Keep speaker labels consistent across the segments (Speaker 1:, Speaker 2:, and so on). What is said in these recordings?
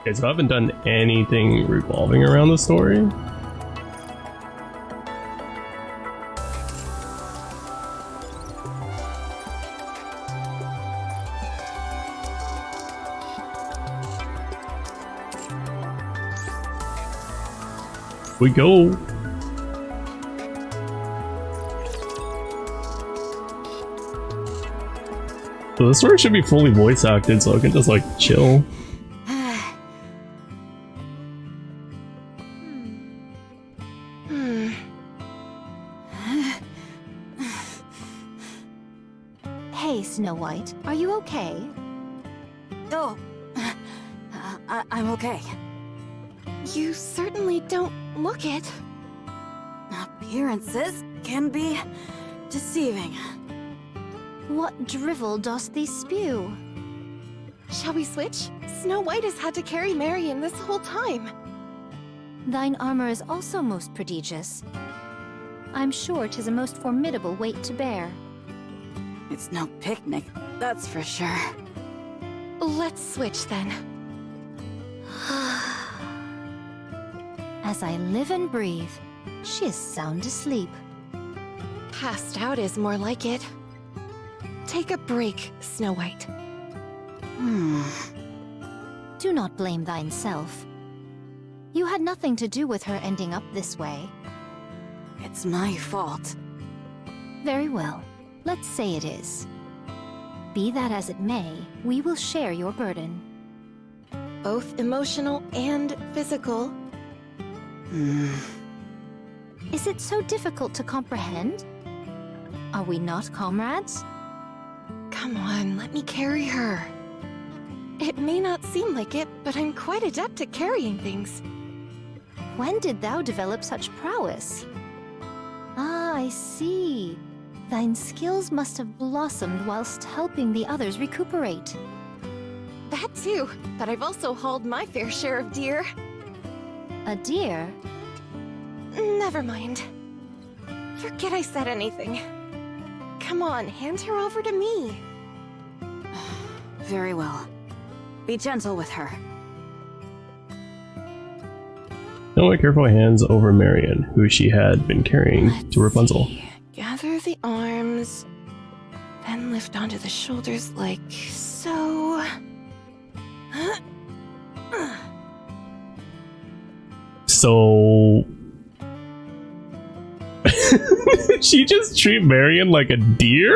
Speaker 1: Okay, so I haven't done anything revolving around the story. We go. So the story should be fully voice acted, so I can just like chill.
Speaker 2: Hey, Snow White, are you okay?
Speaker 3: Oh, I'm okay.
Speaker 2: You certainly don't look it.
Speaker 3: Appearances can be deceiving.
Speaker 2: What drivel dost thee spew? Shall we switch? Snow White has had to carry Marion this whole time. Thine armor is also most prodigious. I'm sure 'tis a most formidable weight to bear.
Speaker 3: It's no picnic, that's for sure.
Speaker 2: Let's switch then. As I live and breathe, she is sound asleep. Passed out is more like it. Take a break, Snow White. Do not blame thyself. You had nothing to do with her ending up this way.
Speaker 3: It's my fault.
Speaker 2: Very well. Let's say it is. Be that as it may, we will share your burden. Both emotional and physical. Is it so difficult to comprehend? Are we not comrades? Come on, let me carry her. It may not seem like it, but I'm quite adept at carrying things. When did thou develop such prowess? Ah, I see. Thine skills must have blossomed whilst helping the others recuperate. That too, but I've also hauled my fair share of deer. A deer? Never mind. Forget I said anything. Come on, hand her over to me.
Speaker 3: Very well. Be gentle with her.
Speaker 1: Snow White carefully hands over Marion, who she had been carrying, to Rapunzel.
Speaker 2: See. Gather the arms, then lift onto the shoulders like so.
Speaker 1: So... she just treat Marion like a deer?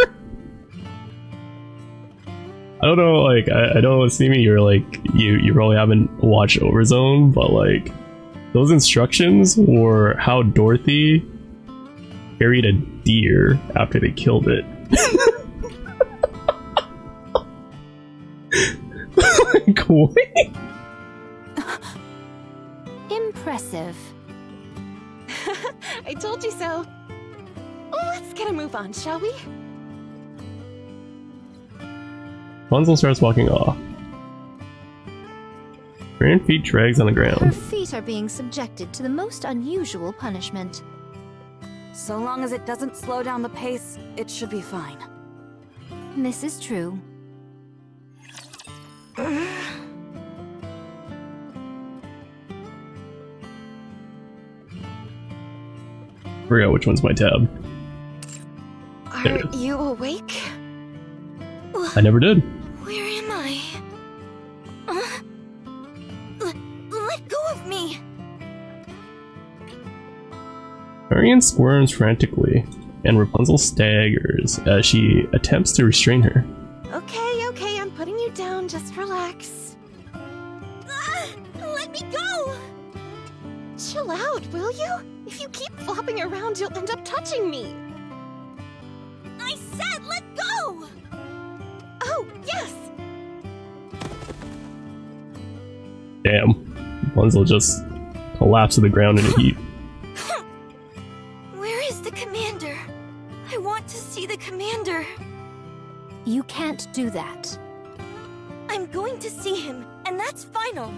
Speaker 1: I don't know, like, I know, Steamy, you're like, you probably haven't watched Overzone, but like, those instructions were how Dorothy carried a deer after they killed it. Like, what?
Speaker 2: Impressive. I told you so. Let's get a move on, shall we?
Speaker 1: Rapunzel starts walking off. Marion feet drags on the
Speaker 2: Her
Speaker 1: ground.
Speaker 2: feet are being subjected to the most unusual punishment.
Speaker 3: So long as it doesn't slow down the pace, it should be fine.
Speaker 2: This is true.
Speaker 1: Forgot which one's my tab.
Speaker 2: Are you awake?
Speaker 1: I never did.
Speaker 2: Where am I? Let go of me!
Speaker 1: Marion squirms frantically, and Rapunzel staggers as she attempts to restrain her.
Speaker 2: Okay, I'm putting you down. Just relax. Let me go! Chill out, will you? If you keep flopping around, you'll end up touching me. I said let go! Oh, yes!
Speaker 1: Damn. Rapunzel just collapsed to the ground in a heap.
Speaker 2: Where is the commander? I want to see the commander. You can't do that. I'm going to see him, and that's final.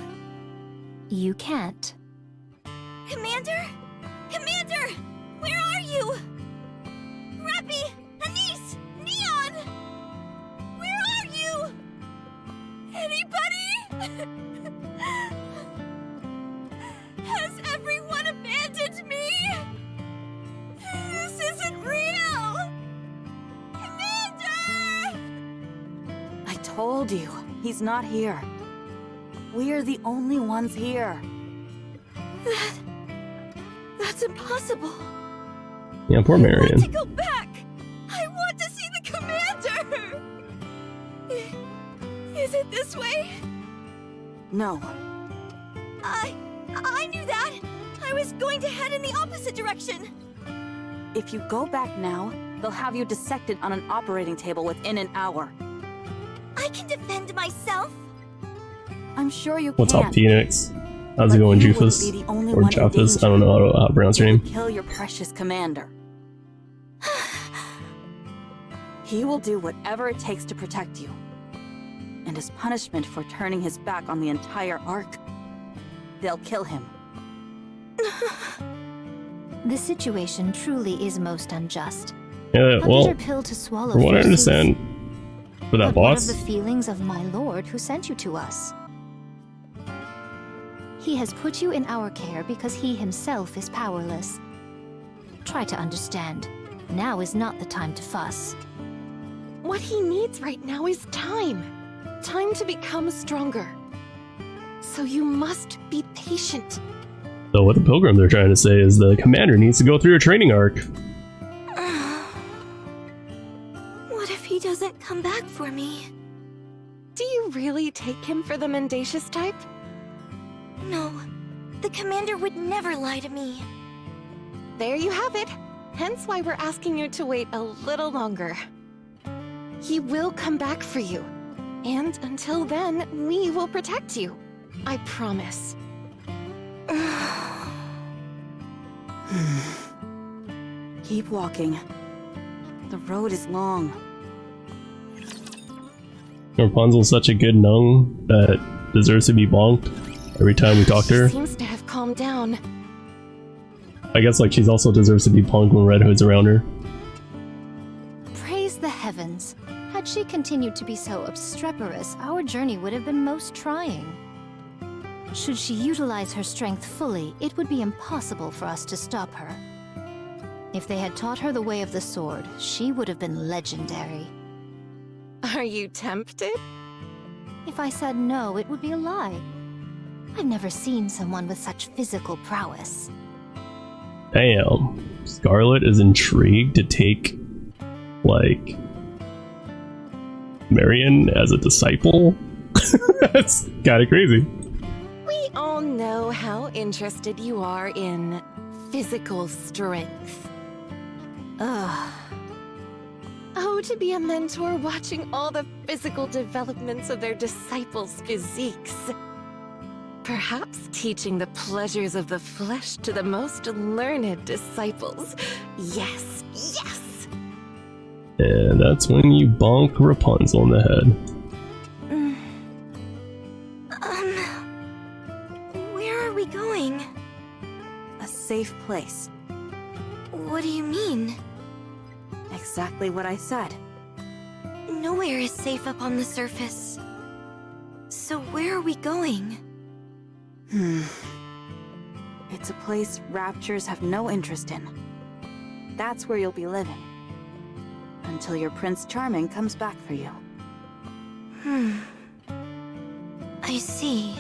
Speaker 2: You can't. Commander? Commander! Where are you? Rappy! Anise! Neon! Where are you? Anybody?
Speaker 3: told you, he's not here. We're the only ones here.
Speaker 2: That's impossible.
Speaker 1: Yeah, poor
Speaker 2: I
Speaker 1: Marion.
Speaker 2: want to go back. I want to see the commander. Is it this way?
Speaker 3: No.
Speaker 2: I knew that. I was going to head in the opposite direction.
Speaker 3: If you go back now, they'll have you dissected on an operating table within an hour.
Speaker 2: I can defend myself.
Speaker 3: I'm sure you
Speaker 1: What's
Speaker 3: can.
Speaker 1: up, Phoenix? How's it
Speaker 3: But
Speaker 1: going,
Speaker 3: you wouldn't
Speaker 1: Jufus?
Speaker 3: be the only
Speaker 1: Or
Speaker 3: one in
Speaker 1: Japhus? I
Speaker 3: danger.
Speaker 1: don't know how to pronounce your
Speaker 3: It would
Speaker 1: name.
Speaker 3: kill your precious commander. He will do whatever it takes to protect you. And as punishment for turning his back on the entire Ark, they'll kill him.
Speaker 2: The situation truly is most unjust.
Speaker 1: Yeah,
Speaker 2: A
Speaker 1: well,
Speaker 2: bitter pill to swallow.
Speaker 1: from what I
Speaker 2: forsooth.
Speaker 1: understand, for that
Speaker 2: But what of
Speaker 1: boss,
Speaker 2: the feelings of my lord who sent you to us? He has put you in our care because he himself is powerless. Try to understand. Now is not the time to fuss.
Speaker 4: What he needs right now is time. Time to become stronger. So you must be patient.
Speaker 1: so what the Pilgrim they're trying to say is the commander needs to go through a training arc.
Speaker 2: What if he doesn't come back for me?
Speaker 4: Do you really take him for the mendacious type?
Speaker 2: No, the commander would never lie to me.
Speaker 4: There you have it. Hence why we're asking you to wait a little longer. He will come back for you. And until then, we will protect you. I promise.
Speaker 3: Keep walking. The road is long.
Speaker 1: Rapunzel's such a good nun that deserves to be bonked every time we talk to her.
Speaker 4: She seems to have calmed down.
Speaker 1: I guess like she's also deserves to be punked when Red Hood's around her.
Speaker 2: Praise the heavens. Had she continued to be so obstreperous, our journey would have been most trying. Should she utilize her strength fully, it would be impossible for us to stop her. If they had taught her the way of the sword, she would have been legendary.
Speaker 4: Are you tempted?
Speaker 2: If I said no, it would be a lie. I've never seen someone with such physical prowess.
Speaker 1: Damn. Scarlet is intrigued to take, like, Marion as a disciple? That's kinda crazy.
Speaker 4: We all know how interested you are in physical strength.
Speaker 2: Ugh.
Speaker 4: Oh, to be a mentor watching all the physical developments of their disciples' physiques. Perhaps teaching the pleasures of the flesh to the most learned disciples. Yes, yes!
Speaker 1: And that's when you bonk Rapunzel in the head.
Speaker 2: Where are we going?
Speaker 3: A safe place.
Speaker 2: What do you mean?
Speaker 3: Exactly what I said.
Speaker 2: Nowhere is safe up on the surface. So where are we going?
Speaker 3: It's a place raptures have no interest in. That's where you'll be living. Until your Prince Charming comes back for you.
Speaker 2: I see.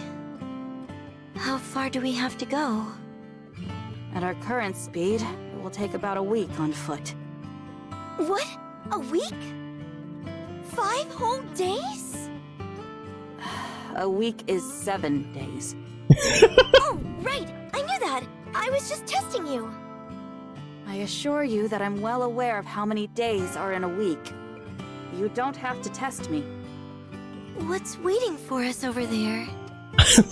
Speaker 2: How far do we have to go?
Speaker 3: At our current speed, it will take about a week on foot.
Speaker 2: What? A week? 5 whole days?
Speaker 3: A week is 7 days.
Speaker 2: Oh, right! I knew that! I was just testing you!
Speaker 3: I assure you that I'm well aware of how many days are in a week. You don't have to test me.
Speaker 2: What's waiting for us over there?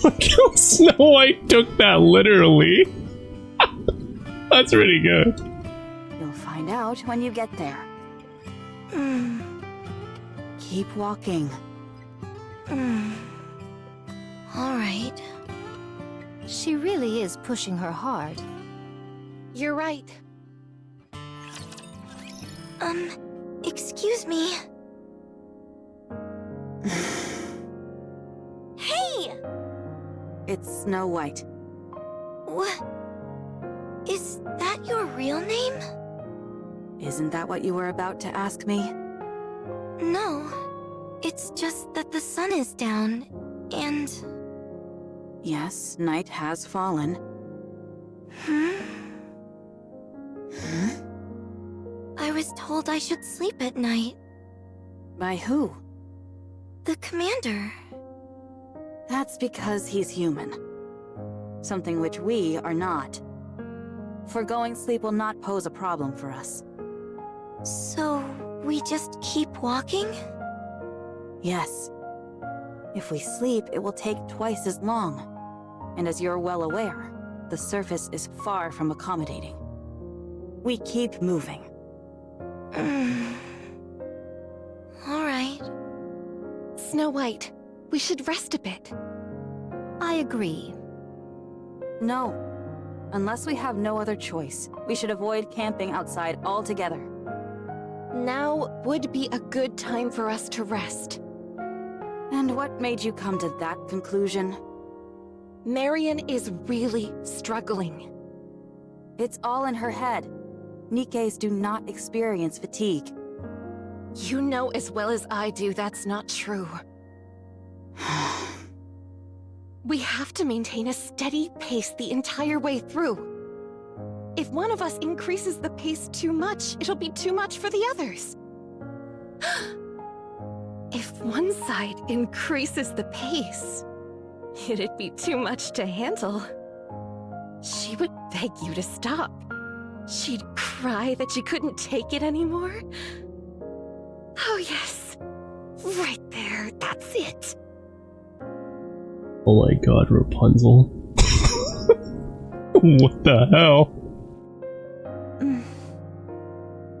Speaker 1: Look how Snow White took that literally. That's really good.
Speaker 3: You'll find out when you get there. Keep walking.
Speaker 2: Alright. She really is pushing her hard.
Speaker 4: You're right.
Speaker 2: Excuse me. Hey!
Speaker 3: It's Snow White.
Speaker 2: What? Is that your real name?
Speaker 3: Isn't that what you were about to ask me?
Speaker 2: No. It's just that the sun is down, and...
Speaker 3: Yes, night has fallen.
Speaker 2: I was told I should sleep at night.
Speaker 3: By who?
Speaker 2: The commander.
Speaker 3: That's because he's human. Something which we are not. Foregoing sleep will not pose a problem for us.
Speaker 2: So, we just keep walking?
Speaker 3: Yes. If we sleep, it will take twice as long. And as you're well aware, the surface is far from accommodating. We keep moving.
Speaker 2: Alright.
Speaker 4: Snow White, we should rest a bit.
Speaker 2: I agree.
Speaker 3: No. Unless we have no other choice, we should avoid camping outside altogether.
Speaker 4: Now would be a good time for us to rest.
Speaker 3: And what made you come to that conclusion?
Speaker 4: Marion is really struggling.
Speaker 3: It's all in her head. Nikkes do not experience fatigue.
Speaker 4: You know as well as I do that's not true. We have to maintain a steady pace the entire way through. If one of us increases the pace too much, it'll be too much for the others. If one side increases the pace, it'd be too much to handle. She would beg you to stop. She'd cry that she couldn't take it anymore. Oh yes, right there, that's it.
Speaker 1: Oh my god, Rapunzel. What the hell?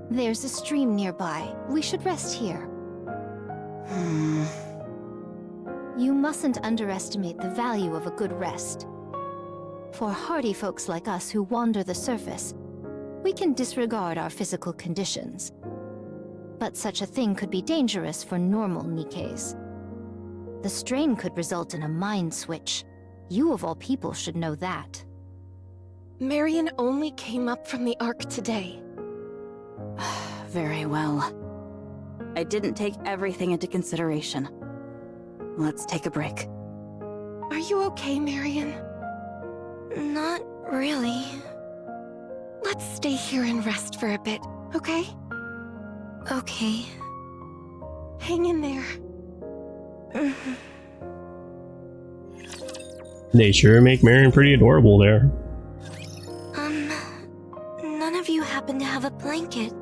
Speaker 2: There's a stream nearby. We should rest here. You mustn't underestimate the value of a good rest. For hardy folks like us who wander the surface, we can disregard our physical conditions. But such a thing could be dangerous for normal Nikkes. The strain could result in a mind switch. You of all people should know that.
Speaker 4: Marion only came up from the Ark today.
Speaker 3: Very well. I didn't take everything into consideration. Let's take a break.
Speaker 4: Are you okay, Marion?
Speaker 2: Not really.
Speaker 4: Let's stay here and rest for a bit, okay?
Speaker 2: Okay.
Speaker 4: Hang in there.
Speaker 1: They sure make Marion pretty adorable there.
Speaker 2: None of you happen to have a blanket,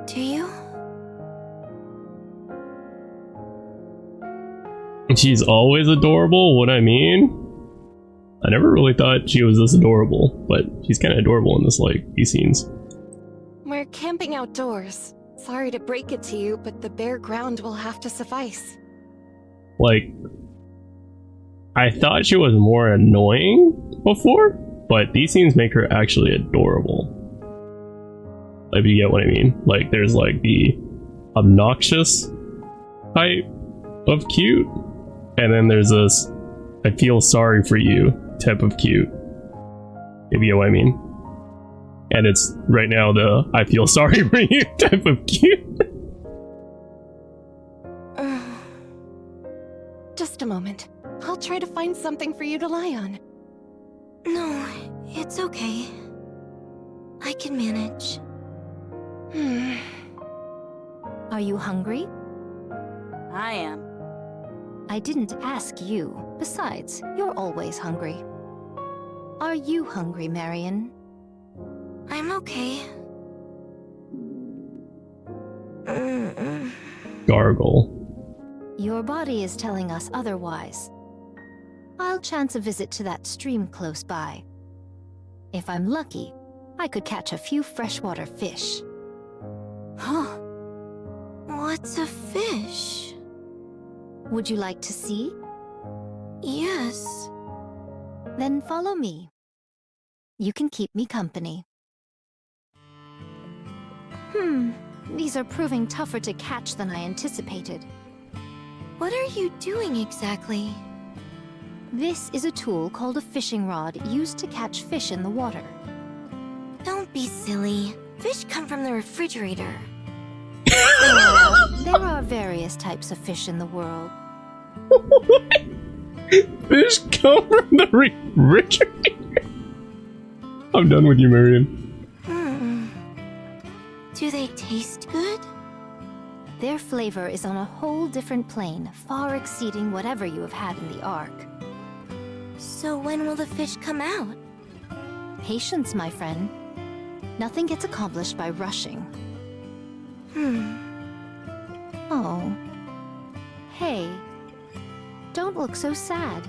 Speaker 2: do you?
Speaker 1: She's always adorable, what I mean? I never really thought she was this adorable, but she's kind of adorable in this, like, these scenes.
Speaker 4: We're camping outdoors. Sorry to break it to you, but the bare ground will have to suffice.
Speaker 1: Like, I thought she was more annoying before, but these scenes make her actually adorable. If you get what I mean. Like, there's like the obnoxious type of cute, and then there's this I feel sorry for you type of cute. If you get what I mean. And it's right now the I feel sorry for you type of cute.
Speaker 4: Just a moment. I'll try to find something for you to lie on.
Speaker 2: No, it's okay. I can manage. Are you hungry?
Speaker 3: I am.
Speaker 2: I didn't ask you. Besides, you're always hungry. Are you hungry, Marion? I'm okay.
Speaker 1: Gargle.
Speaker 2: Your body is telling us otherwise. I'll chance a visit to that stream close by. If I'm lucky, I could catch a few freshwater fish.
Speaker 3: Huh.
Speaker 2: What's a fish? Would you like to see? Yes. Then follow me. You can keep me company. These are proving tougher to catch than I anticipated. What are you doing exactly? This is a tool called a fishing rod used to catch fish in the water. Don't be silly. Fish come from the refrigerator. There are various types of fish in the world.
Speaker 1: Fish come from the river. I'm done with you, Marion.
Speaker 2: Do they taste good? Their flavor is on a whole different plane, far exceeding whatever you have had in the Ark.
Speaker 4: So when will the fish come out?
Speaker 2: Patience, my friend. Nothing gets accomplished by rushing. Oh. Hey. Don't look so sad.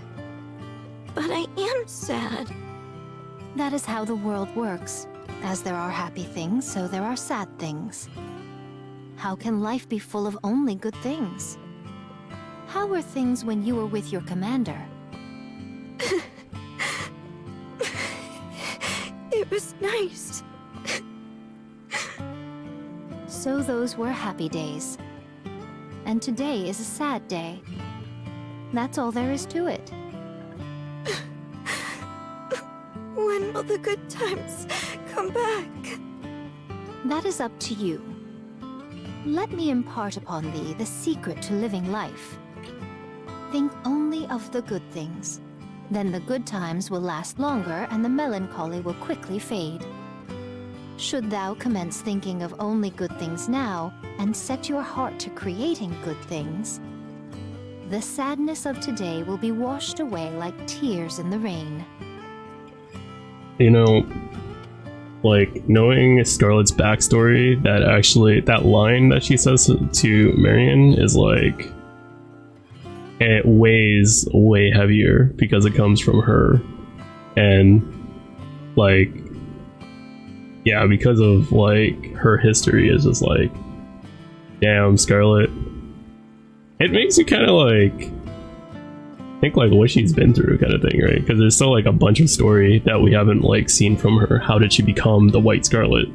Speaker 4: But I am sad.
Speaker 2: That is how the world works. As there are happy things, so there are sad things. How can life be full of only good things? How were things when you were with your commander?
Speaker 4: It was nice.
Speaker 2: So those were happy days. And today is a sad day. That's all there is to it.
Speaker 4: When will the good times come back?
Speaker 2: That is up to you. Let me impart upon thee the secret to living life. Think only of the good things. Then the good times will last longer and the melancholy will quickly fade. Should thou commence thinking of only good things now and set your heart to creating good things, the sadness of today will be washed away like tears in the rain.
Speaker 1: You know, like, knowing Scarlet's backstory, that line that she says to Marion is like, it weighs way heavier because it comes from her. And, like, yeah, because of, like, her history is just like, damn, Scarlet. It makes you kind of, like, think, like, what she's been through kind of thing, right? Because there's still, like, a bunch of story that we haven't, like, seen from her. How did she become the White Scarlet,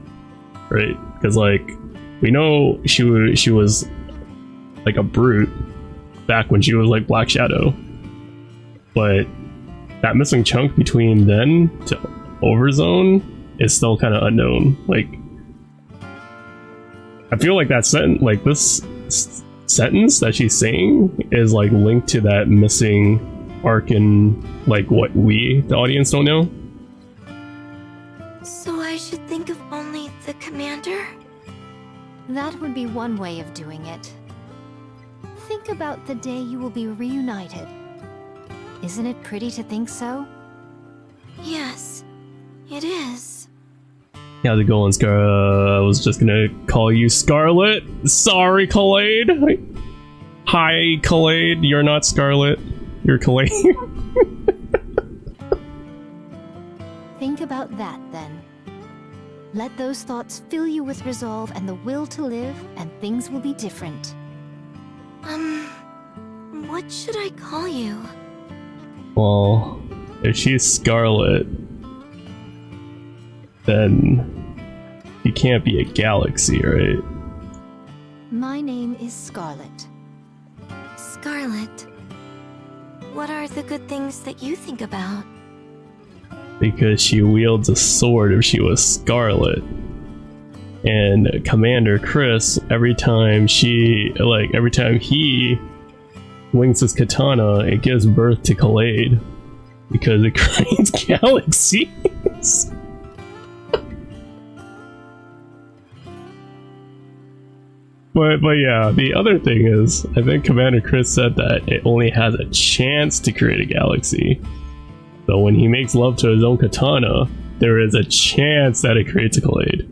Speaker 1: right? Because, like, we know she was, like, a brute back when she was, like, Black Shadow. But that missing chunk between then to Overzone is still kind of unknown. Like, I feel like that sentence, like, this sentence that she's saying is, like, linked to that missing arc in, like, what we, the audience, don't know.
Speaker 4: So I should think of only the commander?
Speaker 2: That would be one way of doing it. Think about the day you will be reunited. Isn't it pretty to think so?
Speaker 4: Yes, it is.
Speaker 1: How's it going, Scarlet? I was just gonna call you Scarlet. Sorry, Khalid. Hi, Khalid. You're not Scarlet. You're Khalid.
Speaker 2: Think about that, then. Let those thoughts fill you with resolve and the will to live, and things will be different.
Speaker 4: What should I call you?
Speaker 1: Well, if she's Scarlet, then you can't be a galaxy, right?
Speaker 2: My name is Scarlet.
Speaker 4: Scarlet. What are the good things that you think about?
Speaker 1: Because she wields a sword if she was Scarlet. And Commander Chris, every time he wings his katana, it gives birth to Khalid. Because it creates galaxies. But yeah, the other thing is, I think Commander Chris said that it only has a chance to create a galaxy. So when he makes love to his own katana, there is a chance that it creates a Khalid.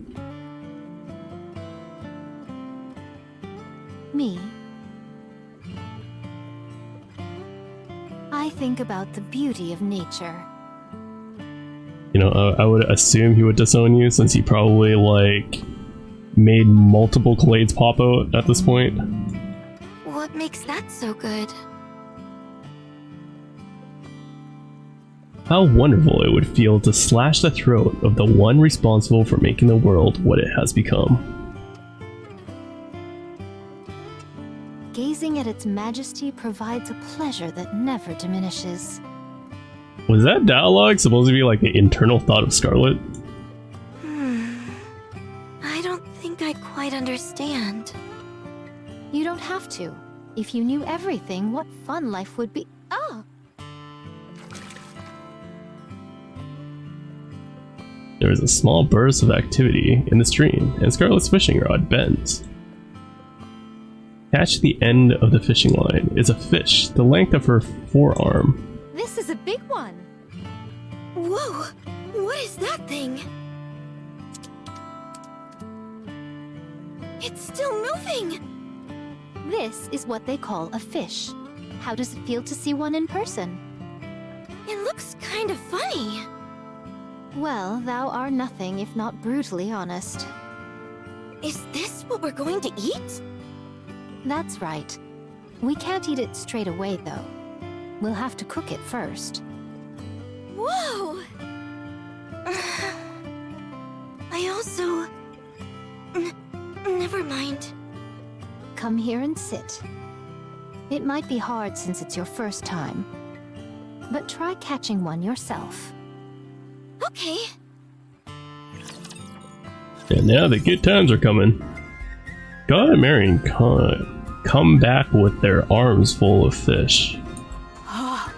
Speaker 2: Me? I think about the beauty of nature.
Speaker 1: You know, I would assume he would disown you since he probably, like, made multiple Khalids pop out at this point.
Speaker 4: What makes that so good?
Speaker 1: How wonderful it would feel to slash the throat of the one responsible for making the world what it has become.
Speaker 2: Gazing at its majesty provides a pleasure that never diminishes.
Speaker 1: Was that dialogue supposed to be like the internal thought of Scarlet?
Speaker 4: I don't think I quite understand.
Speaker 2: You have to. If you knew everything, what fun life would be. Oh!
Speaker 1: There is a small burst of activity in the stream, and Scarlet's fishing rod bends. Attached to the end of the fishing line is a fish the length of her forearm.
Speaker 2: This is a big one!
Speaker 4: Whoa! What is that thing? It's still moving!
Speaker 2: This is what they call a fish. How does it feel to see one in person?
Speaker 4: It looks kind of funny.
Speaker 2: Well, thou art nothing if not brutally honest.
Speaker 4: Is this what we're going to eat?
Speaker 2: That's right. We can't eat it straight away, though. We'll have to cook it first.
Speaker 4: Whoa! I also... Never mind.
Speaker 2: Come here and sit. It might be hard since it's your first time, but try catching one yourself.
Speaker 4: Okay.
Speaker 1: And now the good times are coming. God and Marion come back with their arms full of fish.
Speaker 4: Wow,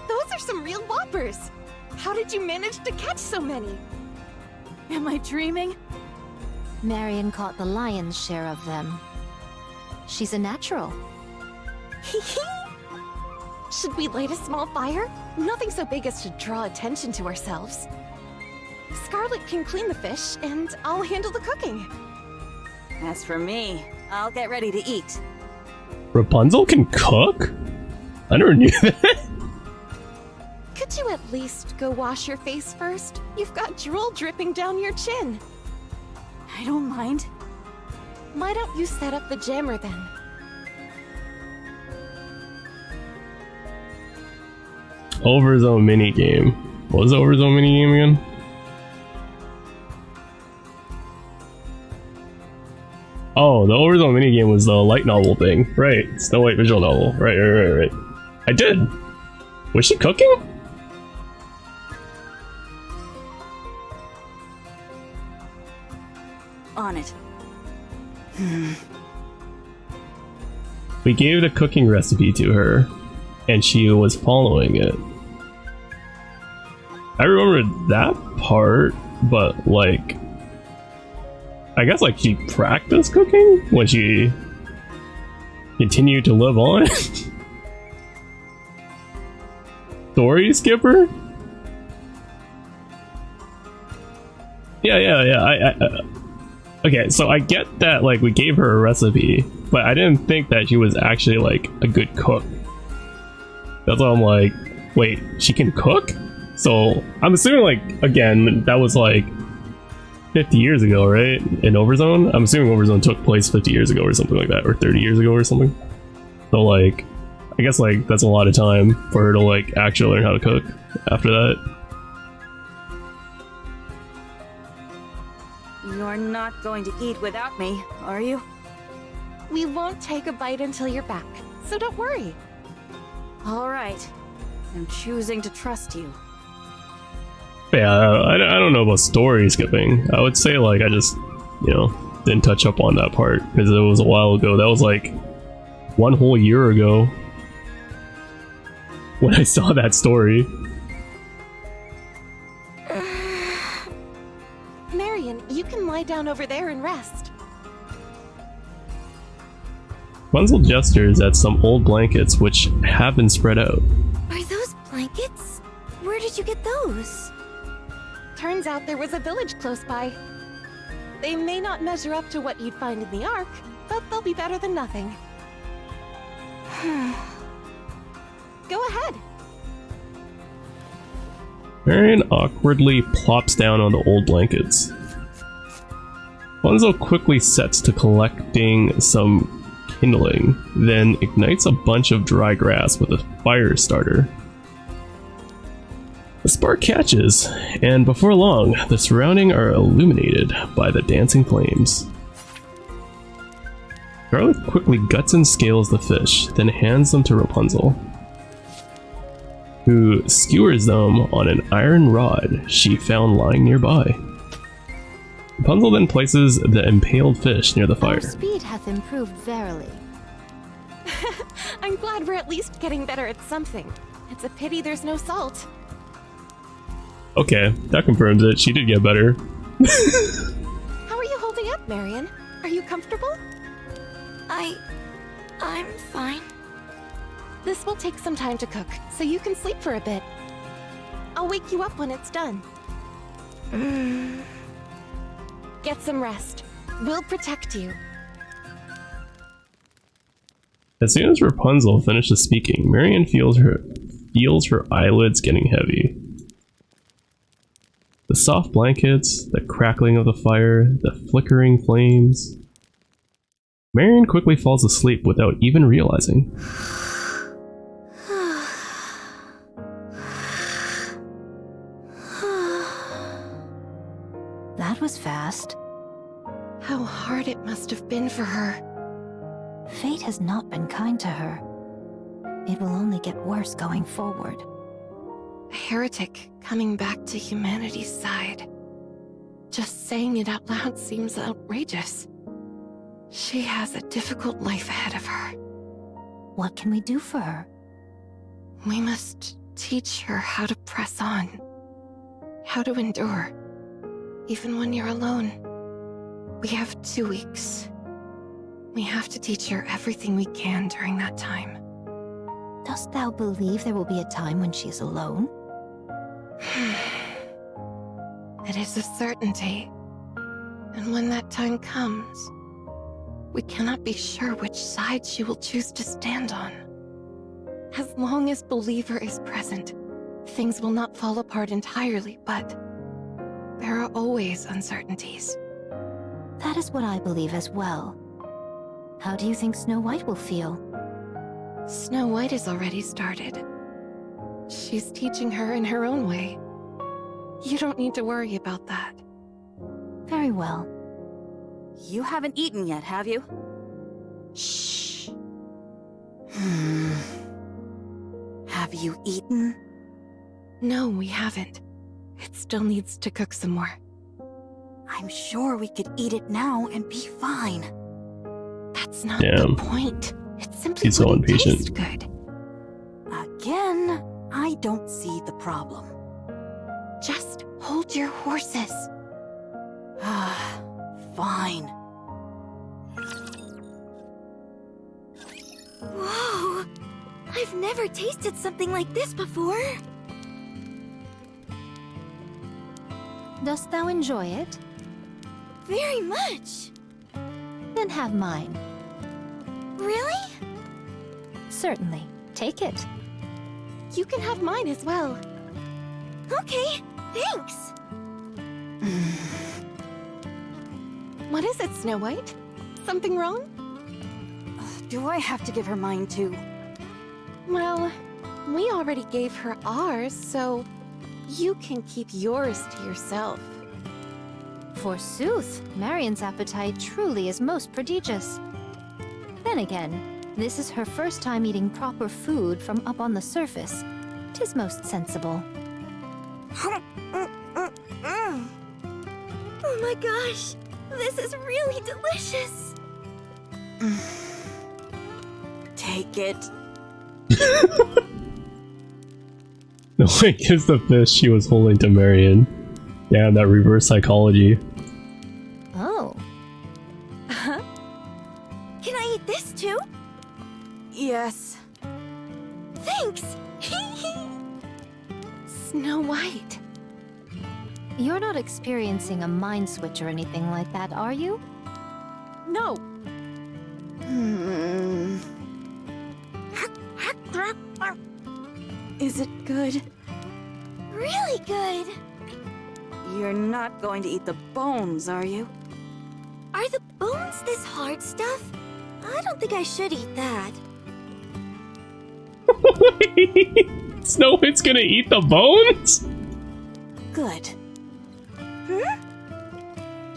Speaker 4: those are some real whoppers. How did you manage to catch so many?
Speaker 3: Am I dreaming?
Speaker 2: Marion caught the lion's share of them. She's a natural.
Speaker 4: Should we light a small fire? Nothing so big as to draw attention to ourselves. Scarlet can clean the fish, and I'll handle the cooking.
Speaker 3: As for me, I'll get ready to eat.
Speaker 1: Rapunzel can cook? I never knew that.
Speaker 4: Could you at least go wash your face first? You've got drool dripping down your chin.
Speaker 3: I don't mind.
Speaker 4: Why don't you set up the jammer then?
Speaker 1: Overzone minigame. What was the Overzone minigame again? Oh, the Overzone minigame was the light novel thing. Right. Snow White visual novel. Right. I did. Was she cooking?
Speaker 3: On it.
Speaker 1: We gave the cooking recipe to her, and she was following it. I remember that part, but like, I guess like she practiced cooking when she continued to live on. Story skipper? Yeah. Okay, so I get that like we gave her a recipe, but I didn't think that she was actually like a good cook. That's why I'm like, wait, she can cook? So I'm assuming like, again, that was like 50 years ago, right? In Overzone? I'm assuming Overzone took place 50 years ago or something like that, or 30 years ago or something. So like, I guess like that's a lot of time for her to like actually learn how to cook after that.
Speaker 3: You're not going to eat without me, are you?
Speaker 4: We won't take a bite until you're back, so don't worry.
Speaker 3: All right. I'm choosing to trust you.
Speaker 1: Yeah, I don't know about story skipping. I would say like I just, you know, didn't touch up on that part because it was a while ago. That was like 1 whole year ago when I saw that story.
Speaker 4: Marion, you can lie down over there and rest.
Speaker 1: Rapunzel gestures at some old blankets which have been spread out.
Speaker 4: Are those blankets? Where did you get those? Turns out there was a village close by. They may not measure up to what you'd find in the Ark, but they'll be better than nothing. Go ahead.
Speaker 1: Marion awkwardly plops down on the old blankets. Rapunzel quickly sets to collecting some kindling, then ignites a bunch of dry grass with a fire starter. The spark catches, and before long, the surroundings are illuminated by the dancing flames. Scarlet quickly guts and scales the fish, then hands them to Rapunzel, who skewers them on an iron rod she found lying nearby. Rapunzel then places the impaled fish near the
Speaker 2: Our
Speaker 1: fire.
Speaker 2: speed hath improved verily.
Speaker 4: I'm glad we're at least getting better at something. It's a pity there's no salt.
Speaker 1: Okay, that confirms it. She did get better.
Speaker 4: How are you holding up, Marion? Are you comfortable?
Speaker 3: I'm fine.
Speaker 4: This will take some time to cook, so you can sleep for a bit. I'll wake you up when it's done. Get some rest. We'll protect you.
Speaker 1: As soon as Rapunzel finishes speaking, Marion feels her eyelids getting heavy. The soft blankets, the crackling of the fire, the flickering flames. Marion quickly falls asleep without even realizing.
Speaker 2: That was fast.
Speaker 4: How hard it must have been for her.
Speaker 2: Fate has not been kind to her. It will only get worse going forward.
Speaker 4: A heretic coming back to humanity's side. Just saying it out loud seems outrageous. She has a difficult life ahead of her.
Speaker 2: What can we do for her?
Speaker 4: We must teach her how to press on. How to endure. Even when you're alone. We have 2 weeks. We have to teach her everything we can during that time.
Speaker 2: Dost thou believe there will be a time when she is alone?
Speaker 4: It is a certainty. And when that time comes, we cannot be sure which side she will choose to stand on. As long as Believer is present, things will not fall apart entirely, but there are always uncertainties.
Speaker 2: That is what I believe as well. How do you think Snow White will feel?
Speaker 4: Snow White has already started. She's teaching her in her own way. You don't need to worry about that.
Speaker 2: Very well.
Speaker 3: You haven't eaten yet, have you?
Speaker 4: Shh.
Speaker 3: Have you eaten?
Speaker 4: No, we haven't. It still needs to cook some more.
Speaker 3: I'm sure we could eat it now and be fine.
Speaker 4: That's not
Speaker 1: Damn.
Speaker 4: the point. It simply
Speaker 1: He's so
Speaker 4: wouldn't
Speaker 1: impatient.
Speaker 4: taste good.
Speaker 3: Again, I don't see the problem.
Speaker 4: Just hold your horses.
Speaker 3: Fine.
Speaker 5: Whoa! I've never tasted something like this before.
Speaker 2: Dost thou enjoy it?
Speaker 5: Very much.
Speaker 2: Then have mine.
Speaker 5: Really?
Speaker 2: Certainly. Take it.
Speaker 4: You can have mine as well.
Speaker 5: Okay, thanks.
Speaker 4: What is it, Snow White? Something wrong?
Speaker 3: Do I have to give her mine too?
Speaker 4: Well, we already gave her ours, so you can keep yours to yourself.
Speaker 2: Forsooth, Marion's appetite truly is most prodigious. Then again, this is her first time eating proper food from up on the surface. 'Tis most sensible.
Speaker 5: Oh my gosh, this is really delicious.
Speaker 3: Take it.
Speaker 1: No one gives the fish she was holding to Marion. Damn, that reverse psychology.
Speaker 2: Oh.
Speaker 5: Can I eat this too?
Speaker 3: Yes.
Speaker 5: Thanks.
Speaker 4: Snow White.
Speaker 2: You're not experiencing a mind switch or anything like that, are you?
Speaker 4: No.
Speaker 3: Is it good?
Speaker 5: Really good.
Speaker 3: You're not going to eat the bones, are you?
Speaker 5: Are the bones this hard stuff? I don't think I should eat that.
Speaker 1: Snow White's gonna eat the bones?
Speaker 3: Good.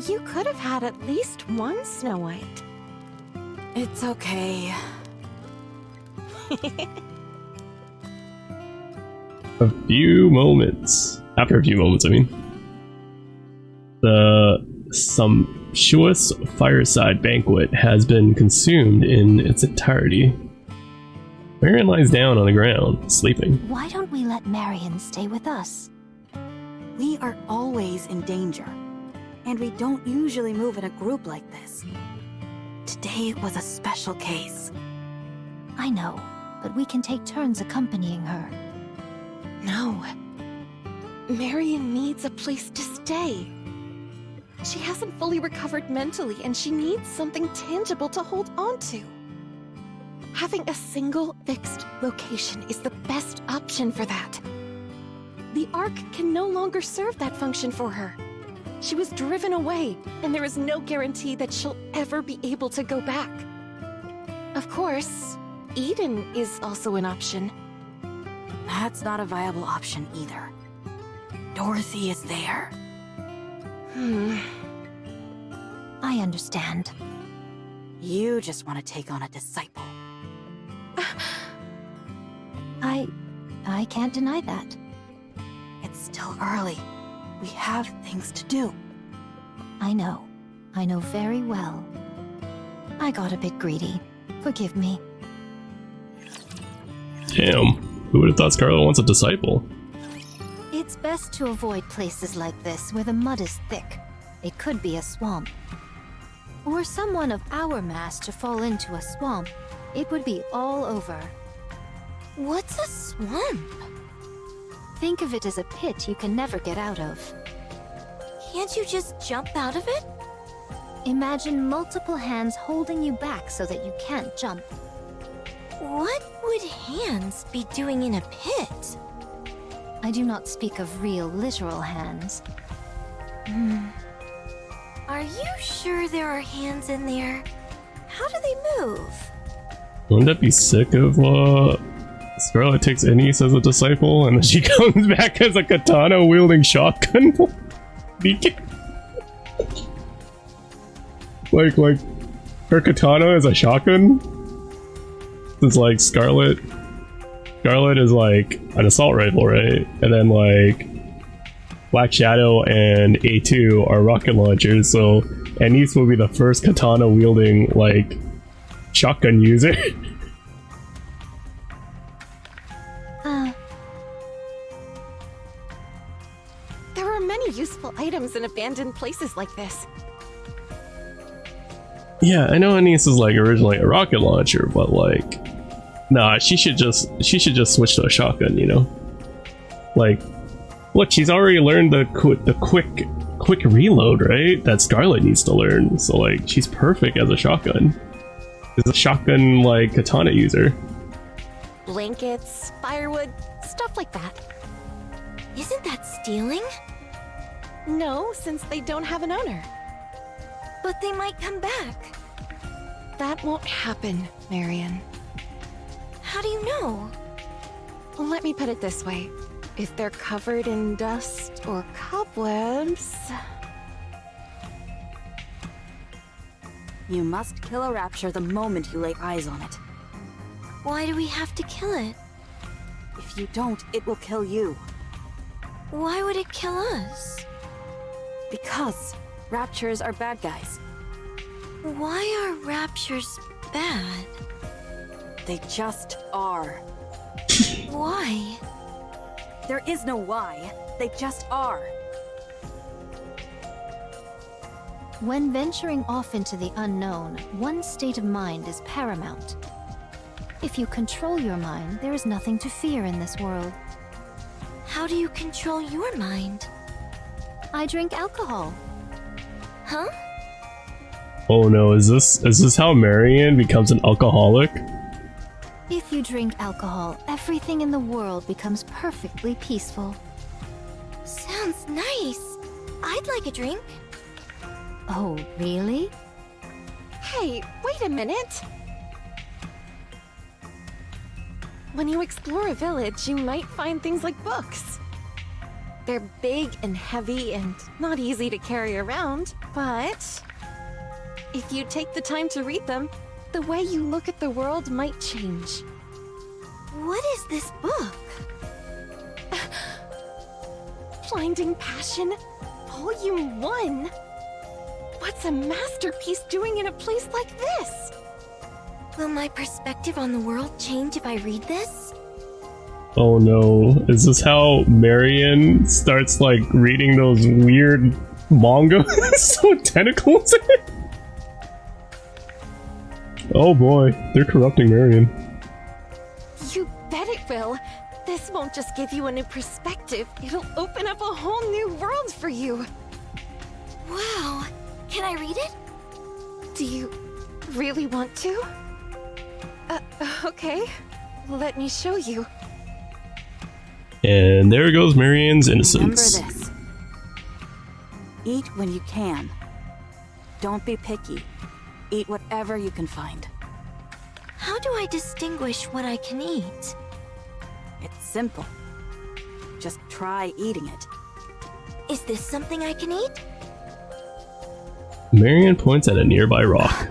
Speaker 4: You could have had at least one Snow White.
Speaker 3: It's okay.
Speaker 1: A few moments. After a few moments, I mean. The sumptuous fireside banquet has been consumed in its entirety. Marion lies down on the ground, sleeping.
Speaker 2: Why don't we let Marion stay with us?
Speaker 3: We are always in danger, and we don't usually move in a group like this. Today was a special case.
Speaker 2: I know, but we can take turns accompanying her.
Speaker 4: No. Marion needs a place to stay. She hasn't fully recovered mentally, and she needs something tangible to hold on to. Having a single fixed location is the best option for that. The Ark can no longer serve that function for her. She was driven away, and there is no guarantee that she'll ever be able to go back. Of course, Eden is also an option.
Speaker 3: That's not a viable option either. Dorothy is there.
Speaker 2: I understand.
Speaker 3: You just want to take on a disciple.
Speaker 2: I can't deny that.
Speaker 3: It's still early. We have things to do.
Speaker 2: I know. I know very well. I got a bit greedy. Forgive me.
Speaker 1: Damn, who would have thought Scarlet wants a disciple?
Speaker 2: It's best to avoid places like this where the mud is thick. It could be a swamp. Were someone of our mass to fall into a swamp, it would be all over.
Speaker 5: What's a swamp?
Speaker 2: Think of it as a pit you can never get out of.
Speaker 5: Can't you just jump out of it?
Speaker 2: Imagine multiple hands holding you back so that you can't jump.
Speaker 5: What would hands be doing in a pit?
Speaker 2: I do not speak of real, literal hands.
Speaker 5: Are you sure there are hands in there? How do they move?
Speaker 1: Wouldn't that be sick if Scarlet takes Ennis as a disciple and then she comes back as a katana wielding shotgun? Nikke? like her katana is a shotgun? It's like Scarlet is like an assault rifle, right? And then like Black Shadow and A2 are rocket launchers, so Ennis will be the first katana wielding like shotgun user.
Speaker 4: There are many useful items in abandoned places like this.
Speaker 1: Yeah, I know Ennis is like originally a rocket launcher, but like, nah, she should just switch to a shotgun, you know? Like, look, she's already learned the quick reload, right? That Scarlet needs to learn. So like, she's perfect as a shotgun. She's a shotgun like katana user.
Speaker 4: Blankets, firewood, stuff like that.
Speaker 5: Isn't that stealing?
Speaker 4: No, since they don't have an owner.
Speaker 5: But they might come back.
Speaker 4: That won't happen, Marion.
Speaker 5: How do you know?
Speaker 4: Let me put it this way. If they're covered in dust or cobwebs...
Speaker 3: You must kill a rapture the moment you lay eyes on it.
Speaker 5: Why do we have to kill it?
Speaker 3: If you don't, it will kill you.
Speaker 5: Why would it kill us?
Speaker 3: Because raptures are bad guys.
Speaker 5: Why are raptures bad?
Speaker 3: They just are.
Speaker 5: Why?
Speaker 3: There is no why. They just are.
Speaker 2: When venturing off into the unknown, one state of mind is paramount. If you control your mind, there is nothing to fear in this world.
Speaker 5: How do you control your mind?
Speaker 2: I drink alcohol.
Speaker 5: Huh?
Speaker 1: Oh no, is this how Marion becomes an alcoholic?
Speaker 2: If you drink alcohol, everything in the world becomes perfectly peaceful.
Speaker 5: Sounds nice. I'd like a drink.
Speaker 2: Oh, really?
Speaker 4: Hey, wait a minute! When you explore a village, you might find things like books. They're big and heavy and not easy to carry around, but if you take the time to read them, the way you look at the world might change.
Speaker 5: What is this book?
Speaker 4: Blinding Passion, Volume 1. What's a masterpiece doing in a place like this?
Speaker 5: Will my perspective on the world change if I read this?
Speaker 1: Oh no, is this how Marion starts like reading those weird manga with tentacles in it? Oh boy, they're corrupting Marion.
Speaker 4: You bet it will. This won't just give you a new perspective, it'll open up a whole new world for you.
Speaker 5: Wow. Can I read it?
Speaker 4: Do you really want to? Okay. Let me show you.
Speaker 1: And there goes Marion's innocence.
Speaker 3: Remember this. Eat when you can. Don't be picky. Eat whatever you can find.
Speaker 5: How do I distinguish what I can eat?
Speaker 3: It's simple. Just try eating it.
Speaker 5: Is this something I can eat?
Speaker 1: Marion points at a nearby rock.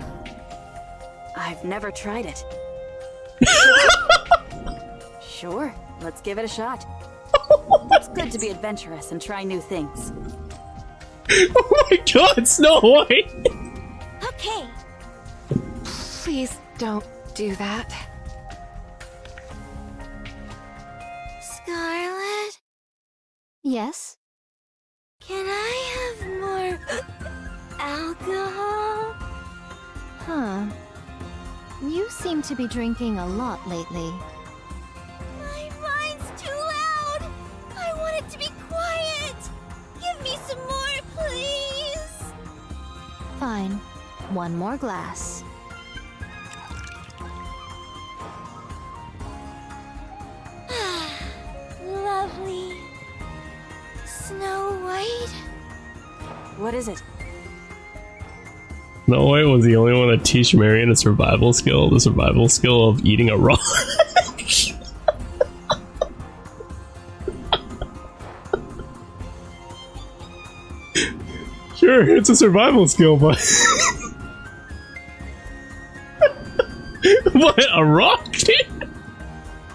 Speaker 3: I've never tried it. Sure, let's give it a shot. It's good to be adventurous and try new things.
Speaker 1: Oh my god, Snow White!
Speaker 5: Okay.
Speaker 4: Please don't do that.
Speaker 5: Scarlet,
Speaker 2: Yes?
Speaker 5: can I have more alcohol?
Speaker 2: Huh. You seem to be drinking a lot lately.
Speaker 5: My mind's too loud. I want it to be quiet. Give me some more, please.
Speaker 2: Fine. One more glass.
Speaker 5: Lovely. Snow White?
Speaker 3: What is it?
Speaker 1: Snow White was the only one to teach Marion a survival skill, the survival skill of eating a rock. Sure, it's a survival skill, but... What, a rock?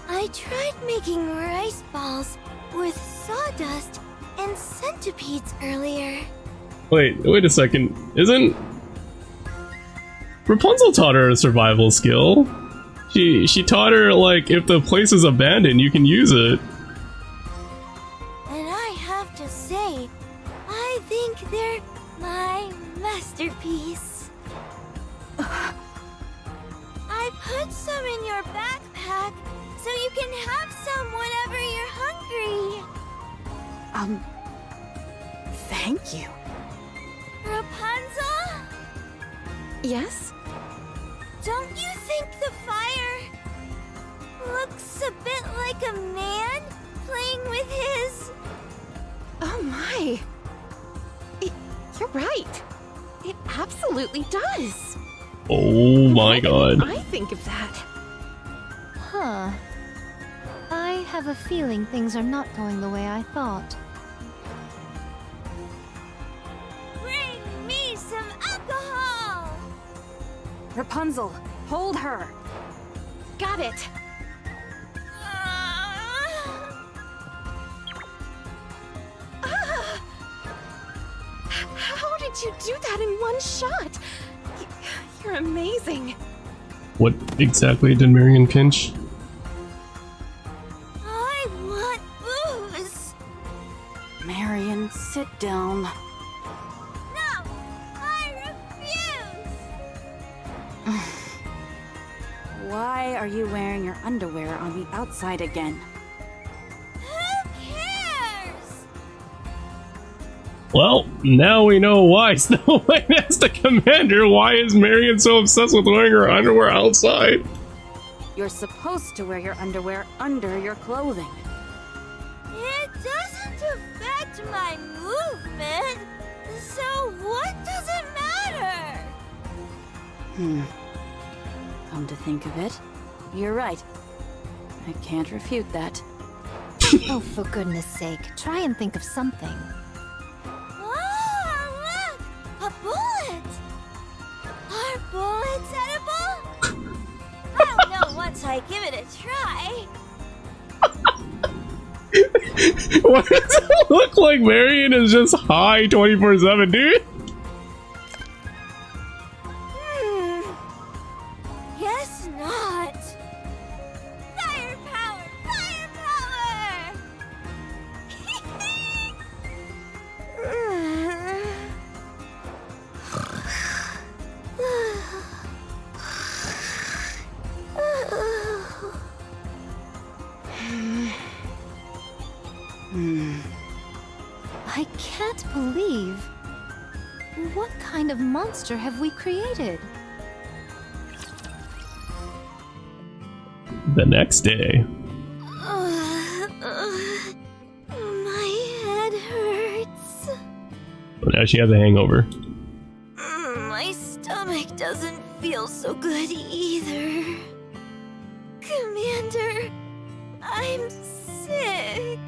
Speaker 5: I tried making rice balls with sawdust and centipedes earlier.
Speaker 1: Wait a second. Isn't... Rapunzel taught her a survival skill. She taught her, like, if the place is abandoned, you can use it.
Speaker 5: And I have to say, I think they're my masterpiece. I put some in your backpack so you can have some whenever you're hungry.
Speaker 3: Thank you.
Speaker 5: Rapunzel?
Speaker 4: Yes?
Speaker 5: Don't you think the fire looks a bit like a man playing with his...
Speaker 4: Oh my. You're right. It absolutely does.
Speaker 1: Oh my god.
Speaker 4: I think of that.
Speaker 2: Huh. I have a feeling things are not going the way I thought.
Speaker 5: Bring me some alcohol!
Speaker 3: Rapunzel, hold her.
Speaker 4: Got it. How did you do that in one shot? You're amazing.
Speaker 1: What exactly did Marion pinch?
Speaker 5: I want booze!
Speaker 3: Marion, sit down.
Speaker 5: No! I refuse!
Speaker 3: Why are you wearing your underwear on the outside again?
Speaker 5: Who cares?
Speaker 1: Well, now we know why Snow White asked the commander why is Marion so obsessed with wearing her underwear outside.
Speaker 3: You're supposed to wear your underwear under your clothing.
Speaker 5: It doesn't affect my movement, so what does it matter?
Speaker 3: Come to think of it, you're right. I can't refute that.
Speaker 2: Oh, for goodness sake, try and think of something.
Speaker 5: Oh, look! A bullet! Are bullets edible? I'll know once I give it a try.
Speaker 1: Why does it look like Marion is just high 24/7, dude?
Speaker 2: I can't believe. What kind of monster have we created?
Speaker 1: The next day.
Speaker 5: My head hurts.
Speaker 1: But now she has a hangover.
Speaker 5: My stomach doesn't feel so good either. Commander, I'm sick.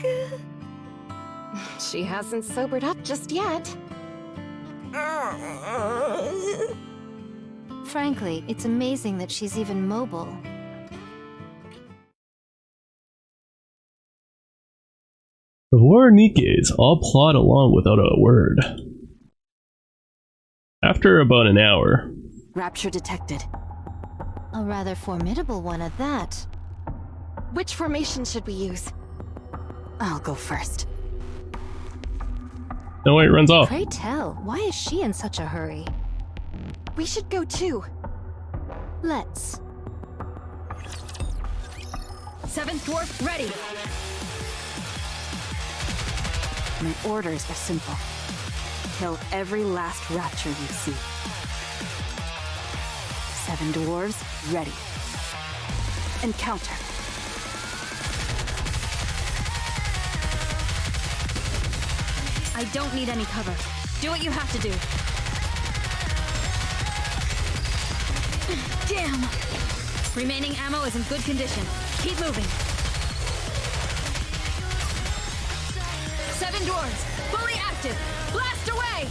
Speaker 4: She hasn't sobered up just yet.
Speaker 2: Frankly, it's amazing that she's even mobile.
Speaker 1: The four Nikkes all plod along without a word. After about an hour.
Speaker 3: Rapture detected.
Speaker 2: A rather formidable one at that.
Speaker 4: Which formation should we use?
Speaker 3: I'll go first.
Speaker 1: No, wait, runs off.
Speaker 2: Pray tell, why is she in such a hurry?
Speaker 4: We should go too.
Speaker 2: Let's.
Speaker 6: 7th dwarf ready.
Speaker 3: My orders are simple. Kill every last rapture you see. 7 dwarves, ready. Encounter.
Speaker 6: I don't need any cover. Do what you have to do. Damn! Remaining ammo is in good condition. Keep moving. 7 dwarves, fully active. Blast away!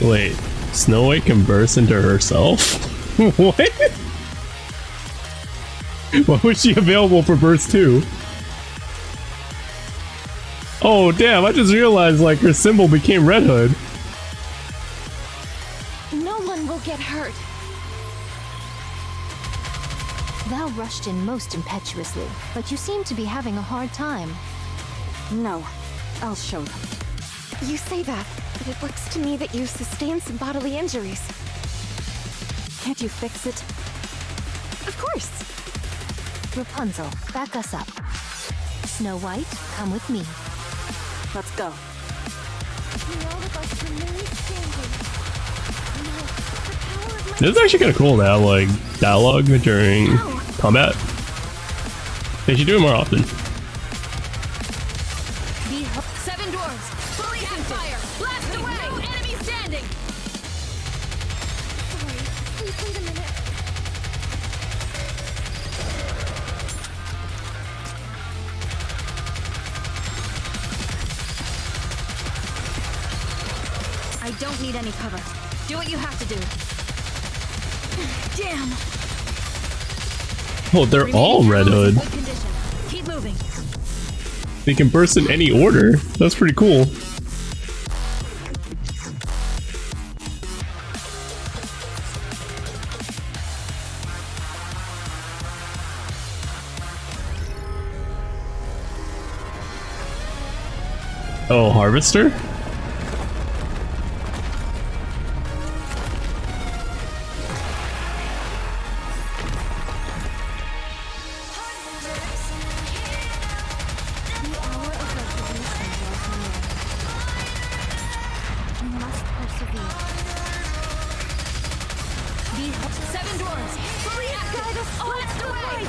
Speaker 1: Wait, Snow White can burst into herself? What? Why was she available for burst 2? Oh damn, I just realized like her symbol became Red Hood.
Speaker 4: No one will get hurt.
Speaker 2: Thou rushed in most impetuously, but you seem to be having a hard time.
Speaker 3: No, I'll show them.
Speaker 4: You say that, but it looks to me that you sustained some bodily injuries.
Speaker 3: Can't you fix it?
Speaker 4: Of course.
Speaker 2: Rapunzel, back us up. Snow White, come with me.
Speaker 3: Let's go.
Speaker 1: This is actually kind of cool to have like dialogue during combat. They should do it more often.
Speaker 6: 7 dwarves, fully on fire. Blast away! No enemy standing!
Speaker 5: Sorry, please wait a minute.
Speaker 6: I don't need any cover. Do what you have to do. Damn!
Speaker 1: Oh, they're all Red
Speaker 6: Remaining ammo is in
Speaker 1: Hood.
Speaker 6: good condition. Keep moving.
Speaker 1: They can burst in any order. That's pretty cool. Oh, Harvester?
Speaker 2: You must persevere.
Speaker 6: 7 dwarves, fully active. Blast away!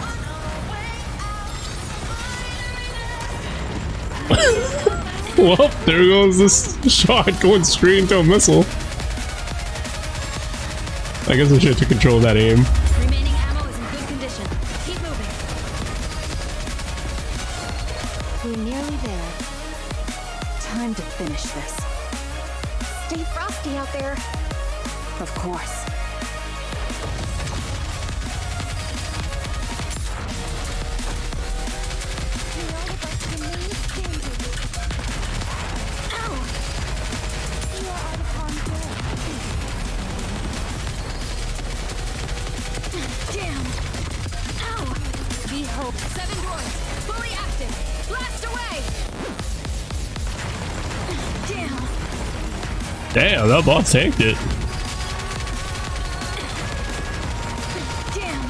Speaker 1: Well, there goes this shot going straight into a missile. I guess I should have control of that aim.
Speaker 6: Remaining ammo is in good condition. Keep moving.
Speaker 2: We're nearly there.
Speaker 3: Time to finish this.
Speaker 4: Stay frosty out there.
Speaker 3: Of course.
Speaker 6: Damn! Ow!
Speaker 2: We hope.
Speaker 6: 7 dwarves, fully active. Blast away! Damn!
Speaker 1: Damn, that boss tanked it.
Speaker 6: Damn!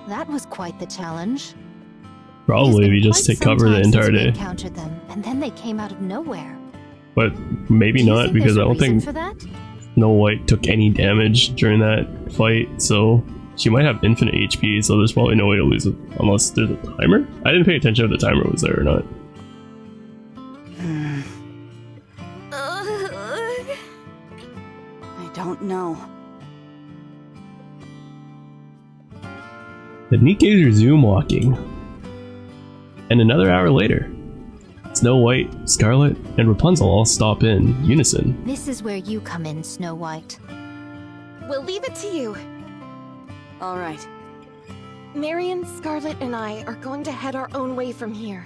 Speaker 2: That was quite the challenge.
Speaker 1: Probably if you just take cover the entire day.
Speaker 2: Encountered them, and then they came out of nowhere.
Speaker 1: But maybe not, because I don't think
Speaker 2: for that?
Speaker 1: Snow White took any damage during that fight, so she might have infinite HP, so there's probably no way to lose it unless there's a timer? I didn't pay attention if the timer was there or not.
Speaker 3: I don't know.
Speaker 1: The Nikkes resume walking. And another hour later, Snow White, Scarlet, and Rapunzel all stop in unison.
Speaker 2: This is where you come in, Snow White.
Speaker 4: We'll leave it to you.
Speaker 3: All right.
Speaker 4: Marion, Scarlet, and I are going to head our own way from here.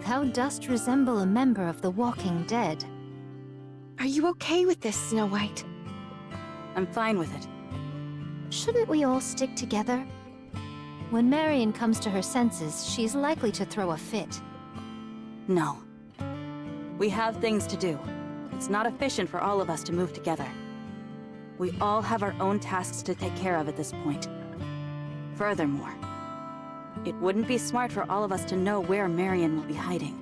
Speaker 2: Thou dost resemble a member of the Walking Dead.
Speaker 4: Are you okay with this, Snow White?
Speaker 3: I'm fine with it.
Speaker 2: Shouldn't we all stick together? When Marion comes to her senses, she's likely to throw a fit.
Speaker 3: No. We have things to do. It's not efficient for all of us to move together. We all have our own tasks to take care of at this point. Furthermore, it wouldn't be smart for all of us to know where Marion will be hiding.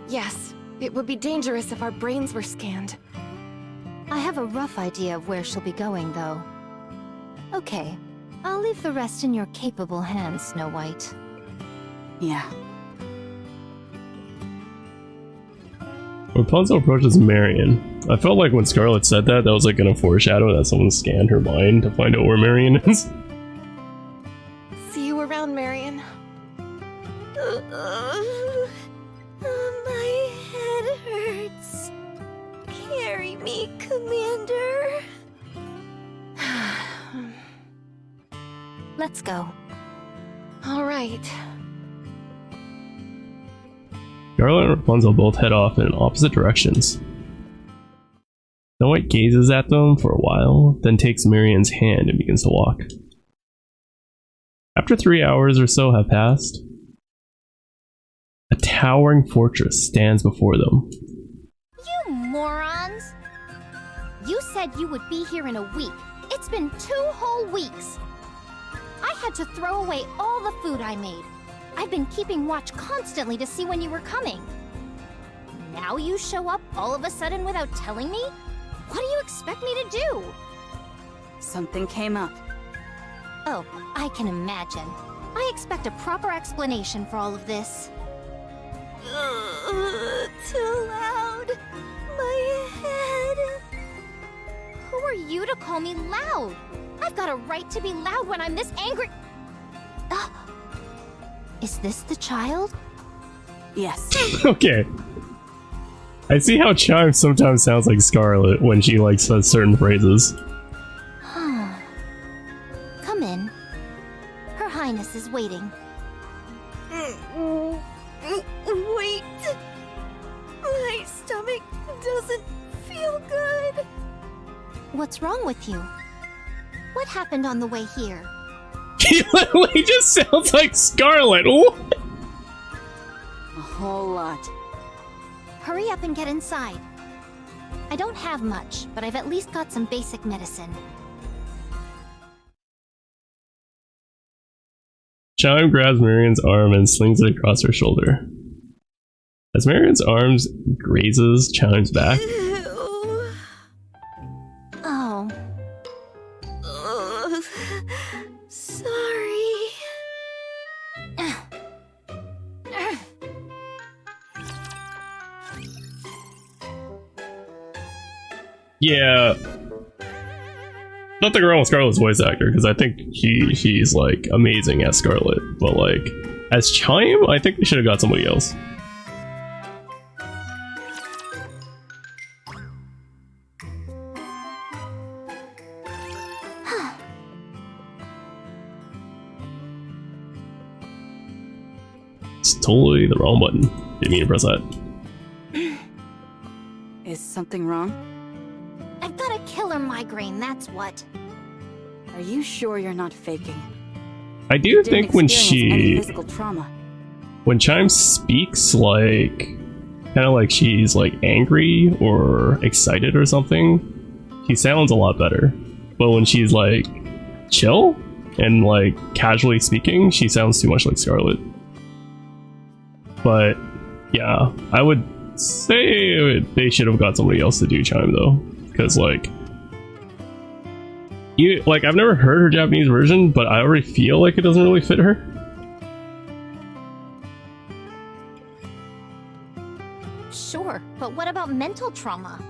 Speaker 4: Yes, it would be dangerous if our brains were scanned.
Speaker 2: I have a rough idea of where she'll be going, though. Okay, I'll leave the rest in your capable hands, Snow White.
Speaker 3: Yeah.
Speaker 1: Rapunzel approaches Marion. I felt like when Scarlet said that, that was like gonna foreshadow that someone scanned her mind to find out where Marion is.
Speaker 4: See you around, Marion.
Speaker 5: My head hurts. Carry me, Commander.
Speaker 2: Let's go.
Speaker 4: All right.
Speaker 1: Scarlet and Rapunzel both head off in opposite directions. Snow White gazes at them for a while, then takes Marion's hand and begins to walk. After 3 hours or so have passed, a towering fortress stands before them.
Speaker 7: You morons! You said you would be here in a week. It's been 2 whole weeks. I had to throw away all the food I made. I've been keeping watch constantly to see when you were coming. Now you show up all of a sudden without telling me? What do you expect me to do?
Speaker 3: Something came up.
Speaker 7: Oh, I can imagine. I expect a proper explanation for all of this.
Speaker 5: Too loud. My head.
Speaker 7: Who are you to call me loud? I've got a right to be loud when I'm this angry.
Speaker 2: Is this the child?
Speaker 3: Yes.
Speaker 1: Okay. I see how Chime sometimes sounds like Scarlet when she like says certain phrases.
Speaker 7: Come in. Her Highness is waiting.
Speaker 5: Wait. My stomach doesn't feel good.
Speaker 7: What's wrong with you? What happened on the way here?
Speaker 1: He literally just sounds like Scarlet. What?
Speaker 3: A whole lot.
Speaker 7: Hurry up and get inside. I don't have much, but I've at least got some basic medicine.
Speaker 1: Chime grabs Marion's arm and slings it across her shoulder. As Marion's arms grazes Chime's back,
Speaker 7: Oh,
Speaker 5: Sorry.
Speaker 1: yeah. Nothing wrong with Scarlet's voice actor, because I think she's like amazing as Scarlet, but like as Chime, I think they should have got somebody else. It's totally the wrong button. Didn't mean to press that.
Speaker 3: Is something wrong?
Speaker 7: I've got a killer migraine, that's what.
Speaker 3: Are you sure you're not faking?
Speaker 1: I do
Speaker 3: Didn't
Speaker 1: think when
Speaker 3: experience any
Speaker 1: she
Speaker 3: physical trauma.
Speaker 1: when Chime speaks, like kind of like she's like angry or excited or something, she sounds a lot better. but when she's like chill and like casually speaking, she sounds too much like Scarlet. But yeah, I would say they should have got somebody else to do Chime though, because like I've never heard her Japanese version, but I already feel like it doesn't really fit her.
Speaker 7: Sure, but what about mental trauma?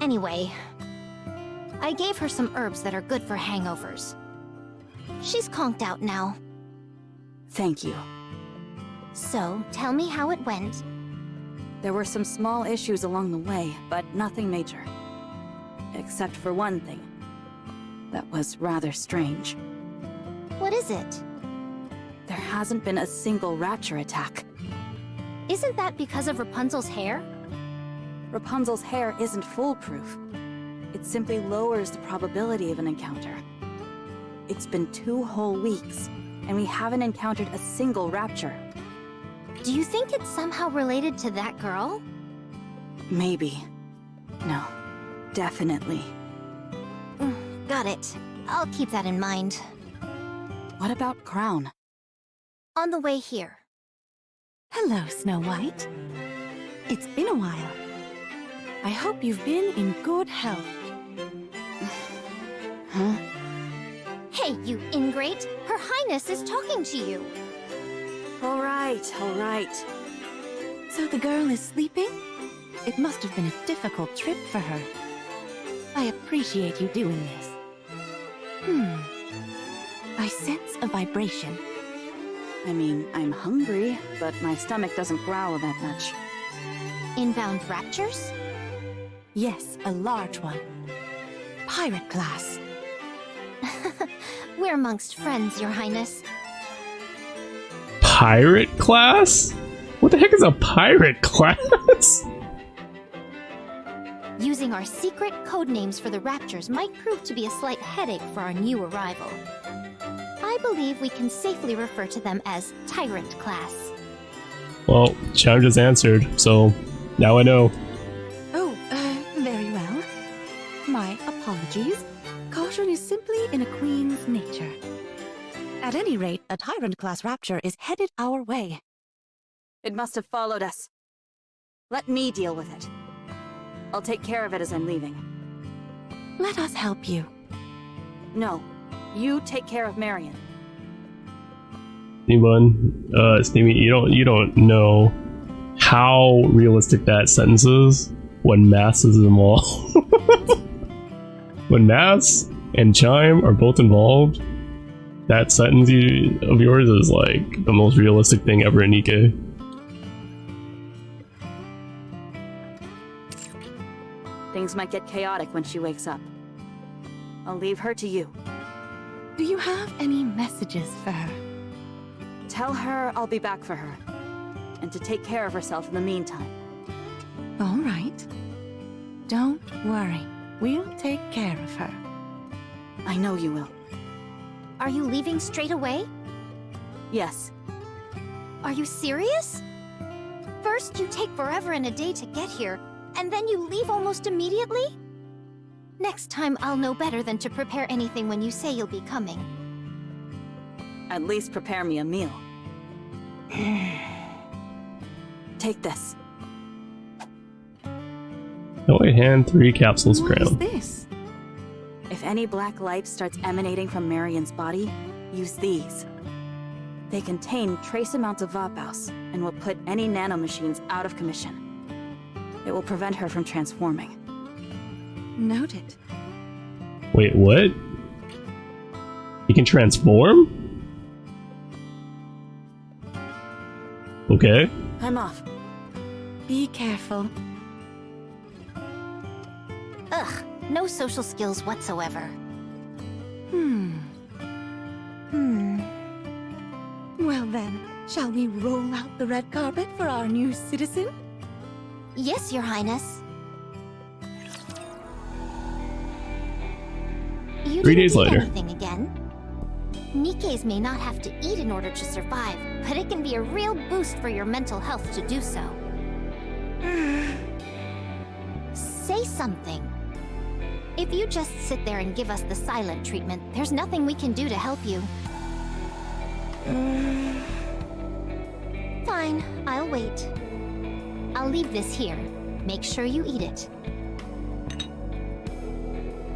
Speaker 7: Anyway, I gave her some herbs that are good for hangovers. She's conked out now.
Speaker 3: Thank you.
Speaker 7: So, tell me how it went.
Speaker 3: There were some small issues along the way, but nothing major. Except for one thing. That was rather strange.
Speaker 7: What is it?
Speaker 3: There hasn't been a single rapture attack.
Speaker 7: Isn't that because of Rapunzel's hair?
Speaker 3: Rapunzel's hair isn't foolproof. It simply lowers the probability of an encounter. It's been 2 whole weeks, and we haven't encountered a single rapture.
Speaker 7: Do you think it's somehow related to that girl?
Speaker 3: Maybe. No. Definitely.
Speaker 7: Got it. I'll keep that in mind.
Speaker 3: What about Crown?
Speaker 7: On the way here.
Speaker 8: Hello, Snow White. It's been a while. I hope you've been in good health.
Speaker 3: Huh?
Speaker 7: Hey, you ingrate! Her Highness is talking to you!
Speaker 3: All right, all right.
Speaker 8: So the girl is sleeping? It must have been a difficult trip for her. I appreciate you doing this. I sense a vibration.
Speaker 3: I mean, I'm hungry, but my stomach doesn't growl that much.
Speaker 7: Inbound raptures?
Speaker 8: Yes, a large one. Pirate class.
Speaker 7: We're amongst friends, Your Highness.
Speaker 1: Pirate class? What the heck is a pirate class?
Speaker 7: Using our secret code names for the raptures might prove to be a slight headache for our new arrival. I believe we can safely refer to them as Tyrant class.
Speaker 1: Well, Chime just answered, so now I know.
Speaker 8: Oh, very well. My apologies. Caution is simply in a queen's nature. At any rate, a Tyrant-class rapture is headed our way.
Speaker 3: It must have followed us. Let me deal with it. I'll take care of it as I'm leaving.
Speaker 8: Let us help you.
Speaker 3: No, you take care of Marion.
Speaker 1: Steamy, you don't know how realistic that sentence is when Mass is involved. When Mass and Chime are both involved, that sentence of yours is like the most realistic thing ever in Nikke.
Speaker 3: Things might get chaotic when she wakes up. I'll leave her to you.
Speaker 8: Do you have any messages for her?
Speaker 3: Tell her I'll be back for her, and to take care of herself in the meantime.
Speaker 8: All right. Don't worry. We'll take care of her.
Speaker 3: I know you will.
Speaker 7: Are you leaving straight away?
Speaker 3: Yes.
Speaker 7: Are you serious? First, you take forever and a day to get here, and then you leave almost immediately? Next time, I'll know better than to prepare anything when you say you'll be coming.
Speaker 3: At least prepare me a meal. Take this.
Speaker 1: No, I hand 3 capsules
Speaker 8: What is
Speaker 1: crown.
Speaker 8: this?
Speaker 3: If any black light starts emanating from Marion's body, use these. They contain trace amounts of Vapaus and will put any nanomachines out of commission. It will prevent her from transforming.
Speaker 8: Noted.
Speaker 1: Wait, what? You can transform? Okay.
Speaker 3: I'm off.
Speaker 8: Be careful.
Speaker 7: Ugh, no social skills whatsoever.
Speaker 8: Well then, shall we roll out the red carpet for our new citizen?
Speaker 7: Yes, Your Highness. You
Speaker 1: 3
Speaker 7: didn't
Speaker 1: days
Speaker 7: eat
Speaker 1: later.
Speaker 7: anything again? Nikkes may not have to eat in order to survive, but it can be a real boost for your mental health to do so. Say something. If you just sit there and give us the silent treatment, there's nothing we can do to help you. Fine, I'll wait. I'll leave this here. Make sure you eat it.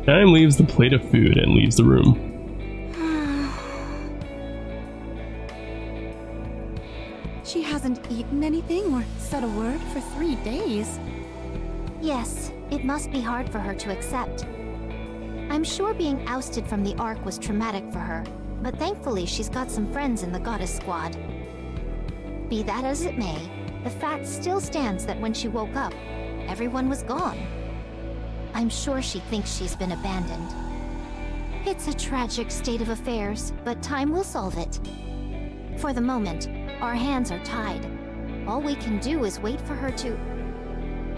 Speaker 1: Time leaves the plate of food and leaves the room.
Speaker 8: She hasn't eaten anything or said a word for 3 days.
Speaker 7: Yes, it must be hard for her to accept. I'm sure being ousted from the Ark was traumatic for her, but thankfully she's got some friends in the Goddess Squad. Be that as it may, the fact still stands that when she woke up, everyone was gone. I'm sure she thinks she's been abandoned. It's a tragic state of affairs, but time will solve it. For the moment, our hands are tied. All we can do is wait for her to...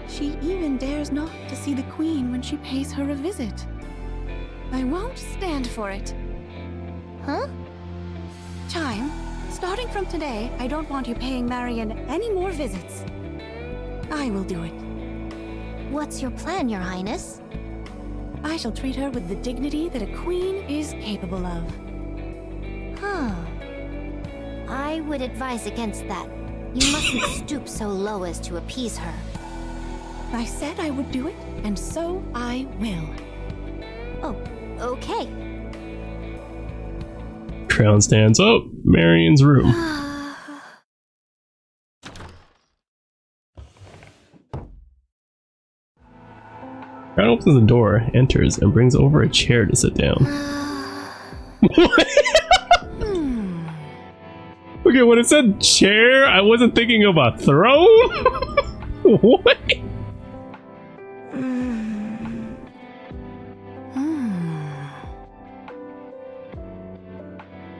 Speaker 8: She even dares not to see the Queen when she pays her a visit. I won't stand for it.
Speaker 7: Huh?
Speaker 8: Chime, starting from today, I don't want you paying Marion any more visits. I will do it.
Speaker 7: What's your plan, Your Highness?
Speaker 8: I shall treat her with the dignity that a queen is capable of.
Speaker 7: Huh. I would advise against that. You mustn't stoop so low as to appease her.
Speaker 8: I said I would do it, and so I will.
Speaker 7: Oh, okay.
Speaker 1: Crown stands up. Marion's room. Crown opens the door, enters, and brings over a chair to sit down. Okay, when it said chair, I wasn't thinking of a throne? What?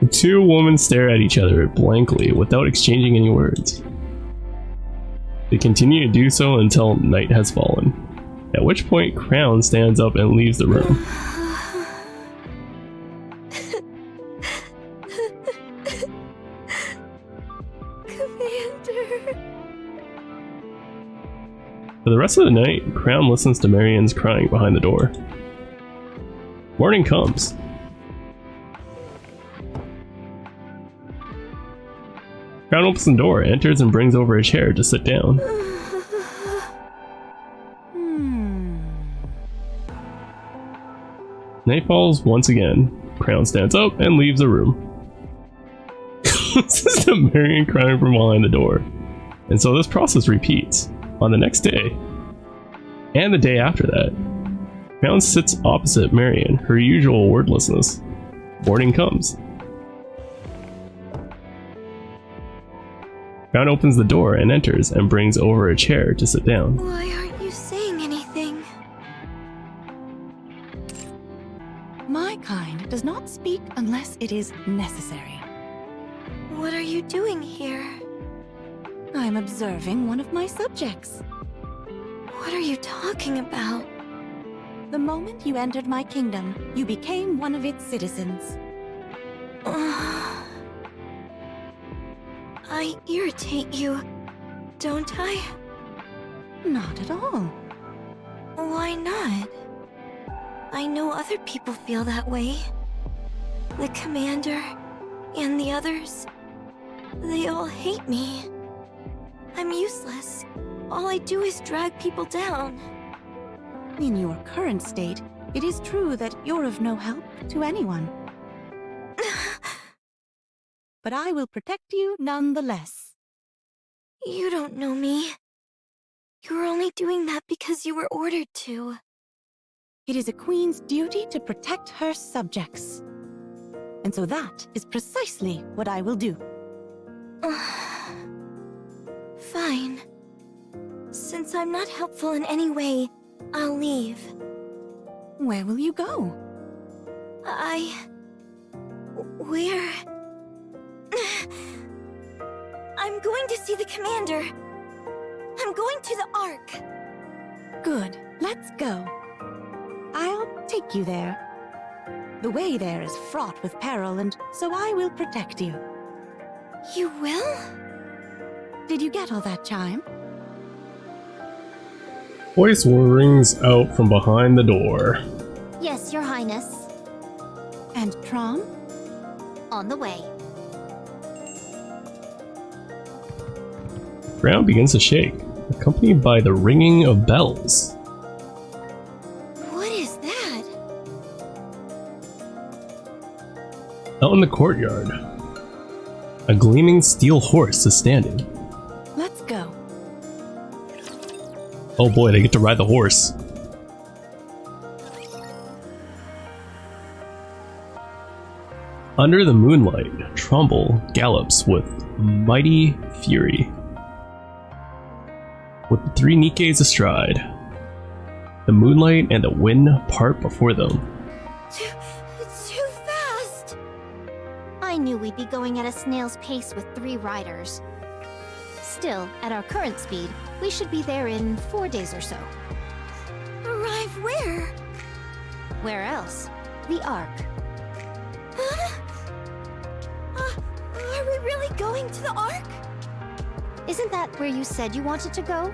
Speaker 1: The two women stare at each other blankly without exchanging any words. They continue to do so until night has fallen, at which point Crown stands up and leaves the room. For the rest of the night, Crown listens to Marion's crying behind the door. Morning comes. Crown opens the door, enters, and brings over a chair to sit down. Night falls once again. Crown stands up and leaves the room. This is Marion crying from behind the door. And so this process repeats. On the next day, and the day after that, Crown sits opposite Marion, her usual wordlessness. Morning comes. Crown opens the door and enters and brings over a chair to sit down.
Speaker 4: Why aren't you saying anything?
Speaker 8: My kind does not speak unless it is necessary.
Speaker 4: What are you doing here?
Speaker 8: I'm observing one of my subjects.
Speaker 4: What are you talking about?
Speaker 8: The moment you entered my kingdom, you became one of its citizens.
Speaker 4: I irritate you, don't I?
Speaker 8: Not at all.
Speaker 4: Why not? I know other people feel that way. The commander and the others, they all hate me. I'm useless. All I do is drag people down.
Speaker 8: In your current state, it is true that you're of no help to anyone. But I will protect you nonetheless.
Speaker 4: You don't know me. You were only doing that because you were ordered to.
Speaker 8: It is a queen's duty to protect her subjects. And so that is precisely what I will do.
Speaker 4: Fine. Since I'm not helpful in any way, I'll leave.
Speaker 8: Where will you go?
Speaker 4: Where? I'm going to see the commander. I'm going to the Ark.
Speaker 8: Good. Let's go. I'll take you there. The way there is fraught with peril, and so I will protect you.
Speaker 4: You will?
Speaker 8: Did you get all that, Chime?
Speaker 1: Voice rings out from behind the door.
Speaker 7: Yes, Your Highness.
Speaker 8: And Trom?
Speaker 7: On the way.
Speaker 1: Ground begins to shake, accompanied by the ringing of bells.
Speaker 5: What is that?
Speaker 1: Out in the courtyard, a gleaming steel horse is standing.
Speaker 8: Let's go.
Speaker 1: Oh boy, they get to ride the horse. Under the moonlight, Trumbull gallops with mighty fury. With the three Nikkes astride, the moonlight and the wind part before them.
Speaker 5: It's too fast!
Speaker 7: I knew we'd be going at a snail's pace with 3 riders. Still, at our current speed, we should be there in 4 days or so.
Speaker 5: Arrive where?
Speaker 7: Where else? The Ark.
Speaker 5: Huh? Are we really going to the Ark?
Speaker 7: Isn't that where you said you wanted to go?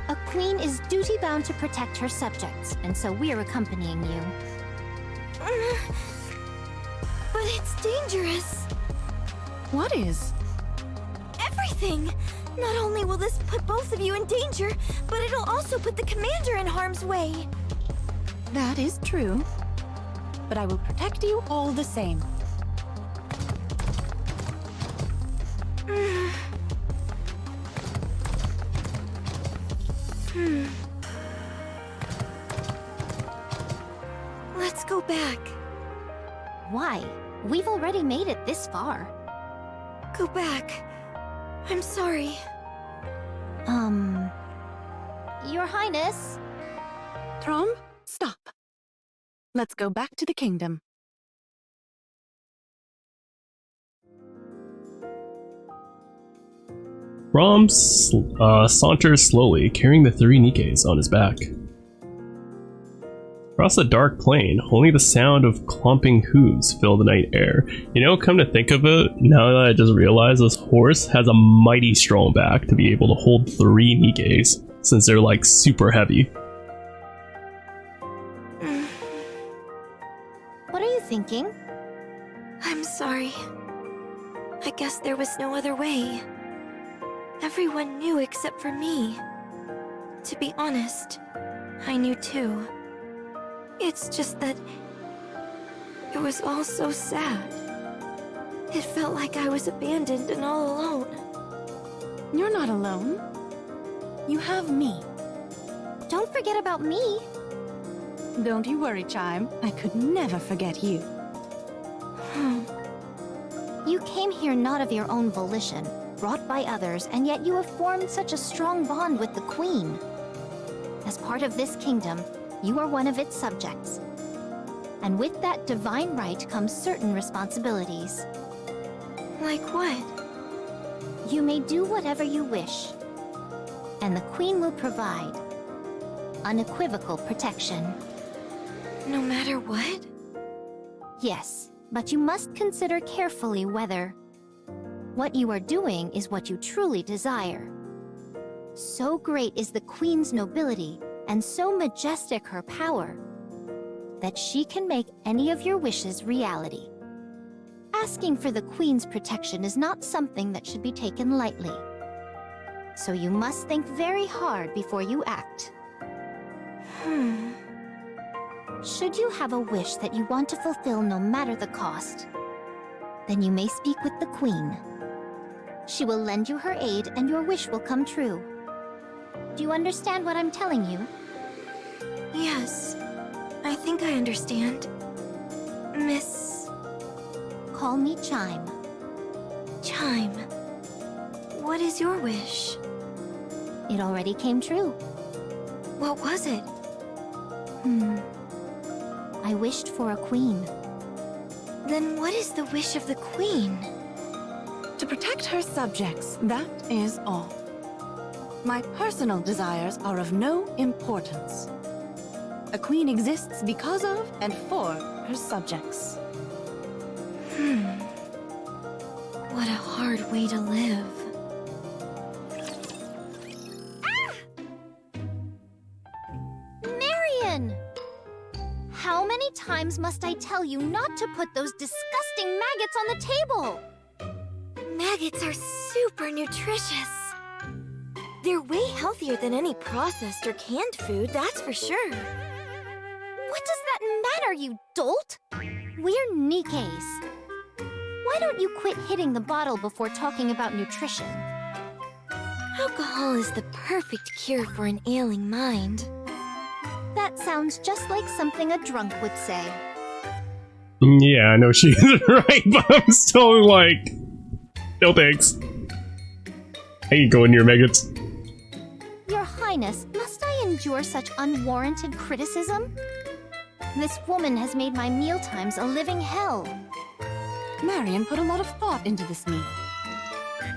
Speaker 7: A queen is duty-bound to protect her subjects, and so we're accompanying you.
Speaker 5: But it's dangerous.
Speaker 8: What is?
Speaker 5: Everything! Not only will this put both of you in danger, but it'll also put the commander in harm's way.
Speaker 8: That is true. But I will protect you all the same.
Speaker 5: Let's go back.
Speaker 7: Why? We've already made it this far.
Speaker 5: Go back. I'm sorry.
Speaker 7: Your Highness?
Speaker 8: Trom, stop. Let's go back to the kingdom.
Speaker 1: Rom saunters slowly, carrying the 3 Nikkes on his back. Across the dark plain, only the sound of clomping hooves fill the night air. You know, come to think of it, now that I just realized this horse has a mighty strong back to be able to hold 3 Nikkes, since they're like super heavy.
Speaker 7: What are you thinking?
Speaker 5: I'm sorry. I guess there was no other way. Everyone knew except for me. To be honest, I knew too. It's just that it was all so sad. It felt like I was abandoned and all alone.
Speaker 8: You're not alone. You have me.
Speaker 7: Don't forget about me.
Speaker 8: Don't you worry, Chime. I could never forget you.
Speaker 7: You came here not of your own volition, brought by others, and yet you have formed such a strong bond with the Queen. As part of this kingdom, you are one of its subjects. And with that divine right comes certain responsibilities.
Speaker 5: Like what?
Speaker 7: You may do whatever you wish, and the Queen will provide unequivocal protection.
Speaker 5: No matter what?
Speaker 7: Yes, but you must consider carefully whether what you are doing is what you truly desire. So great is the Queen's nobility, and so majestic her power, that she can make any of your wishes reality. Asking for the Queen's protection is not something that should be taken lightly. So you must think very hard before you act. Should you have a wish that you want to fulfill no matter the cost, then you may speak with the Queen. She will lend you her aid and your wish will come true. Do you understand what I'm telling you?
Speaker 5: Yes, I think I understand. Miss...
Speaker 7: Call me Chime.
Speaker 5: Chime. What is your wish?
Speaker 7: It already came true.
Speaker 5: What was it?
Speaker 7: I wished for a queen.
Speaker 5: Then what is the wish of the Queen?
Speaker 8: To protect her subjects, that is all. My personal desires are of no importance. A queen exists because of and for her subjects.
Speaker 5: What a hard way to live.
Speaker 7: How many times must I tell you not to put those disgusting maggots on the table?
Speaker 5: Maggots are super nutritious. They're way healthier than any processed or canned food, that's for sure.
Speaker 7: What does that matter, you dolt? We're Nikkes. Why don't you quit hitting the bottle before talking about nutrition?
Speaker 5: Alcohol is the perfect cure for an ailing mind.
Speaker 7: That sounds just like something a drunk would say.
Speaker 1: Yeah, I know she's right, but I'm still like, no thanks. I ain't going near maggots.
Speaker 7: Your Highness, must I endure such unwarranted criticism? This woman has made my mealtimes a living hell.
Speaker 8: Marion put a lot of thought into this meal.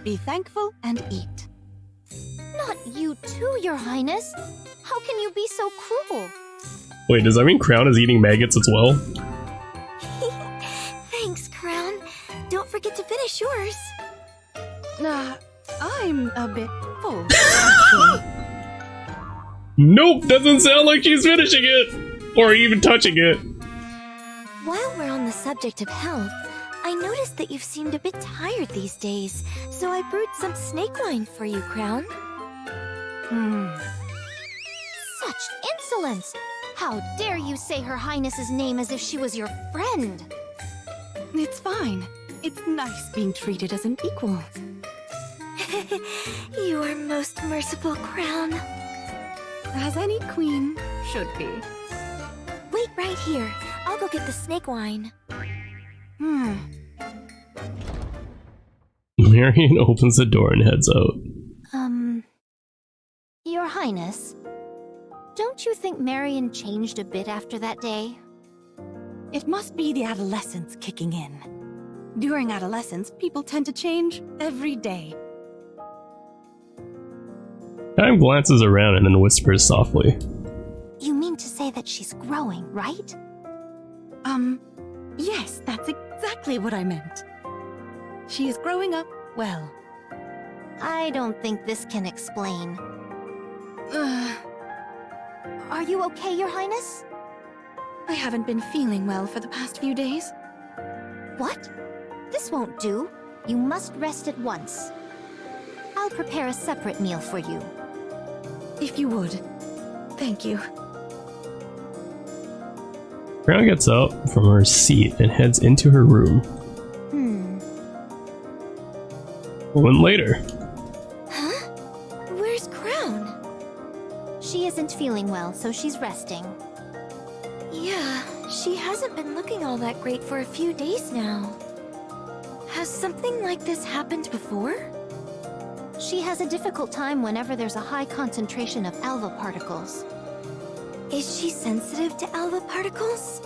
Speaker 8: Be thankful and eat.
Speaker 7: Not you too, Your Highness. How can you be so cruel?
Speaker 1: Wait, does that mean Crown is eating maggots as well?
Speaker 5: Thanks, Crown. Don't forget to finish yours.
Speaker 8: I'm a bit full.
Speaker 1: Nope, doesn't sound like she's finishing it! Or even touching it.
Speaker 5: While we're on the subject of health, I noticed that you've seemed a bit tired these days, so I brewed some snake wine for you, Crown.
Speaker 7: Such insolence! How dare you say Her Highness's name as if she was your friend?
Speaker 8: It's fine. It's nice being treated as an equal.
Speaker 5: You are most merciful, Crown.
Speaker 8: As any queen should be.
Speaker 5: Wait right here. I'll go get the snake wine.
Speaker 1: Marion opens the door and heads out.
Speaker 7: Your Highness, don't you think Marion changed a bit after that day?
Speaker 8: It must be the adolescence kicking in. During adolescence, people tend to change every day.
Speaker 1: Time glances around and then whispers softly.
Speaker 7: You mean to say that she's growing, right?
Speaker 8: Yes, that's exactly what I meant. She is growing up well.
Speaker 7: I don't think this can explain. Are you okay, Your Highness?
Speaker 8: I haven't been feeling well for the past few days.
Speaker 7: What? This won't do. You must rest at once. I'll prepare a separate meal for you.
Speaker 8: If you would. Thank you.
Speaker 1: Crown gets up from her seat and heads into her room. A moment later.
Speaker 5: Huh? Where's Crown?
Speaker 7: She isn't feeling well, so she's resting.
Speaker 5: Yeah, she hasn't been looking all that great for a few days now. Has something like this happened before?
Speaker 7: She has a difficult time whenever there's a high concentration of alpha particles.
Speaker 5: Is she sensitive to alpha particles?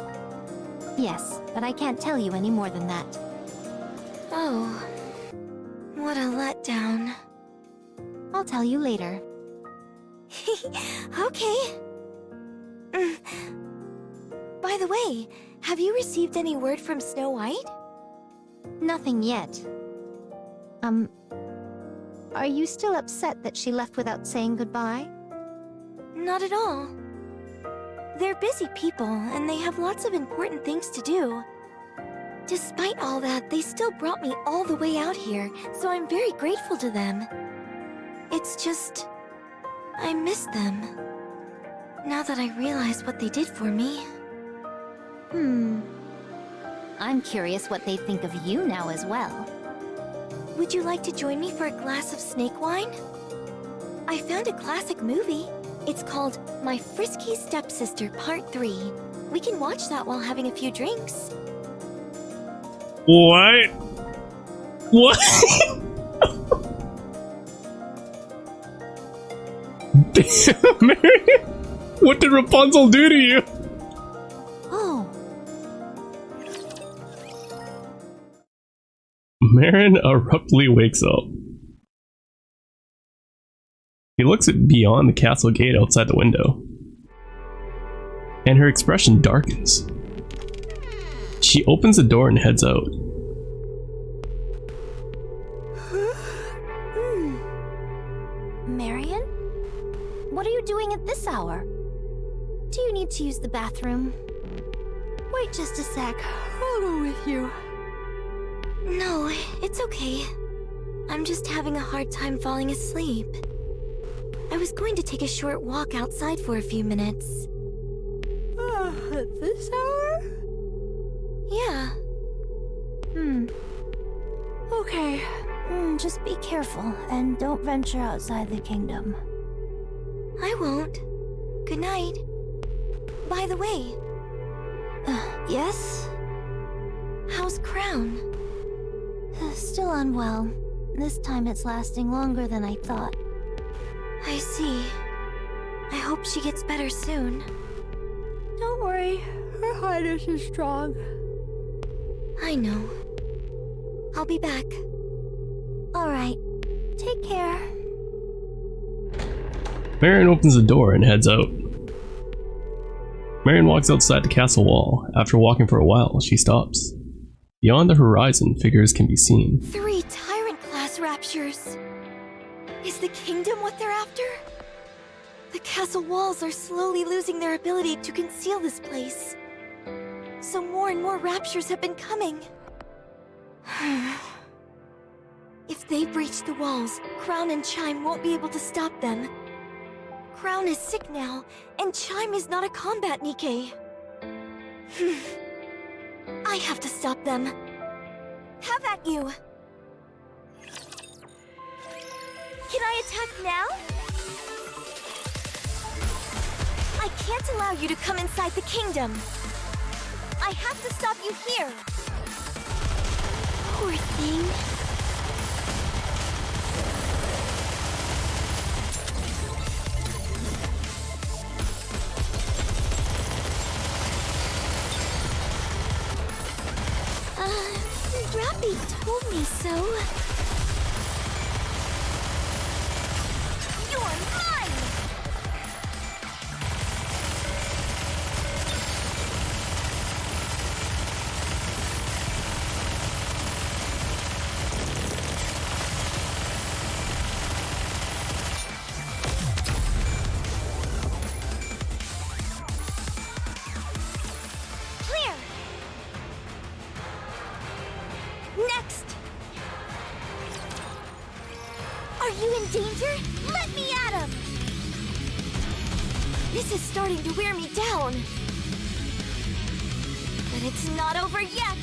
Speaker 7: Yes, but I can't tell you any more than that.
Speaker 5: Oh. What a letdown.
Speaker 7: I'll tell you later.
Speaker 5: Okay. By the way, have you received any word from Snow White?
Speaker 7: Nothing yet. Are you still upset that she left without saying goodbye?
Speaker 5: Not at all. They're busy people, and they have lots of important things to do. Despite all that, they still brought me all the way out here, so I'm very grateful to them. It's just... I miss them. Now that I realize what they did for me.
Speaker 7: I'm curious what they think of you now as well.
Speaker 5: Would you like to join me for a glass of snake wine? I found a classic movie. It's called My Frisky Stepsister Part 3. We can watch that while having a few drinks.
Speaker 1: What? What? Marion, what did Rapunzel do to you?
Speaker 7: Oh.
Speaker 1: Marion abruptly wakes up. He looks beyond the castle gate outside the window, and her expression darkens. She opens the door and heads out.
Speaker 7: Marion? What are you doing at this hour? Do you need to use the bathroom? Wait just a sec. I'll go with you.
Speaker 5: No, it's okay. I'm just having a hard time falling asleep. I was going to take a short walk outside for a few minutes.
Speaker 7: At this hour?
Speaker 5: Yeah.
Speaker 7: Okay. Just be careful and don't venture outside the kingdom.
Speaker 5: I won't. Good night. By the way,
Speaker 7: Yes?
Speaker 5: how's Crown?
Speaker 7: Still unwell. This time it's lasting longer than I thought.
Speaker 5: I see. I hope she gets better soon.
Speaker 7: Don't worry. Her highness is strong.
Speaker 5: I know. I'll be back.
Speaker 7: Alright. Take care.
Speaker 1: Marion opens the door and heads out. Marion walks outside the castle wall. After walking for a while, she stops. Beyond the horizon, figures can be seen.
Speaker 5: 3 Tyrant-class raptures. Is the kingdom what they're after? The castle walls are slowly losing their ability to conceal this place. So more and more raptures have been coming. If they breach the walls, Crown and Chime won't be able to stop them. Crown is sick now, and Chime is not a combat Nikke. I have to stop them. Have at you! Can I attack now? I can't allow you to come inside the kingdom. I have to stop you here. Poor thing. Rappy told me so. You're mine! Clear! Next! Are you in danger? Let me at him! This is starting to wear me down. But it's not over yet!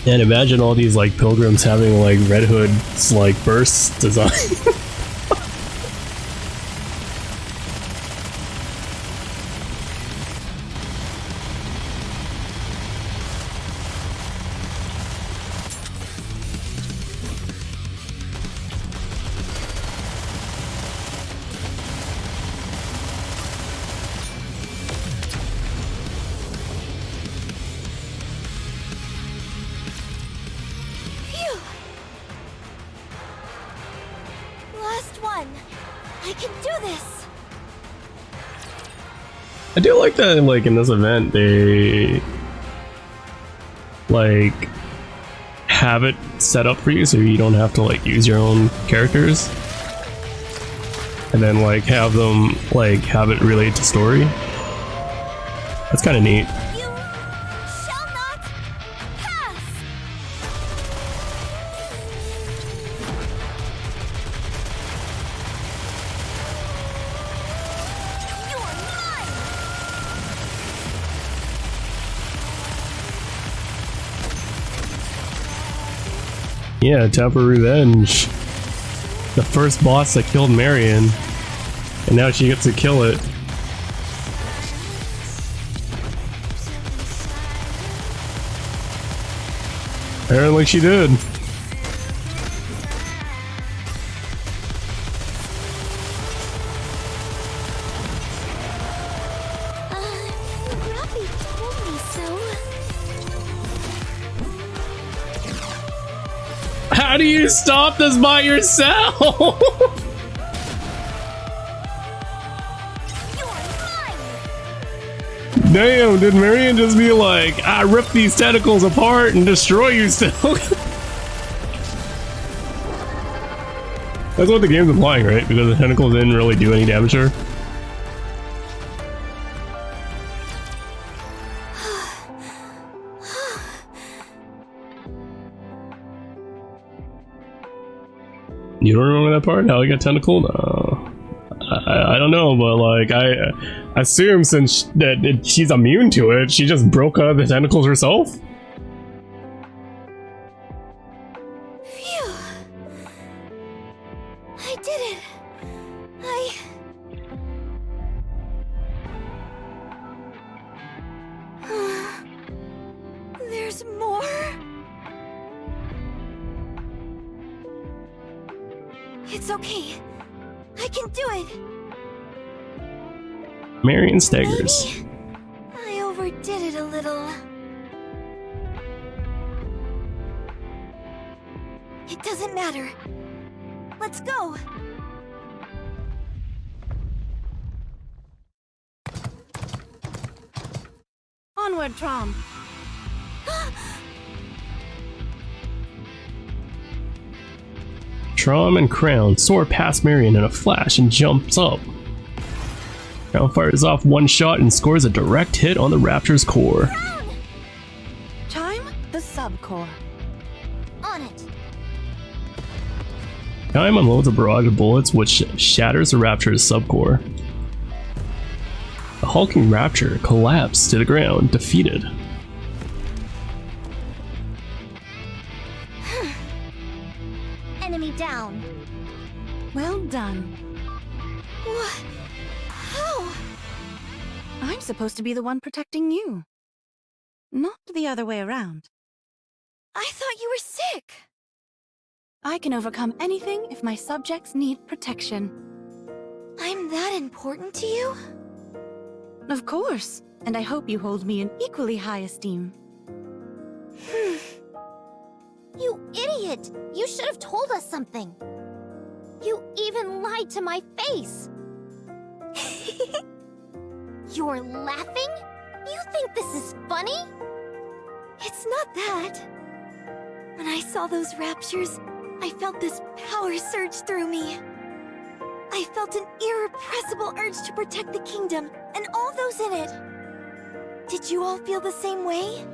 Speaker 1: And imagine all these like pilgrims having like Red Hood's like burst design.
Speaker 5: Phew! Last one. I can do this.
Speaker 1: I do like that like in this event they like have it set up for you so you don't have to like use your own characters. And then like have them like have it relate to story. That's kind of neat.
Speaker 5: You shall not pass. You're mine.
Speaker 1: Yeah, time for revenge. The first boss that killed Marion, and now she gets to kill it. Apparently she did.
Speaker 5: Rappy told me so.
Speaker 1: How do you stop this by yourself? Damn, did Marion just be like, I rip these tentacles apart and destroy you still? That's what the game's implying, right? Because the tentacles didn't really do any damage to her. You don't remember that part? How he got tentacled? No. I don't know, but like I assume since that she's immune to it, she just broke out of the tentacles herself.
Speaker 5: Phew. I did it. There's more? It's okay. I can do it.
Speaker 1: Marion staggers.
Speaker 5: Maybe I overdid it a little. It doesn't matter. Let's go.
Speaker 8: Onward, Trom.
Speaker 1: Trom and Crown soar past Marion in a flash and jumps up. Crown fires off one shot and scores a direct hit on the Raptor's core.
Speaker 8: Chime the subcore.
Speaker 7: On it.
Speaker 1: Chime unloads a barrage of bullets which shatters the Raptor's subcore. The hulking Raptor collapsed to the ground, defeated.
Speaker 7: Enemy down.
Speaker 8: Well done.
Speaker 5: What? How?
Speaker 8: I'm supposed to be the one protecting you. Not the other way around.
Speaker 5: I thought you were sick.
Speaker 8: I can overcome anything if my subjects need protection.
Speaker 5: I'm that important to you?
Speaker 8: Of course, and I hope you hold me in equally high esteem.
Speaker 7: You idiot! You should have told us something. You even lied to my face. You're laughing? You think this is funny?
Speaker 5: It's not that. When I saw those raptures, I felt this power surge through me. I felt an irrepressible urge to protect the kingdom and all those in it. Did you all feel the same way?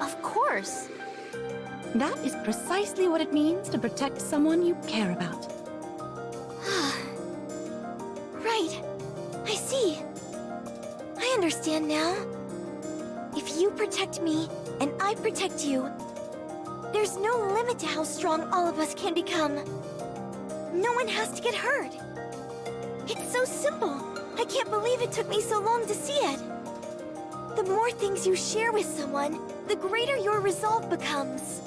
Speaker 7: Of course.
Speaker 8: That is precisely what it means to protect someone you care about.
Speaker 5: Right. I see. I understand now. If you protect me and I protect you, there's no limit to how strong all of us can become. No one has to get hurt. It's so simple. I can't believe it took me so long to see it. The more things you share with someone, the greater your resolve becomes.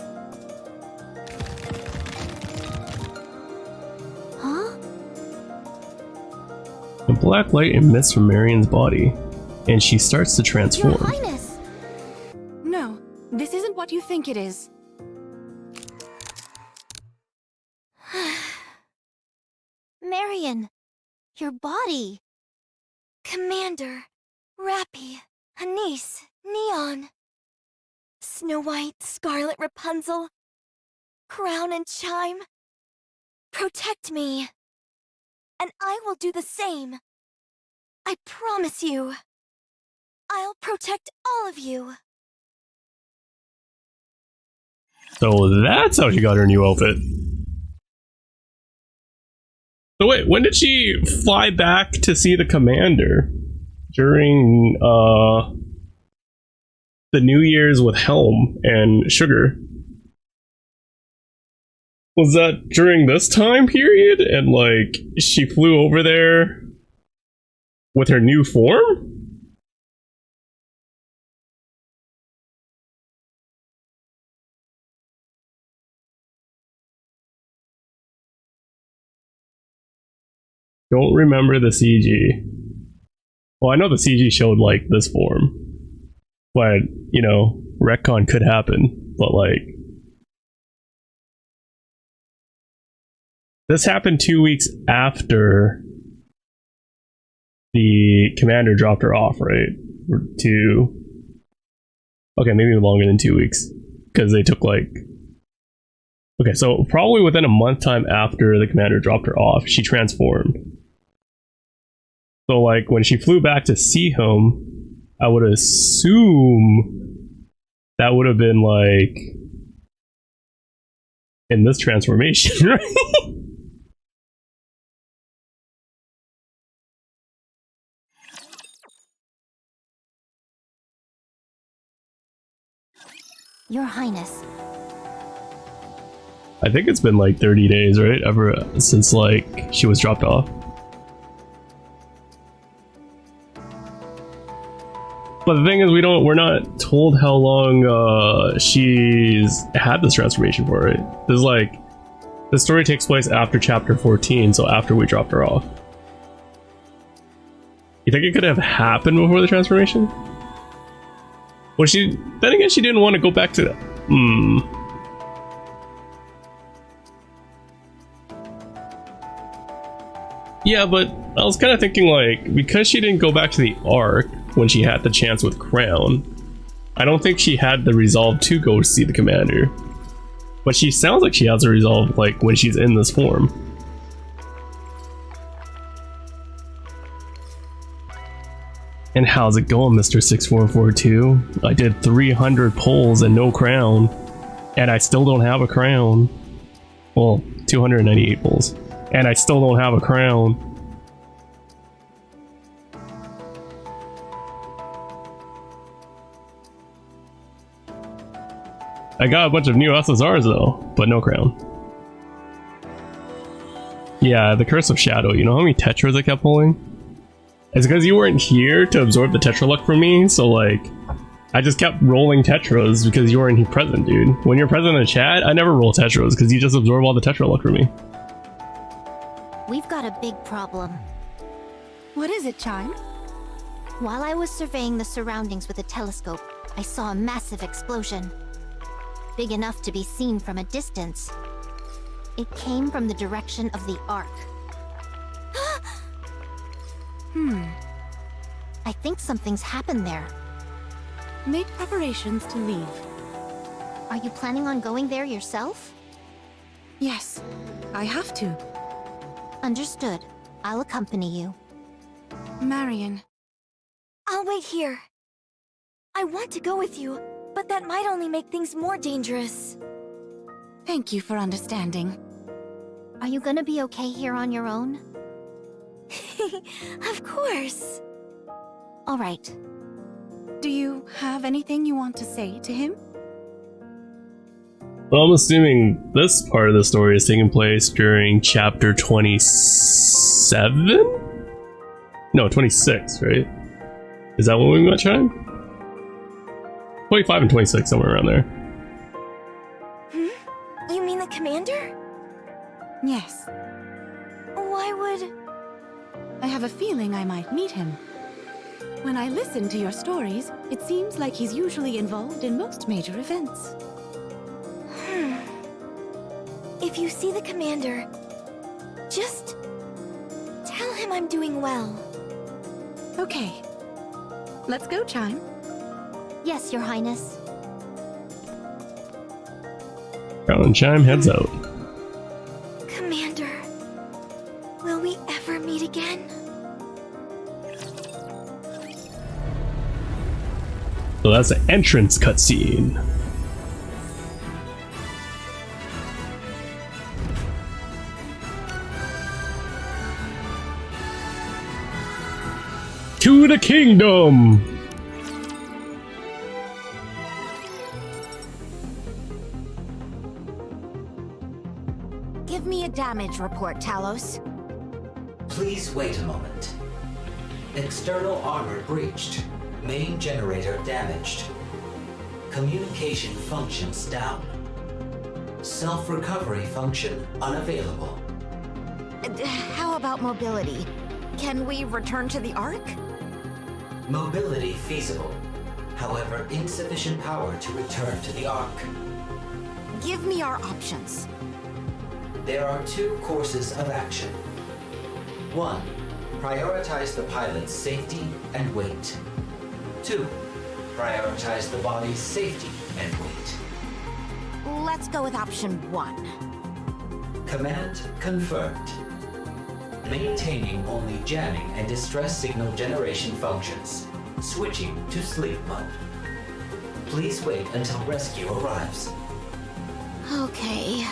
Speaker 7: Huh?
Speaker 1: A black light emits from Marion's body, and she starts to transform.
Speaker 7: Your Highness!
Speaker 8: No, this isn't what you think it is.
Speaker 7: Marion, your body.
Speaker 5: Commander, Rappy, Anise, Neon, Snow White, Scarlet, Rapunzel, Crown and Chime. Protect me. And I will do the same. I promise you. I'll protect all of you.
Speaker 1: So that's how she got her new outfit. So wait, when did she fly back to see the commander? During the New Year's with Helm and Sugar. Was that during this time period? And like she flew over there with her new form? Don't remember the CG. Well, I know the CG showed like this form, but you know, retcon could happen. But like, this happened 2 weeks after the commander dropped her off, right? to... Okay, maybe longer than 2 weeks. Because they took like... Okay, so probably within a month time after the commander dropped her off, she transformed. So like when she flew back to Seahome, I would assume that would have been like in this transformation, right?
Speaker 7: Your Highness.
Speaker 1: I think it's been like 30 days, right? Ever since like she was dropped off. But the thing is, we're not told how long she's had this transformation for, right? This is like, the story takes place after chapter 14, so after we dropped her off. You think it could have happened before the transformation? Well, then again, she didn't want to go back to that. Yeah, but I was kind of thinking like, because she didn't go back to the Ark when she had the chance with Crown, I don't think she had the resolve to go see the commander. But she sounds like she has a resolve like when she's in this form. And how's it going, Mr. 6442? I did 300 pulls and no crown, and I still don't have a crown. Well, 298 pulls, and I still don't have a crown. I got a bunch of new SSRs though, but no crown. Yeah, the Curse of Shadow. You know how many Tetras I kept pulling? It's because you weren't here to absorb the Tetra luck from me, so like, I just kept rolling Tetras because you weren't present, dude. When you're present in the chat, I never roll Tetras because you just absorb all the Tetra luck from me.
Speaker 7: We've got a big problem.
Speaker 8: What is it, Chime?
Speaker 7: While I was surveying the surroundings with a telescope, I saw a massive explosion. Big enough to be seen from a distance. It came from the direction of the Ark. I think something's happened there.
Speaker 8: Make preparations to leave.
Speaker 7: Are you planning on going there yourself?
Speaker 8: Yes, I have to.
Speaker 7: Understood. I'll accompany you.
Speaker 8: Marion.
Speaker 5: I'll wait here. I want to go with you, but that might only make things more dangerous.
Speaker 8: Thank you for understanding.
Speaker 7: Are you gonna be okay here on your own?
Speaker 5: Of course.
Speaker 7: All right.
Speaker 8: Do you have anything you want to say to him?
Speaker 1: Well, I'm assuming this part of the story is taking place during chapter 27? No, 26, right? Is that when we met Chime? 25 and 26, somewhere around there.
Speaker 5: You mean the commander?
Speaker 8: Yes.
Speaker 5: Why would...
Speaker 8: I have a feeling I might meet him. When I listen to your stories, it seems like he's usually involved in most major events.
Speaker 5: If you see the commander, just tell him I'm doing well.
Speaker 8: Okay. Let's go, Chime.
Speaker 7: Yes, Your Highness.
Speaker 1: Crown and Chime heads out.
Speaker 5: Commander, will we ever meet again?
Speaker 1: So that's the entrance cutscene. To the kingdom!
Speaker 7: Give me a damage report, Talos.
Speaker 9: Please wait a moment. External armor breached. Main generator damaged. Communication functions down. Self-recovery function unavailable.
Speaker 7: How about mobility? Can we return to the Ark?
Speaker 9: Mobility feasible. However, insufficient power to return to the Ark.
Speaker 7: Give me our options.
Speaker 9: There are two courses of action. 1. Prioritize the pilot's safety and weight. 2. Prioritize the body's safety and weight.
Speaker 7: Let's go with option 1.
Speaker 9: Command confirmed. Maintaining only jamming and distress signal generation functions. Switching to sleep mode. Please wait until rescue arrives.
Speaker 7: Okay.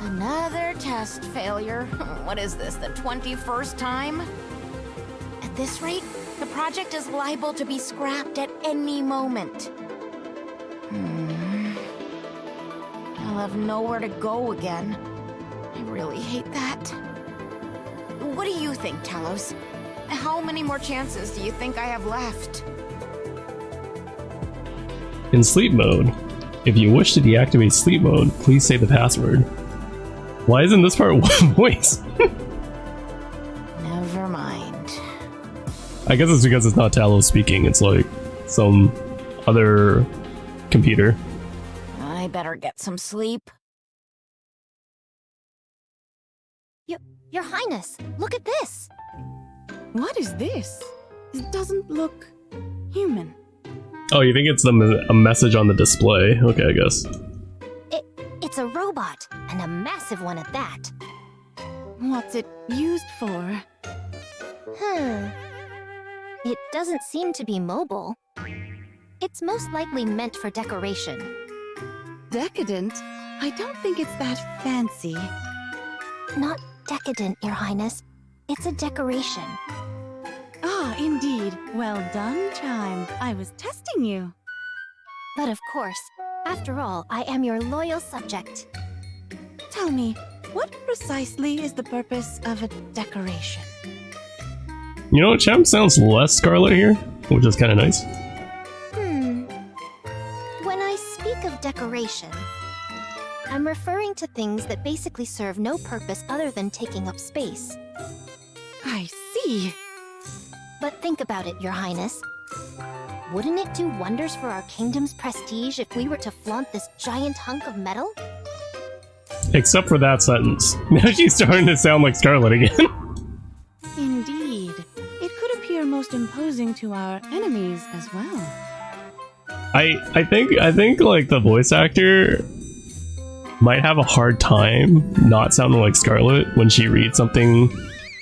Speaker 7: Another test failure. What is this, the 21st time? At this rate, the project is liable to be scrapped at any moment. I'll have nowhere to go again. I really hate that. What do you think, Talos? How many more chances do you think I have left?
Speaker 1: In sleep mode, if you wish to deactivate sleep mode, please say the password. Why isn't this part one voice?
Speaker 7: Never mind.
Speaker 1: I guess it's because it's not Talos speaking, it's like some other computer.
Speaker 7: I better get some sleep. Your Highness, look at this!
Speaker 8: What is this? It doesn't look human.
Speaker 1: Oh, you think it's a message on the display? Okay, I guess.
Speaker 7: It's a robot, and a massive one at that.
Speaker 8: What's it used for?
Speaker 7: It doesn't seem to be mobile. It's most likely meant for decoration.
Speaker 8: Decadent? I don't think it's that fancy.
Speaker 7: Not decadent, Your Highness. It's a decoration.
Speaker 8: Ah, indeed. Well done, Chime. I was testing you.
Speaker 7: But of course, after all, I am your loyal subject.
Speaker 8: Tell me, what precisely is the purpose of a decoration?
Speaker 1: You know, Champ sounds less Scarlet here, which is kind of nice.
Speaker 7: When I speak of decoration, I'm referring to things that basically serve no purpose other than taking up space.
Speaker 8: I see.
Speaker 7: But think about it, Your Highness. Wouldn't it do wonders for our kingdom's prestige if we were to flaunt this giant hunk of metal?
Speaker 1: Except for that sentence. Now she's starting to sound like Scarlet again.
Speaker 8: Indeed. It could appear most imposing to our enemies as well.
Speaker 1: I think like the voice actor might have a hard time not sounding like Scarlet when she reads something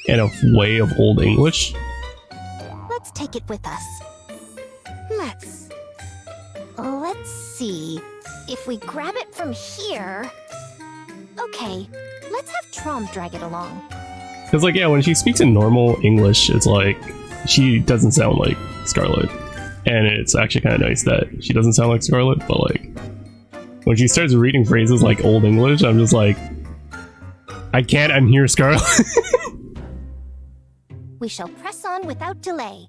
Speaker 1: in a way of Old English.
Speaker 7: Let's take it with us. Let's see. If we grab it from here... Okay, let's have Trom drag it along.
Speaker 1: Because like, yeah, when she speaks in normal English, it's like, she doesn't sound like Scarlet. And it's actually kind of nice that she doesn't sound like Scarlet, but like, when she starts reading phrases like Old English, I'm just like, I can't unhear Scarlet.
Speaker 7: We shall press on without delay.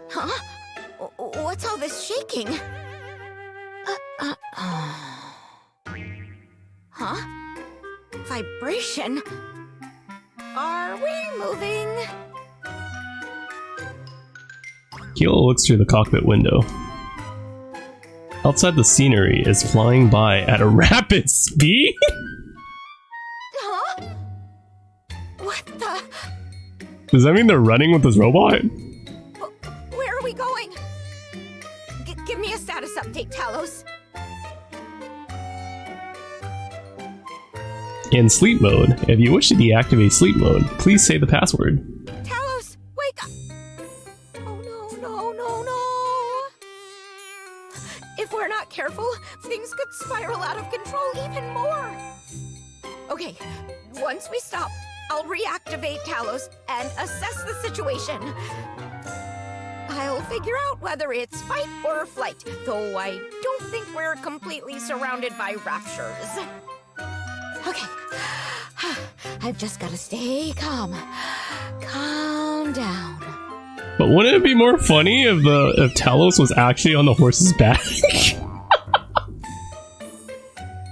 Speaker 5: Huh? What's all this shaking? Huh? Vibration? Are we moving?
Speaker 1: Kilo looks through the cockpit window. Outside, the scenery is flying by at a rapid speed?
Speaker 5: Huh? What the?
Speaker 1: Does that mean they're running with this robot?
Speaker 5: Where are we going? Give me a status update, Talos.
Speaker 1: In sleep mode, if you wish to deactivate sleep mode, please say the password.
Speaker 5: Talos, wake up! Oh no. If we're not careful, things could spiral out of control even more. Okay, once we stop, I'll reactivate Talos and assess the situation. I'll figure out whether it's fight or flight, though I don't think we're completely surrounded by raptures. Okay, I've just gotta stay calm. Calm down.
Speaker 1: But wouldn't it be more funny if Talos was actually on the horse's back?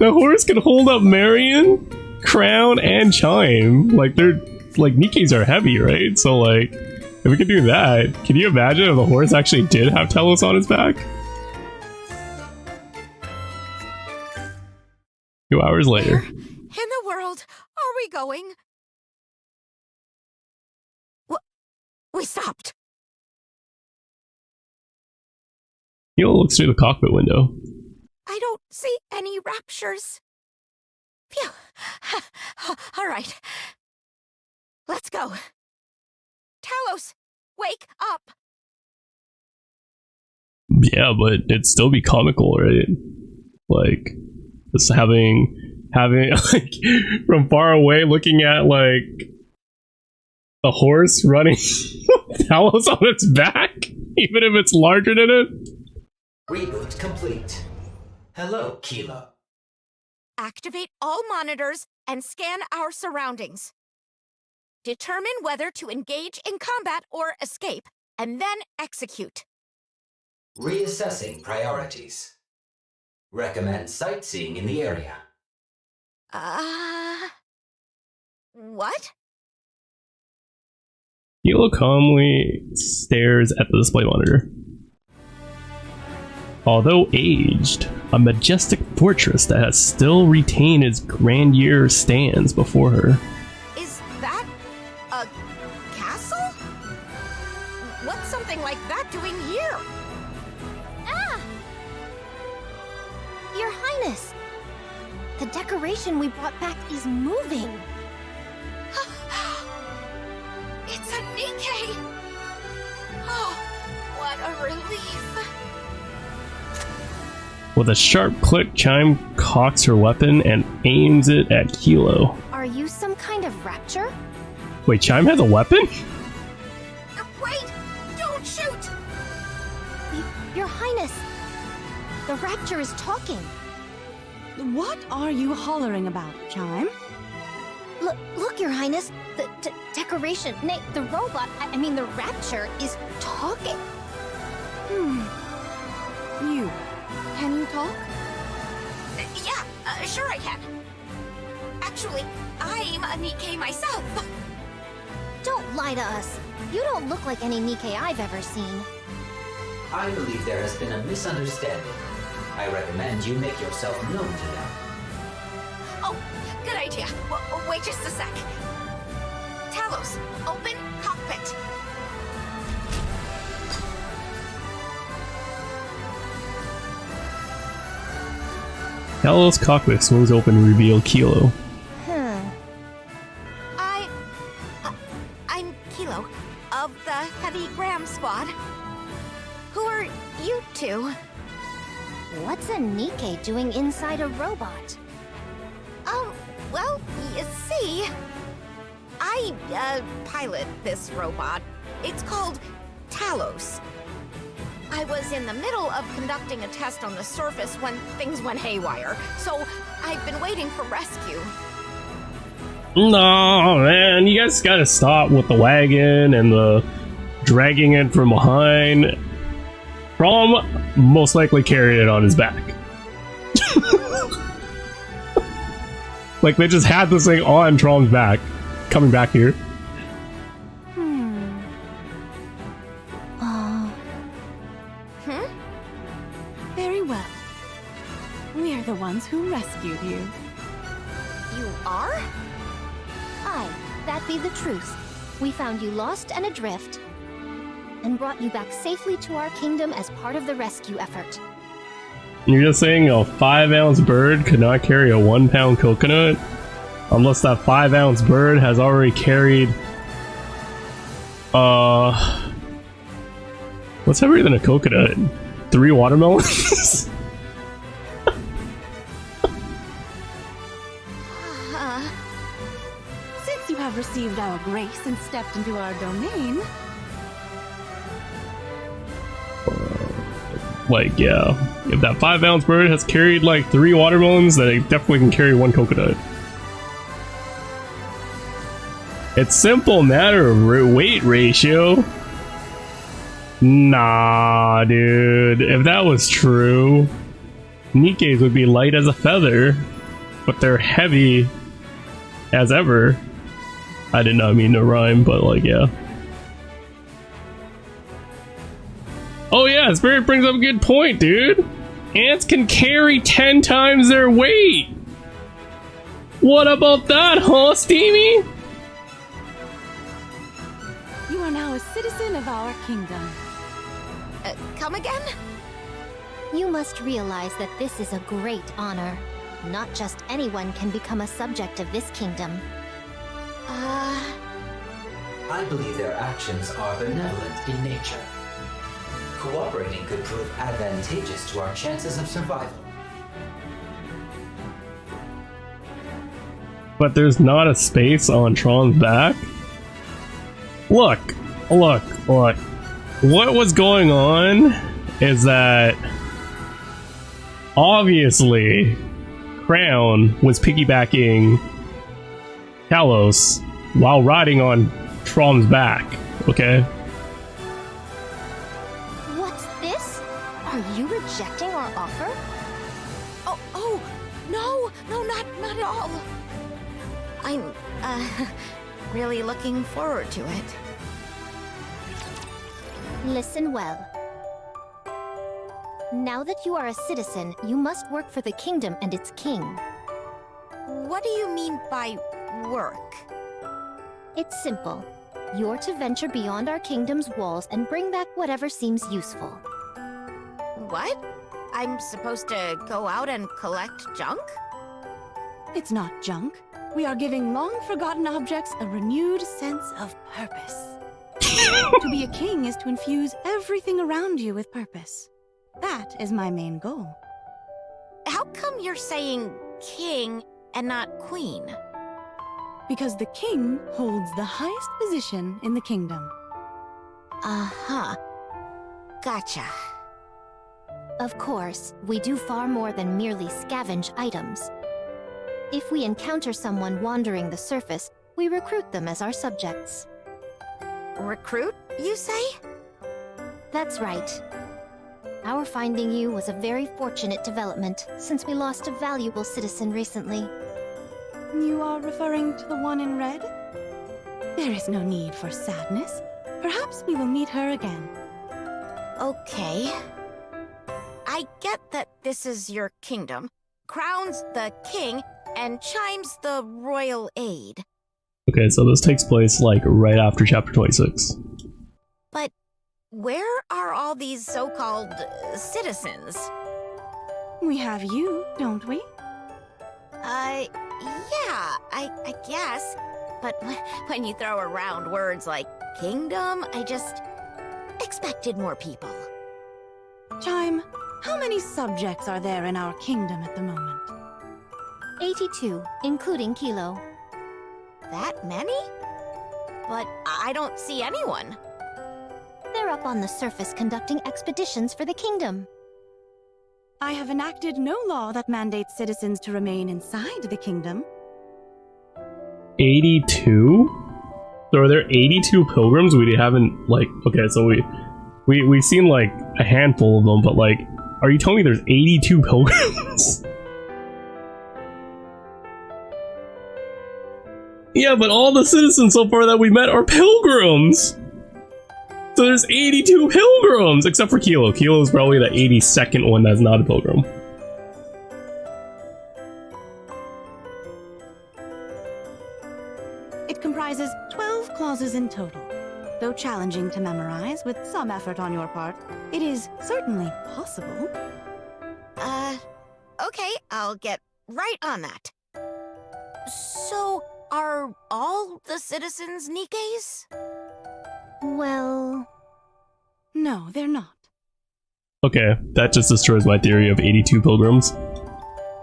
Speaker 1: The horse could hold up Marion, Crown, and Chime. Like, they're like Nikke's are heavy, right? So like, if we could do that, can you imagine if the horse actually did have Telos on his back? 2 hours later.
Speaker 6: Where in the world are we going? We stopped.
Speaker 1: Kilo looks through the cockpit window.
Speaker 6: I don't see any raptures. Phew. All right. Let's go. Talos, wake up.
Speaker 1: Yeah, but it'd still be comical, right? Like, just having like from far away looking at like a horse running Talos on its back, even if it's larger than it.
Speaker 9: Reboot complete. Hello, Kilo.
Speaker 6: Activate all monitors and scan our surroundings. Determine whether to engage in combat or escape, and then execute.
Speaker 9: Reassessing priorities. Recommend sightseeing in the area.
Speaker 6: What?
Speaker 1: Kilo calmly stares at the display monitor. Although aged, a majestic fortress that has still retained its grandeur stands before her.
Speaker 6: Is that a castle? What's something like that doing here?
Speaker 7: Ah! Your Highness! The decoration we brought back is moving.
Speaker 6: It's a Nikke! Oh, what a relief.
Speaker 1: With a sharp click, Chime cocks her weapon and aims it at Kilo.
Speaker 7: Are you some kind of rapture?
Speaker 1: Wait, Chime has a weapon?
Speaker 6: Wait! Don't shoot!
Speaker 7: Your Highness! The rapture is talking.
Speaker 8: What are you hollering about, Chime?
Speaker 7: Look, Your Highness. The decoration, nay, the robot, I mean the rapture, is talking.
Speaker 8: Can you talk?
Speaker 6: Yeah, sure I can. Actually, I'm a Nikke myself.
Speaker 7: Don't lie to us. You don't look like any Nikke I've ever seen.
Speaker 9: I believe there has been a misunderstanding. I recommend you make yourself known to them.
Speaker 6: Oh, good idea. Wait just a sec. Talos, open cockpit.
Speaker 1: Talos' cockpit swings open to reveal Kilo.
Speaker 6: I'm Kilo, of the Heavy Gram Squad. Who are you two?
Speaker 7: What's a Nikke doing inside a robot?
Speaker 6: Well, you see, I pilot this robot. It's called Talos. I was in the middle of conducting a test on the surface when things went haywire, so I've been waiting for rescue.
Speaker 1: No, man, you guys gotta stop with the wagon and the dragging it from behind. Prom most likely carried it on his back. Like, they just had this thing on Trom's back, coming back here.
Speaker 8: Very well. We're the ones who rescued you.
Speaker 6: You are?
Speaker 7: Aye, that be the truth. We found you lost and adrift, and brought you back safely to our kingdom as part of the rescue effort.
Speaker 1: You're just saying a 5-ounce bird could not carry a 1-pound coconut? Unless that 5-ounce bird has already carried... What's heavier than a coconut? 3 watermelons?
Speaker 8: Since you have received our grace and stepped into our domain...
Speaker 1: Like, yeah. If that 5-ounce bird has carried like 3 watermelons, then it definitely can carry 1 coconut. It's simple matter of weight ratio. Nah, dude. If that was true, Nikkes would be light as a feather, but they're heavy as ever. I did not mean to rhyme, but like, yeah. Oh yeah, Spirit brings up a good point, dude. Ants can carry 10 times their weight. What about that, huh, Steamy?
Speaker 8: You are now a citizen of our kingdom.
Speaker 6: Come again?
Speaker 7: You must realize that this is a great honor. Not just anyone can become a subject of this kingdom.
Speaker 9: I believe their actions are benevolent in nature. Cooperating could prove advantageous to our chances of survival.
Speaker 1: But there's not a space on Tron's back? Look. What was going on is that obviously Crown was piggybacking Talos while riding on Trom's back, okay?
Speaker 7: What's this? Are you rejecting our offer?
Speaker 6: Oh, no, not at all. I'm, really looking forward to it.
Speaker 7: Listen well. Now that you are a citizen, you must work for the kingdom and its king.
Speaker 6: What do you mean by work?
Speaker 7: It's simple. You're to venture beyond our kingdom's walls and bring back whatever seems useful.
Speaker 6: What? I'm supposed to go out and collect junk?
Speaker 8: It's not junk. We are giving long-forgotten objects a renewed sense of purpose. To be a king is to infuse everything around you with purpose. That is my main goal.
Speaker 6: How come you're saying king and not queen?
Speaker 8: Because the king holds the highest position in the kingdom.
Speaker 6: Uh-huh. Gotcha.
Speaker 7: Of course, we do far more than merely scavenge items. If we encounter someone wandering the surface, we recruit them as our subjects.
Speaker 6: Recruit, you say?
Speaker 7: That's right. Our finding you was a very fortunate development, since we lost a valuable citizen recently.
Speaker 8: You are referring to the one in red? There is no need for sadness. Perhaps we will meet her again.
Speaker 6: Okay. I get that this is your kingdom. Crown's the king, and Chime's the royal aid.
Speaker 1: Okay, so this takes place like right after chapter 26.
Speaker 6: But where are all these so-called citizens?
Speaker 8: We have you, don't we?
Speaker 6: Yeah, I guess. But when you throw around words like kingdom, I just expected more people.
Speaker 8: Chime, how many subjects are there in our kingdom at the moment?
Speaker 7: 82, including Kilo.
Speaker 6: That many? But I don't see anyone.
Speaker 7: They're up on the surface conducting expeditions for the kingdom.
Speaker 8: I have enacted no law that mandates citizens to remain inside the kingdom.
Speaker 1: 82? So are there 82 pilgrims? We haven't, like, okay, so we've seen like a handful of them, but like, are you telling me there's 82 pilgrims? Yeah, but all the citizens so far that we met are pilgrims! So there's 82 pilgrims! Except for Kilo. Kilo's probably the 82nd one that's not a pilgrim.
Speaker 8: It comprises 12 clauses in total. Though challenging to memorize with some effort on your part, it is certainly possible.
Speaker 6: Okay, I'll get right on that. So, are all the citizens Nikkes?
Speaker 7: Well...
Speaker 8: No, they're not.
Speaker 1: Okay, that just destroys my theory of 82 pilgrims.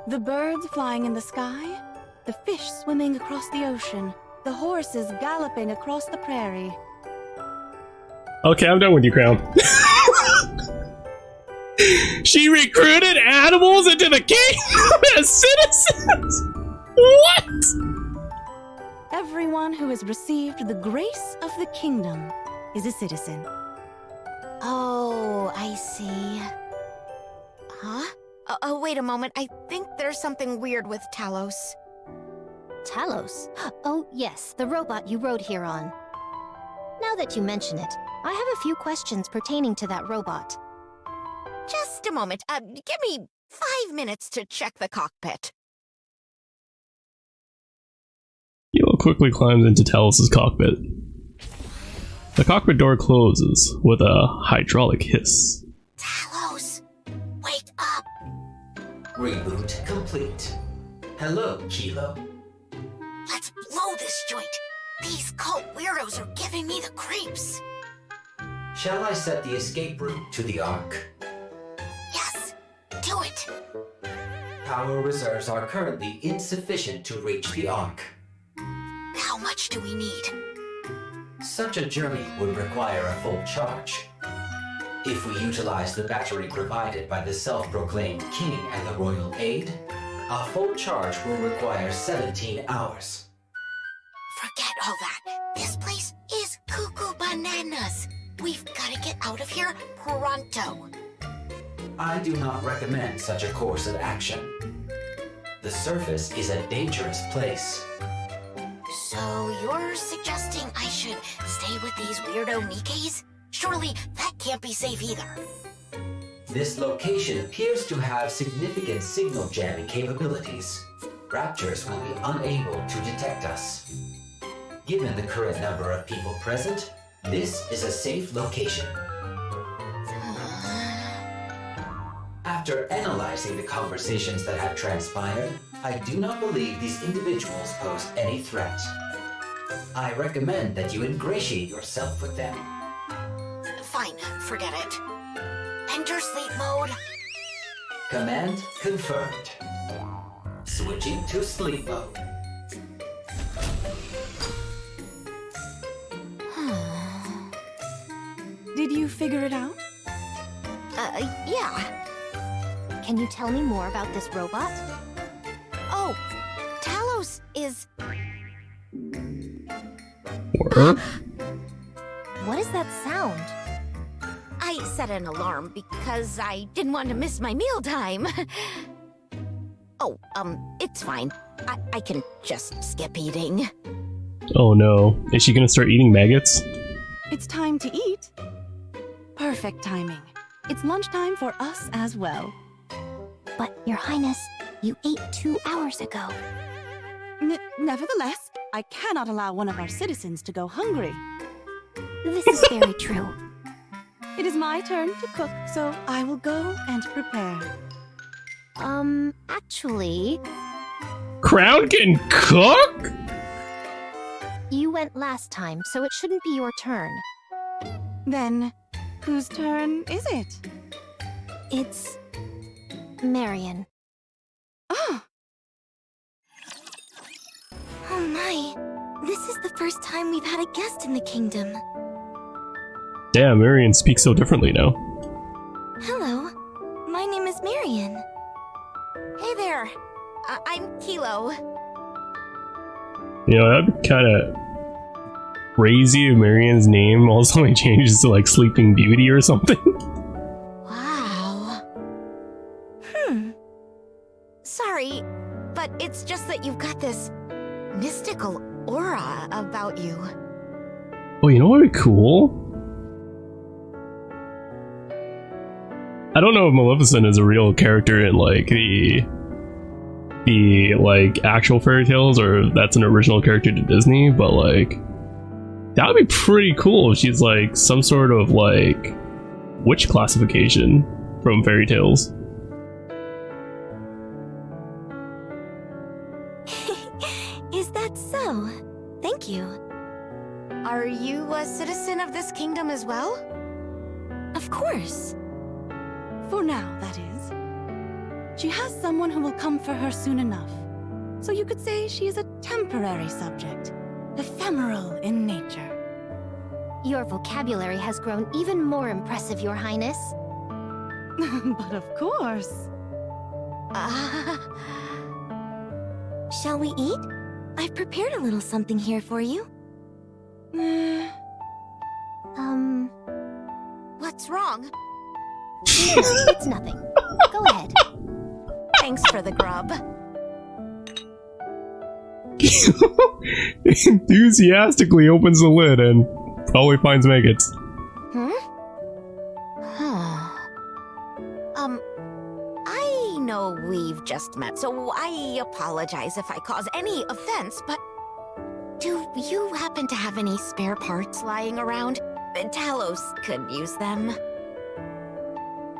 Speaker 8: The birds flying in the sky, the fish swimming across the ocean, the horses galloping across the prairie.
Speaker 1: Okay, I'm done with you, Crown. She recruited animals into the kingdom as citizens! What?
Speaker 8: Everyone who has received the grace of the kingdom is a citizen.
Speaker 6: Oh, I see. Huh? Oh, wait a moment. I think there's something weird with Talos.
Speaker 7: Talos? Oh, yes, the robot you rode here on. Now that you mention it, I have a few questions pertaining to that robot.
Speaker 6: Just a moment. Give me 5 minutes to check the cockpit.
Speaker 1: Hilo quickly climbs into Talos' cockpit. The cockpit door closes with a hydraulic hiss.
Speaker 6: Talos, wake up!
Speaker 9: Reboot complete. Hello, Hilo.
Speaker 6: Let's blow this joint. These cult weirdos are giving me the creeps.
Speaker 9: Shall I set the escape route to the Ark?
Speaker 6: Yes, do it.
Speaker 9: Power reserves are currently insufficient to reach the Ark.
Speaker 6: How much do we need?
Speaker 9: Such a journey would require a full charge. If we utilize the battery provided by the self-proclaimed king and the royal aide, a full charge will require 17 hours.
Speaker 6: Forget all that. This place is cuckoo bananas. We've got to get out of here pronto.
Speaker 9: I do not recommend such a course of action. The surface is a dangerous place.
Speaker 6: So you're suggesting I should stay with these weirdo Nikkes? Surely that can't be safe either.
Speaker 9: This location appears to have significant signal jamming capabilities. Raptors will be unable to detect us. Given the current number of people present, this is a safe location. After analyzing the conversations that have transpired, I do not believe these individuals pose any threat. I recommend that you ingratiate yourself with them.
Speaker 6: Fine, forget it. Enter sleep mode.
Speaker 9: Command confirmed. Switching to sleep mode.
Speaker 8: Did you figure it out?
Speaker 6: Yeah.
Speaker 7: Can you tell me more about this robot?
Speaker 6: Oh, Talos is...
Speaker 7: What is that sound?
Speaker 6: I set an alarm because I didn't want to miss my mealtime. Oh, it's fine. I can just skip eating.
Speaker 1: Oh no, is she gonna start eating maggots?
Speaker 8: It's time to eat. Perfect timing. It's lunchtime for us as well.
Speaker 7: But, Your Highness, you ate 2 hours ago.
Speaker 8: Nevertheless, I cannot allow one of our citizens to go hungry.
Speaker 7: This is very true.
Speaker 8: It is my turn to cook, so I will go and prepare.
Speaker 7: Actually...
Speaker 1: Crown can cook?
Speaker 7: You went last time, so it shouldn't be your turn.
Speaker 8: Then, whose turn is it?
Speaker 7: It's... Marion.
Speaker 8: Ah!
Speaker 5: Oh my, this is the first time we've had a guest in the kingdom.
Speaker 1: Damn, Marion speaks so differently now.
Speaker 5: Hello, my name is Marion.
Speaker 6: Hey there. I'm Hilo.
Speaker 1: You know, that'd be kinda crazy if Marion's name also changes to like Sleeping Beauty or something.
Speaker 6: Wow. Sorry, but it's just that you've got this mystical aura about you.
Speaker 1: Oh, you know what would be cool? I don't know if Maleficent is a real character in like the like actual fairy tales or if that's an original character to Disney, but like that would be pretty cool if she's like some sort of like witch classification from fairy tales.
Speaker 5: Is that so? Thank you.
Speaker 6: Are you a citizen of this kingdom as well?
Speaker 5: Of course.
Speaker 8: For now, that is. She has someone who will come for her soon enough. So you could say she is a temporary subject, ephemeral in nature.
Speaker 7: Your vocabulary has grown even more impressive, Your Highness.
Speaker 8: But of course.
Speaker 5: Shall we eat? I've prepared a little something here for you.
Speaker 6: What's wrong?
Speaker 7: No, it's nothing. Go ahead.
Speaker 6: Thanks for the grub.
Speaker 1: enthusiastically opens the lid and probably finds maggots.
Speaker 6: I know we've just met, so I apologize if I cause any offense, but do you happen to have any spare parts lying around? Talos could use them.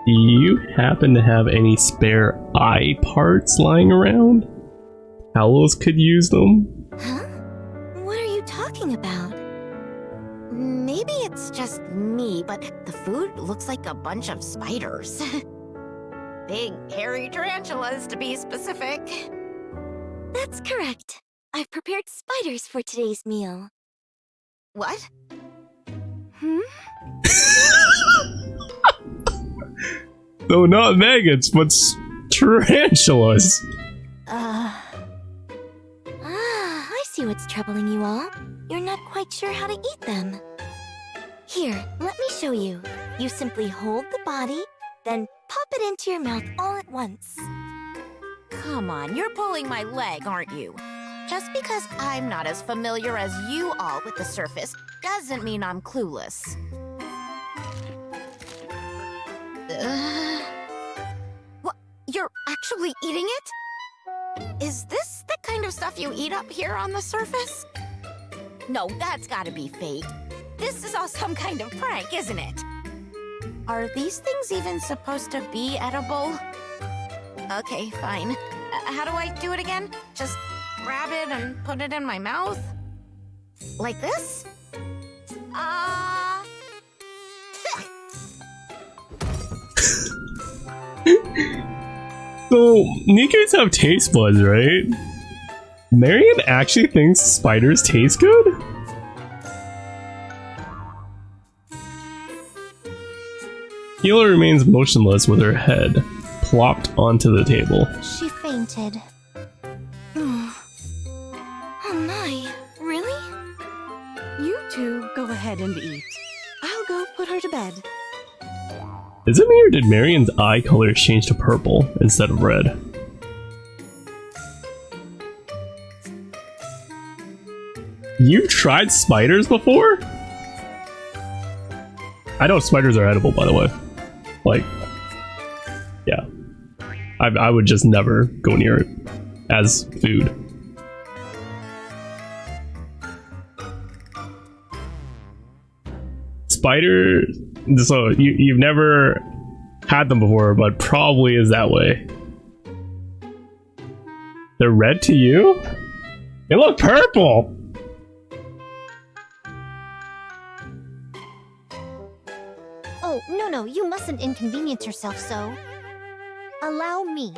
Speaker 1: Do you happen to have any spare eye parts lying around? Talos could use them.
Speaker 5: Huh? What are you talking about?
Speaker 6: Maybe it's just me, but the food looks like a bunch of spiders. Big, hairy tarantulas, to be specific.
Speaker 5: That's correct. I've prepared spiders for today's meal.
Speaker 6: What?
Speaker 1: No, not maggots, but tarantulas.
Speaker 5: I see what's troubling you all. You're not quite sure how to eat them. Here, let me show you. You simply hold the body, then pop it into your mouth all at once.
Speaker 6: Come on, you're pulling my leg, aren't you? Just because I'm not as familiar as you all with the surface doesn't mean I'm clueless. What? You're actually eating it? Is this the kind of stuff you eat up here on the surface? No, that's gotta be fake. This is all some kind of prank, isn't it? Are these things even supposed to be edible? Okay, fine. How do I do it again? Just grab it and put it in my mouth? Like this?
Speaker 1: So, Nikke's have taste buds, right? Marion actually thinks spiders taste good? Keela remains motionless with her head plopped onto the table.
Speaker 7: She fainted.
Speaker 5: Oh my, really?
Speaker 8: You two go ahead and eat. I'll go put her to bed.
Speaker 1: Is it me or did Marion's eye color change to purple instead of red? You've tried spiders before? I know spiders are edible, by the way. Like, yeah. I would just never go near it as food. Spider, so you've never had them before, but probably is that way. They're red to you? They look purple!
Speaker 7: Oh, no, you mustn't inconvenience yourself so. Allow me.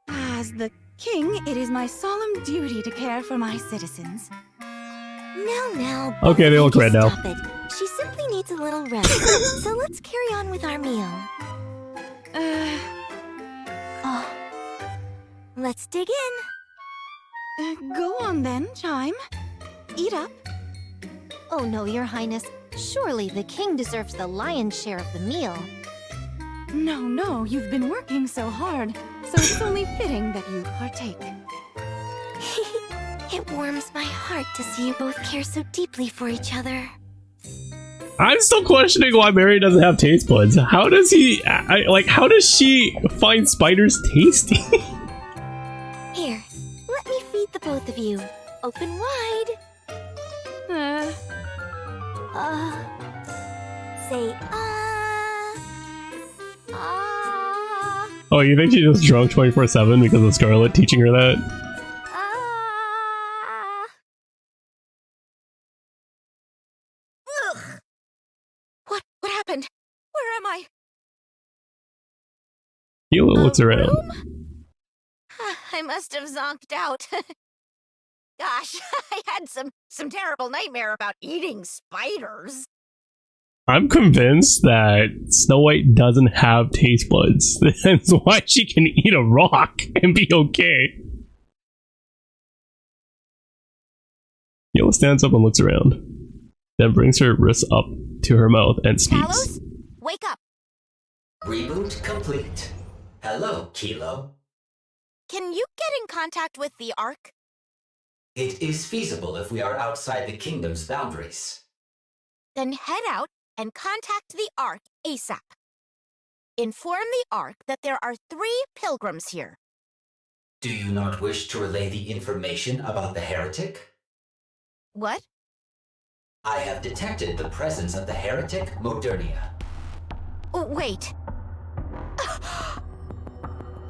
Speaker 8: As the king, it is my solemn duty to care for my citizens.
Speaker 5: Now.
Speaker 1: Okay, they look red now.
Speaker 5: Stop it. She simply needs a little rest. So let's carry on with our meal. Let's dig in.
Speaker 8: Go on then, Chime. Eat up.
Speaker 7: Oh no, your highness. Surely the king deserves the lion's share of the meal.
Speaker 8: No, you've been working so hard, so it's only fitting that you partake.
Speaker 5: It warms my heart to see you both care so deeply for each other.
Speaker 1: I'm still questioning why Mary doesn't have taste buds. How does he, how does she find spiders tasty?
Speaker 5: Here, let me feed the both of you. Open wide. Say
Speaker 1: Oh, you think she just drunk 24/7 because of Scarlet teaching her that?
Speaker 6: Ugh! What happened? Where am I?
Speaker 1: Keela looks around.
Speaker 6: I must have zonked out. Gosh, I had some terrible nightmare about eating spiders.
Speaker 1: I'm convinced that Snow White doesn't have taste buds. That's why she can eat a rock and be okay. Keela stands up and looks around, then brings her wrists up to her mouth and speaks.
Speaker 6: Talos, wake up.
Speaker 9: Reboot complete. Hello, Kilo.
Speaker 6: Can you get in contact with the Ark?
Speaker 9: It is feasible if we are outside the kingdom's boundaries.
Speaker 6: Then head out and contact the Ark ASAP. Inform the Ark that there are 3 pilgrims here.
Speaker 9: Do you not wish to relay the information about the heretic?
Speaker 6: What?
Speaker 9: I have detected the presence of the heretic Modernia.
Speaker 6: Oh, wait.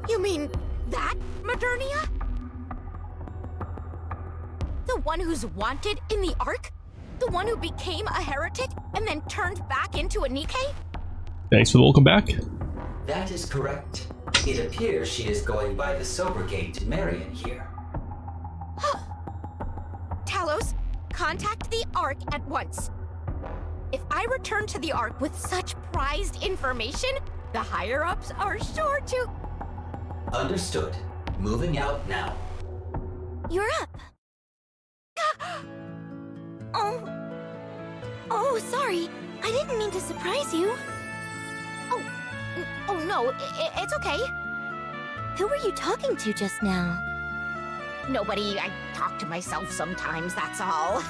Speaker 6: You mean that Modernia? The one who's wanted in the Ark? The one who became a heretic and then turned back into a Nikke?
Speaker 1: Thanks for the welcome back.
Speaker 9: That is correct. It appears she is going by the sobriquet Marion here.
Speaker 6: Talos, contact the Ark at once. If I return to the Ark with such prized information, the higher-ups are sure to...
Speaker 9: Understood. Moving out now.
Speaker 5: You're up. Oh, sorry. I didn't mean to surprise you.
Speaker 6: Oh no, it's okay.
Speaker 5: Who were you talking to just now?
Speaker 6: Nobody. I talk to myself sometimes, that's all.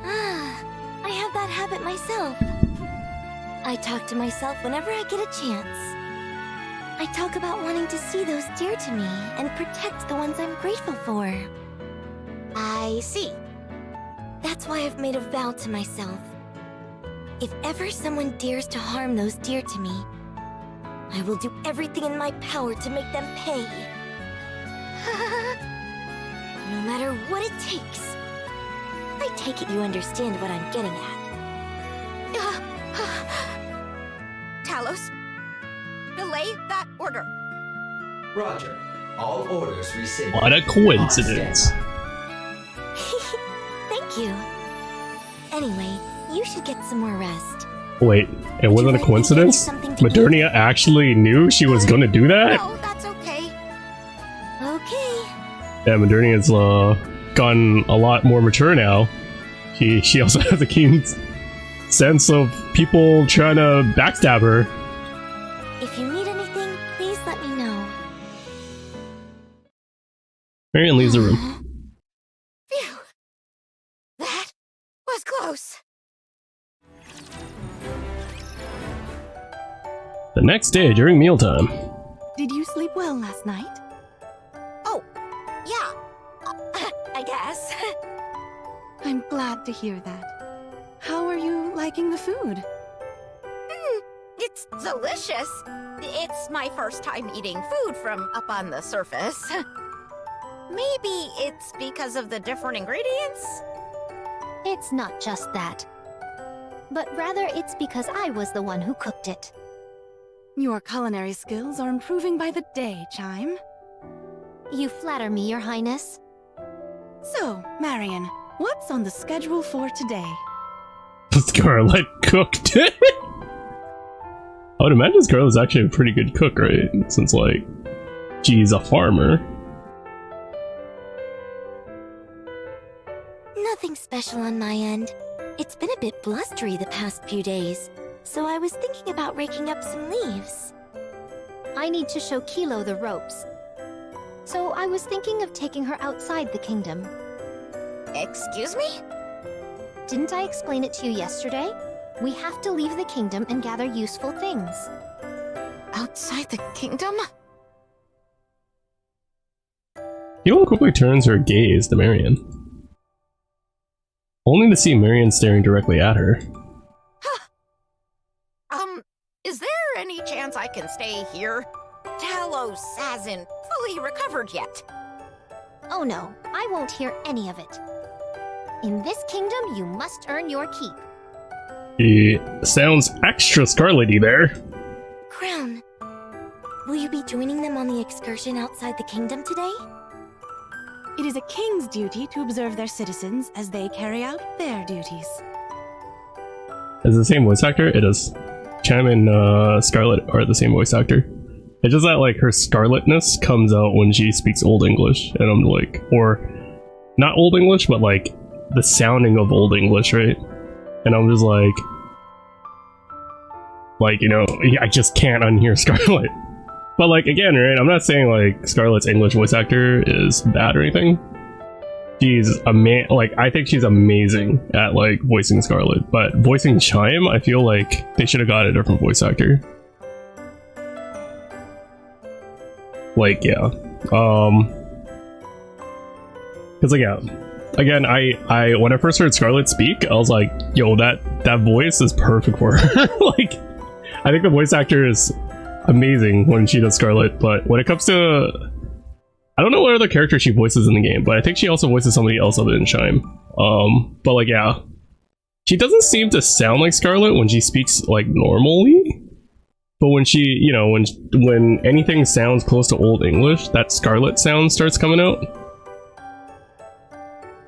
Speaker 5: I have that habit myself. I talk to myself whenever I get a chance. I talk about wanting to see those dear to me and protect the ones I'm grateful for.
Speaker 6: I see.
Speaker 5: That's why I've made a vow to myself. If ever someone dares to harm those dear to me, I will do everything in my power to make them pay. No matter what it takes. I take it you understand what I'm getting at.
Speaker 6: Talos, relay that order.
Speaker 9: Roger. All orders rescinded.
Speaker 1: What a coincidence.
Speaker 5: Thank you. Anyway, you should get some more rest.
Speaker 1: Wait, it wasn't a coincidence? Modernia actually knew she was gonna do that?
Speaker 6: No, that's okay.
Speaker 5: Okay.
Speaker 1: Yeah, Modernia's gotten a lot more mature now. She also has a keen sense of people trying to backstab her.
Speaker 5: If you need anything, please let me know.
Speaker 1: Marion leaves the room.
Speaker 6: Phew. That was close.
Speaker 1: The next day, during mealtime.
Speaker 8: Did you sleep well last night?
Speaker 6: Oh, yeah. I guess.
Speaker 8: I'm glad to hear that. How are you liking the food?
Speaker 6: It's delicious. It's my first time eating food from up on the surface. Maybe it's because of the different ingredients?
Speaker 7: It's not just that. But rather it's because I was the one who cooked it.
Speaker 8: Your culinary skills are improving by the day, Chime.
Speaker 7: You flatter me, Your Highness.
Speaker 8: So, Marion, what's on the schedule for today?
Speaker 1: Scarlet cooked it. I would imagine Scarlet's actually a pretty good cook, right? Since, like, she's a farmer.
Speaker 5: Nothing special on my end. It's been a bit blustery the past few days, so I was thinking about raking up some leaves.
Speaker 7: I need to show Kilo the ropes. So I was thinking of taking her outside the kingdom.
Speaker 6: Excuse me?
Speaker 7: Didn't I explain it to you yesterday? We have to leave the kingdom and gather useful things.
Speaker 6: Outside the kingdom?
Speaker 1: Kilo quickly turns her gaze to Marion, only to see Marion staring directly at her.
Speaker 6: Is there any chance I can stay here? Talos hasn't fully recovered yet.
Speaker 7: Oh no, I won't hear any of it. In this kingdom, you must earn your keep.
Speaker 1: He sounds extra Scarlet-y there.
Speaker 5: Crown, will you be joining them on the excursion outside the kingdom today?
Speaker 8: It is a king's duty to observe their citizens as they carry out their duties.
Speaker 1: Is it the same voice actor? It is. Cham and Scarlet are the same voice actor. It's just that, like, her Scarletness comes out when she speaks Old English, and I'm like, or not Old English, but like the sounding of Old English, right? And I'm just like, you know, I just can't unhear Scarlet. But like, again, right, I'm not saying like Scarlet's English voice actor is bad or anything. she's like I think she's amazing at like voicing Scarlet, but voicing Chime, I feel like they should have got a different voice actor. Like yeah, because like yeah, again I when I first heard Scarlet speak, I was like, yo, that voice is perfect for her. Like I think the voice actor is amazing when she does Scarlet, but when it comes to, I don't know what other character she voices in the game, but I think she also voices somebody else other than Chime. But like yeah, she doesn't seem to sound like Scarlet when she speaks like normally. But when she, you know, when anything sounds close to Old English, that Scarlet sound starts coming out.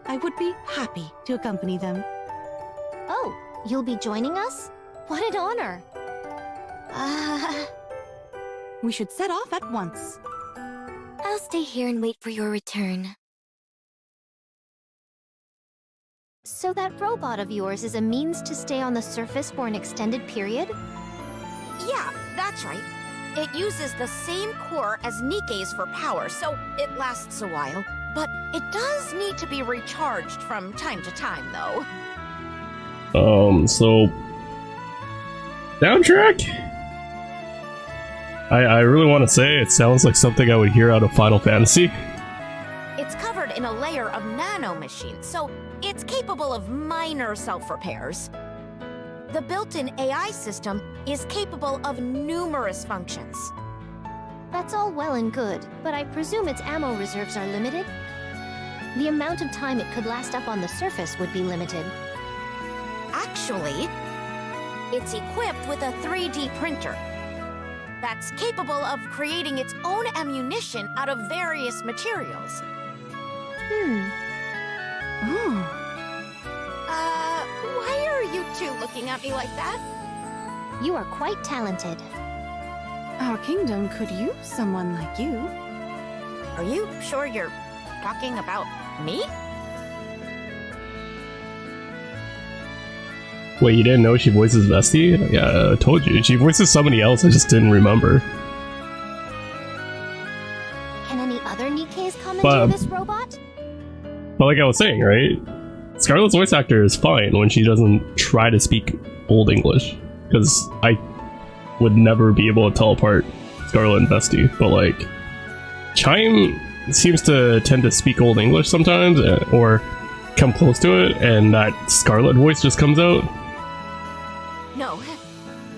Speaker 8: I would be happy to accompany them.
Speaker 7: Oh, you'll be joining us? What an honor.
Speaker 8: We should set off at once.
Speaker 5: I'll stay here and wait for your return.
Speaker 7: So that robot of yours is a means to stay on the surface for an extended period?
Speaker 6: Yeah, that's right. It uses the same core as Nikke's for power, so it lasts a while. But it does need to be recharged from time to time, though.
Speaker 1: So soundtrack? I really want to say it sounds like something I would hear out of Final Fantasy.
Speaker 6: It's covered in a layer of nanomachines, so it's capable of minor self-repairs. The built-in AI system is capable of numerous functions.
Speaker 7: That's all well and good, but I presume its ammo reserves are limited? The amount of time it could last up on the surface would be limited.
Speaker 6: Actually, it's equipped with a 3D printer that's capable of creating its own ammunition out of various materials.
Speaker 8: Oh.
Speaker 6: Why are you two looking at me like that?
Speaker 7: You are quite talented.
Speaker 8: Our kingdom could use someone like you.
Speaker 6: Are you sure you're talking about me?
Speaker 1: Wait, you didn't know she voices Vesty? Yeah, I told you. She voices somebody else, I just didn't remember.
Speaker 7: Can any other Nikkes commandeer
Speaker 1: But-
Speaker 7: this robot?
Speaker 1: But like I was saying, right? Scarlet's voice actor is fine when she doesn't try to speak Old English. Because I would never be able to tell apart Scarlet and Vesty. But like, Chime seems to tend to speak Old English sometimes, or come close to it, and that Scarlet voice just comes out.
Speaker 6: No,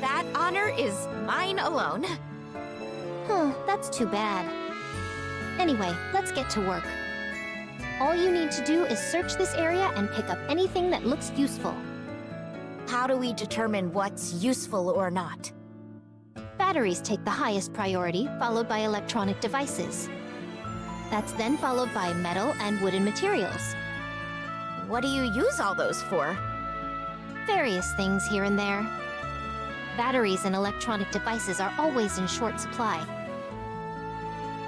Speaker 6: that honor is mine alone.
Speaker 7: Huh, that's too bad. Anyway, let's get to work. All you need to do is search this area and pick up anything that looks useful.
Speaker 6: How do we determine what's useful or not?
Speaker 7: Batteries take the highest priority, followed by electronic devices. That's then followed by metal and wooden materials.
Speaker 6: What do you use all those for?
Speaker 7: Various things here and there. Batteries and electronic devices are always in short supply.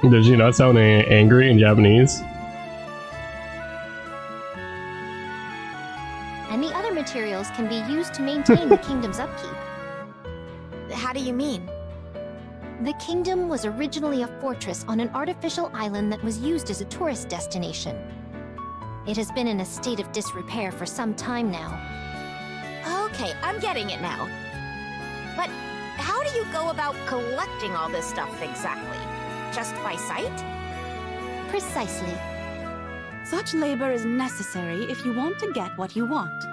Speaker 1: Does she not sound angry in Japanese?
Speaker 7: And the other materials can be used to maintain the kingdom's upkeep.
Speaker 6: How do you mean?
Speaker 7: The kingdom was originally a fortress on an artificial island that was used as a tourist destination. It has been in a state of disrepair for some time now.
Speaker 6: Okay, I'm getting it now. But how do you go about collecting all this stuff exactly? Just by sight?
Speaker 7: Precisely.
Speaker 8: Such labor is necessary if you want to get what you want.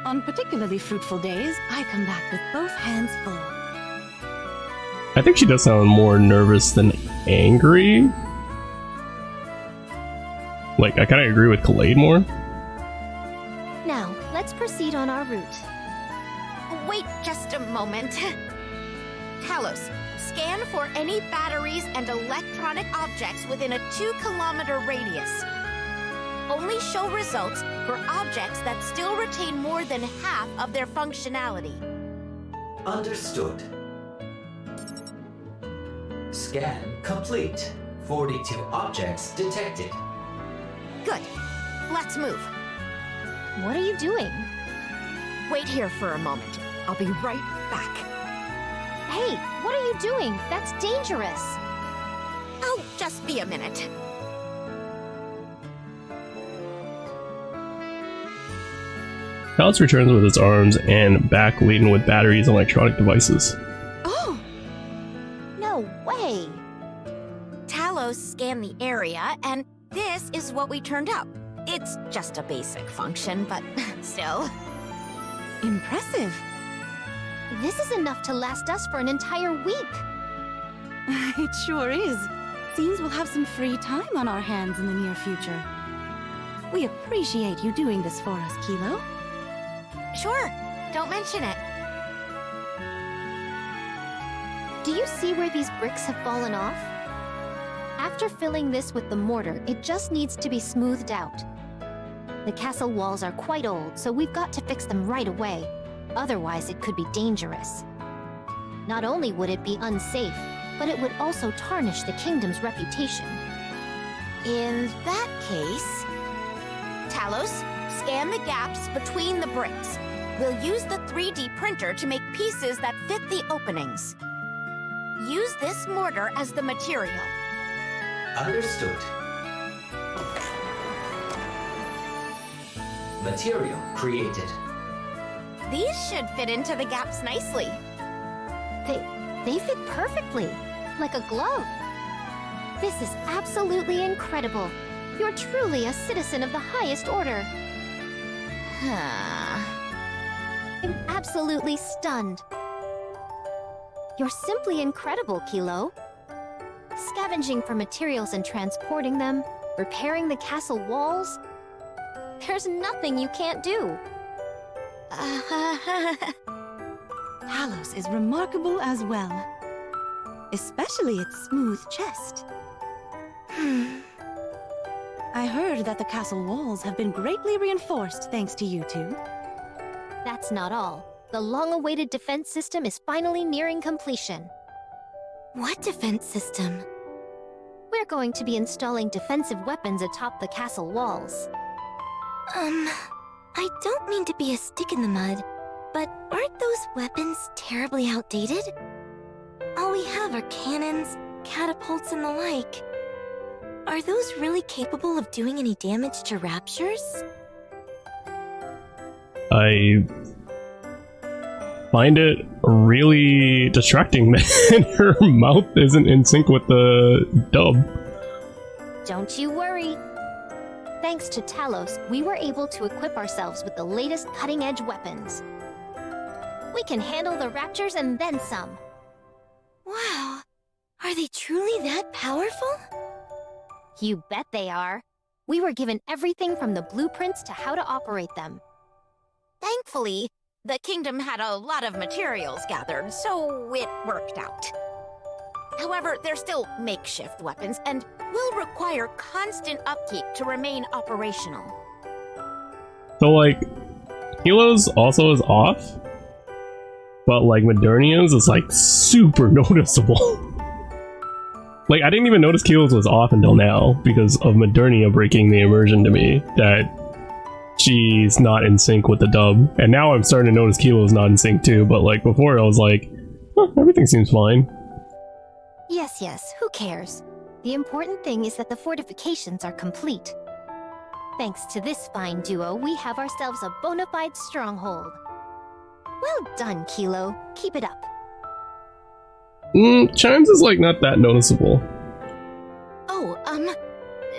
Speaker 8: On particularly fruitful days, I come back with both hands full.
Speaker 1: I think she does sound more nervous than angry. Like, I kind of agree with Khalid more.
Speaker 7: Now, let's proceed on our route.
Speaker 6: Wait just a moment. Talos, scan for any batteries and electronic objects within a 2-kilometer radius. Only show results for objects that still retain more than half of their functionality.
Speaker 9: Understood. Scan complete. 42 objects detected.
Speaker 6: Good. Let's move.
Speaker 7: What are you doing?
Speaker 6: Wait here for a moment. I'll be right back.
Speaker 7: Hey, what are you doing? That's dangerous.
Speaker 6: Oh, just be a minute.
Speaker 1: Talos returns with its arms and back laden with batteries and electronic devices.
Speaker 6: Oh!
Speaker 7: No way!
Speaker 6: Talos scanned the area, and this is what we turned up. It's just a basic function, but still.
Speaker 8: Impressive.
Speaker 7: This is enough to last us for an entire week.
Speaker 8: It sure is. Seems we'll have some free time on our hands in the near future. We appreciate you doing this for us, Kilo.
Speaker 6: Sure, don't mention it.
Speaker 7: Do you see where these bricks have fallen off? After filling this with the mortar, it just needs to be smoothed out. The castle walls are quite old, so we've got to fix them right away. Otherwise, it could be dangerous. Not only would it be unsafe, but it would also tarnish the kingdom's reputation.
Speaker 6: In that case, Talos, scan the gaps between the bricks. We'll use the 3D printer to make pieces that fit the openings. Use this mortar as the material.
Speaker 9: Understood. Material created.
Speaker 6: These should fit into the gaps nicely.
Speaker 7: They fit perfectly, like a glove. This is absolutely incredible. You're truly a citizen of the highest order. I'm absolutely stunned. You're simply incredible, Kilo. Scavenging for materials and transporting them, repairing the castle walls. There's nothing you can't do.
Speaker 8: Talos is remarkable as well. Especially its smooth chest. I heard that the castle walls have been greatly reinforced thanks to you two.
Speaker 7: That's not all. The long-awaited defense system is finally nearing completion.
Speaker 5: What defense system?
Speaker 7: We're going to be installing defensive weapons atop the castle walls.
Speaker 5: I don't mean to be a stick in the mud, but aren't those weapons terribly outdated? All we have are cannons, catapults, and the like. Are those really capable of doing any damage to raptures?
Speaker 1: I find it really distracting that her mouth isn't in sync with the dub.
Speaker 7: Don't you worry. Thanks to Talos, we were able to equip ourselves with the latest cutting-edge weapons. We can handle the raptors and then some.
Speaker 5: Wow, are they truly that powerful?
Speaker 7: You bet they are. We were given everything from the blueprints to how to operate them.
Speaker 6: Thankfully, the kingdom had a lot of materials gathered, so it worked out. However, they're still makeshift weapons and will require constant upkeep to remain operational.
Speaker 1: So, like, Kilo's also is off, but, like, Modernia's is, like, super noticeable. Like, I didn't even notice Kilo's was off until now, because of Modernia breaking the immersion to me, that she's not in sync with the dub. And now I'm starting to notice Kilo's not in sync too, but, like, before I was like, oh, everything seems fine.
Speaker 7: Yes, who cares? The important thing is that the fortifications are complete. Thanks to this fine duo, we have ourselves a bona fide stronghold. Well done, Kilo. Keep it up.
Speaker 1: Chimes is, like, not that noticeable.
Speaker 6: Oh,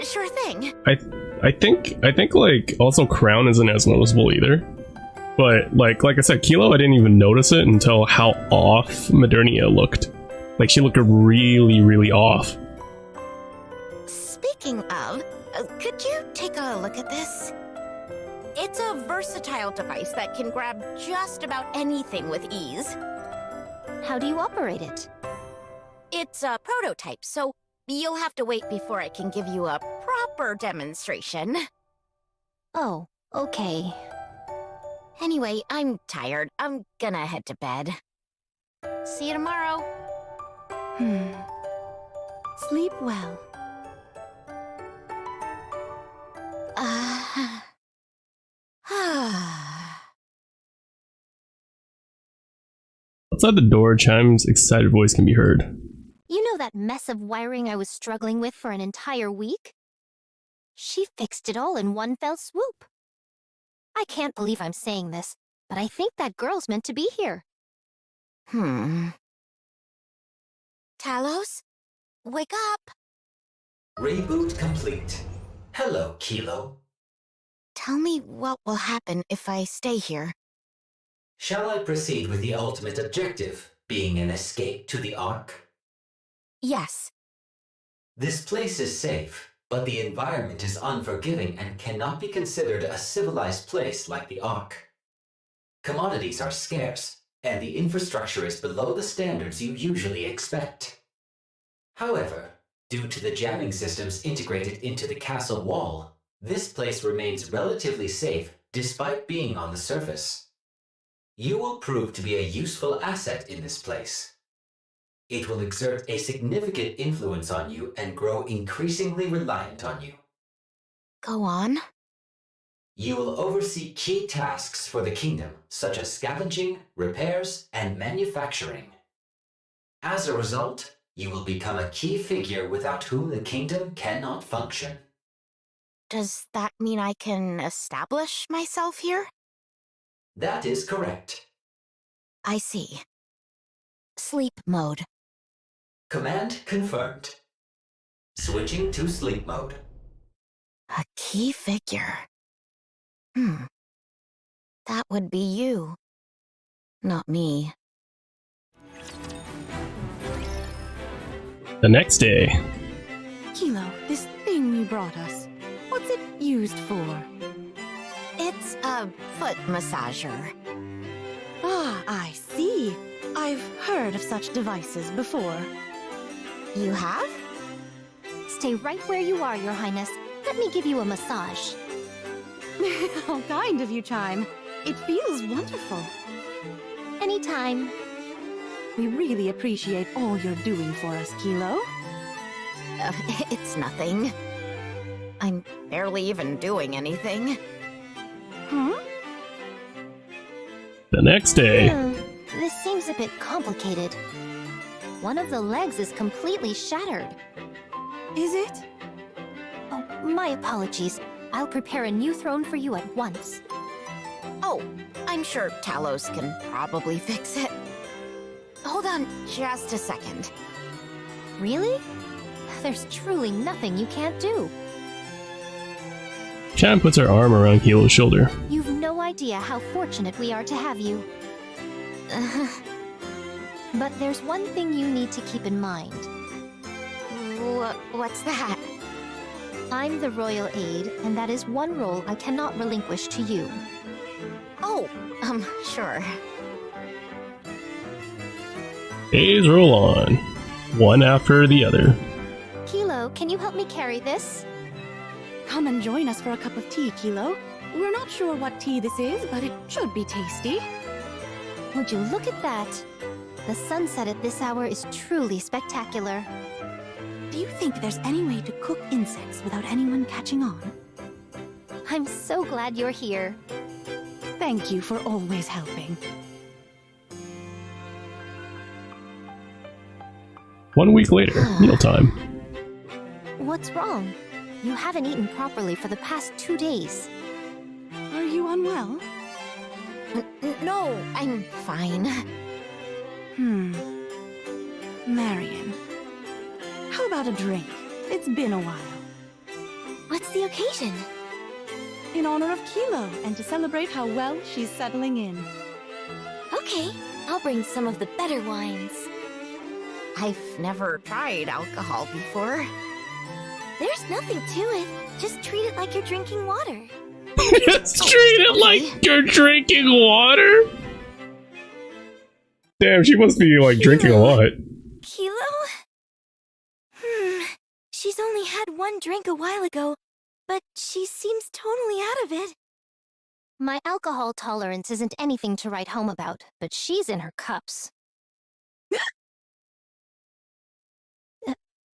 Speaker 6: sure thing.
Speaker 1: I think, like, also Crown isn't as noticeable either. But, like I said, Kilo, I didn't even notice it until how off Modernia looked. Like, she looked really, really off.
Speaker 6: Speaking of, could you take a look at this? It's a versatile device that can grab just about anything with ease.
Speaker 7: How do you operate it?
Speaker 6: It's a prototype, so you'll have to wait before I can give you a proper demonstration.
Speaker 7: Oh, okay.
Speaker 6: Anyway, I'm tired. I'm gonna head to bed. See you tomorrow.
Speaker 8: Sleep well.
Speaker 1: Outside the door, Chime's excited voice can be heard.
Speaker 7: You know that mess of wiring I was struggling with for an entire week? She fixed it all in one fell swoop. I can't believe I'm saying this, but I think that girl's meant to be here.
Speaker 6: Talos? Wake up!
Speaker 9: Reboot complete. Hello, Kilo.
Speaker 6: Tell me what will happen if I stay here.
Speaker 9: Shall I proceed with the ultimate objective, being an escape to the Ark?
Speaker 6: Yes.
Speaker 9: This place is safe, but the environment is unforgiving and cannot be considered a civilized place like the Ark. Commodities are scarce, and the infrastructure is below the standards you usually expect. However, due to the jamming systems integrated into the castle wall, this place remains relatively safe despite being on the surface. You will prove to be a useful asset in this place. It will exert a significant influence on you and grow increasingly reliant on you.
Speaker 6: Go on.
Speaker 9: You will oversee key tasks for the kingdom, such as scavenging, repairs, and manufacturing. As a result, you will become a key figure without whom the kingdom cannot function.
Speaker 6: Does that mean I can establish myself here?
Speaker 9: That is correct.
Speaker 6: I see. Sleep mode.
Speaker 9: Command confirmed. Switching to sleep mode.
Speaker 6: A key figure. That would be you. Not me.
Speaker 1: The next day.
Speaker 8: Kilo, this thing you brought us, what's it used for?
Speaker 6: It's a foot massager.
Speaker 8: Ah, I see. I've heard of such devices before.
Speaker 6: You have?
Speaker 7: Stay right where you are, Your Highness. Let me give you a massage.
Speaker 8: How kind of you, Chime. It feels wonderful.
Speaker 7: Anytime.
Speaker 8: We really appreciate all you're doing for us, Kilo.
Speaker 6: It's nothing. I'm barely even doing anything.
Speaker 8: Huh?
Speaker 1: The next day.
Speaker 7: This seems a bit complicated. One of the legs is completely shattered.
Speaker 8: Is it?
Speaker 7: Oh, my apologies. I'll prepare a new throne for you at once.
Speaker 6: Oh, I'm sure Talos can probably fix it. Hold on just a second.
Speaker 7: Really? There's truly nothing you can't do.
Speaker 1: Chan puts her arm around Kilo's shoulder.
Speaker 7: You've no idea how fortunate we are to have you. But there's one thing you need to keep in mind.
Speaker 6: What's that?
Speaker 7: I'm the royal aide, and that is one role I cannot relinquish to you.
Speaker 6: Oh, sure.
Speaker 1: Days roll on, one after the other.
Speaker 7: Kilo, can you help me carry this?
Speaker 8: Come and join us for a cup of tea, Kilo. We're not sure what tea this is, but it should be tasty.
Speaker 7: Would you look at that? The sunset at this hour is truly spectacular.
Speaker 8: Do you think there's any way to cook insects without anyone catching on?
Speaker 7: I'm so glad you're here.
Speaker 8: Thank you for always helping.
Speaker 1: 1 week later, mealtime.
Speaker 7: What's wrong? You haven't eaten properly for the past 2 days.
Speaker 8: Are you unwell?
Speaker 6: No, I'm fine.
Speaker 8: Marion. How about a drink? It's been a while.
Speaker 7: What's the occasion?
Speaker 8: In honor of Kilo, and to celebrate how well she's settling in.
Speaker 7: Okay, I'll bring some of the better wines.
Speaker 6: I've never tried alcohol before.
Speaker 7: There's nothing to it. Just treat it like you're drinking water.
Speaker 1: Treat it like you're drinking water? Damn, she must be like drinking a lot.
Speaker 5: Kilo? She's only had one drink a while ago, but she seems totally out of it.
Speaker 7: My alcohol tolerance isn't anything to write home about, but she's in her cups.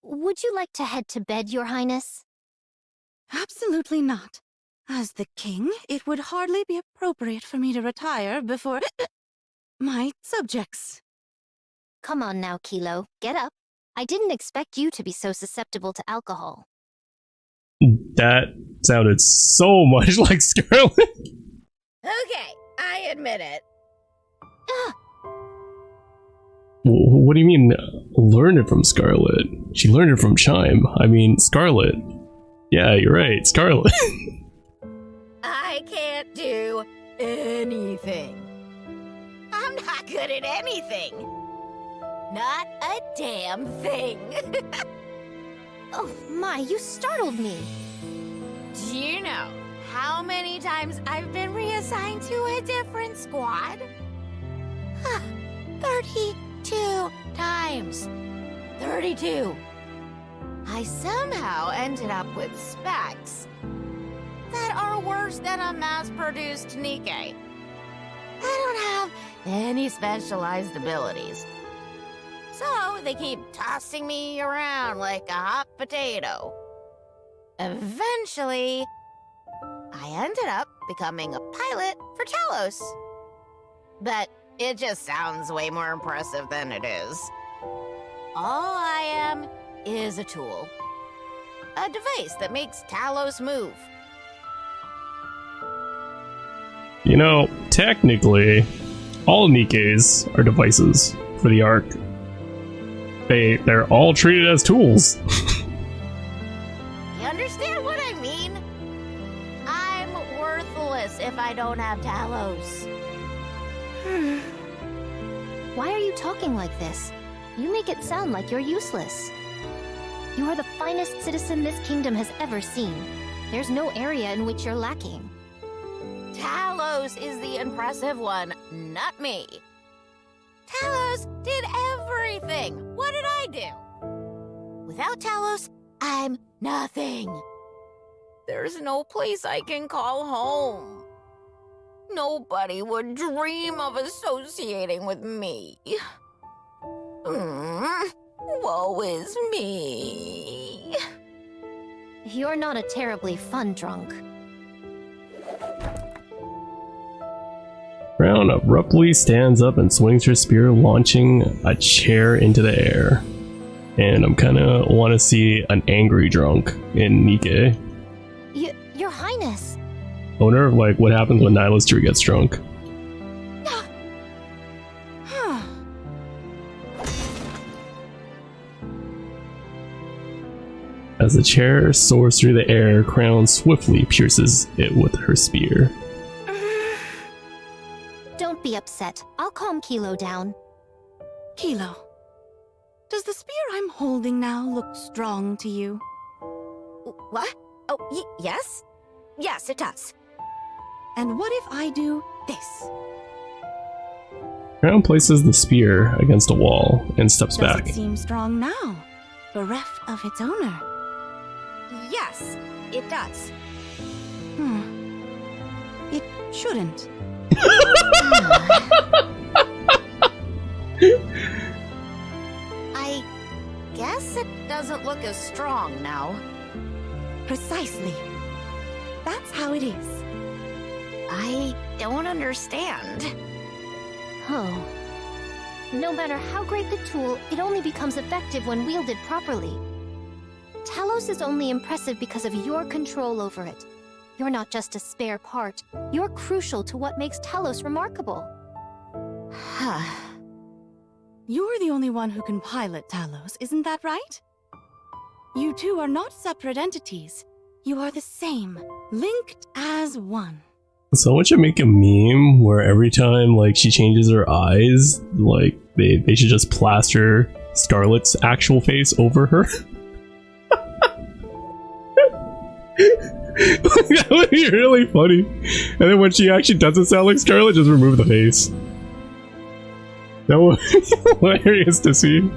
Speaker 7: Would you like to head to bed, Your Highness?
Speaker 8: Absolutely not. As the king, it would hardly be appropriate for me to retire before my subjects.
Speaker 7: Come on now, Kilo. Get up. I didn't expect you to be so susceptible to alcohol.
Speaker 1: That sounded so much like Scarlet.
Speaker 6: Okay, I admit it.
Speaker 1: What do you mean, learn it from Scarlet? She learned it from Chime. I mean, Scarlet. Yeah, you're right, Scarlet.
Speaker 6: I can't do anything. I'm not good at anything. Not a damn thing.
Speaker 7: Oh my, you startled me.
Speaker 6: Do you know how many times I've been reassigned to a different squad? 32 times. 32. I somehow ended up with specs that are worse than a mass-produced Nikke. I don't have any specialized abilities. So they keep tossing me around like a hot potato. Eventually, I ended up becoming a pilot for Talos. But it just sounds way more impressive than it is. All I am is a tool. A device that makes Talos move.
Speaker 1: You know, technically, all Nikkes are devices for the Ark. They're all treated as tools.
Speaker 6: You understand what I mean? I'm worthless if I don't have Talos.
Speaker 7: Why are you talking like this? You make it sound like you're useless. You are the finest citizen this kingdom has ever seen. There's no area in which you're lacking.
Speaker 6: Talos is the impressive one, not me. Talos did everything. What did I do? Without Talos, I'm nothing. There's no place I can call home. Nobody would dream of associating with me. Woe is me.
Speaker 7: You're not a terribly fun drunk.
Speaker 1: Brown abruptly stands up and swings her spear, launching a chair into the air. And I'm kinda wanna see an angry drunk in Nikke.
Speaker 7: Your Highness!
Speaker 1: I wonder, like, what happens when Nihilus Tree gets drunk. As the chair soars through the air, Crown swiftly pierces it with her spear.
Speaker 7: Don't be upset. I'll calm Kilo down.
Speaker 8: Kilo, does the spear I'm holding now look strong to you?
Speaker 6: What? Oh, yes? Yes, it does.
Speaker 8: And what if I do this?
Speaker 1: Crown places the spear against a wall and steps
Speaker 8: Does
Speaker 1: back.
Speaker 8: it seem strong now, bereft of its owner?
Speaker 6: Yes, it does.
Speaker 8: It shouldn't.
Speaker 6: I guess it doesn't look as strong now.
Speaker 8: Precisely. That's how it is.
Speaker 6: I don't understand.
Speaker 7: Oh. No matter how great the tool, it only becomes effective when wielded properly. Talos is only impressive because of your control over it. You're not just a spare part. You're crucial to what makes Talos remarkable.
Speaker 8: You're the only one who can pilot Talos, isn't that right? You two are not separate entities. You are the same, linked as one.
Speaker 1: Someone should make a meme where every time, like, she changes her eyes, like, they should just plaster Scarlet's actual face over her. That would be really funny. And then when she actually doesn't sound like Scarlet, just remove the face. That would be hilarious to see.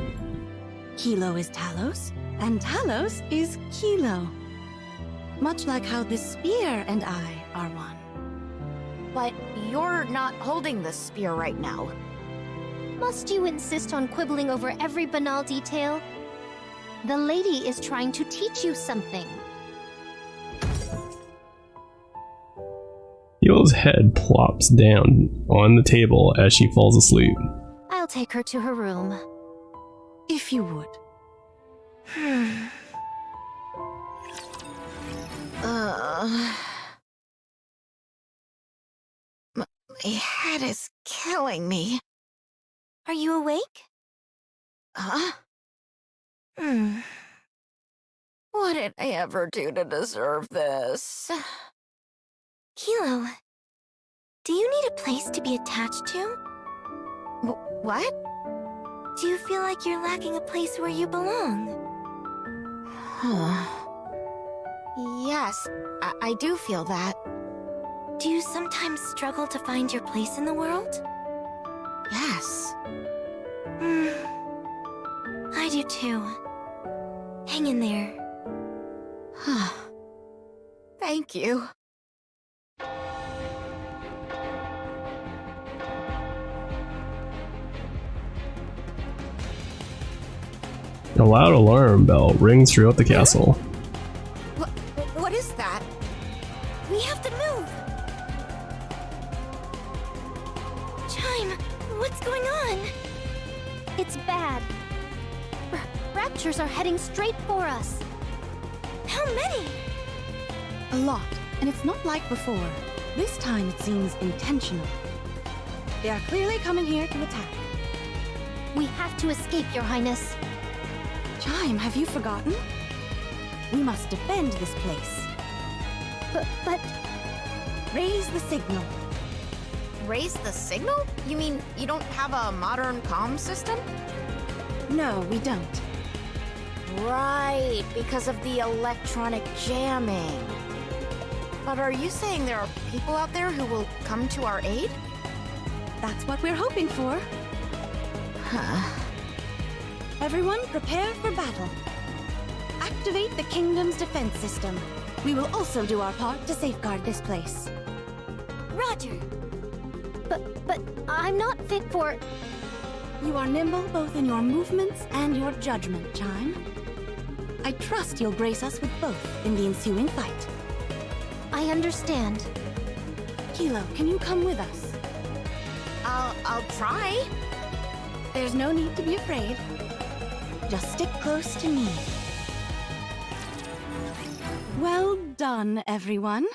Speaker 8: Kilo is Talos, and Talos is Kilo. Much like how this spear and I are one.
Speaker 6: But you're not holding the spear right now.
Speaker 7: Must you insist on quibbling over every banal detail? The lady is trying to teach you something.
Speaker 1: Kilo's head plops down on the table as she falls asleep.
Speaker 7: I'll take her to her room.
Speaker 8: If you would.
Speaker 6: My head is killing me.
Speaker 5: Are you awake?
Speaker 6: Huh?
Speaker 5: Hmm.
Speaker 6: What did I ever do to deserve this?
Speaker 5: Kilo, do you need a place to be attached to?
Speaker 6: What?
Speaker 5: Do you feel like you're lacking a place where you belong?
Speaker 6: Yes, I do feel that.
Speaker 5: Do you sometimes struggle to find your place in the world?
Speaker 6: Yes.
Speaker 5: I do too. Hang in there.
Speaker 6: Thank you.
Speaker 1: A loud alarm bell rings throughout the castle.
Speaker 6: What is that?
Speaker 5: We have to move! Chime, what's going on?
Speaker 7: It's bad. Raptures are heading straight for us.
Speaker 5: How many?
Speaker 8: A lot, and it's not like before. This time it seems intentional. They are clearly coming here to attack.
Speaker 7: We have to escape, Your Highness.
Speaker 8: Chime, have you forgotten? We must defend this place.
Speaker 7: But...
Speaker 8: Raise the signal.
Speaker 6: Raise the signal? You mean you don't have a modern comm system?
Speaker 8: No, we don't.
Speaker 6: Right, because of the electronic jamming. But are you saying there are people out there who will come to our aid?
Speaker 8: That's what we're hoping for.
Speaker 6: Huh.
Speaker 8: Everyone, prepare for battle. Activate the kingdom's defense system. We will also do our part to safeguard this place.
Speaker 5: Roger.
Speaker 7: But I'm not fit for...
Speaker 8: You are nimble both in your movements and your judgment, Chime. I trust you'll grace us with both in the ensuing fight.
Speaker 7: I understand.
Speaker 8: Kilo, can you come with us?
Speaker 6: I'll try.
Speaker 8: There's no need to be afraid. Just stick close to me. Well done, everyone.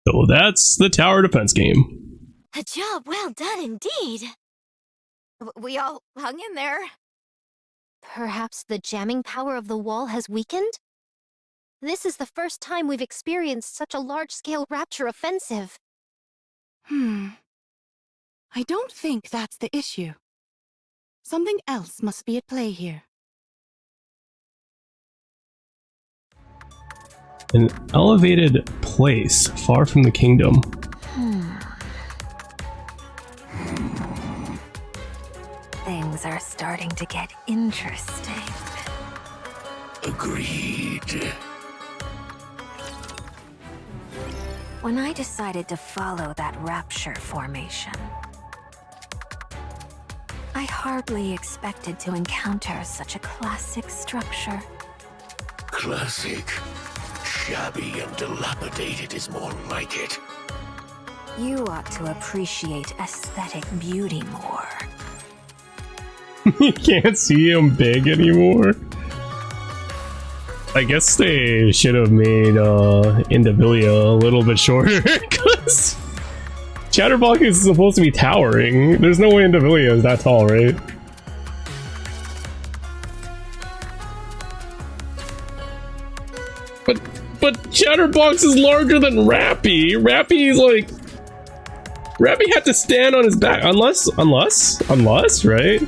Speaker 1: So that's the tower defense game.
Speaker 5: A job well done indeed.
Speaker 6: We all hung in there.
Speaker 7: Perhaps the jamming power of the wall has weakened? This is the first time we've experienced such a large-scale Rapture offensive.
Speaker 8: I don't think that's the issue. Something else must be at play here.
Speaker 1: An elevated place far from the kingdom.
Speaker 4: Things are starting to get interesting.
Speaker 10: Agreed.
Speaker 4: When I decided to follow that Rapture formation, I hardly expected to encounter such a classic structure.
Speaker 10: Classic. Shabby and dilapidated is more like it.
Speaker 4: You ought to appreciate aesthetic beauty more.
Speaker 1: You can't see him big anymore. I guess they should have made Indivilia a little bit shorter, because Chatterbox is supposed to be towering. There's no way Indivilia is that tall, right? But Chatterbox is larger than Rappy. Rappy's like... Rappy had to stand on his back, unless, right?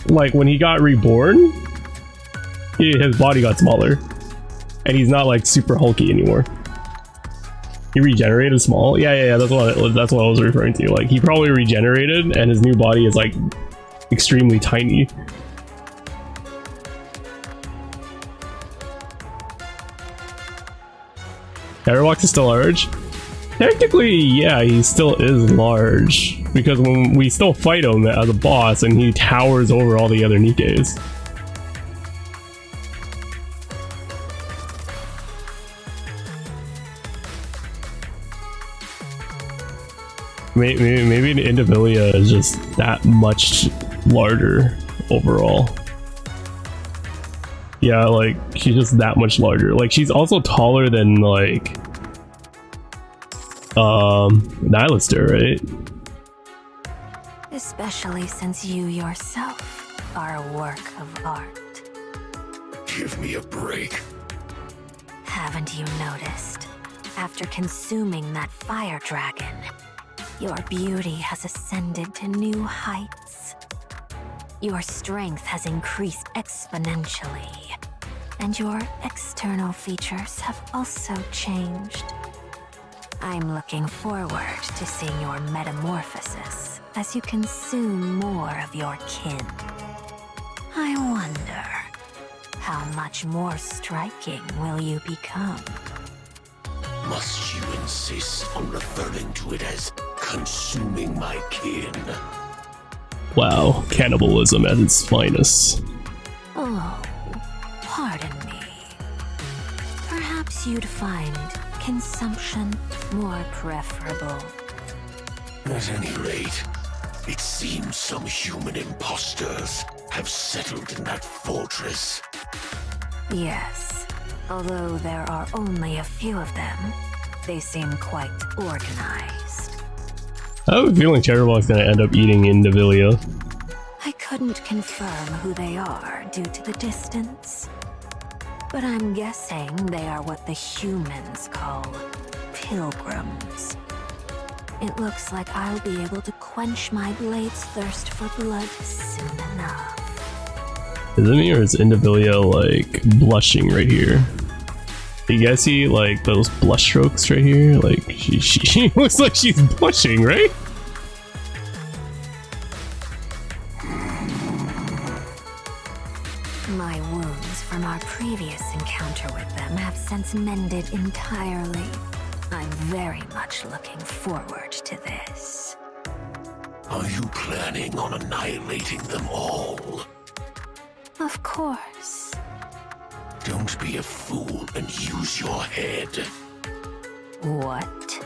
Speaker 1: Like, when he got reborn, his body got smaller. And he's not, like, super hulky anymore. He regenerated small? Yeah, that's what I was referring to. Like, he probably regenerated, and his new body is, like, extremely tiny. Chatterbox is still large? Technically, yeah, he still is large. Because when we still fight him as a boss, and he towers over all the other Nikkes. Maybe Indivilia is just that much larger overall. Yeah, like, she's just that much larger. Like, she's also taller than, like... Nihilister, right?
Speaker 5: Especially since you yourself are a work of art.
Speaker 10: Give me a break.
Speaker 5: Haven't you noticed? After consuming that fire dragon, your beauty has ascended to new heights. Your strength has increased exponentially, and your external features have also changed. I'm looking forward to seeing your metamorphosis as you consume more of your kin. I wonder, how much more striking will you become?
Speaker 10: Must you insist on referring to it as consuming my kin?
Speaker 1: Wow, cannibalism at its finest.
Speaker 5: Oh, pardon me. Perhaps you'd find consumption more preferable.
Speaker 10: At any rate, it seems some human imposters have settled in that fortress.
Speaker 5: Yes, although there are only a few of them, they seem quite organized.
Speaker 1: I have a feeling Tryflozn gonna end up eating Indivilia.
Speaker 5: I couldn't confirm who they are due to the distance, but I'm guessing they are what the humans call pilgrims. It looks like I'll be able to quench my blade's thirst for blood soon enough.
Speaker 1: Is it me or is Indivilia like blushing right here? Do you guys see like those blush strokes right here? Like she looks like she's blushing, right?
Speaker 5: My wounds from our previous encounter with them have since mended entirely. I'm very much looking forward to this.
Speaker 10: Are you planning on annihilating them all?
Speaker 5: Of course.
Speaker 10: Don't be a fool and use your head.
Speaker 5: What?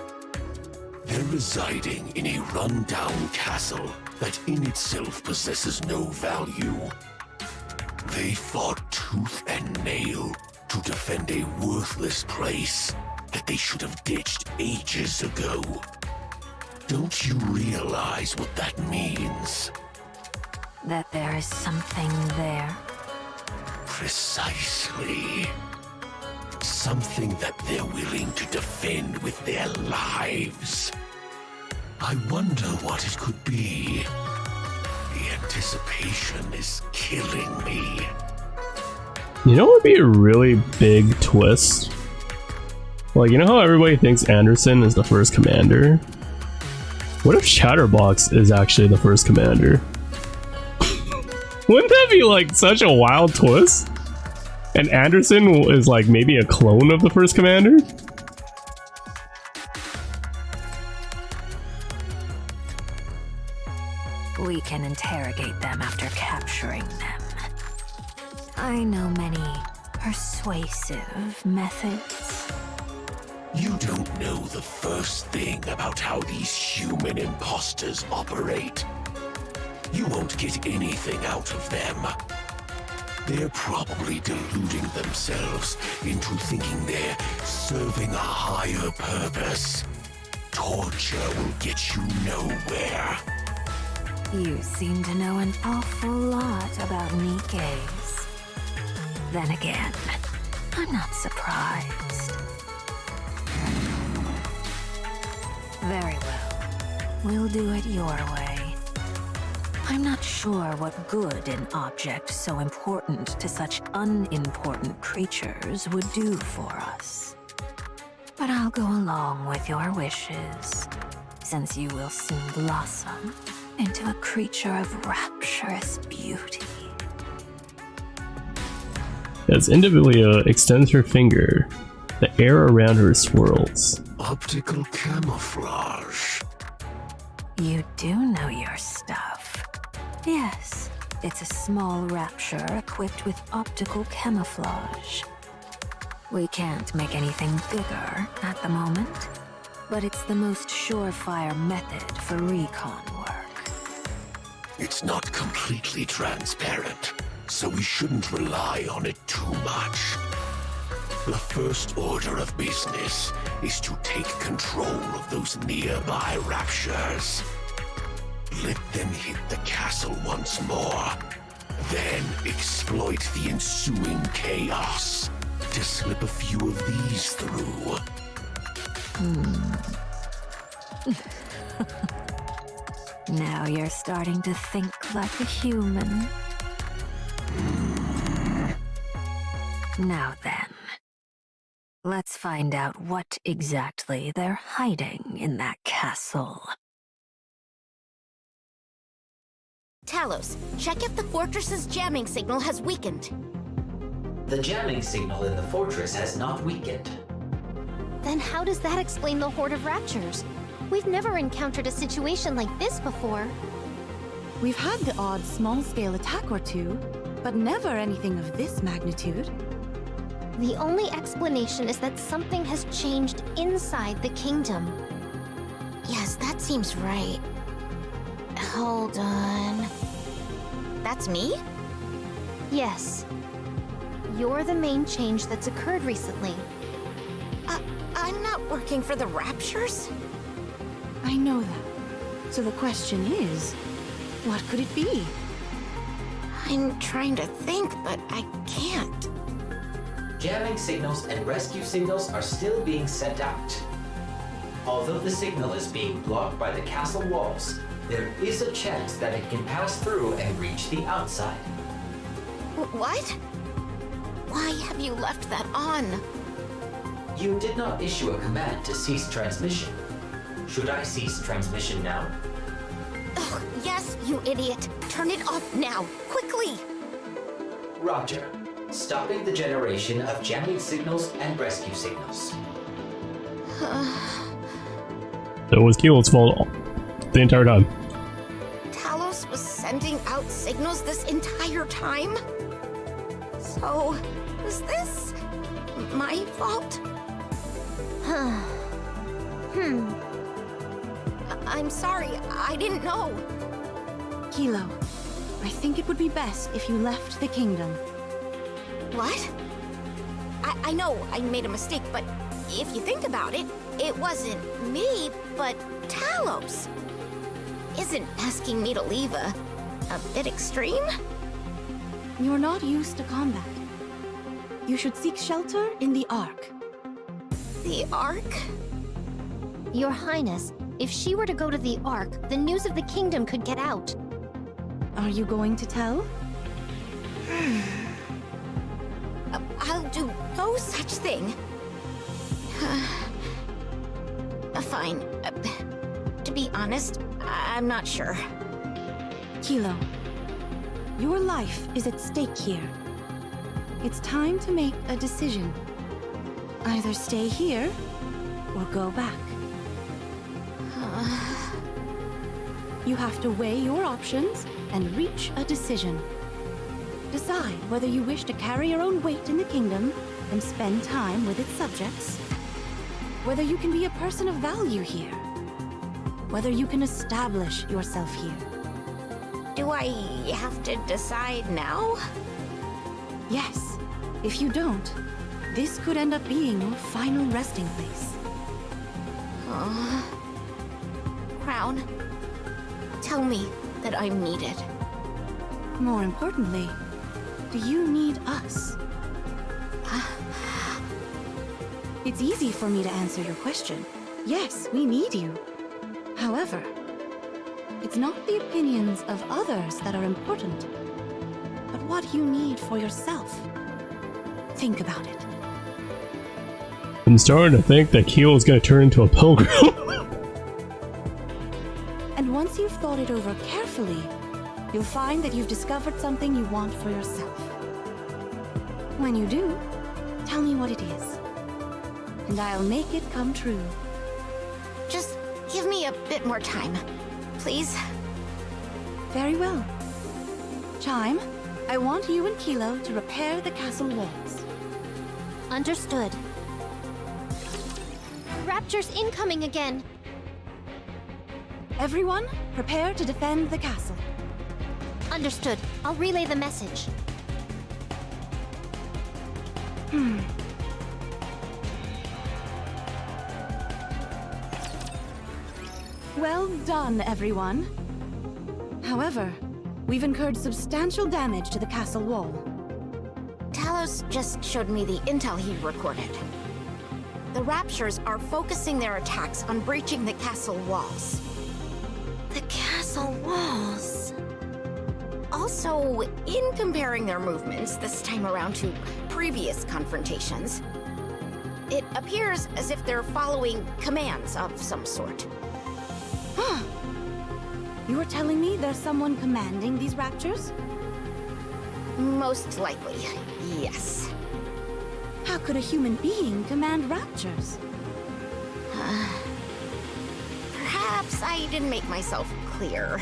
Speaker 10: They're residing in a run-down castle that in itself possesses no value. They fought tooth and nail to defend a worthless place that they should have ditched ages ago. Don't you realize what that means?
Speaker 5: That there is something there?
Speaker 10: Precisely. Something that they're willing to defend with their lives. I wonder what it could be. The anticipation is killing me.
Speaker 1: You know what would be a really big twist? Like, you know how everybody thinks Anderson is the first commander? What if Chatterbox is actually the first commander? Wouldn't that be like such a wild twist? And Anderson is like maybe a clone of the first commander?
Speaker 5: We can interrogate them after capturing them. I know many persuasive methods.
Speaker 10: You don't know the first thing about how these human imposters operate. You won't get anything out of them. They're probably deluding themselves into thinking they're serving a higher purpose. Torture will get you nowhere.
Speaker 5: You seem to know an awful lot about Nikkes. Then again, I'm not surprised. Very well. We'll do it your way. I'm not sure what good an object so important to such unimportant creatures would do for us. But I'll go along with your wishes, since you will soon blossom into a creature of rapturous beauty.
Speaker 1: As Indivilia extends her finger, the air around her swirls.
Speaker 10: Optical camouflage.
Speaker 5: You do know your stuff. Yes, it's a small rapture equipped with optical camouflage. We can't make anything bigger at the moment, but it's the most surefire method for recon work.
Speaker 10: It's not completely transparent, so we shouldn't rely on it too much. The first order of business is to take control of those nearby raptures. Let them hit the castle once more, then exploit the ensuing chaos to slip a few of these through.
Speaker 5: Now you're starting to think like a human. Now then, let's find out what exactly they're hiding in that castle.
Speaker 6: Talos, check if the fortress's jamming signal has weakened.
Speaker 9: The jamming signal in the fortress has not weakened.
Speaker 7: Then how does that explain the horde of raptures? We've never encountered a situation like this before.
Speaker 8: We've had the odd small-scale attack or two, but never anything of this magnitude.
Speaker 7: The only explanation is that something has changed inside the kingdom.
Speaker 6: Yes, that seems right. Hold on. That's me?
Speaker 7: Yes. You're the main change that's occurred recently.
Speaker 6: I'm not working for the Raptures.
Speaker 8: I know that. So the question is, what could it be?
Speaker 6: I'm trying to think, but I can't.
Speaker 9: Jamming signals and rescue signals are still being sent out. Although the signal is being blocked by the castle walls, there is a chance that it can pass through and reach the outside.
Speaker 6: What? Why have you left that on?
Speaker 9: You did not issue a command to cease transmission. Should I cease transmission now?
Speaker 6: Ugh, yes, you idiot. Turn it off now, quickly.
Speaker 9: Roger. Stopping the generation of jamming signals and rescue signals.
Speaker 1: It was Keel's fault the entire time.
Speaker 6: Talos was sending out signals this entire time? So, is this my fault? I'm sorry, I didn't know.
Speaker 8: Kilo, I think it would be best if you left the kingdom.
Speaker 6: What? I know I made a mistake, but if you think about it, it wasn't me, but Talos. Isn't asking me to leave a bit extreme?
Speaker 8: You're not used to combat. You should seek shelter in the Ark.
Speaker 6: The Ark?
Speaker 7: Your Highness, if she were to go to the Ark, the news of the kingdom could get out.
Speaker 8: Are you going to tell?
Speaker 6: I'll do no such thing. Fine. To be honest, I'm not sure.
Speaker 8: Kilo, your life is at stake here. It's time to make a decision. Either stay here, or go back. You have to weigh your options and reach a decision. Decide whether you wish to carry your own weight in the kingdom and spend time with its subjects. Whether you can be a person of value here. Whether you can establish yourself here.
Speaker 6: Do I have to decide now?
Speaker 8: Yes. If you don't, this could end up being your final resting place.
Speaker 6: Crown, tell me that I'm needed.
Speaker 8: More importantly, do you need us? It's easy for me to answer your question. Yes, we need you. However, it's not the opinions of others that are important, but what you need for yourself. Think about it.
Speaker 1: I'm starting to think that Keel is going to turn into a pilgrim.
Speaker 8: And once you've thought it over carefully, you'll find that you've discovered something you want for yourself. When you do, tell me what it is, and I'll make it come true.
Speaker 6: Just give me a bit more time, please.
Speaker 8: Very well. Chime, I want you and Kilo to repair the castle walls.
Speaker 7: Understood. Raptures incoming again.
Speaker 8: Everyone, prepare to defend the castle.
Speaker 7: Understood. I'll relay the message.
Speaker 8: Well done, everyone. However, we've incurred substantial damage to the castle wall.
Speaker 6: Talos just showed me the intel he recorded. The Raptures are focusing their attacks on breaching the castle walls.
Speaker 5: The castle walls.
Speaker 6: Also, in comparing their movements this time around to previous confrontations, it appears as if they're following commands of some sort.
Speaker 8: You are telling me there's someone commanding these raptures?
Speaker 6: Most likely, yes.
Speaker 8: How could a human being command raptures?
Speaker 6: Perhaps I didn't make myself clear.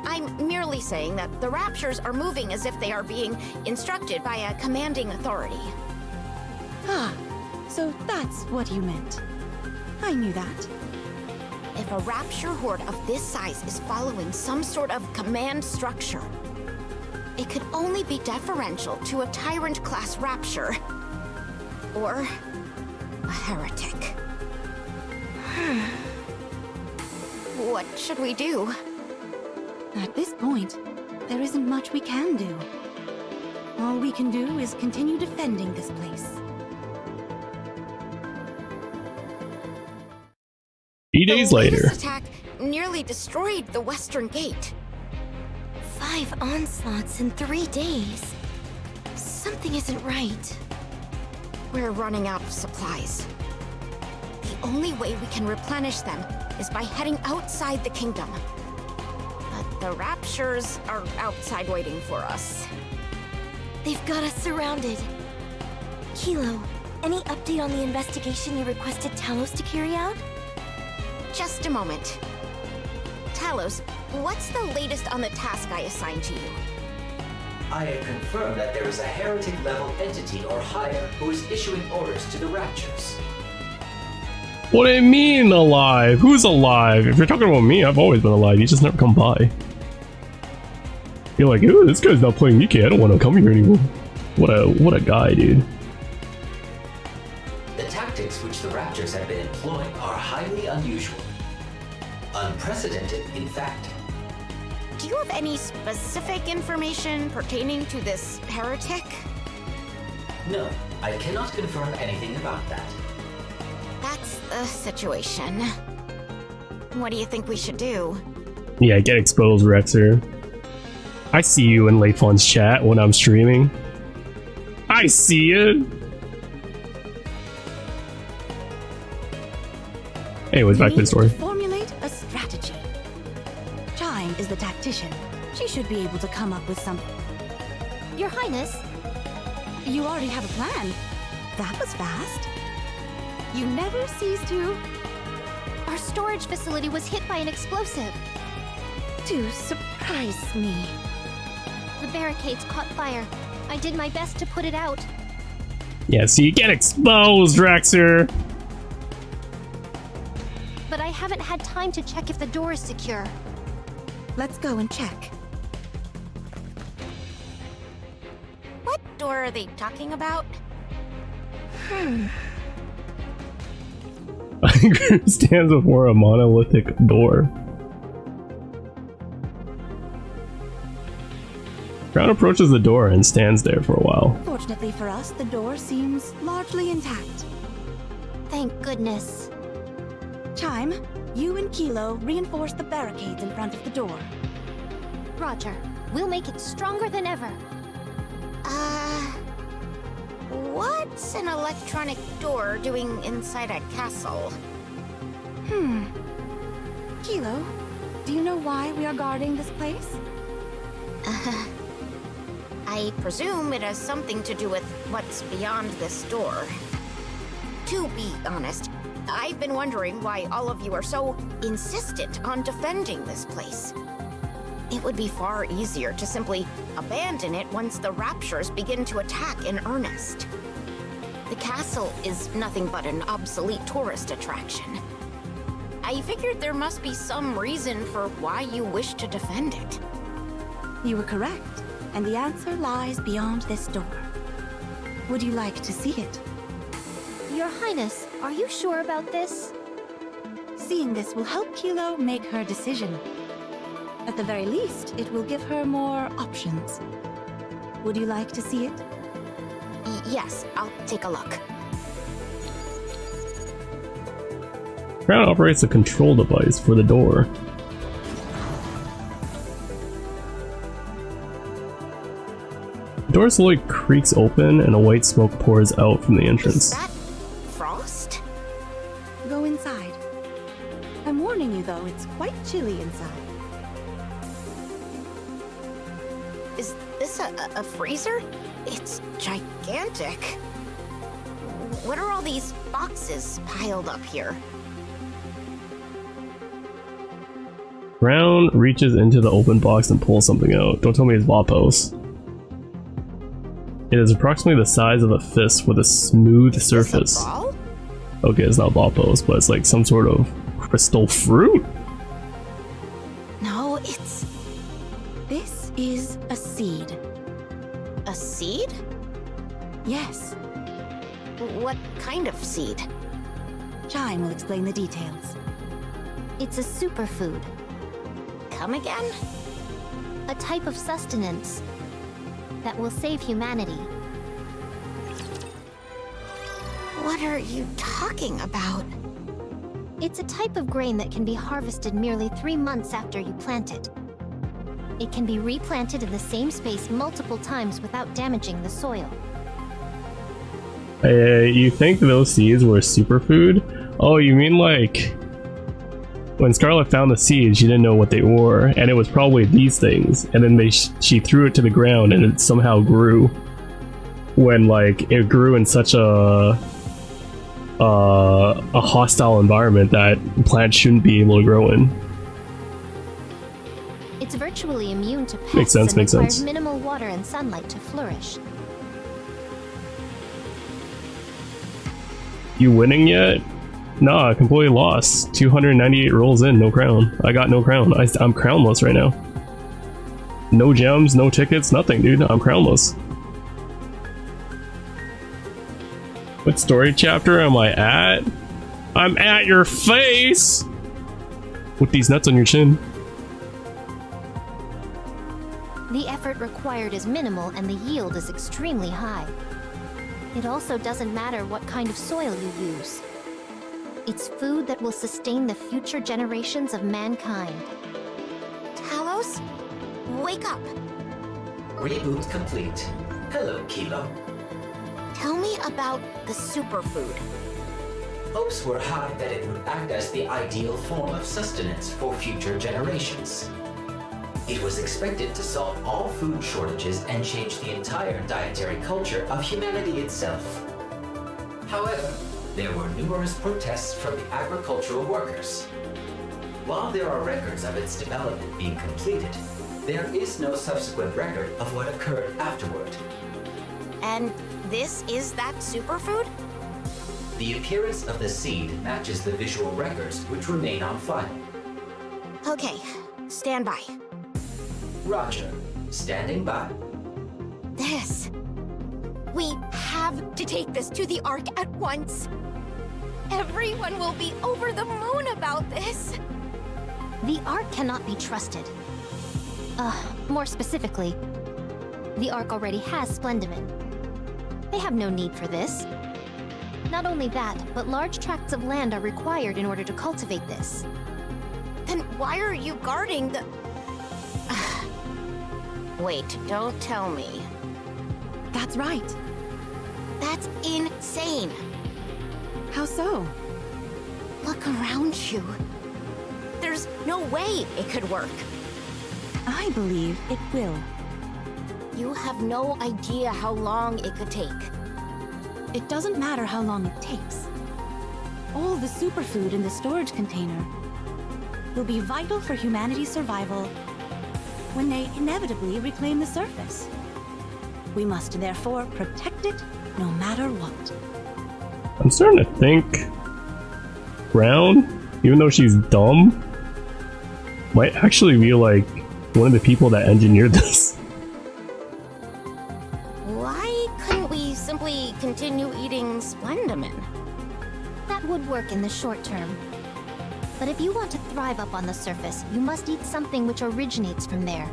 Speaker 6: I'm merely saying that the Raptures are moving as if they are being instructed by a commanding authority.
Speaker 8: Ah, so that's what you meant. I knew that.
Speaker 6: If a Rapture horde of this size is following some sort of command structure, it could only be deferential to a Tyrant-class Rapture. Or a heretic. What should we do?
Speaker 8: At this point, there isn't much we can do. All we can do is continue defending this place.
Speaker 1: 3 days
Speaker 6: The
Speaker 1: later.
Speaker 6: latest attack nearly destroyed the Western Gate.
Speaker 5: 5 onslaughts in 3 days. Something isn't right.
Speaker 6: We're running out of supplies. The only way we can replenish them is by heading outside the kingdom. But the Raptures are outside waiting for us.
Speaker 5: They've got us surrounded. Kilo, any update on the investigation you requested Talos to carry out?
Speaker 6: Just a moment. Talos, what's the latest on the task I assigned to you?
Speaker 9: I have confirmed that there is a heretic-level entity or higher who is issuing orders to the Raptures.
Speaker 1: What do you mean alive? Who's alive? If you're talking about me, I've always been alive. You just never come by. You're like, ooh, this guy's not playing Nikke. I don't want to come here anymore. What a guy, dude.
Speaker 9: The tactics which the Raptors have been employing are highly unusual. Unprecedented, in fact.
Speaker 6: Do you have any specific information pertaining to this heretic?
Speaker 9: No, I cannot confirm anything about that.
Speaker 6: That's the situation. What do you think we should do?
Speaker 1: Yeah, get exposed, Rexer. I see you in Tryflozn's chat when I'm streaming. I see it. Anyways, back to the story.
Speaker 8: Formulate a strategy. Chime is the tactician. She should be able to come up with something.
Speaker 7: Your Highness,
Speaker 8: You already have a plan. That was fast. You never cease to
Speaker 7: our storage facility was hit by an explosive.
Speaker 8: surprise me.
Speaker 7: The barricades caught fire. I did my best to put it out.
Speaker 1: Yeah, see, get exposed, Rexer.
Speaker 7: But I haven't had time to check if the door is secure.
Speaker 8: Let's go and check.
Speaker 6: What door are they talking about?
Speaker 1: Group stands before a monolithic door. Crown approaches the door and stands there for a while.
Speaker 8: Fortunately for us, the door seems largely intact.
Speaker 7: Thank goodness.
Speaker 8: Chime, you and Kilo reinforce the barricades in front of the door.
Speaker 7: Roger. We'll make it stronger than ever.
Speaker 6: What's an electronic door doing inside a castle?
Speaker 8: Kilo, do you know why we are guarding this place?
Speaker 6: I presume it has something to do with what's beyond this door. To be honest, I've been wondering why all of you are so insistent on defending this place. It would be far easier to simply abandon it once the Raptures begin to attack in earnest. The castle is nothing but an obsolete tourist attraction. I figured there must be some reason for why you wish to defend it.
Speaker 8: You were correct, and the answer lies beyond this door. Would you like to see it?
Speaker 7: Your Highness, are you sure about this?
Speaker 8: Seeing this will help Kilo make her decision. At the very least, it will give her more options. Would you like to see it?
Speaker 6: Yes, I'll take a look.
Speaker 1: Crown operates a control device for the door. The door slowly creaks open and a white smoke pours out from the
Speaker 6: Is
Speaker 1: entrance.
Speaker 6: that frost?
Speaker 8: Go inside. I'm warning you though, it's quite chilly inside.
Speaker 6: Is this a freezer? It's gigantic. What are all these boxes piled up here?
Speaker 1: Brown reaches into the open box and pulls something out. Don't tell me it's Vapos. It is approximately the size of a fist with a smooth surface.
Speaker 6: Is this a ball?
Speaker 1: Okay, it's not Vapos, but it's like some sort of crystal fruit?
Speaker 6: No, it's
Speaker 8: This is a seed.
Speaker 6: a seed?
Speaker 8: Yes,
Speaker 6: What kind of seed?
Speaker 8: Chime will explain the details.
Speaker 7: It's a superfood,
Speaker 6: Come again?
Speaker 7: a type of sustenance that will save humanity.
Speaker 6: What are you talking about?
Speaker 7: It's a type of grain that can be harvested merely 3 months after you plant it. It can be replanted in the same space multiple times without damaging the soil.
Speaker 1: You think those seeds were superfood? Oh, you mean like when Scarlet found the seeds, she didn't know what they were, and it was probably these things. And then she threw it to the ground, and it somehow grew. When like it grew in such a hostile environment that plants shouldn't be able to grow in.
Speaker 7: It's virtually immune to pests
Speaker 1: Makes sense,
Speaker 7: and
Speaker 1: makes
Speaker 7: requires
Speaker 1: sense.
Speaker 7: minimal water and sunlight to flourish.
Speaker 1: You winning yet? Nah, I completely lost. 298 rolls in, no crown. I got no crown. I'm crownless right now. No gems, no tickets, nothing, dude. I'm crownless. What story chapter am I at? I'm at your face! With these nuts on your chin.
Speaker 7: The effort required is minimal and the yield is extremely high. It also doesn't matter what kind of soil you use. It's food that will sustain the future generations of mankind.
Speaker 6: Talos? Wake up!
Speaker 9: Reboot complete. Hello, Kilo.
Speaker 6: Tell me about the superfood.
Speaker 9: Hopes were high that it would act as the ideal form of sustenance for future generations. It was expected to solve all food shortages and change the entire dietary culture of humanity itself. However, there were numerous protests from the agricultural workers. While there are records of its development being completed, there is no subsequent record of what occurred afterward.
Speaker 6: And this is that superfood?
Speaker 9: The appearance of the seed matches the visual records which remain on file.
Speaker 6: Okay, stand by.
Speaker 9: Roger. Standing by.
Speaker 6: This. We have to take this to the Ark at once. Everyone will be over the moon about this.
Speaker 7: The Ark cannot be trusted. More specifically, the Ark already has Splendiman. They have no need for this. Not only that, but large tracts of land are required in order to cultivate this.
Speaker 6: Then why are you guarding the... Wait, don't tell me.
Speaker 8: That's right.
Speaker 6: That's insane.
Speaker 8: How so?
Speaker 6: Look around you. There's no way it could work.
Speaker 8: I believe it will.
Speaker 6: You have no idea how long it could take.
Speaker 8: It doesn't matter how long it takes. All the superfood in the storage container will be vital for humanity's survival when they inevitably reclaim the surface. We must therefore protect it no matter what.
Speaker 1: I'm starting to think Brown, even though she's dumb, might actually be like one of the people that engineered this.
Speaker 6: Why couldn't we simply continue eating Splendiman?
Speaker 7: That would work in the short term. But if you want to thrive up on the surface, you must eat something which originates from there.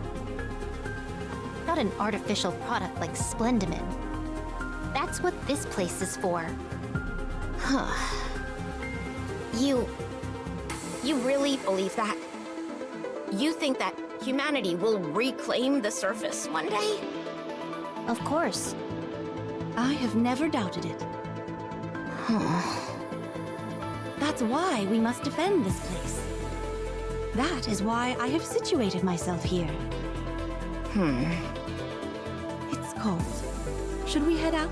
Speaker 7: Not an artificial product like Splendimin. That's what this place is for.
Speaker 6: You really believe that? You think that humanity will reclaim the surface one day?
Speaker 7: Of course.
Speaker 8: I have never doubted it. That's why we must defend this place. That is why I have situated myself here. It's cold. Should we head out?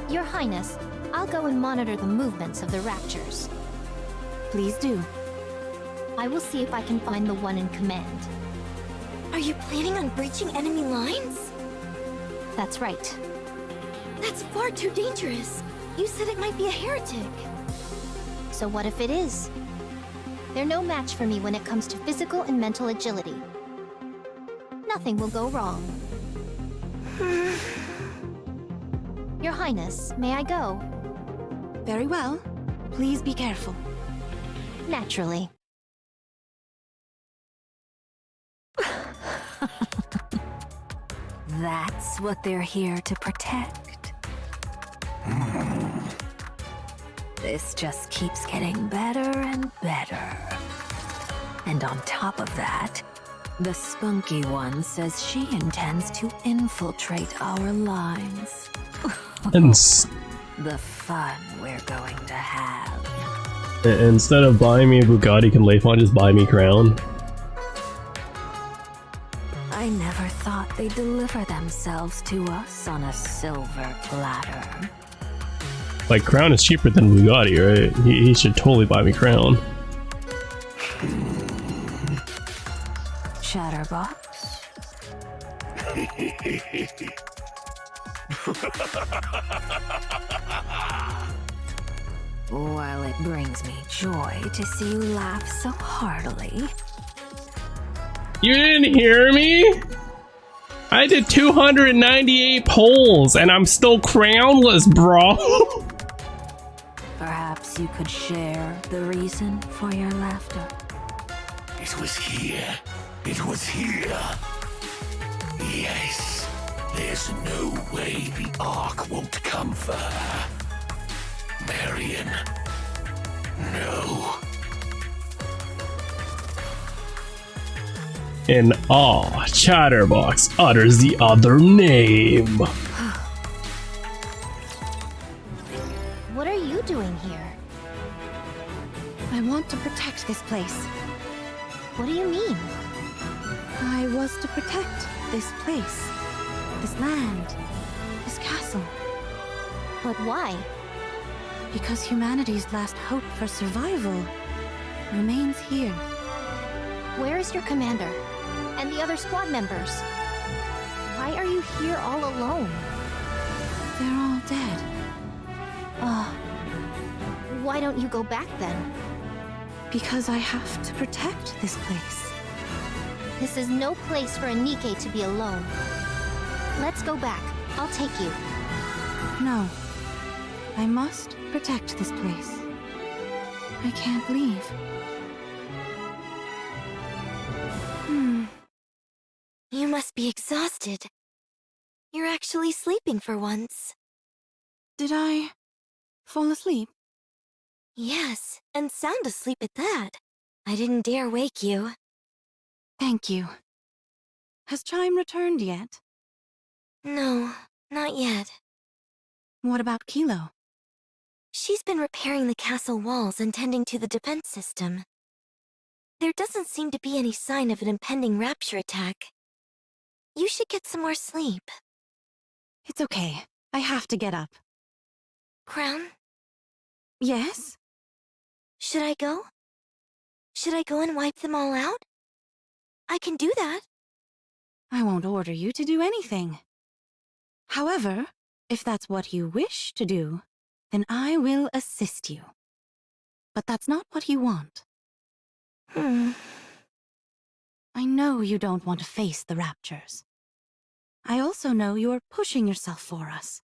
Speaker 7: Your Highness, I'll go and monitor the movements of the Raptures.
Speaker 8: Please do.
Speaker 7: I will see if I can find the one in command.
Speaker 5: Are you planning on breaching enemy lines?
Speaker 7: That's right.
Speaker 5: That's far too dangerous. You said it might be a heretic.
Speaker 7: So what if it is? They're no match for me when it comes to physical and mental agility. Nothing will go wrong. Your Highness, may I go?
Speaker 8: Very well. Please be careful.
Speaker 7: Naturally.
Speaker 3: That's what they're here to protect. This just keeps getting better and better. And on top of that, the spunky one says she intends to infiltrate our lines. The fun we're going to have.
Speaker 1: Instead of buying me a Bugatti, can Leifon just buy me Crown?
Speaker 3: I never thought they'd deliver themselves to us on a silver platter.
Speaker 1: Like, Crown is cheaper than Bugatti, right? He should totally buy me Crown.
Speaker 3: Chatterbox? While it brings me joy to see you laugh so heartily.
Speaker 1: You didn't hear me? I did 298 polls and I'm still crownless, bro.
Speaker 3: Perhaps you could share the reason for your laughter.
Speaker 10: It was here. It was here. Yes. There's no way the Ark won't come for her. Marion. No.
Speaker 1: In awe, Chatterbox utters the other name.
Speaker 7: What are you doing here?
Speaker 8: I want to protect this place.
Speaker 7: What do you mean?
Speaker 8: I was to protect this place, this land, this castle.
Speaker 7: But why?
Speaker 8: Because humanity's last hope for survival remains here.
Speaker 7: Where is your commander? And the other squad members? Why are you here all alone?
Speaker 8: They're all dead.
Speaker 7: Why don't you go back then?
Speaker 8: Because I have to protect this place.
Speaker 7: This is no place for a Nikke to be alone. Let's go back. I'll take you.
Speaker 8: No. I must protect this place. I can't leave.
Speaker 5: You must be exhausted. You're actually sleeping for once.
Speaker 8: Did I fall asleep?
Speaker 5: Yes, and sound asleep at that. I didn't dare wake you.
Speaker 8: Thank you. Has Chime returned yet?
Speaker 5: No, not yet.
Speaker 8: What about Kilo?
Speaker 5: She's been repairing the castle walls and tending to the defense system. There doesn't seem to be any sign of an impending rapture attack. You should get some more sleep.
Speaker 8: It's okay. I have to get up.
Speaker 5: Crown,
Speaker 8: Yes?
Speaker 5: should I go? Should I go and wipe them all out? I can do that.
Speaker 8: I won't order you to do anything. However, if that's what you wish to do, then I will assist you. But that's not what you want. I know you don't want to face the Raptures. I also know you are pushing yourself for us.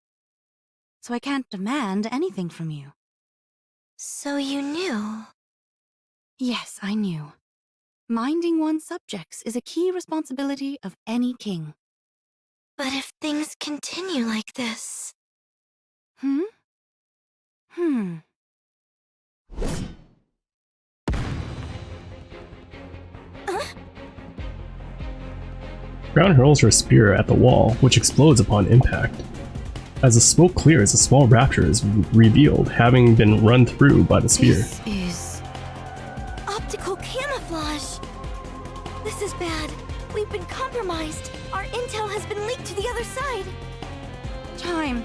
Speaker 8: So I can't demand anything from you.
Speaker 5: So you knew?
Speaker 8: Yes, I knew. Minding one's subjects is a key responsibility of any king.
Speaker 5: But if things continue like this...
Speaker 8: Hmm?
Speaker 1: Brown hurls her spear at the wall, which explodes upon impact. As the smoke clears, a small raptor is revealed, having been run through by the spear.
Speaker 8: This is...
Speaker 5: optical camouflage! This is bad. We've been compromised. Our intel has been leaked to the other side.
Speaker 8: Time.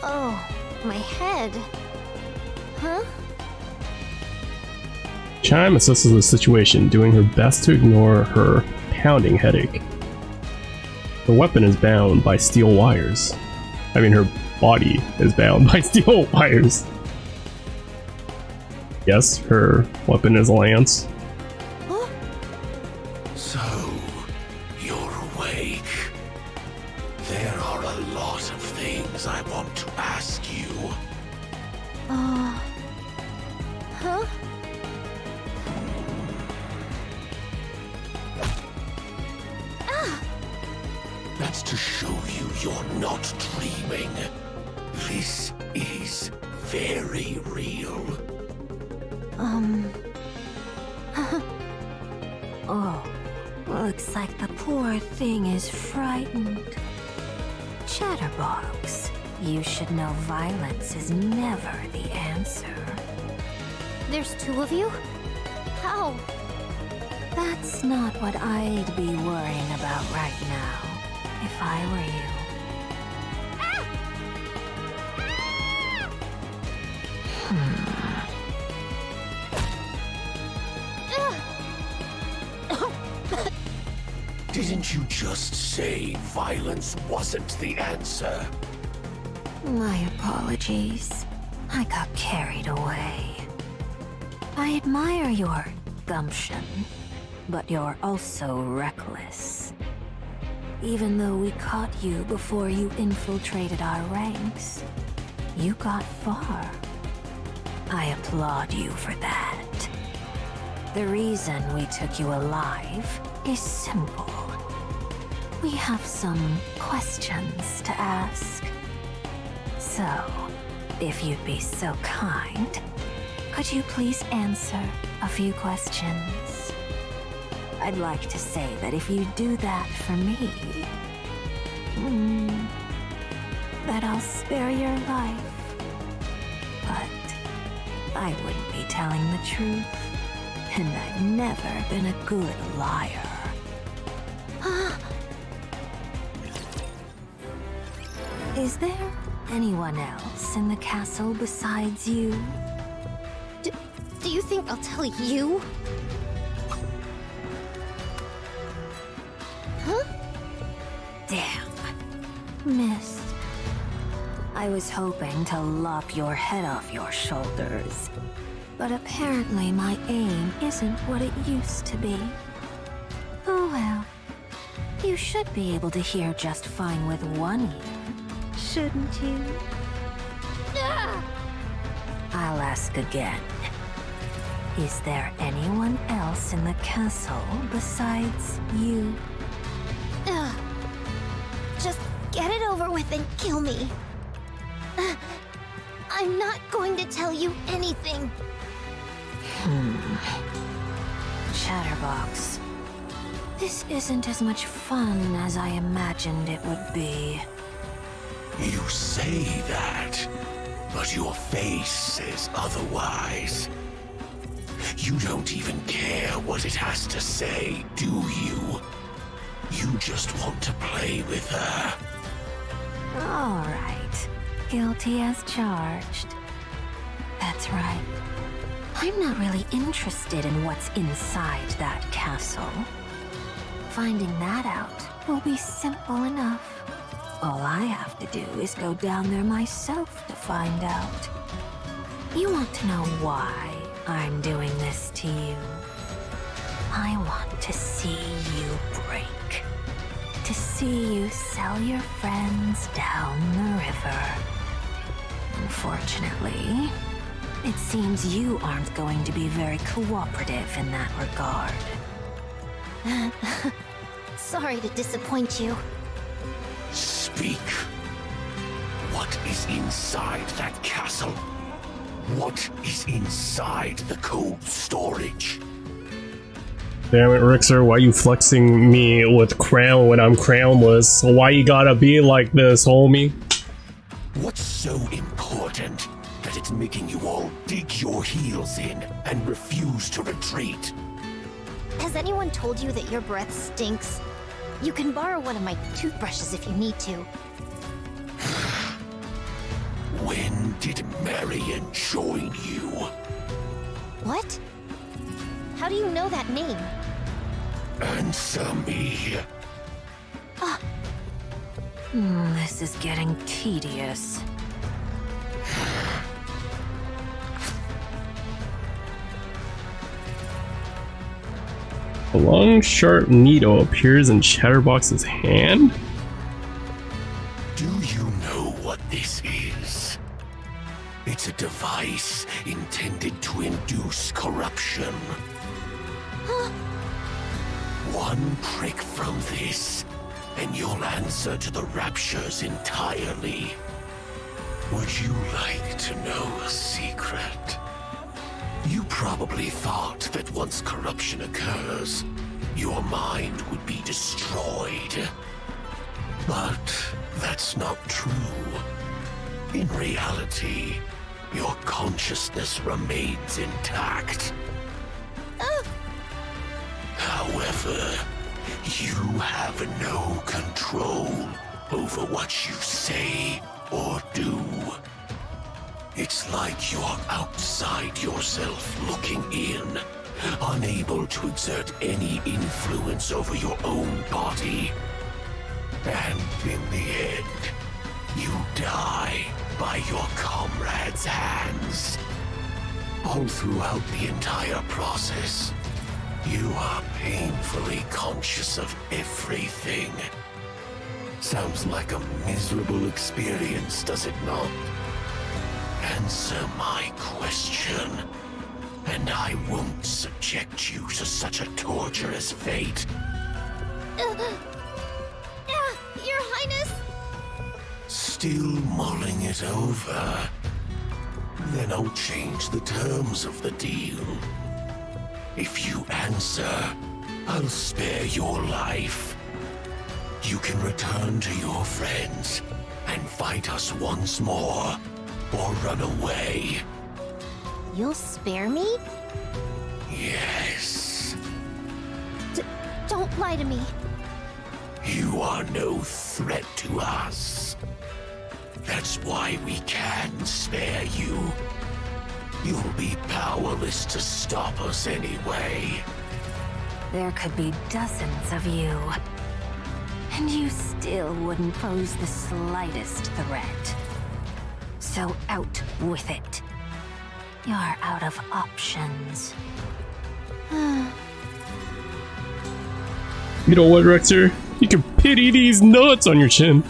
Speaker 7: Oh, my head. Huh?
Speaker 1: Chime assesses the situation, doing her best to ignore her pounding headache. Her weapon is bound by steel wires. I mean, her body is bound by steel wires. Yes, her weapon is a lance.
Speaker 10: So, you're awake. There are a lot of things I want to ask you.
Speaker 7: Huh?
Speaker 10: That's to show you you're not dreaming. This is very real.
Speaker 5: Oh, looks like the poor thing is frightened. Chatterbox, you should know violence is never the answer.
Speaker 7: There's two of you? How?
Speaker 5: That's not what I'd be worrying about right now, if I were you.
Speaker 10: Didn't you just say violence wasn't the answer?
Speaker 5: My apologies. I got carried away. I admire your gumption, but you're also reckless. Even though we caught you before you infiltrated our ranks, you got far. I applaud you for that. The reason we took you alive is simple. We have some questions to ask. So, if you'd be so kind, could you please answer a few questions? I'd like to say that if you do that for me, that I'll spare your life. But I wouldn't be telling the truth, and I've never been a good liar. Is there anyone else in the castle besides you?
Speaker 7: Do you think I'll tell you? Huh?
Speaker 5: Damn. Missed. I was hoping to lop your head off your shoulders, but apparently my aim isn't what it used to be. Oh well. You should be able to hear just fine with one ear, shouldn't you? I'll ask again. Is there anyone else in the castle besides you?
Speaker 7: Just get it over with and kill me. I'm not going to tell you anything.
Speaker 5: Chatterbox. This isn't as much fun as I imagined it would be.
Speaker 10: You say that, but your face says otherwise. You don't even care what it has to say, do you? You just want to play with her.
Speaker 5: All right. Guilty as charged. That's right. I'm not really interested in what's inside that castle. Finding that out will be simple enough. All I have to do is go down there myself to find out. You want to know why I'm doing this to you? I want to see you break. To see see you sell your friends down the river. Unfortunately, it seems you aren't going to be very cooperative in that regard.
Speaker 7: Sorry to disappoint you.
Speaker 10: Speak. What is inside that castle? What is inside the cold storage?
Speaker 1: Damn it, Rixer, why you flexing me with crown when I'm crownless? Why you gotta be like this, homie?
Speaker 10: What's so important that it's making you all dig your heels in and refuse to retreat?
Speaker 7: Has anyone told you that your breath stinks? You can borrow one of my toothbrushes if you need to.
Speaker 10: When did Marion join you?
Speaker 7: What? How do you know that name?
Speaker 10: Answer me.
Speaker 5: This is getting tedious.
Speaker 1: A long, sharp needle appears in Chatterbox's hand?
Speaker 10: Do you know what this is? It's a device intended to induce corruption. One prick from this, and you'll answer to the raptures entirely. Would you like to know a secret? You probably thought that once corruption occurs, your mind would be destroyed. But that's not true. In reality, your consciousness remains intact. However, you have no control over what you say or do. It's like you're outside yourself looking in, unable to exert any influence over your own body. And in the end, you die by your comrades' hands. All throughout the entire process, you are painfully conscious of everything. Sounds like a miserable experience, does it not? Answer my question, and I won't subject you to such a torturous fate.
Speaker 7: Your Highness!
Speaker 10: Still mulling it over? Then I'll change the terms of the deal. If you answer, I'll spare your life. You can return to your friends and fight us once more, or run away.
Speaker 7: You'll spare me?
Speaker 10: Yes.
Speaker 7: Don't lie to me.
Speaker 10: You are no threat to us. That's why we can spare you. You'll be powerless to stop us anyway.
Speaker 5: There could be dozens of you, and you still wouldn't pose the slightest threat. So out with it. You're out of options.
Speaker 1: You know what, Rexer? You can pity these nuts on your chin.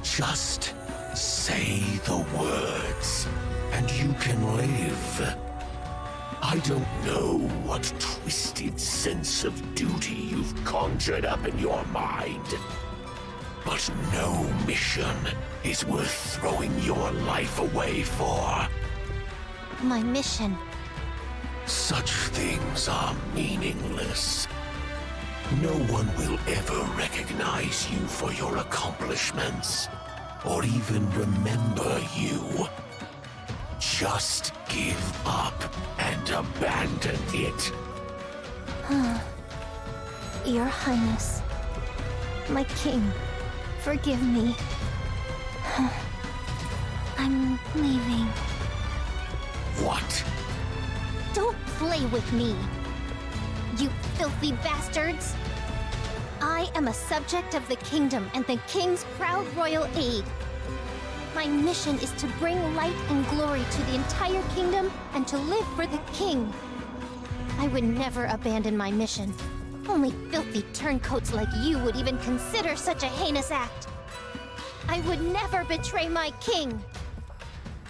Speaker 10: Just say the words, and you can live. I don't know what twisted sense of duty you've conjured up in your mind, but no mission is worth throwing your life away for.
Speaker 7: My mission.
Speaker 10: Such things are meaningless. No one will ever recognize you for your accomplishments, or even remember you. Just give up and abandon it.
Speaker 7: Your Highness. My king. Forgive me. I'm leaving.
Speaker 10: What?
Speaker 7: Don't play with me. You filthy bastards. I am a subject of the kingdom and the king's proud royal aid. My mission is to bring light and glory to the entire kingdom and to live for the king. I would never abandon my mission. Only filthy turncoats like you would even consider such a heinous act. I would never betray my king.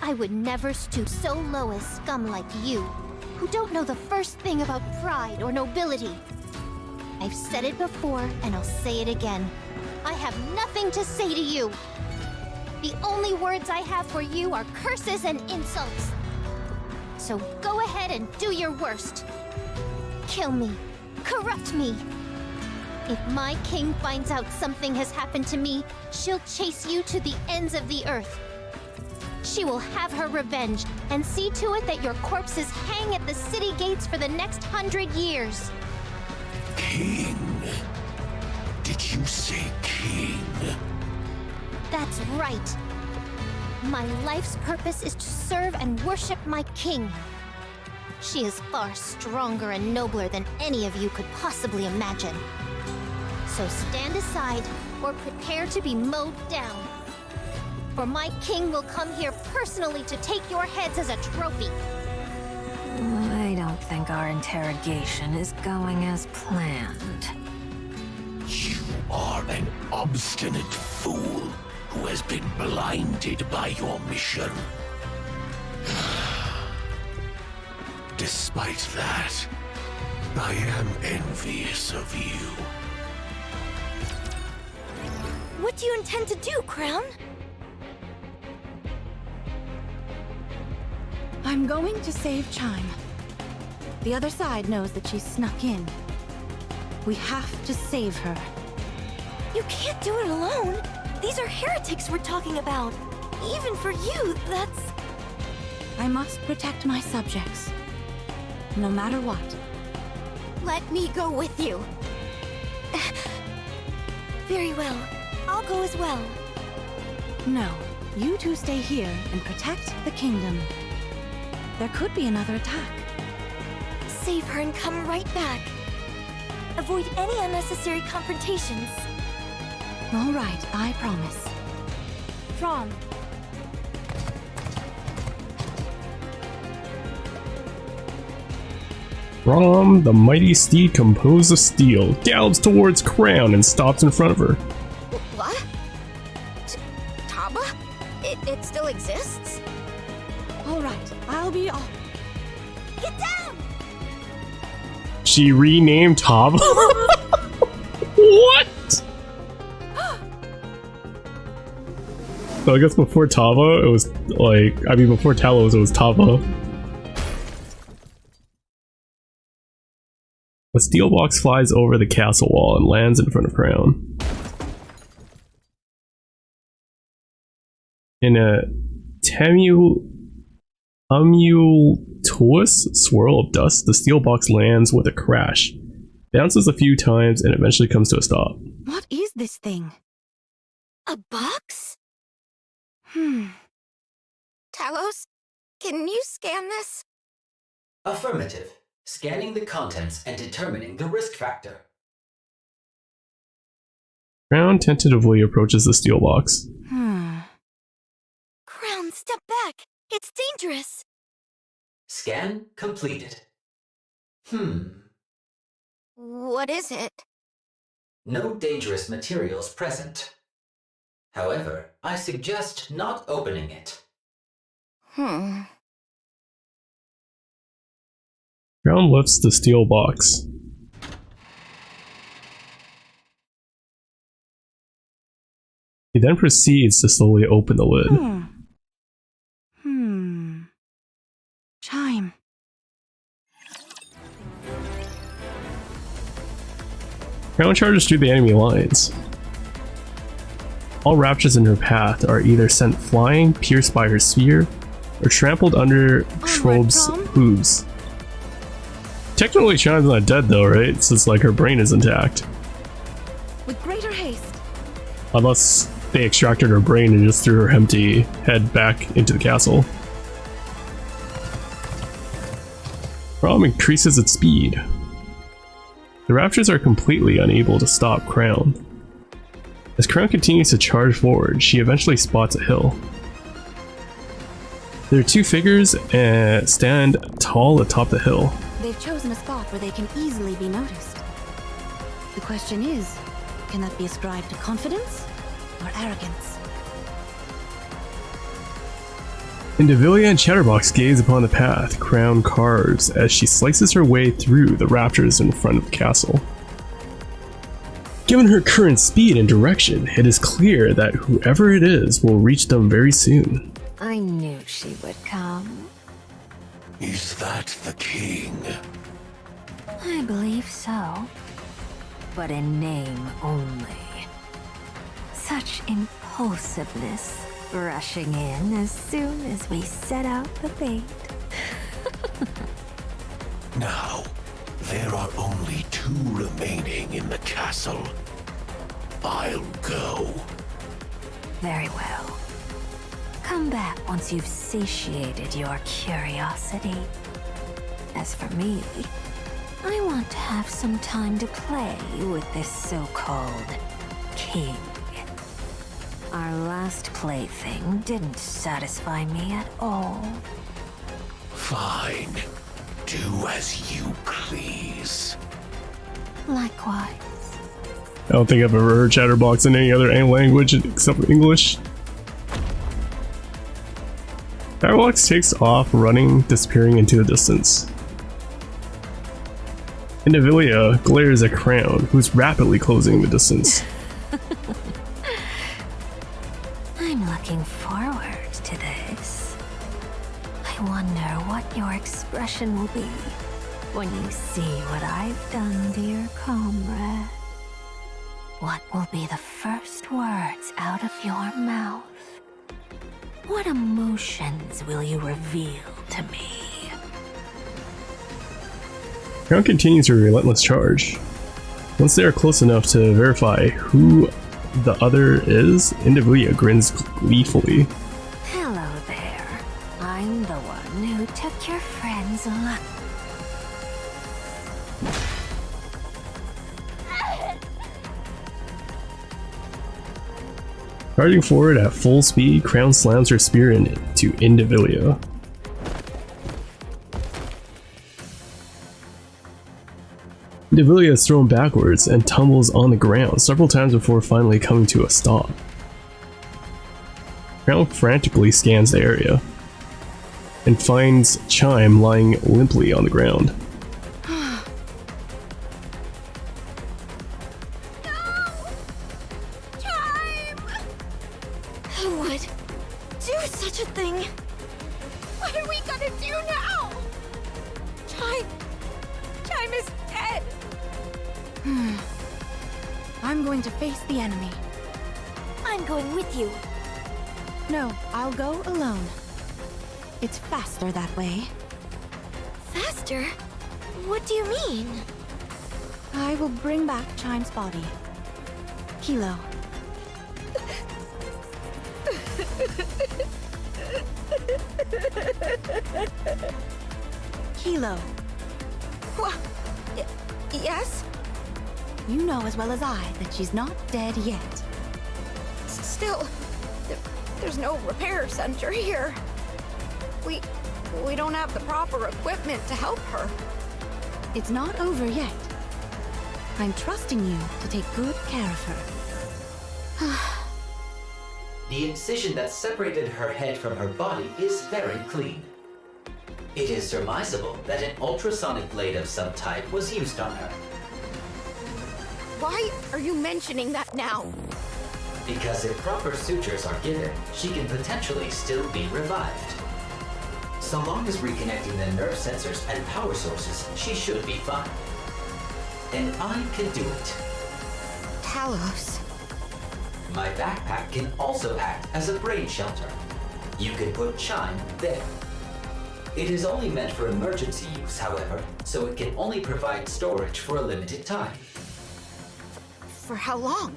Speaker 7: I would never stoop so low as scum like you, who don't know the first thing about pride or nobility. I've said it before, and I'll say it again. I have nothing to say to you. The only words I have for you are curses and insults. So go ahead and do your worst. Kill me. Corrupt me. If my king finds out something has happened to me, she'll chase you to the ends of the earth. She will have her revenge and see to it that your corpses hang at the city gates for the next 100 years.
Speaker 10: King? Did you say king?
Speaker 7: That's right. My life's purpose is to serve and worship my king. She is far stronger and nobler than any of you could possibly imagine. So stand aside or prepare to be mowed down. For my king will come here personally to take your heads as a trophy.
Speaker 4: I don't think our interrogation is going as planned.
Speaker 10: You are an obstinate fool who has been blinded by your mission. Despite that, I am envious of you.
Speaker 5: What do you intend to do, Crown?
Speaker 8: I'm going to save Chime. The other side knows that she snuck in. We have to save her.
Speaker 5: You can't do it alone. These are heretics we're talking about. Even for you, that's...
Speaker 8: I must protect my subjects. No matter what.
Speaker 6: Let me go with you.
Speaker 5: Very well. I'll go as well.
Speaker 8: No, you two stay here and protect the kingdom. There could be another attack.
Speaker 5: Save her and come right back. Avoid any unnecessary confrontations.
Speaker 8: All right, I promise. Tron.
Speaker 1: Rom, the mighty steed composed of steel, gallops towards Crown and stops in front of her.
Speaker 6: What? Taba? It still exists?
Speaker 8: All right, I'll be off.
Speaker 6: Get down!
Speaker 1: She renamed Taba? What? So I guess before Taba, it was like, before Talos, it was Taba. A steel box flies over the castle wall and lands in front of Crown. In a tumultuous swirl of dust, the steel box lands with a crash, bounces a few times, and eventually comes to a stop.
Speaker 8: What is this thing?
Speaker 5: A box?
Speaker 6: Talos, can you scan this?
Speaker 9: Affirmative. Scanning the contents and determining the risk factor.
Speaker 1: Crown tentatively approaches the steel box.
Speaker 5: Crown, step back. It's dangerous.
Speaker 9: Scan completed.
Speaker 6: What is it?
Speaker 9: No dangerous materials present. However, I suggest not opening it.
Speaker 1: Crown lifts the steel box. He then proceeds to slowly open the lid.
Speaker 8: Chime.
Speaker 1: Crown charges through the enemy lines. All raptors in her path are either sent flying, pierced by her spear, or trampled under Trobe's hooves. Technically, Chime's not dead though, right? Since like her brain is intact.
Speaker 8: With greater haste.
Speaker 1: Unless they extracted her brain and just threw her empty head back into the castle. Rom increases its speed. The raptors are completely unable to stop Crown. As Crown continues to charge forward, she eventually spots a hill. There are two figures stand tall atop the hill.
Speaker 8: They've chosen a spot where they can easily be noticed. The question is, can that be ascribed to confidence or arrogance?
Speaker 1: Indivilia and Chatterbox gaze upon the path Crown carves as she slices her way through the raptors in front of the castle. Given her current speed and direction, it is clear that whoever it is will reach them very soon.
Speaker 4: I knew she would come.
Speaker 10: Is that the king?
Speaker 5: I believe so. But in name only. Such impulsiveness, rushing in as soon as we set out the bait.
Speaker 10: Now, there are only 2 remaining in the castle. I'll go.
Speaker 5: Very well. Come back once you've satiated your curiosity. As for me, I want to have some time to play with this so-called king. Our last plaything didn't satisfy me at all.
Speaker 10: Fine. Do as you please.
Speaker 5: Likewise.
Speaker 1: I don't think I've ever heard Chatterbox in any other language except for English. Chatterbox takes off running, disappearing into the distance. Indivilia glares at Crown, who's rapidly closing the distance.
Speaker 5: I'm looking forward to this. I wonder what your expression will be when you see what I've done, dear comrade. What will be the first words out of your mouth? What emotions will you reveal to me?
Speaker 1: Crown continues her relentless charge. Once they are close enough to verify who the other is, Indivilia grins gleefully.
Speaker 5: Hello there. I'm the one who took your friend's luck.
Speaker 1: Charging forward at full speed, Crown slams her spear into Indivilia. Indivilia is thrown backwards and tumbles on the ground several times before finally coming to a stop. Crown frantically scans the area and finds Chime lying limply on the ground.
Speaker 5: Who would do such a thing?
Speaker 6: What are we gonna do now? Chime is dead.
Speaker 8: I'm going to face the enemy.
Speaker 5: I'm going with you.
Speaker 8: No, I'll go alone. It's faster that way.
Speaker 5: Faster? What do you mean?
Speaker 8: I will bring back Chime's body. Kilo. Kilo.
Speaker 6: What? Yes?
Speaker 8: You know as well as I that she's not dead yet.
Speaker 6: Still, there's no repair center here. We don't have the proper equipment to help her.
Speaker 8: It's not over yet. I'm trusting you to take good care of her.
Speaker 9: The incision that separated her head from her body is very clean. It is surmisable that an ultrasonic blade of some type was used on her.
Speaker 6: Why are you mentioning that now?
Speaker 9: Because if proper sutures are given, she can potentially still be revived. So long as reconnecting the nerve sensors and power sources, she should be fine. And I can do it.
Speaker 6: Talos.
Speaker 9: My backpack can also act as a brain shelter. You can put Chime there. It is only meant for emergency use, however, so it can only provide storage for a limited time.
Speaker 6: For how long?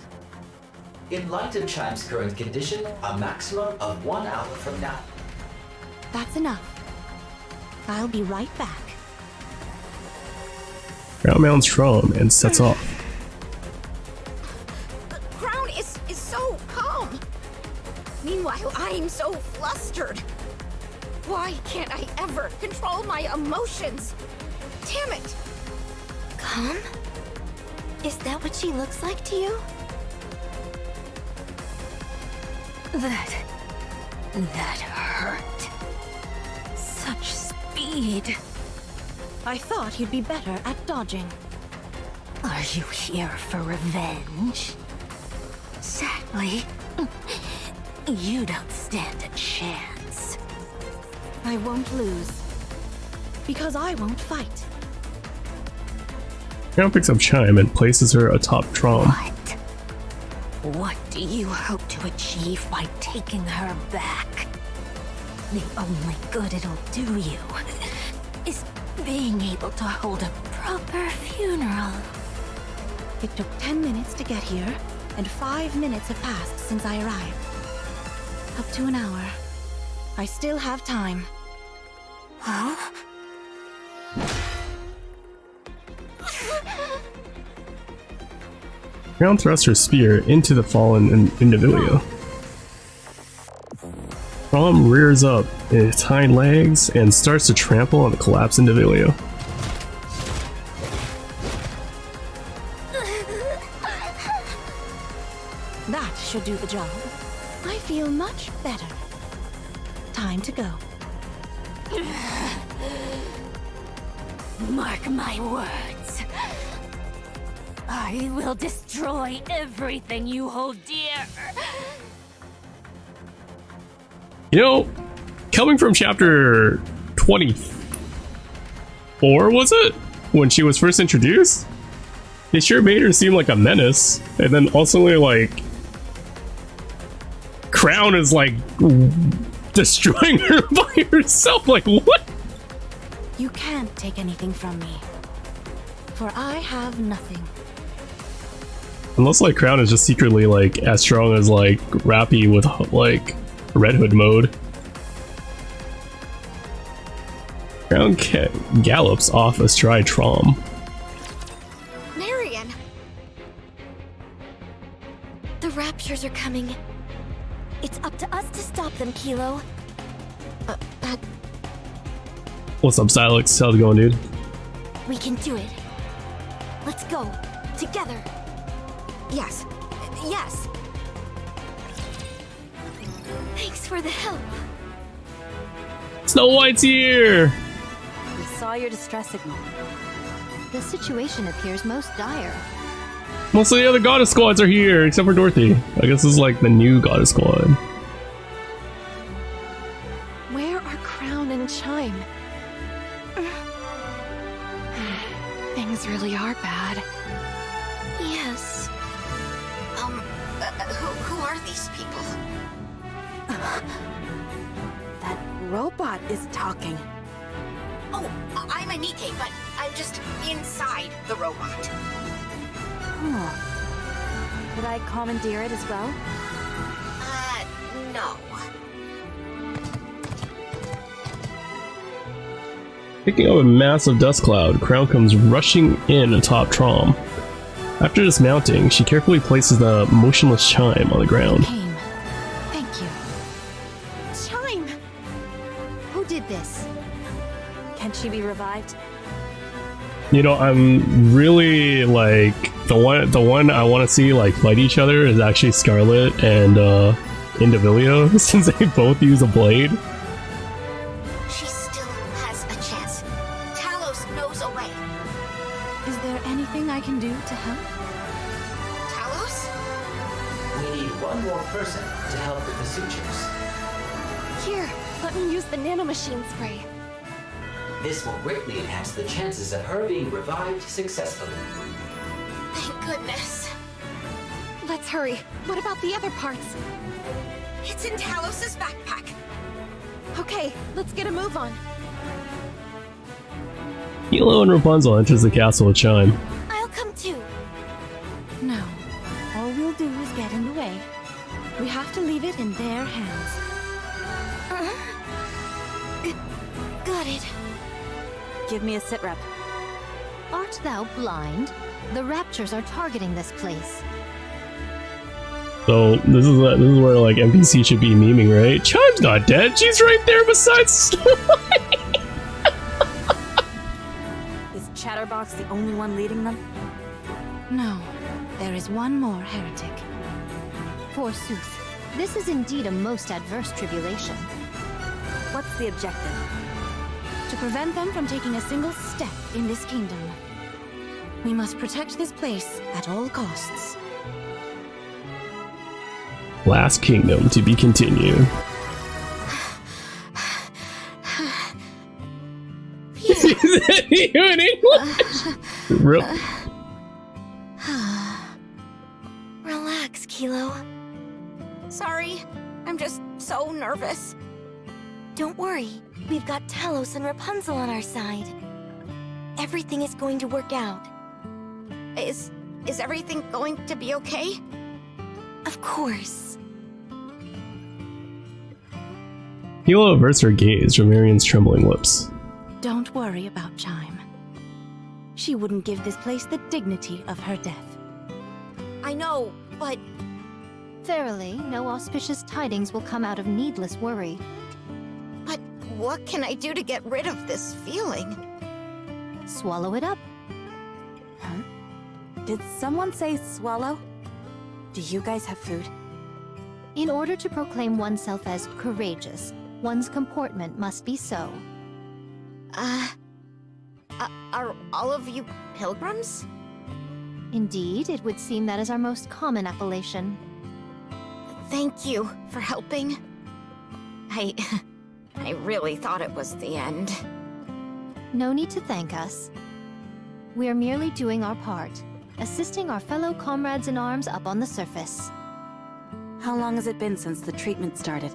Speaker 9: In light of Chime's current condition, a maximum of 1 hour from now.
Speaker 8: That's enough. I'll be right back.
Speaker 1: Crown mounts Trom and sets off.
Speaker 6: The Crown is so calm. Meanwhile, I'm so flustered. Why can't I ever control my emotions? Damn it!
Speaker 5: Calm? Is that what she looks like to you? That hurt. Such speed.
Speaker 8: I thought you'd be better at dodging.
Speaker 5: Are you here for revenge? Sadly, you don't stand a chance.
Speaker 8: I won't lose. Because I won't fight.
Speaker 1: Crown picks up Chime and places her atop Trom.
Speaker 5: What do you hope to achieve by taking her back? The only good it'll do you is being able to hold a proper funeral.
Speaker 8: It took 10 minutes to get here, and 5 minutes have passed since I arrived. Up to an hour. I still have time.
Speaker 5: Huh?
Speaker 1: Crown thrusts her spear into the fallen Individual. Trom rears up its hind legs and starts to trample on the collapsed Individual.
Speaker 8: That should do the job. I feel much better. Time to go.
Speaker 5: Mark my words. I will destroy everything you hold dear.
Speaker 1: You know, coming from chapter 24, was it? When she was first introduced? They sure made her seem like a menace. And then also like Crown is like destroying her by herself. Like what?
Speaker 8: You can't take anything from me. For I have nothing.
Speaker 1: Unless like Crown is just secretly like as strong as like Rappy with like Red Hood mode. Crown gallops off astride Trom.
Speaker 6: Marion!
Speaker 5: The Raptures are coming. It's up to us to stop them, Kilo.
Speaker 1: What's up, Silex? How's it going, dude?
Speaker 5: We can do it. Let's go. Together.
Speaker 6: Yes. Yes.
Speaker 5: Thanks for the help.
Speaker 1: Snow White's here!
Speaker 3: We saw your distress signal.
Speaker 7: The situation appears most dire.
Speaker 1: Most of the other goddess squads are here, except for Dorothy. I guess this is like the new goddess squad.
Speaker 4: Where are Crown and Chime? Things really are bad.
Speaker 5: Yes.
Speaker 6: Who are these people?
Speaker 3: That robot is talking.
Speaker 6: Oh, I'm a Nikke, but I'm just inside the robot.
Speaker 3: Huh. Could I commandeer it as well?
Speaker 6: No.
Speaker 1: Picking up a massive dust cloud, Crown comes rushing in atop Trom. After dismounting, she carefully places the motionless Chime on the ground.
Speaker 8: Came. Thank you.
Speaker 7: Chime! Who did this?
Speaker 3: Can she be revived?
Speaker 1: You know, I'm really like the one I want to see like fight each other is actually Scarlet and Individual, since they both use a blade.
Speaker 6: She still has a chance. Talos knows a way.
Speaker 8: Is there anything I can do to help?
Speaker 6: Talos?
Speaker 9: We need one more person to help with the sutures.
Speaker 4: Here, let me use the nanomachine spray.
Speaker 9: This will greatly enhance the chances of her being revived successfully.
Speaker 6: Thank goodness.
Speaker 4: Let's hurry. What about the other parts?
Speaker 6: It's in Talos's backpack.
Speaker 4: Okay, let's get a move on.
Speaker 1: Hilo and Rapunzel enters the castle with Chime.
Speaker 5: I'll come too.
Speaker 8: No. All we'll do is get in the way. We have to leave it in their hands.
Speaker 5: Got it.
Speaker 3: Give me a sit rep.
Speaker 7: Art thou blind? The Raptures are targeting this place.
Speaker 1: So this is where like NPC should be memeing, right? Chime's not dead. She's right there beside Snow White.
Speaker 3: Is Chatterbox the only one leading them?
Speaker 8: No, there is one more heretic.
Speaker 7: Forsooth, this is indeed a most adverse tribulation.
Speaker 8: What's the objective? To prevent them from taking a single step in this kingdom. We must protect this place at all costs.
Speaker 1: Last Kingdom to be continued. Is that you in English? Rip.
Speaker 5: Relax, Kilo.
Speaker 6: Sorry, I'm just so nervous.
Speaker 5: Don't worry. We've got Talos and Rapunzel on our side. Everything is going to work out.
Speaker 6: Is everything going to be okay?
Speaker 5: Of course.
Speaker 1: Hilo averts her gaze from Marion's trembling lips.
Speaker 8: Don't worry about Chime. She wouldn't give this place the dignity of her death.
Speaker 6: I know, but
Speaker 7: Verily, no auspicious tidings will come out of needless worry.
Speaker 6: what can I do to get rid of this feeling?
Speaker 7: Swallow it up.
Speaker 3: Huh? Did someone say swallow? Do you guys have food?
Speaker 7: In order to proclaim oneself as courageous, one's comportment must be so.
Speaker 6: Are all of you pilgrims?
Speaker 7: Indeed, it would seem that is our most common appellation.
Speaker 6: Thank you for helping. I really thought it was the end.
Speaker 7: No need to thank us. We are merely doing our part, assisting our fellow comrades in arms up on the surface.
Speaker 3: How long has it been since the treatment started?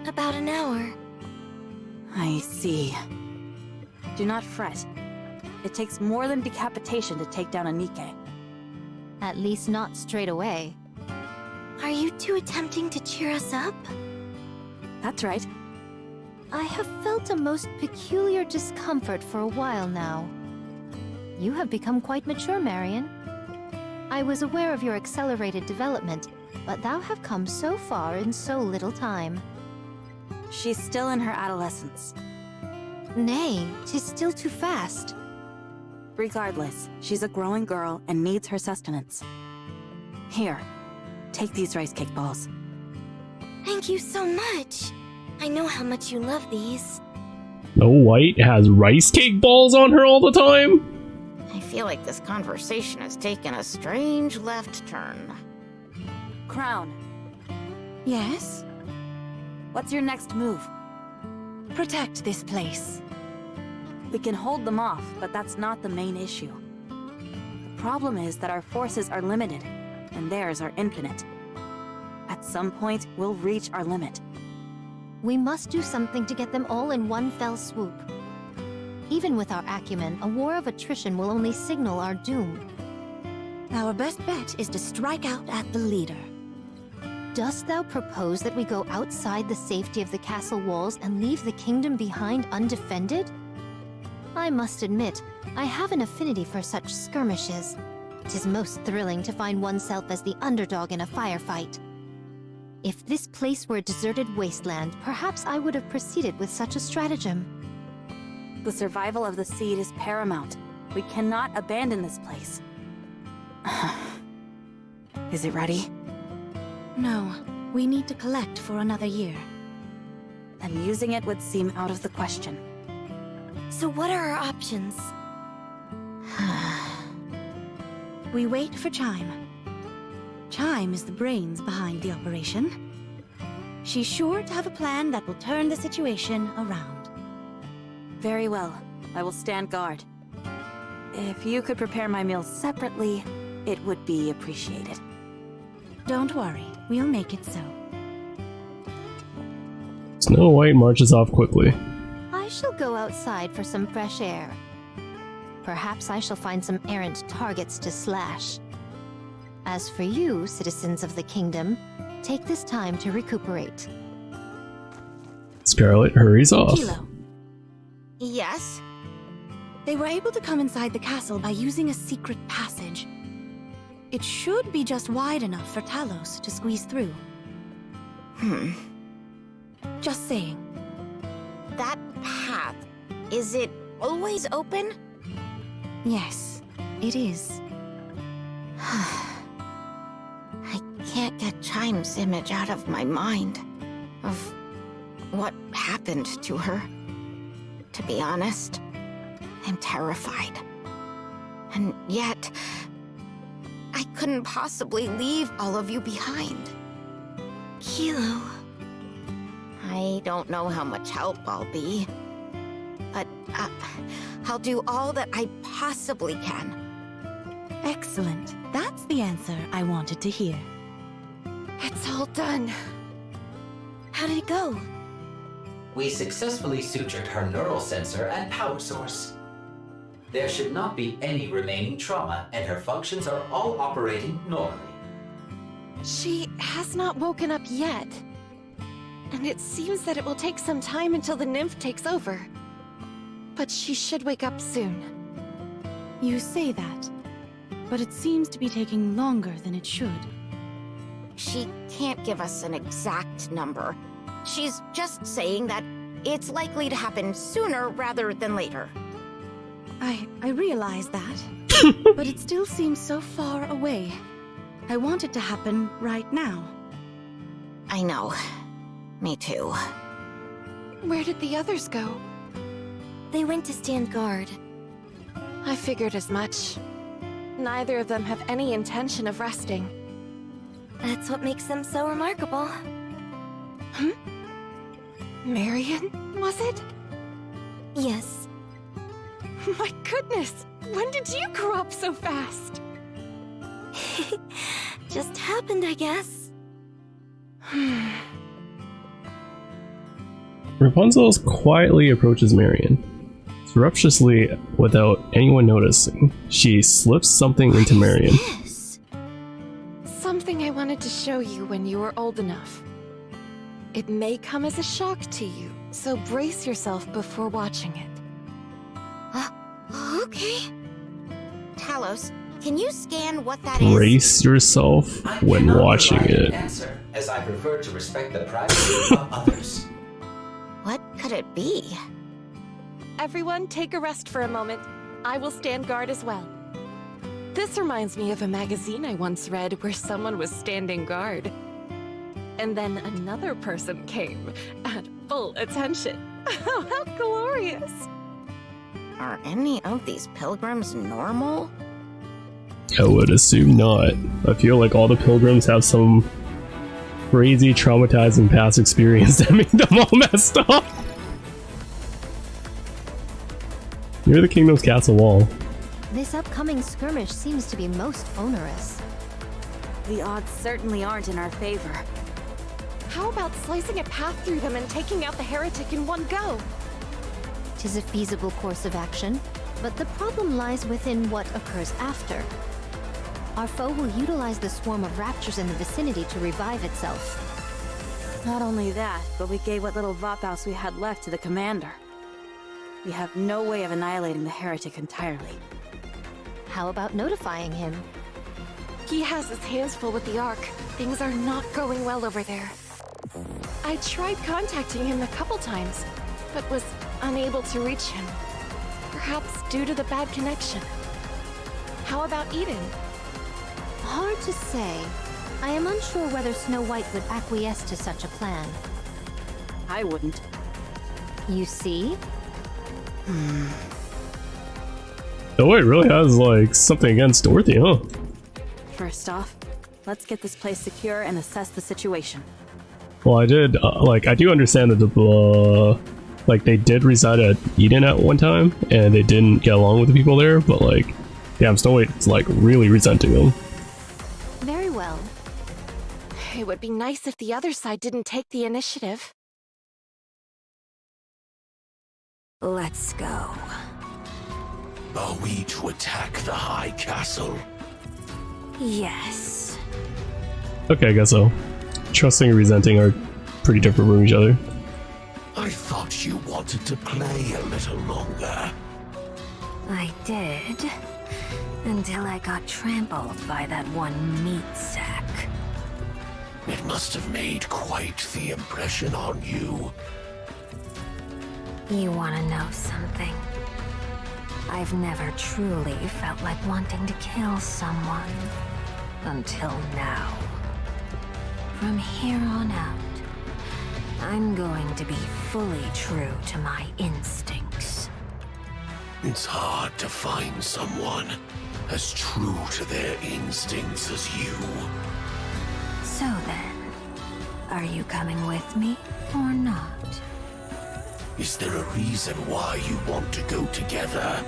Speaker 5: About an hour.
Speaker 3: I see. Do not fret. It takes more than decapitation to take down a Nikke.
Speaker 7: At least not straight away.
Speaker 5: Are you two attempting to cheer us up?
Speaker 3: That's right.
Speaker 7: I have felt a most peculiar discomfort for a while now. You have become quite mature, Marion. I was aware of your accelerated development, but thou have come so far in so little time.
Speaker 3: She's still in her adolescence.
Speaker 7: Nay, 'tis still too fast.
Speaker 3: Regardless, she's a growing girl and needs her sustenance. Here, take these rice cake balls.
Speaker 5: Thank you so much. I know how much you love these.
Speaker 1: No White has rice cake balls on her all the time?
Speaker 6: I feel like this conversation has taken a strange left turn.
Speaker 3: Crown,
Speaker 8: Yes?
Speaker 3: what's your next move?
Speaker 8: Protect this place.
Speaker 3: We can hold them off, but that's not the main issue. The problem is that our forces are limited, and theirs are infinite. At some point, we'll reach our limit.
Speaker 7: We must do something to get them all in one fell swoop. Even with our acumen, a war of attrition will only signal our doom.
Speaker 8: Our best bet is to strike out at the leader.
Speaker 7: Dost thou propose that we go outside the safety of the castle walls and leave the kingdom behind undefended? I must admit, I have an affinity for such skirmishes. 'Tis most thrilling to find oneself as the underdog in a firefight. If this place were a deserted wasteland, perhaps I would have proceeded with such a stratagem.
Speaker 3: The survival of the seed is paramount. We cannot abandon this place. Is it ready?
Speaker 8: No, we need to collect for another year.
Speaker 3: Then using it would seem out of the question.
Speaker 5: So what are our options?
Speaker 8: We wait for Chime. Chime is the brains behind the operation. She's sure to have a plan that will turn the situation around.
Speaker 3: Very well. I will stand guard. If you could prepare my meals separately, it would be appreciated.
Speaker 8: Don't worry, we'll make it so.
Speaker 1: Snow White marches off quickly.
Speaker 7: I shall go outside for some fresh air. Perhaps I shall find some errant targets to slash. As for you, citizens of the kingdom, take this time to recuperate.
Speaker 1: Scarlet hurries off.
Speaker 8: Kilo,
Speaker 6: Yes?
Speaker 8: they were able to come inside the castle by using a secret passage. It should be just wide enough for Talos to squeeze through. Just saying.
Speaker 6: That path, is it always open?
Speaker 8: Yes, it is.
Speaker 6: I can't get Chime's image out of my mind of what happened to her. To be honest, I'm terrified. And yet, I couldn't possibly leave all of you behind.
Speaker 5: Kilo.
Speaker 6: I don't know how much help I'll be, but I'll do all that I possibly can.
Speaker 8: Excellent. That's the answer I wanted to hear.
Speaker 4: It's all done.
Speaker 5: How did it go?
Speaker 9: We successfully sutured her neural sensor and power source. There should not be any remaining trauma, and her functions are all operating normally.
Speaker 4: She has not woken up yet. And it seems that it will take some time until the nymph takes over. But she should wake up soon.
Speaker 8: You say that, but it seems to be taking longer than it should.
Speaker 6: She can't give us an exact number. She's just saying that it's likely to happen sooner rather than later.
Speaker 8: I realize that, but it still seems so far away. I want it to happen right now.
Speaker 6: I know. Me too.
Speaker 4: Where did the others go?
Speaker 5: They went to stand guard.
Speaker 4: I figured as much. Neither of them have any intention of resting.
Speaker 5: That's what makes them so remarkable.
Speaker 4: Marion, was it?
Speaker 5: Yes.
Speaker 4: My goodness! When did you grow up so fast?
Speaker 5: Just happened, I guess.
Speaker 1: Rapunzel quietly approaches Marion. Surreptitiously, without anyone noticing, she slips something into Marion.
Speaker 4: Something I wanted to show you when you were old enough. It may come as a shock to you, so brace yourself before watching it.
Speaker 6: Okay. Talos, can you scan what that is?
Speaker 1: Brace yourself when watching it.
Speaker 9: Answer, as I prefer to respect the privacy of others.
Speaker 6: What could it be?
Speaker 4: Everyone, take a rest for a moment. I will stand guard as well. This reminds me of a magazine I once read where someone was standing guard. And then another person came at full attention. Oh, how glorious!
Speaker 6: Are any of these pilgrims normal?
Speaker 1: I would assume not. I feel like all the pilgrims have some crazy traumatizing past experience that made them all messed up. Near the kingdom's castle wall.
Speaker 7: This upcoming skirmish seems to be most onerous.
Speaker 3: The odds certainly aren't in our favor.
Speaker 4: How about slicing a path through them and taking out the heretic in one go?
Speaker 7: 'Tis a feasible course of action, but the problem lies within what occurs after. Our foe will utilize the swarm of raptures in the vicinity to revive itself.
Speaker 3: Not only that, but we gave what little Vaphaus we had left to the commander. We have no way of annihilating the heretic entirely.
Speaker 7: How about notifying him?
Speaker 4: He has his hands full with the Ark. Things are not going well over there. I tried contacting him a couple times, but was unable to reach him. Perhaps due to the bad connection. How about Eden?
Speaker 7: Hard to say. I am unsure whether Snow White would acquiesce to such a plan.
Speaker 3: I wouldn't.
Speaker 7: You see?
Speaker 1: Oh wait, really has like something against Dorothy, huh?
Speaker 3: First off, let's get this place secure and assess the situation.
Speaker 1: Well, I did, I do understand that the, they did reside at Eden at one time, and they didn't get along with the people there, but, damn, Snow White's, really resenting them.
Speaker 7: Very well.
Speaker 4: It would be nice if the other side didn't take the initiative.
Speaker 5: Let's go.
Speaker 10: Are we to attack the High Castle?
Speaker 5: Yes.
Speaker 1: Okay, I guess so. Trusting and resenting are pretty different from each other.
Speaker 10: I thought you wanted to play a little longer.
Speaker 5: I did. Until I got trampled by that one meat sack.
Speaker 10: It must have made quite the impression on you.
Speaker 5: You want to know something? I've never truly felt like wanting to kill someone.
Speaker 4: Until now. From here on out, I'm going to be fully true to my instincts.
Speaker 10: It's hard to find someone as true to their instincts as you.
Speaker 4: So then, are you coming with me or not?
Speaker 10: Is there a reason why you want to go together?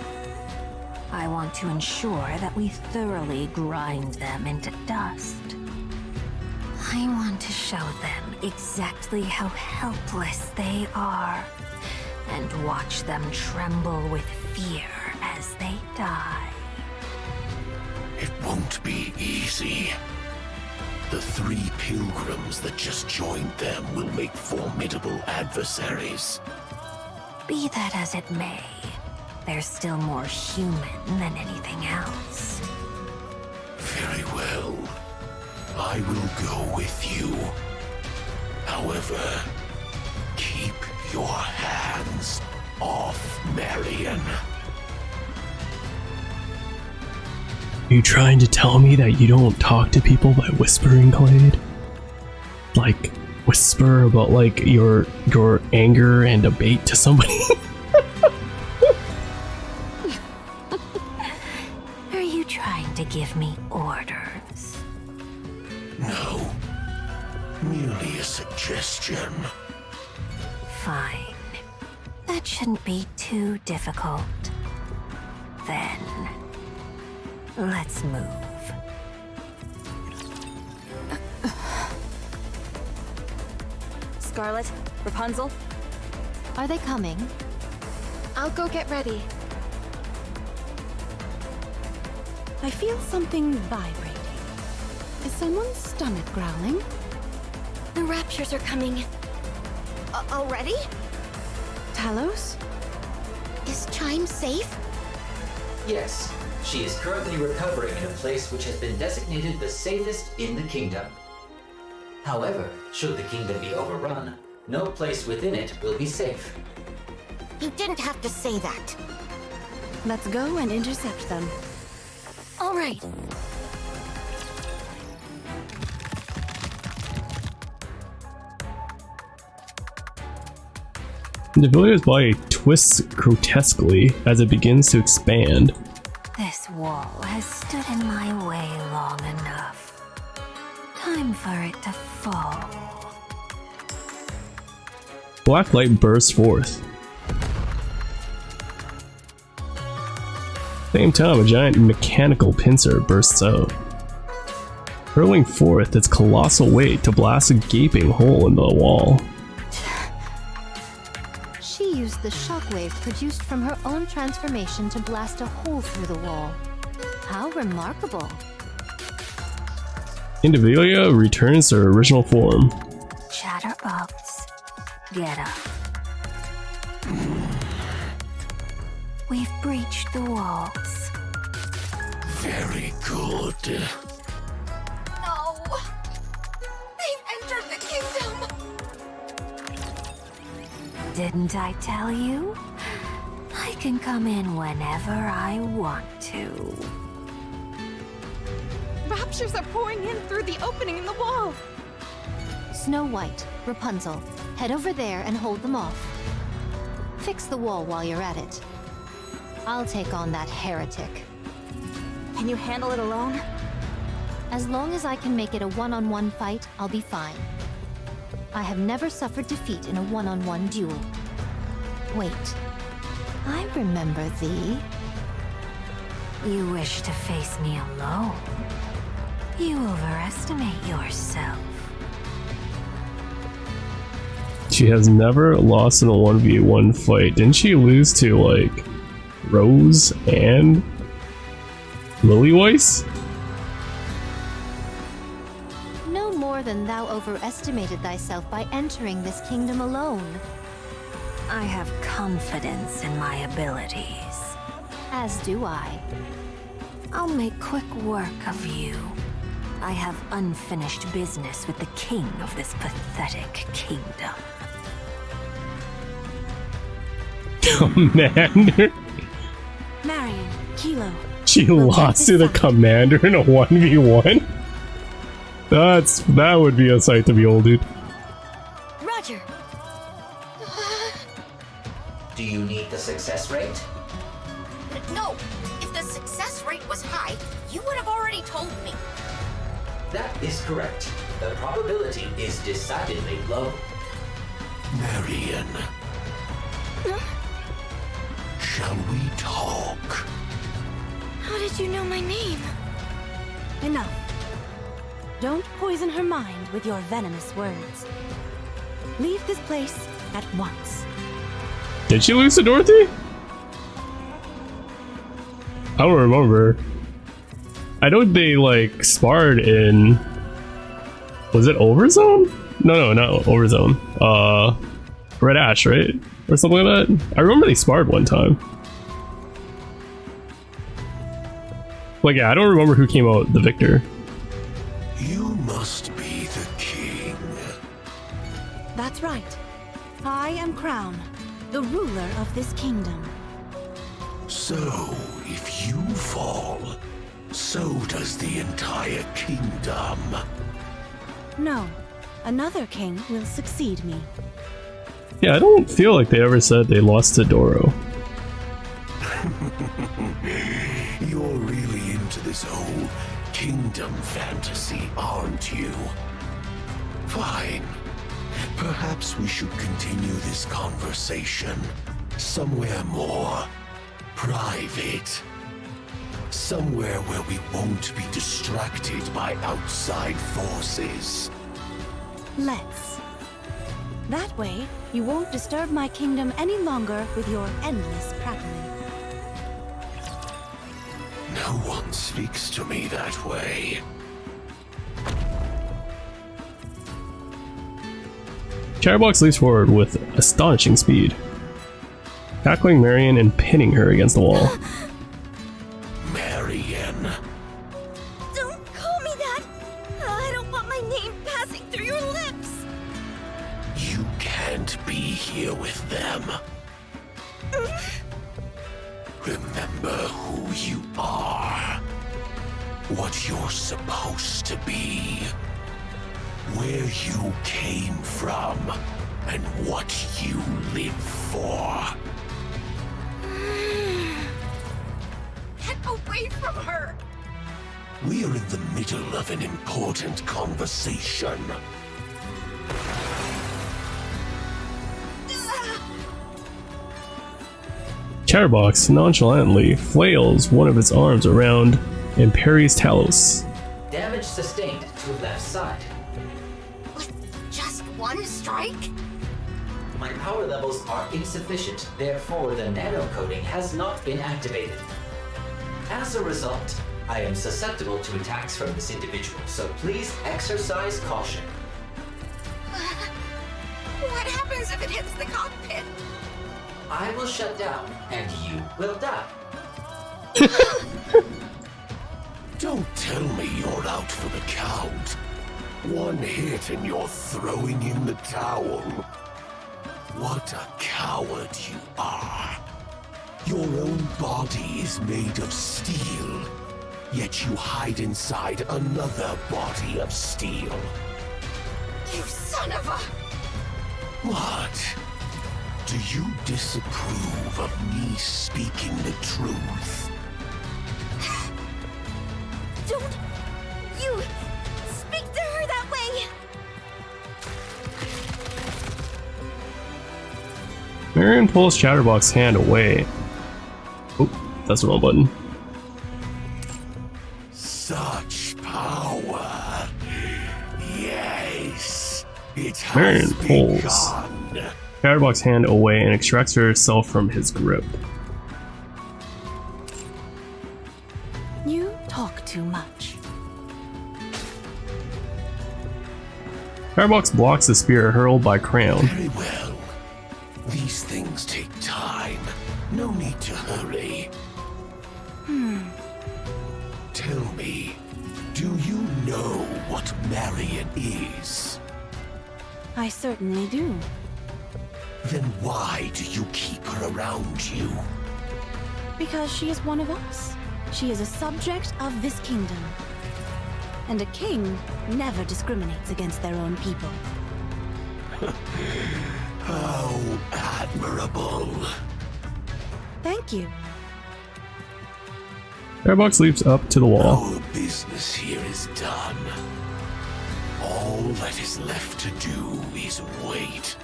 Speaker 4: I want to ensure that we thoroughly grind them into dust. I want to show them exactly how helpless they are, and watch them tremble with fear as they die.
Speaker 10: It won't be easy. The 3 pilgrims that just joined them will make formidable adversaries.
Speaker 4: Be that as it may, they're still more human than anything else.
Speaker 10: Very well. I will go with you. However, keep your hands off Marion.
Speaker 1: Are you trying to tell me that you don't talk to people by whispering, Clade? Like, whisper about, like, your anger and debate to somebody?
Speaker 4: Are you trying to give me orders?
Speaker 10: No. Merely a suggestion.
Speaker 4: Fine. That shouldn't be too difficult. Then, let's move.
Speaker 3: Scarlet, Rapunzel,
Speaker 2: Are they coming?
Speaker 4: I'll go get ready.
Speaker 8: I feel something vibrating. Is someone's stomach growling?
Speaker 5: The raptures are coming.
Speaker 6: Already?
Speaker 8: Talos?
Speaker 6: Is Chime safe?
Speaker 9: Yes, she is currently recovering in a place which has been designated the safest in the kingdom. However, should the kingdom be overrun, no place within it will be safe.
Speaker 6: You didn't have to say that.
Speaker 8: Let's go and intercept them.
Speaker 5: All right.
Speaker 1: Devilia's body twists grotesquely as it begins to expand.
Speaker 4: This wall has stood in my way long enough. Time for it to fall.
Speaker 1: Black light bursts forth. Same time, a giant mechanical pincer bursts out, hurling forth its colossal weight to blast a gaping hole in the wall.
Speaker 2: She used the shockwave produced from her own transformation to blast a hole through the wall. How remarkable.
Speaker 1: Individualia returns to her original form.
Speaker 4: Chatterbox, get up. We've breached the walls.
Speaker 10: Very good.
Speaker 6: No! They've entered the kingdom!
Speaker 4: Didn't I tell you? I can come in whenever I want to.
Speaker 2: Raptures are pouring in through the opening in the wall. Snow White, Rapunzel, head over there and hold them off. Fix the wall while you're at it. I'll take on that heretic.
Speaker 3: Can you handle it alone?
Speaker 2: As long as I can make it a one-on-one fight, I'll be fine. I have never suffered defeat in a one-on-one duel. Wait, I remember thee.
Speaker 4: You wish to face me alone? You overestimate yourself.
Speaker 1: She has never lost in a 1v1 fight. Didn't she lose to, like, Rose and Lillyweiss?
Speaker 2: No more than thou overestimated thyself by entering this kingdom alone.
Speaker 4: I have confidence in my abilities.
Speaker 2: As do I.
Speaker 4: I'll make quick work of you. I have unfinished business with the king of this pathetic kingdom.
Speaker 1: Commander?
Speaker 8: Marion, Kilo.
Speaker 1: She lost to the commander in a 1v1? That would be a sight to behold, dude.
Speaker 5: Roger.
Speaker 9: Do you need the success rate?
Speaker 6: No, if the success rate was high, you would have already told me.
Speaker 9: That is correct. The probability is decidedly low.
Speaker 10: Marion. Shall we talk?
Speaker 5: How did you know my name?
Speaker 8: Enough. Don't poison her mind with your venomous words. Leave this place at once.
Speaker 1: Did she lose to Dorothy? I don't remember. I know they like sparred in. Was it Overzone? No, not Overzone. Red Ash, right? Or something like that. I remember they sparred one time. Like, yeah, I don't remember who came out the victor.
Speaker 10: You must be the king.
Speaker 8: That's right. I am Crown, the ruler of this kingdom.
Speaker 10: So, if you fall, so does the entire kingdom.
Speaker 8: No, another king will succeed me.
Speaker 1: Yeah, I don't feel like they ever said they lost to Doro.
Speaker 10: You're really into this whole kingdom fantasy, aren't you? Fine. Perhaps we should continue this conversation somewhere more private. Somewhere where we won't be distracted by outside forces.
Speaker 8: Let's. That way, you won't disturb my kingdom any longer with your endless prattling.
Speaker 10: No one speaks to me that way.
Speaker 1: Chatterbox leaps forward with astonishing speed, tackling Marion and pinning her against the wall.
Speaker 10: Marion.
Speaker 5: Don't call me that! I don't want my name passing through your lips!
Speaker 10: You can't be here with them. Remember who you are. What you're supposed to be. Where you came from. And what you live for.
Speaker 6: Get away from her!
Speaker 10: We're in the middle of an important conversation.
Speaker 1: Chatterbox nonchalantly flails one of its arms around and parries Talos.
Speaker 9: Damage sustained to left side.
Speaker 6: With just one strike?
Speaker 9: My power levels are insufficient, therefore the nano coating has not been activated. As a result, I am susceptible to attacks from this individual, so please exercise caution.
Speaker 6: What happens if it hits the cockpit?
Speaker 9: I will shut down, and you will die.
Speaker 10: Don't tell me you're out for the count. One hit and you're throwing in the towel. What a coward you are. Your own body is made of steel, yet you hide inside another body of steel.
Speaker 6: You son of a...
Speaker 10: What? Do you disapprove of me speaking the truth?
Speaker 5: Don't you speak to her that way!
Speaker 1: Marion pulls Chatterbox's hand away. Oh, that's the wrong button.
Speaker 10: Such power. Yes. It
Speaker 1: Marion
Speaker 10: has
Speaker 1: pulls
Speaker 10: begun.
Speaker 1: Chatterbox's hand away and extracts herself from his grip.
Speaker 8: You talk too much.
Speaker 1: Chatterbox blocks the spear hurled by Crown.
Speaker 10: Very well. These things take time. No need to hurry. Tell me, do you know what Marion is?
Speaker 8: I certainly do.
Speaker 10: Then why do you keep her around you?
Speaker 8: Because she is one of us. She is a subject of this kingdom. And a king never discriminates against their own people.
Speaker 10: How admirable.
Speaker 8: Thank you.
Speaker 1: Firebox leaps up to the wall.
Speaker 10: Our business here is done. All that is left to do is wait.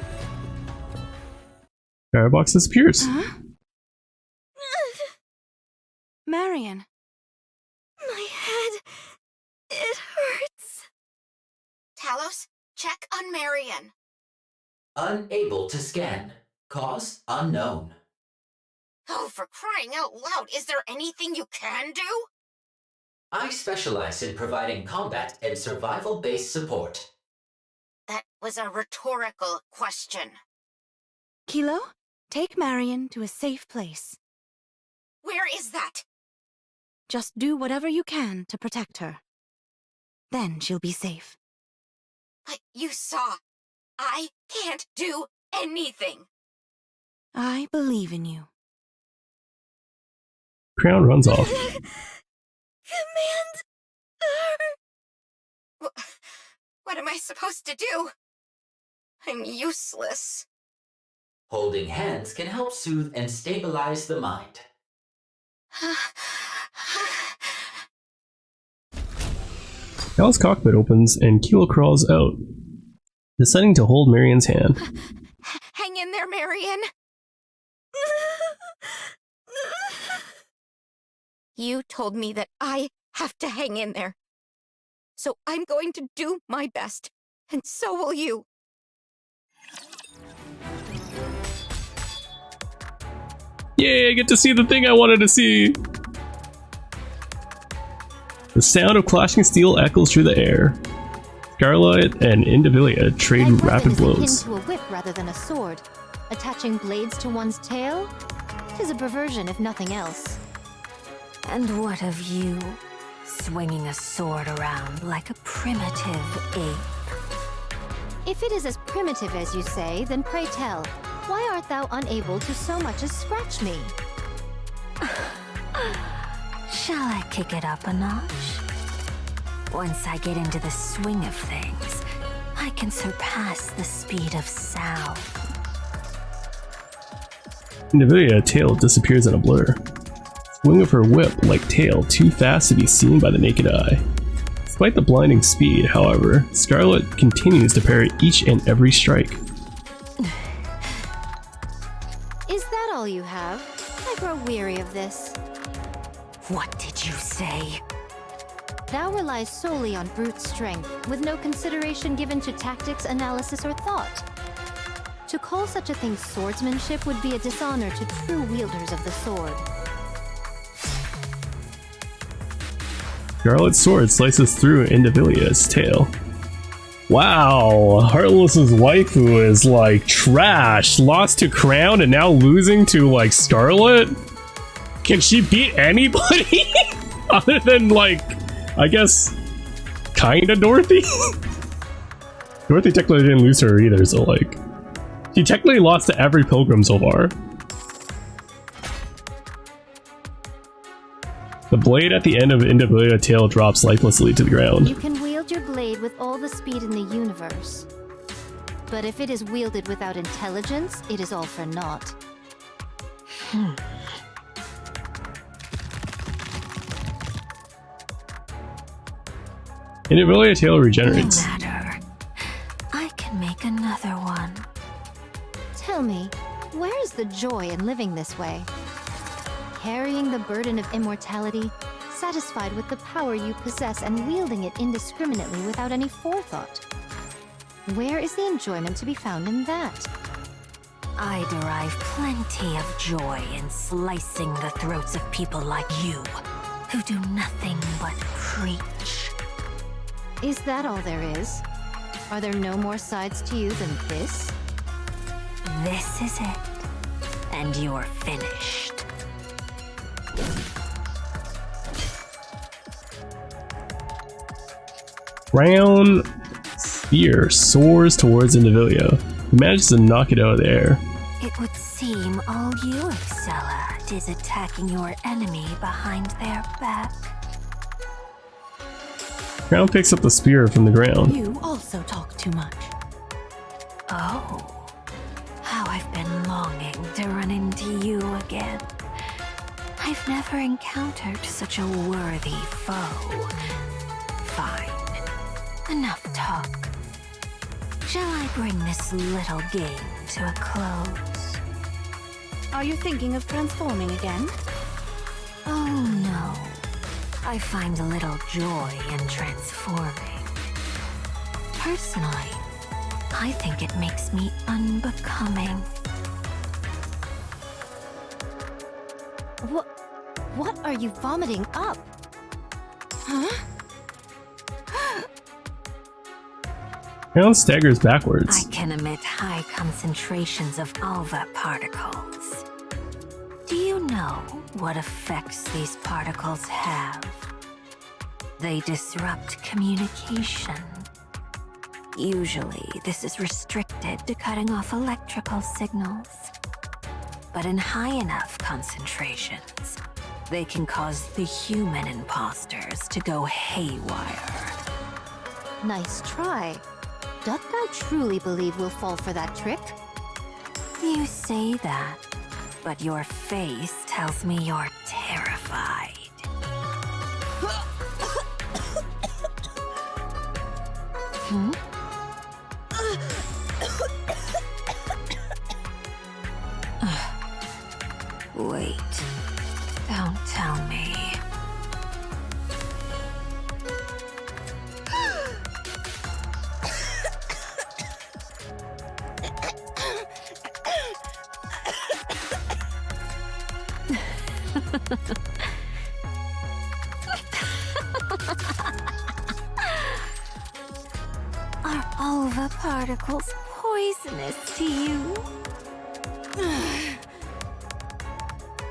Speaker 1: Firebox disappears.
Speaker 8: Huh? Marion.
Speaker 5: My head. It hurts.
Speaker 6: Talos, check on Marion.
Speaker 9: Unable to scan. Cause unknown.
Speaker 6: Oh, for crying out loud, is there anything you can do?
Speaker 9: I specialize in providing combat and survival-based support.
Speaker 6: That was a rhetorical question.
Speaker 8: Kilo, take Marion to a safe place.
Speaker 6: Where is that?
Speaker 8: Just do whatever you can to protect her. Then she'll be safe.
Speaker 6: But you saw. I can't do anything.
Speaker 8: I believe in you.
Speaker 1: Crown runs off.
Speaker 5: Command her.
Speaker 6: What am I supposed to do? I'm useless.
Speaker 9: Holding hands can help soothe and stabilize the mind.
Speaker 1: Cal's cockpit opens and Kilo crawls out, deciding to hold Marion's hand.
Speaker 6: Hang in there, Marion. You told me that I have to hang in there. So I'm going to do my best, and so will you.
Speaker 1: Yay, I get to see the thing I wanted to see! The sound of clashing steel echoes through the air. Scarlet and Indivilia trade rapid blows.
Speaker 7: Akin to a whip rather than a sword. Attaching blades to one's tail? 'Tis a perversion, if nothing else.
Speaker 11: And what of you? Swinging a sword around like a primitive ape.
Speaker 7: If it is as primitive as you say, then pray tell, why art thou unable to so much as scratch me?
Speaker 11: Shall I kick it up a notch? Once I get into the swing of things, I can surpass the speed of sound.
Speaker 1: Indivilia tail disappears in a blur. Swing of her whip like tail too fast to be seen by the naked eye. Despite the blinding speed, however, Scarlet continues to parry each and every strike.
Speaker 7: Is that all you have? I grow weary of this.
Speaker 11: What did you say?
Speaker 7: Thou relies solely on brute strength, with no consideration given to tactics, analysis, or thought. To call such a thing swordsmanship would be a dishonor to true wielders of the sword.
Speaker 1: Scarlet's sword slices through Indivilia's tail. Wow, Heartless's waifu is like trash. Lost to Crown and now losing to like Scarlet? Can she beat anybody? Other than like, I guess, kinda Dorothy? Dorothy technically didn't lose to her either, so like, she technically lost to every pilgrim so far. The blade at the end of Indivilia's tail drops lifelessly to the ground.
Speaker 7: You can wield your blade with all the speed in the universe. But if it is wielded without intelligence, it is all for naught.
Speaker 1: Indivilia's tail regenerates.
Speaker 11: No matter. I can make another one.
Speaker 7: Tell me, where is the joy in living this way? Carrying the burden of immortality, satisfied with the power you possess and wielding it indiscriminately without any forethought. Where is the enjoyment to be found in that?
Speaker 11: I derive plenty of joy in slicing the throats of people like you, who do nothing but preach.
Speaker 7: Is that all there is? Are there no more sides to you than this?
Speaker 11: This is it. And you're finished.
Speaker 1: Crown spear soars towards Indivilia, who manages to knock it out of the air.
Speaker 11: It would seem all you excel at is attacking your enemy behind their back.
Speaker 1: Crown picks up the spear from the ground.
Speaker 8: You also talk too much.
Speaker 11: Oh, how I've been longing to run into you again. I've never encountered such a worthy foe. Fine. Enough talk. Shall I bring this little game to a close?
Speaker 8: Are you thinking of transforming again?
Speaker 11: Oh no. I find a little joy in transforming. Personally, I think it makes me unbecoming.
Speaker 7: What are you vomiting up?
Speaker 8: Huh?
Speaker 1: Crown staggers backwards.
Speaker 11: I can emit high concentrations of alva particles. Do you know what effects these particles have? They disrupt communication. Usually, this is restricted to cutting off electrical signals. But in high enough concentrations, they can cause the human imposters to go haywire.
Speaker 7: Nice try. Doth thou truly believe we'll fall for that trick?
Speaker 11: You say that, but your face tells me you're terrified. Hmm? Wait, don't tell me. Are alva particles poisonous to you?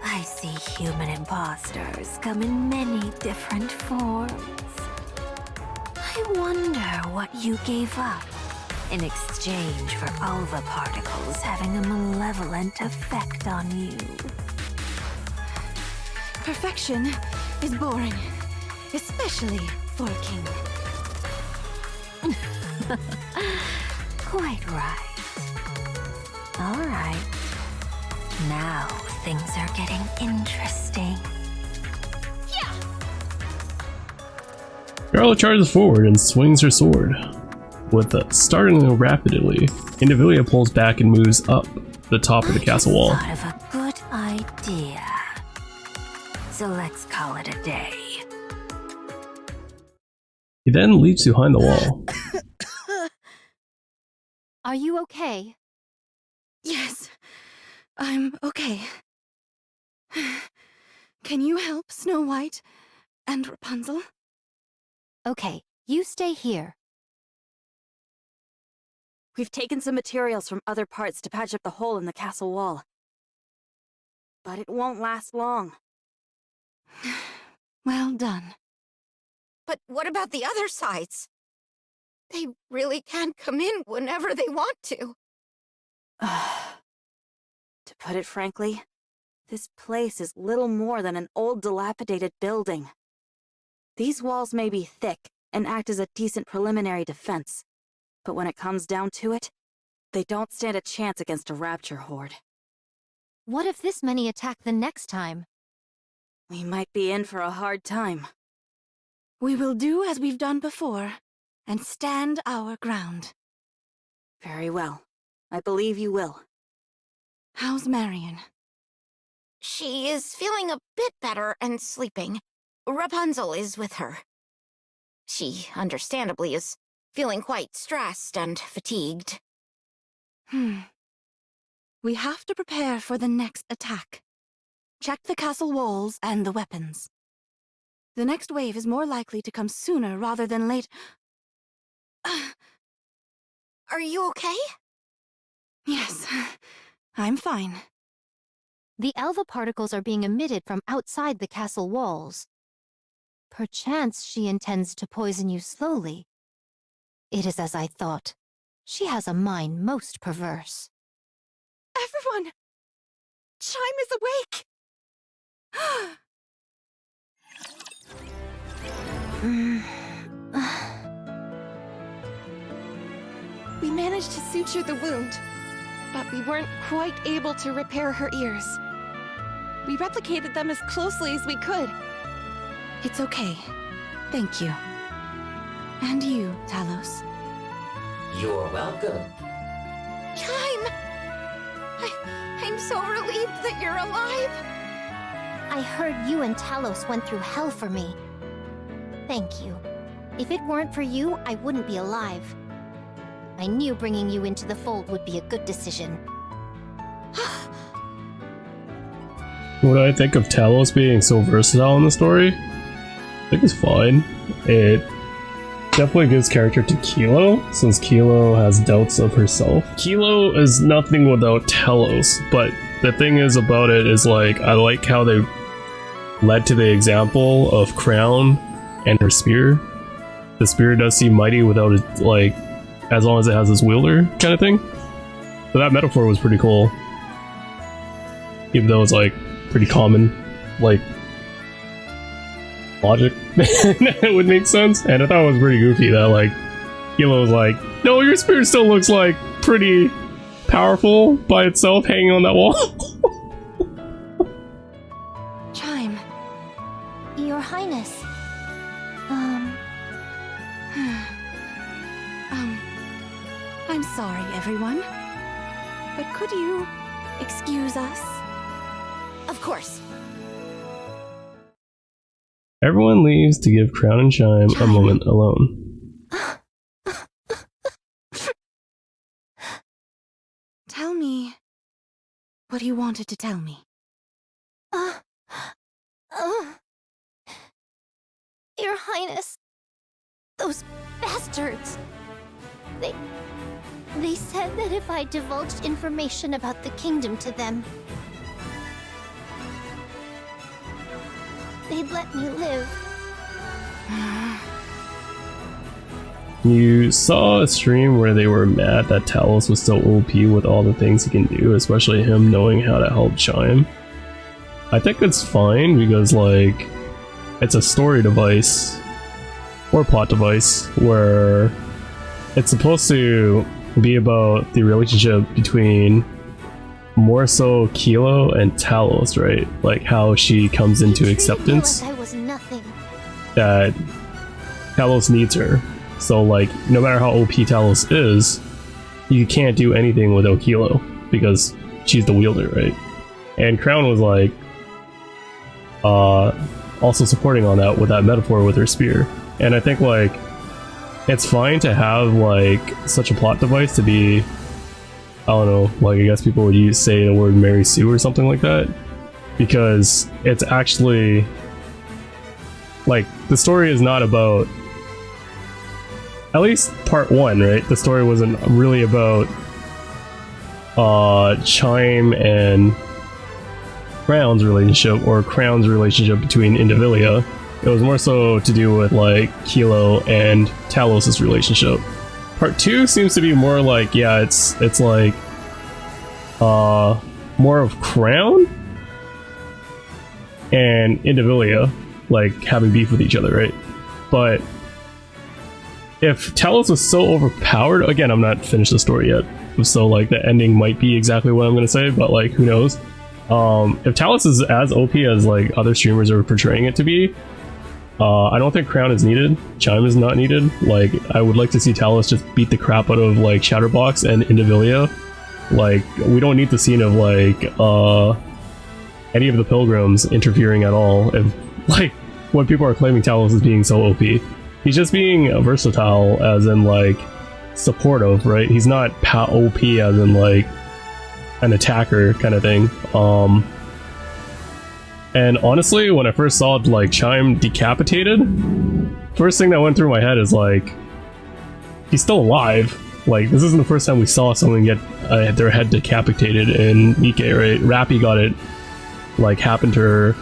Speaker 11: I see human imposters come in many different forms. I wonder what you gave up in exchange for alva particles having a malevolent effect on you.
Speaker 8: Perfection is boring, especially for a king.
Speaker 11: Quite right. All right. Now things are getting interesting.
Speaker 1: Charlotte charges forward and swings her sword. With startling rapidly, Indivilia pulls back and moves up the top of the castle wall.
Speaker 11: Thought of a good idea. So let's call it a day.
Speaker 1: He then leaps behind the wall.
Speaker 7: Are you okay?
Speaker 8: Yes, I'm okay. Can you help Snow White and Rapunzel?
Speaker 7: Okay, you stay here.
Speaker 3: We've taken some materials from other parts to patch up the hole in the castle wall. But it won't last long.
Speaker 8: Well done.
Speaker 6: But what about the other sides? They really can't come in whenever they want to.
Speaker 3: To put it frankly, this place is little more than an old dilapidated building. These walls may be thick and act as a decent preliminary defense, but when it comes down to it, they don't stand a chance against a rapture horde.
Speaker 7: What if this many attack the next time?
Speaker 3: We might be in for a hard time.
Speaker 8: We will do as we've done before, and stand our ground.
Speaker 3: Very well. I believe you will.
Speaker 8: How's Marion?
Speaker 6: She is feeling a bit better and sleeping. Rapunzel is with her. She, understandably, is feeling quite stressed and fatigued.
Speaker 8: We have to prepare for the next attack. Check the castle walls and the weapons. The next wave is more likely to come sooner rather than late.
Speaker 6: Are you okay?
Speaker 8: Yes, I'm fine.
Speaker 7: The alva particles are being emitted from outside the castle walls. Perchance she intends to poison you slowly. It is as I thought. She has a mind most perverse.
Speaker 8: Everyone! Chime is awake!
Speaker 4: We managed to suture the wound, but we weren't quite able to repair her ears. We replicated them as closely as we could.
Speaker 8: It's okay. Thank you. And you, Talos.
Speaker 9: You're welcome.
Speaker 6: Chime! I'm so relieved that you're alive!
Speaker 7: I heard you and Talos went through hell for me. Thank you. If it weren't for you, I wouldn't be alive. I knew bringing you into the fold would be a good decision.
Speaker 1: What do I think of Talos being so versatile in the story? I think it's fine. It definitely gives character to Kilo, since Kilo has doubts of herself. Kilo is nothing without Talos, but the thing is about it is like, I like how they led to the example of Crown and her spear. The spear does seem mighty without it, like, as long as it has this wielder kind of thing. So that metaphor was pretty cool. Even though it's like pretty common, like, logic. It would make sense. And I thought it was pretty goofy that like Kilo was like, no, your spear still looks like pretty powerful by itself hanging on that wall.
Speaker 8: Chime.
Speaker 7: Your Highness.
Speaker 8: I'm sorry, everyone. But could you excuse us?
Speaker 6: Of course.
Speaker 1: Everyone leaves to give Crown and Chime a moment alone.
Speaker 8: Tell me what you wanted to tell me.
Speaker 7: Your Highness. Those bastards. They said that if I divulged information about the kingdom to them, they'd let me live.
Speaker 1: You saw a stream where they were mad that Talos was so OP with all the things he can do, especially him knowing how to help Chime. I think it's fine because, like, it's a story device or plot device where it's supposed to be about the relationship between more so Kilo and Talos, right? Like how she comes into acceptance
Speaker 7: I was nothing.
Speaker 1: that Talos needs her. So like, no matter how OP Talos is, you can't do anything without Kilo because she's the wielder, right? And Crown was like, also supporting on that with that metaphor with her spear. And I think like, it's fine to have like such a plot device to be, I don't know, like I guess people would say the word Mary Sue or something like that, because it's actually like the story is not about, at least part one, right? The story wasn't really about Chime and Crown's relationship or Crown's relationship between Indivilia. It was more so to do with like Kilo and Talos' relationship. Part 2 seems to be more like, yeah, it's like more of Crown and Indivilia like having beef with each other, right? But if Talos was so overpowered, again, I'm not finished the story yet, so like the ending might be exactly what I'm gonna say, but like who knows. If Talos is as OP as like other streamers are portraying it to be, I don't think Crown is needed. Chime is not needed. Like, I would like to see Talos just beat the crap out of like Chatterbox and Indivilia. Like, we don't need the scene of like any of the pilgrims interfering at all. If like when people are claiming Talos is being so OP, he's just being versatile, as in like supportive, right? He's not OP as in like an attacker kind of thing. And honestly, when I first saw like Chime decapitated, first thing that went through my head is like, he's still alive. Like, this isn't the first time we saw someone get their head decapitated in Nikke, right? Rappy got it, like, happened to her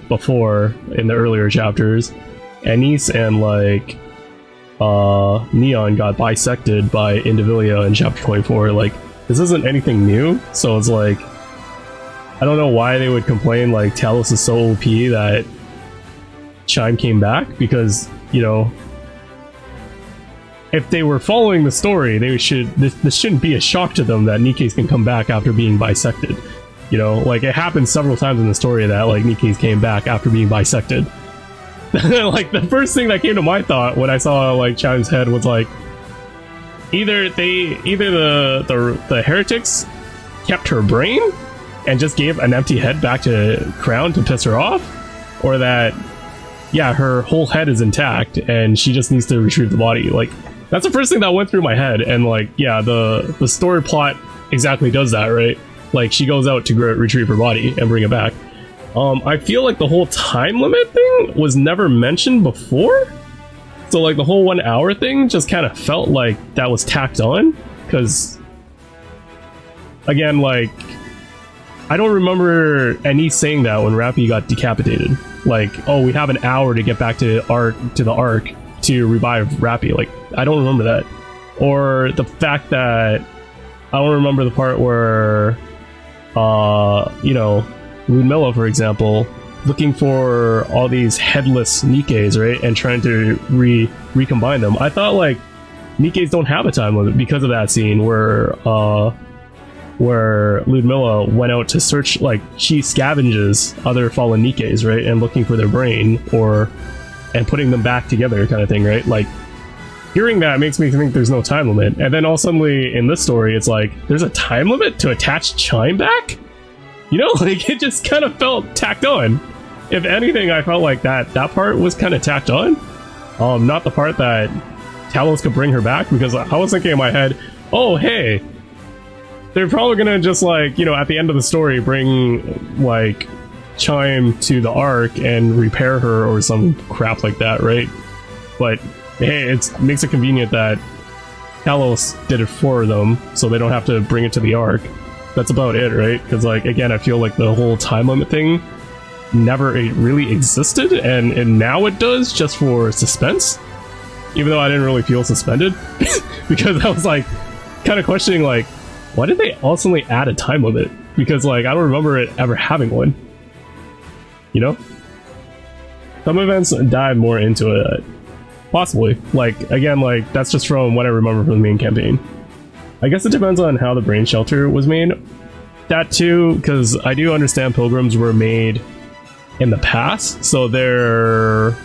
Speaker 1: before in the earlier chapters. Anise and like Neon got bisected by Indivilia in chapter 24. Like, this isn't anything new, so it's like, I don't know why they would complain like Talos is so OP that Chime came back, because you know, if they were following the story, they should. This shouldn't be a shock to them that Nikkes can come back after being bisected. You know, like it happened several times in the story that like Nikkes came back after being bisected. Like the first thing that came to my thought when I saw like Chime's head was like, either the heretics kept her brain and just gave an empty head back to Crown to piss her off, or that yeah, her whole head is intact and she just needs to retrieve the body. Like that's the first thing that went through my head, and like yeah, the story plot exactly does that, right? Like she goes out to retrieve her body and bring it back. I feel like the whole time limit thing was never mentioned before, so like the whole 1 hour thing just kind of felt like that was tacked on, because again, like I don't remember any saying that when Rappy got decapitated. Like, oh, we have an hour to get back to the Ark to revive Rappy. Like, I don't remember that. Or the fact that I don't remember the part where, you know, Ludmilla, for example, looking for all these headless Nikkes, right, and trying to recombine them. I thought like Nikkes don't have a time limit because of that scene where Ludmilla went out to search, like she scavenges other fallen Nikkes, right, and looking for their brain and putting them back together kind of thing, right? Like hearing that makes me think there's no time limit, and then all suddenly in this story it's like there's a time limit to attach Chime back, you know? Like it just kind of felt tacked on. If anything, I felt like that part was kind of tacked on, not the part that Talos could bring her back, because I was thinking in my head, oh hey, they're probably gonna just like, you know, at the end of the story bring like Chime to the Ark and repair her or some crap like that, right? But hey, it makes it convenient that Talos did it for them, so they don't have to bring it to the Ark. That's about it, right? Because like again, I feel like the whole time limit thing never really existed, and now it does just for suspense. Even though I didn't really feel suspended, because I was like kind of questioning like, why did they ultimately add a time limit? Because like I don't remember it ever having one. You know? Some events dive more into it. Possibly. Like again, like that's just from what I remember from the main campaign. I guess it depends on how the brain shelter was made. That too, because I do understand pilgrims were made in the past, so their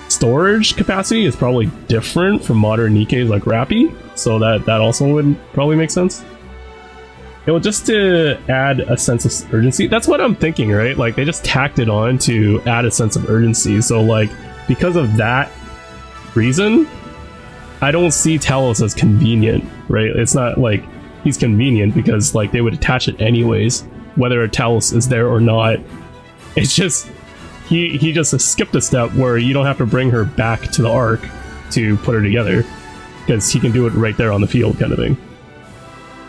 Speaker 1: storage capacity is probably different from modern Nikkes like Rappy, so that also would probably make sense. It was just to add a sense of urgency. That's what I'm thinking, right? Like they just tacked it on to add a sense of urgency. So like because of that reason, I don't see Talos as convenient, right? It's not like he's convenient because like they would attach it anyways, whether Talos is there or not. It's just he just skipped a step where you don't have to bring her back to the Ark to put her together, because he can do it right there on the field kind of thing.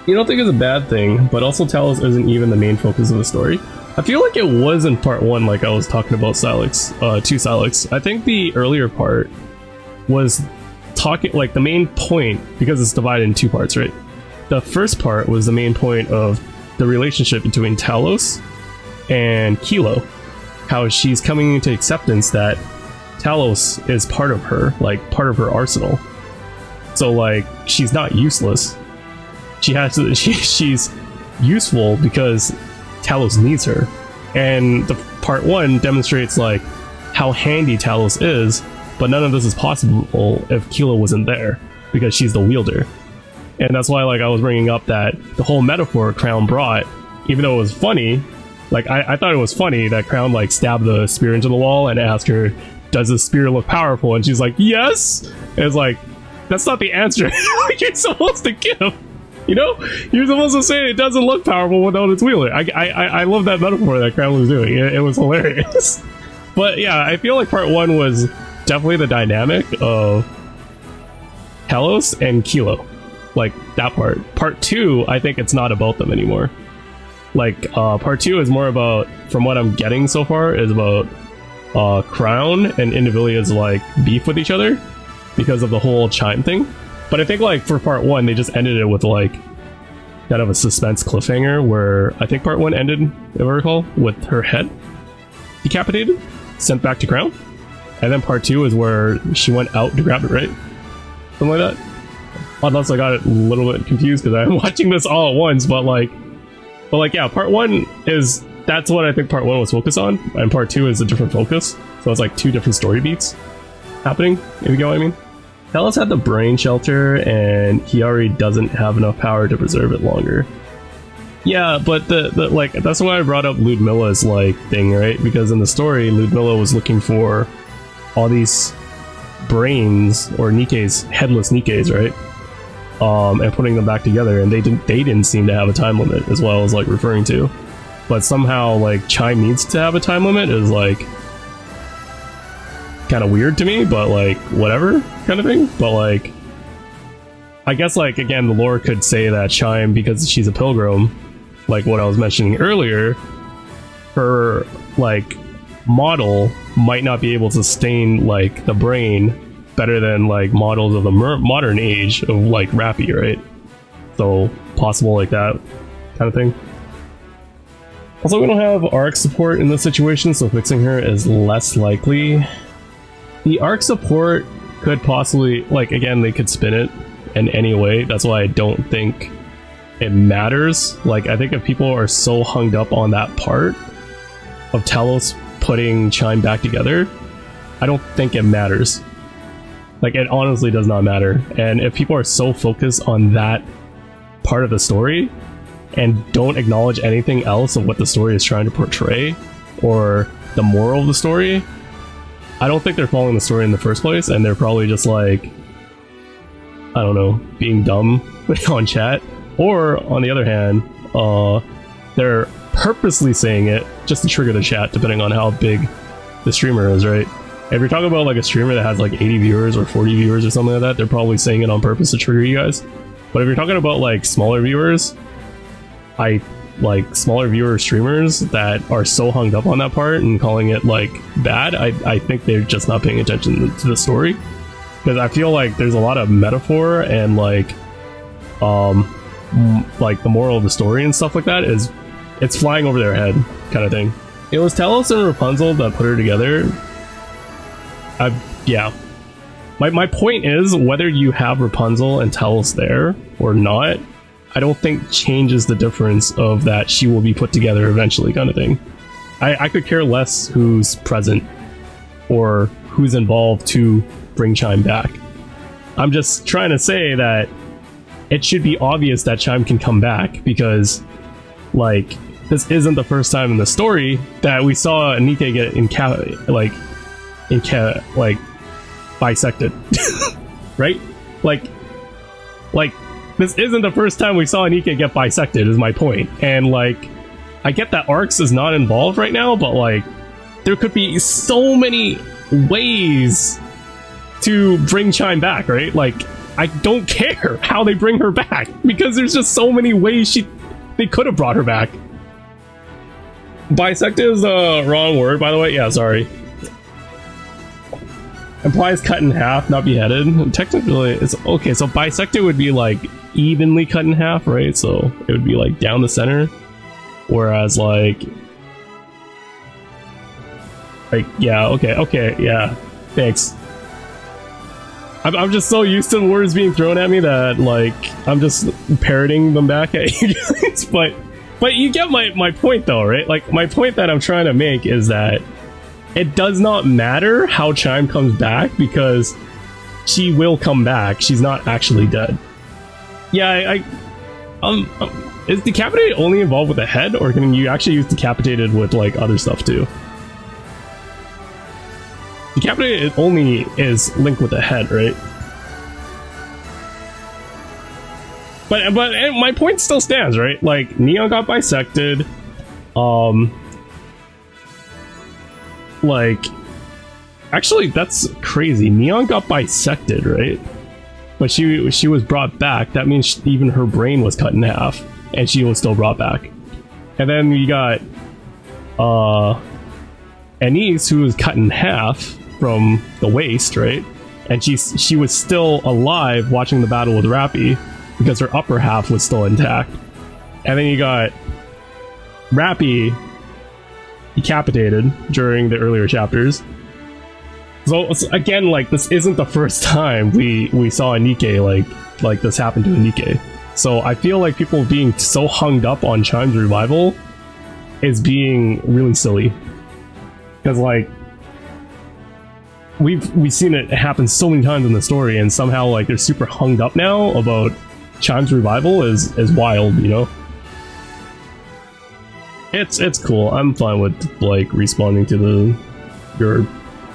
Speaker 1: You don't think it's a bad thing, but also Talos isn't even the main focus of the story. I feel like it was in part 1, like I was talking about Silex, to Silex. I think the earlier part was talking, like the main point, because it's divided in 2 parts, right? The first part was the main point of the relationship between Talos and Kilo. How she's coming into acceptance that Talos is part of her, like part of her arsenal. So like she's not useless. She's useful because Talos needs her. And the part 1 demonstrates like how handy Talos is, but none of this is possible if Kilo wasn't there, because she's the wielder. And that's why like I was bringing up that the whole metaphor Crown brought, even though it was funny, like I thought it was funny that Crown like stabbed the spear into the wall and asked her, does the spear look powerful? And she's like, yes! And it's like, that's not the answer you're supposed to give. You know, you're supposed to say it doesn't look powerful without its wielder. I love that metaphor that Crown was doing. It was hilarious. But yeah, I feel like part 1 was definitely the dynamic of Talos and Kilo, like that part. Part 2, I think it's not about them anymore. Like part 2 is more about, from what I'm getting so far, is about Crown and Indivilia's like beef with each other because of the whole Chime thing. But I think like for part 1 they just ended it with like kind of a suspense cliffhanger, where I think part 1 ended, if I recall, with her head decapitated, sent back to Crown. And then part 2 is where she went out to grab it, right? Something like that. Unless I got it a little bit confused because I'm watching this all at once, but yeah, part 1 is, that's what I think part 1 was focused on, and part 2 is a different focus. So it's like 2 different story beats happening, if you get what I mean. Telos had the brain shelter, and he already doesn't have enough power to preserve it longer. Yeah, but the like, that's why I brought up Ludmilla's like thing, right? Because in the story, Ludmilla was looking for all these brains, or Nikke's, headless Nikkes, right? And putting them back together, and they didn't seem to have a time limit, as well as like referring to. But somehow like Chime needs to have a time limit is like kind of weird to me, but like whatever kind of thing. But like, I guess like, again, the lore could say that Chime, because she's a pilgrim, like what I was mentioning earlier, her like model might not be able to sustain like the brain better than like models of the modern age of like Rappy, right? So possible like that kind of thing. Also, we don't have arc support in this situation, so fixing her is less likely. The arc support could possibly, like, again, they could spin it in any way. That's why I don't think it matters. Like, I think if people are so hung up on that part of Telos putting Chime back together, I don't think it matters. Like, it honestly does not matter. And if people are so focused on that part of the story and don't acknowledge anything else of what the story is trying to portray or the moral of the story, I don't think they're following the story in the first place, and they're probably just like, I don't know, being dumb on chat. Or, on the other hand, they're purposely saying it just to trigger the chat, depending on how big the streamer is, right? If you're talking about like a streamer that has like 80 viewers or 40 viewers or something like that, they're probably saying it on purpose to trigger you guys. But if you're talking about like smaller viewers, smaller viewer streamers that are so hung up on that part and calling it like bad, I think they're just not paying attention to the story. Because I feel like there's a lot of metaphor and like the moral of the story and stuff like that it's flying over their head kind of thing. It was Telos and Rapunzel that put her together. Yeah. My point is, whether you have Rapunzel and Telos there or not, I don't think changes the difference of that she will be put together eventually kind of thing. I could care less who's present or who's involved to bring Chime back. I'm just trying to say that it should be obvious that Chime can come back, because like, this isn't the first time in the story that we saw Nikke get bisected. Right? Like this isn't the first time we saw Nikke get bisected, is my point. And like, I get that Arcs is not involved right now, but like, there could be so many ways to bring Chime back, right? Like, I don't care how they bring her back, because there's just so many ways they could have brought her back. Bisected is the wrong word, by the way. Yeah, sorry. Implies cut in half, not beheaded. Technically, it's okay. So bisected would be like evenly cut in half, right? So it would be like down the center. Whereas like yeah, okay, yeah. Thanks. I'm just so used to the words being thrown at me that like I'm just parroting them back at you guys. But you get my point though, right? Like, my point that I'm trying to make is that it does not matter how Chime comes back, because she will come back. She's not actually dead. Yeah, is decapitated only involved with the head, or can you actually use decapitated with like other stuff too? Decapitated only is linked with the head, right? But my point still stands, right? Like, Neon got bisected. Like, actually, that's crazy. Neon got bisected, right? But she was brought back. That means even her brain was cut in half, and she was still brought back. And then you got Anise, who was cut in half from the waist, right? And she was still alive watching the battle with Rappy, because her upper half was still intact. And then you got Rappy decapitated during the earlier chapters. So again, like, this isn't the first time we saw a Nikke like this happen to a Nikke. So I feel like people being so hung up on Chime's revival is being really silly. Because, like, we've seen it happen so many times in the story, and somehow, like, they're super hung up now about Chime's revival is wild, you know? It's cool. I'm fine with, like, responding to your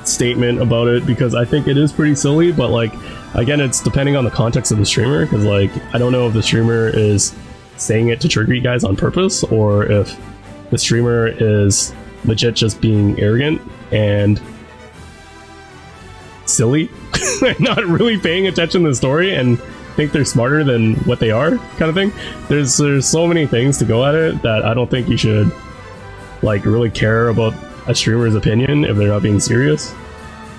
Speaker 1: statement about it, because I think it is pretty silly, but, like, again, it's depending on the context of the streamer, because, like, I don't know if the streamer is saying it to trigger you guys on purpose, or if the streamer is legit just being arrogant and silly, not really paying attention to the story and think they're smarter than what they are, kind of thing. There's so many things to go at it that I don't think you should, like, really care about a streamer's opinion if they're not being serious.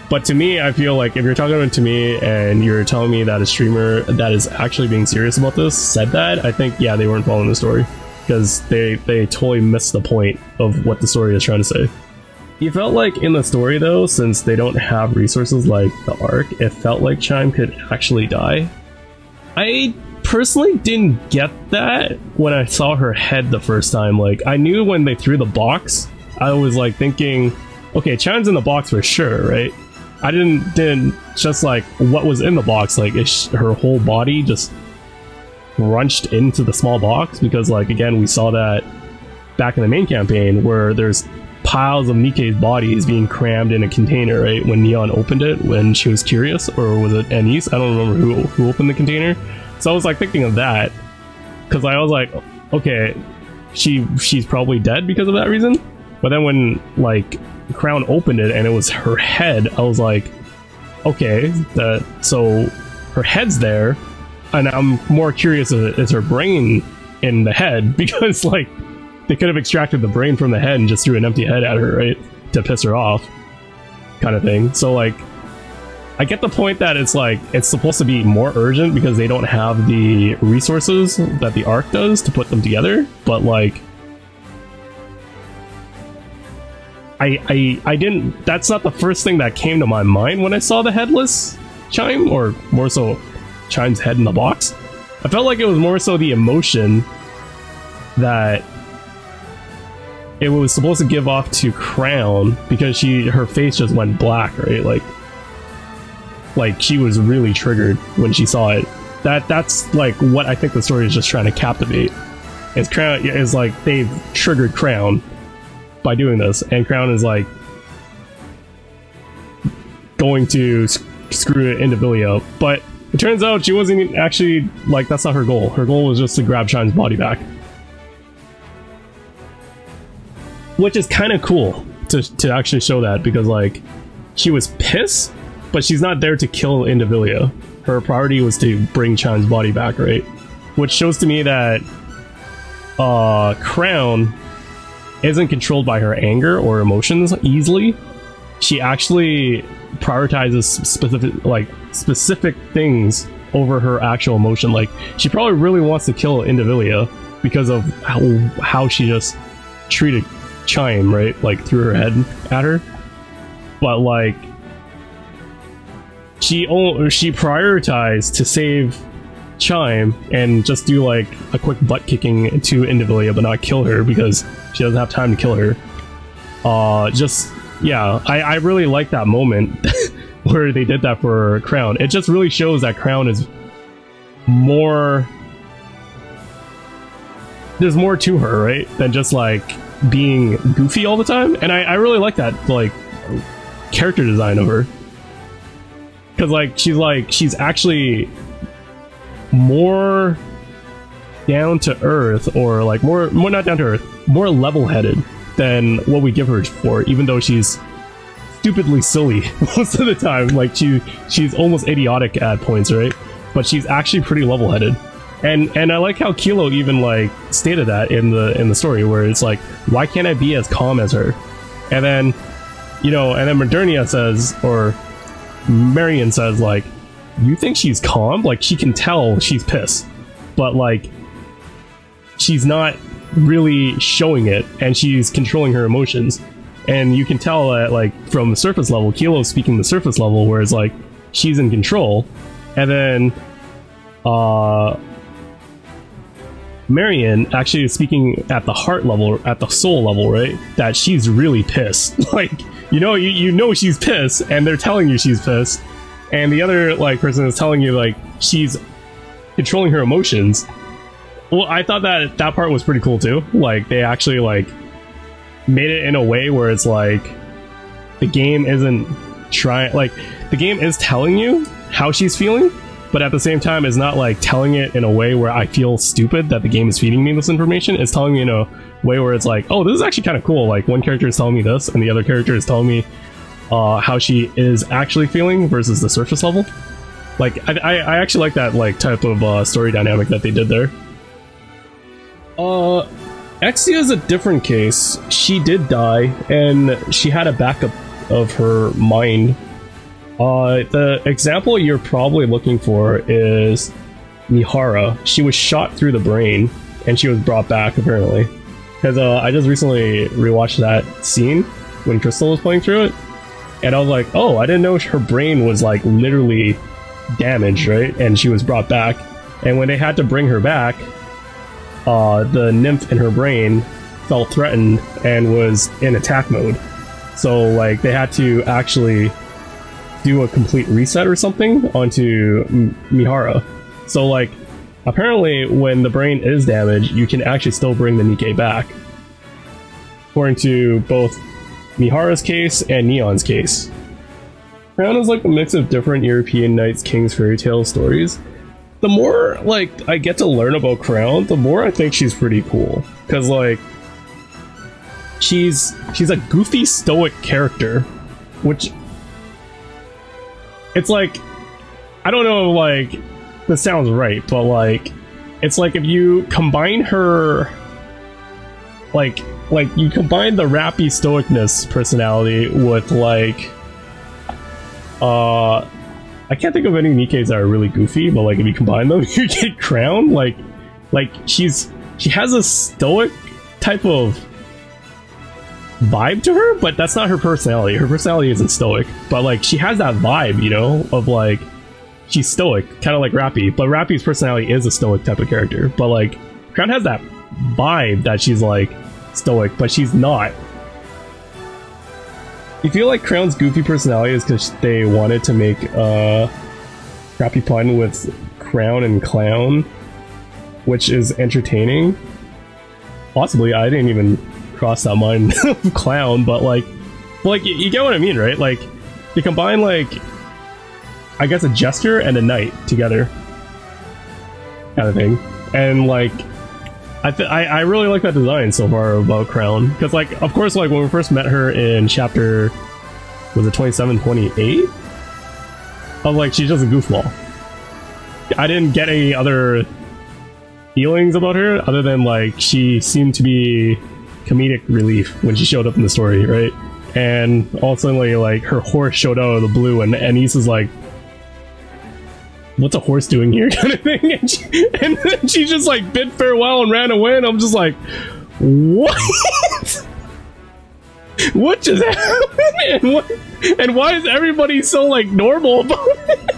Speaker 1: But to me, I feel like if you're talking about to me and you're telling me that a streamer that is actually being serious about this said that, I think, yeah, they weren't following the story, because they totally missed the point of what the story is trying to say. You felt like in the story, though, since they don't have resources like the Ark, it felt like Chime could actually die. I personally didn't get that when I saw her head the first time. Like, I knew when they threw the box, I was like thinking, okay, Chime's in the box for sure, right? I didn't just like what was in the box, like is her whole body just crunched into the small box, because, like, again, we saw that back in the main campaign where there's piles of Nikke's bodies being crammed in a container, right? When Neon opened it when she was curious, or was it Anise? I don't remember who opened the container. So I was like thinking of that, because I was like, okay, she's probably dead because of that reason. But then when, like, Crown opened it and it was her head, I was like, okay, so her head's there, and I'm more curious if is her brain in the head, because, like, they could have extracted the brain from the head and just threw an empty head at her, right, to piss her off, kind of thing. So, like, I get the point that it's like it's supposed to be more urgent because they don't have the resources that the Ark does to put them together, but, like, I didn't, that's not the first thing that came to my mind when I saw the headless Chime, or more so Chime's head in the box. I felt like it was more so the emotion that it was supposed to give off to Crown, because her face just went black, right? Like she was really triggered when she saw it. That's like what I think the story is just trying to captivate. Crown is like they've triggered Crown by doing this, and Crown is like going to screw Indivilia, but it turns out she wasn't actually, like, that's not her goal. Her goal was just to grab Chime's body back, which is kind of cool to actually show that, because, like, she was pissed, but she's not there to kill Indivilia. Her priority was to bring Chime's body back, right? Which shows to me that Crown isn't controlled by her anger or emotions easily. She actually prioritizes specific things over her actual emotion. Like, she probably really wants to kill Indivilia because of how she just treated Chime, right? Like, threw her head at her. But, like, she prioritized to save Chime and just do, like, a quick butt kicking to Indivilia, but not kill her because she doesn't have time to kill her. Yeah, I really like that moment where they did that for Crown. It just really shows that Crown is more... There's more to her, right? Than just, like, being goofy all the time. And I really like that, like, character design of her. Because, like, she's actually more down to earth, or, like, more not down to earth, more level-headed than what we give her for, even though she's stupidly silly most of the time. Like, she's almost idiotic at points, right? But she's actually pretty level-headed. And I like how Kilo even, like, stated that in the story, where it's like, why can't I be as calm as her? And then, you know, and then Modernia says, or Marion says, like, you think she's calm? Like, she can tell she's pissed, but, like, she's not really showing it, and she's controlling her emotions. and you can tell that like from the surface level, Kilo's speaking the surface level, whereas like she's in control, and then Marion actually is speaking at the heart level, at the soul level, right? That she's really pissed. Like, you know she's pissed, and they're telling you she's pissed, and the other like person is telling you like she's controlling her emotions. Well, I thought that part was pretty cool too. Like, they actually like made it in a way where it's like the game isn't trying, like the game is telling you how she's feeling, but at the same time is not like telling it in a way where I feel stupid that the game is feeding me this information. It's telling me in a way where it's like, oh, this is actually kind of cool. Like, one character is telling me this, and the other character is telling me how she is actually feeling versus the surface level. Like, I actually like that like type of story dynamic that they did there. Exia is a different case. She did die, and she had a backup of her mind. The example you're probably looking for is Mihara. She was shot through the brain, and she was brought back, apparently. Because I just recently rewatched that scene when Crystal was playing through it, and I was like, oh, I didn't know her brain was, like, literally damaged, right? And she was brought back. And when they had to bring her back, the nymph in her brain felt threatened and was in attack mode. So, like, they had to actually do a complete reset or something onto Mihara. So, like, apparently when the brain is damaged, you can actually still bring the Nikke back, according to both Mihara's case and Neon's case. Crown is like a mix of different European knights, kings, fairy tale stories. The more, like, I get to learn about Crown, the more I think she's pretty cool. Because, like, she's a goofy, stoic character, which... It's like, I don't know, like, this sounds right, but like, it's like if you combine her, like you combine the rappy stoicness personality with like, I can't think of any Nikkes that are really goofy, but like if you combine them, you get Crown. Like she has a stoic type of vibe to her, but that's not her personality. Her personality isn't stoic, but like she has that vibe, you know, of like she's stoic, kind of like Rappy, but Rappy's personality is a stoic type of character. But like Crown has that vibe that she's like stoic, but she's not. You feel like Crown's goofy personality is because they wanted to make a Rappy pun with Crown and Clown, which is entertaining. Possibly, I didn't even cross that mind of Clown, but like you get what I mean, right? Like they combine like, I guess, a jester and a knight together, kind of thing. And like I really like that design so far about Crown, because like, of course, like when we first met her in chapter, was it 27, 28? I was like, she's just a goofball. I didn't get any other feelings about her other than like she seemed to be comedic relief when she showed up in the story, right? And all of a sudden, like her horse showed out of the blue, and Anise is like, what's a horse doing here, kind of thing. And then she just like bid farewell and ran away, and I'm just like, what? What just happened? And why is everybody so like normal about it?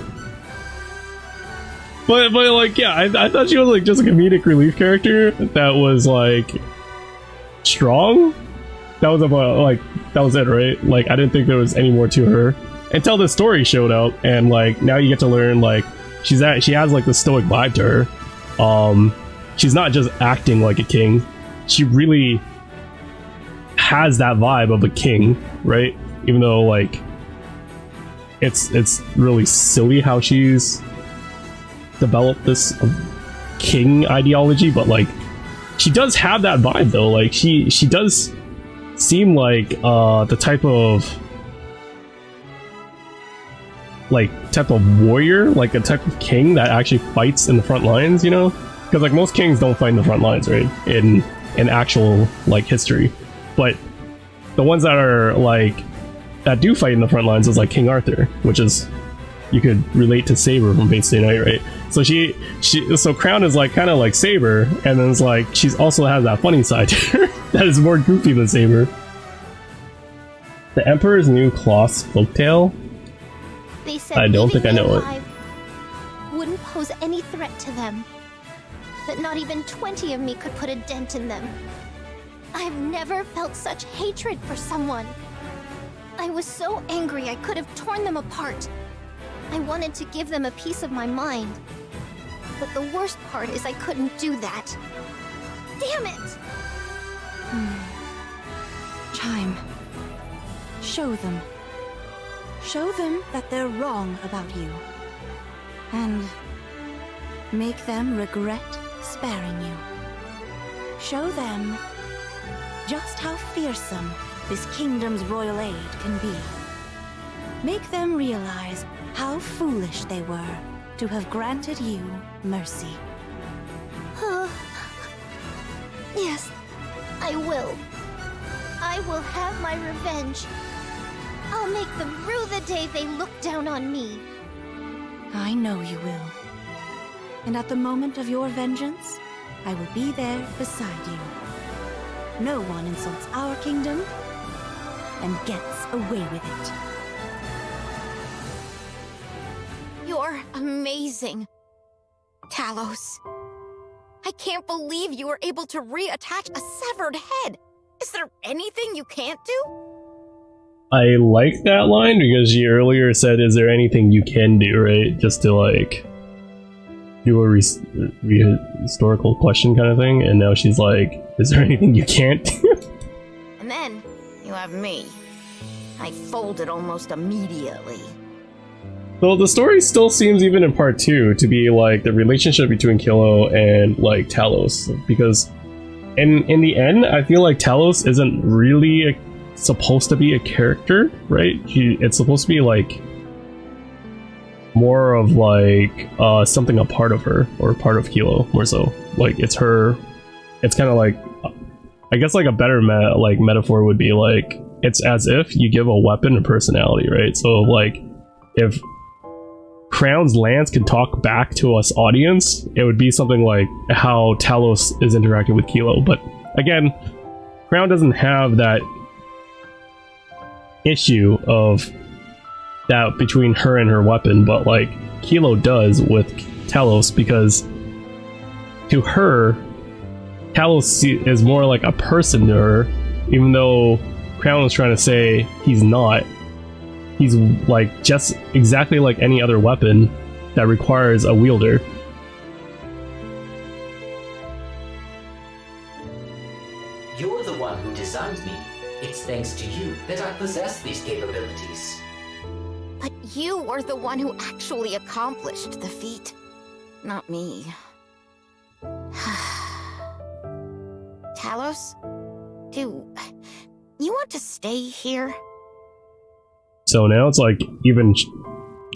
Speaker 1: But like, yeah, I thought she was like just a comedic relief character that was like strong. That was about like, that was it, right? Like I didn't think there was any more to her until the story showed up, and like now you get to learn like she has like the stoic vibe to her. She's not just acting like a king. She really has that vibe of a king, right? Even though like it's really silly how she's developed this king ideology, but like she does have that vibe though. Like she does seem like the type of warrior, like a type of king that actually fights in the front lines, you know? Because like most kings don't fight in the front lines, right? In actual like history. But the ones that are like that do fight in the front lines is like King Arthur, which is, you could relate to Saber from Fate Stay Night, right? So so Crown is like kind of like Saber, and then it's like she's also has that funny side to her that is more goofy than Saber. The Emperor's New Cloth folktale?
Speaker 7: They said
Speaker 1: I don't
Speaker 7: eating
Speaker 1: think I
Speaker 7: me
Speaker 1: know it.
Speaker 7: alive wouldn't pose any threat to them. That not even 20 of me could put a dent in them. I've never felt such hatred for someone. I was so angry I could have torn them apart. I wanted to give them a piece of my mind. But the worst part is I couldn't do that. Damn it!
Speaker 8: Chime. Show them. Show them that they're wrong about you. And make them regret sparing you. Show them just how fearsome this kingdom's royal aid can be. Make them realize how foolish they were to have granted you mercy.
Speaker 7: Yes, I will. I will have my revenge. I'll make them rue the day they looked down on me.
Speaker 8: I know you will. And at the moment of your vengeance, I will be there beside you. No one insults our kingdom and gets away with it.
Speaker 6: You're amazing, Talos. I can't believe you were able to reattach a severed head. Is there anything you can't do?
Speaker 1: I like that line because she earlier said, is there anything you can do, right? Just to like do a historical question kind of thing, and now she's like, is there anything you can't do?
Speaker 6: And then you have me. I folded almost immediately.
Speaker 1: So the story still seems, even in part 2, to be like the relationship between Kilo and like Talos, because in the end, I feel like Talos isn't really supposed to be a character, right? It's supposed to be like more of like something a part of her, or part of Kilo, more so. Like it's her. It's kind of like, I guess like a better metaphor would be like, it's as if you give a weapon a personality, right? So like if Crown's lance can talk back to us audience, it would be something like how Talos is interacting with Kilo. But again, Crown doesn't have that issue of that between her and her weapon, but like Kilo does with Talos, because to her, Talos is more like a person to her, even though Crown was trying to say he's not. He's like just exactly like any other weapon that requires a wielder.
Speaker 9: You're the one who designed me. It's thanks to you that I possess these capabilities.
Speaker 6: But you were the one who actually accomplished the feat, not me. Talos, do you want to stay here?
Speaker 1: So now it's like even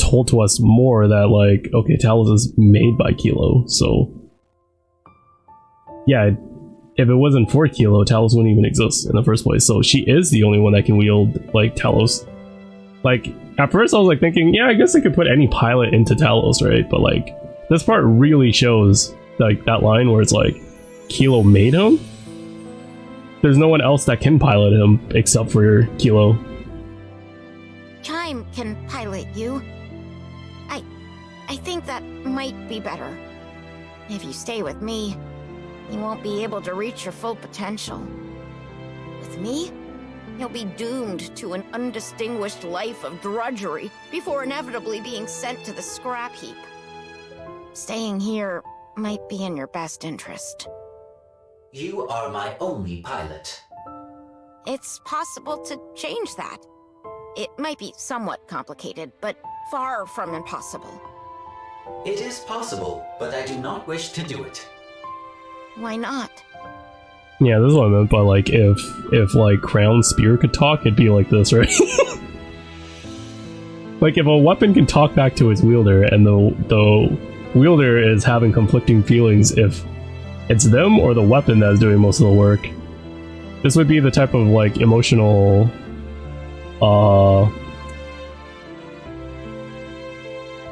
Speaker 1: told to us more that like, okay, Talos is made by Kilo, so yeah, if it wasn't for Kilo, Talos wouldn't even exist in the first place. So she is the only one that can wield like Talos. Like at first I was like thinking, yeah, I guess I could put any pilot into Talos, right? But like this part really shows like that line where it's like Kilo made him. There's no one else that can pilot him except for Kilo.
Speaker 6: Chime can pilot you. I think that might be better. If you stay with me, you won't be able to reach your full potential. With me, you'll be doomed to an undistinguished life of drudgery before inevitably being sent to the scrap heap. Staying here might be in your best interest.
Speaker 9: You are my only pilot.
Speaker 6: It's possible to change that. It might be somewhat complicated, but far from impossible.
Speaker 9: It is possible, but I do not wish to do it.
Speaker 6: Why not?
Speaker 1: Yeah, this is what I meant by like if like Crown's spear could talk, it'd be like this, right? Like if a weapon can talk back to its wielder, and the wielder is having conflicting feelings if it's them or the weapon that's doing most of the work. This would be the type of like emotional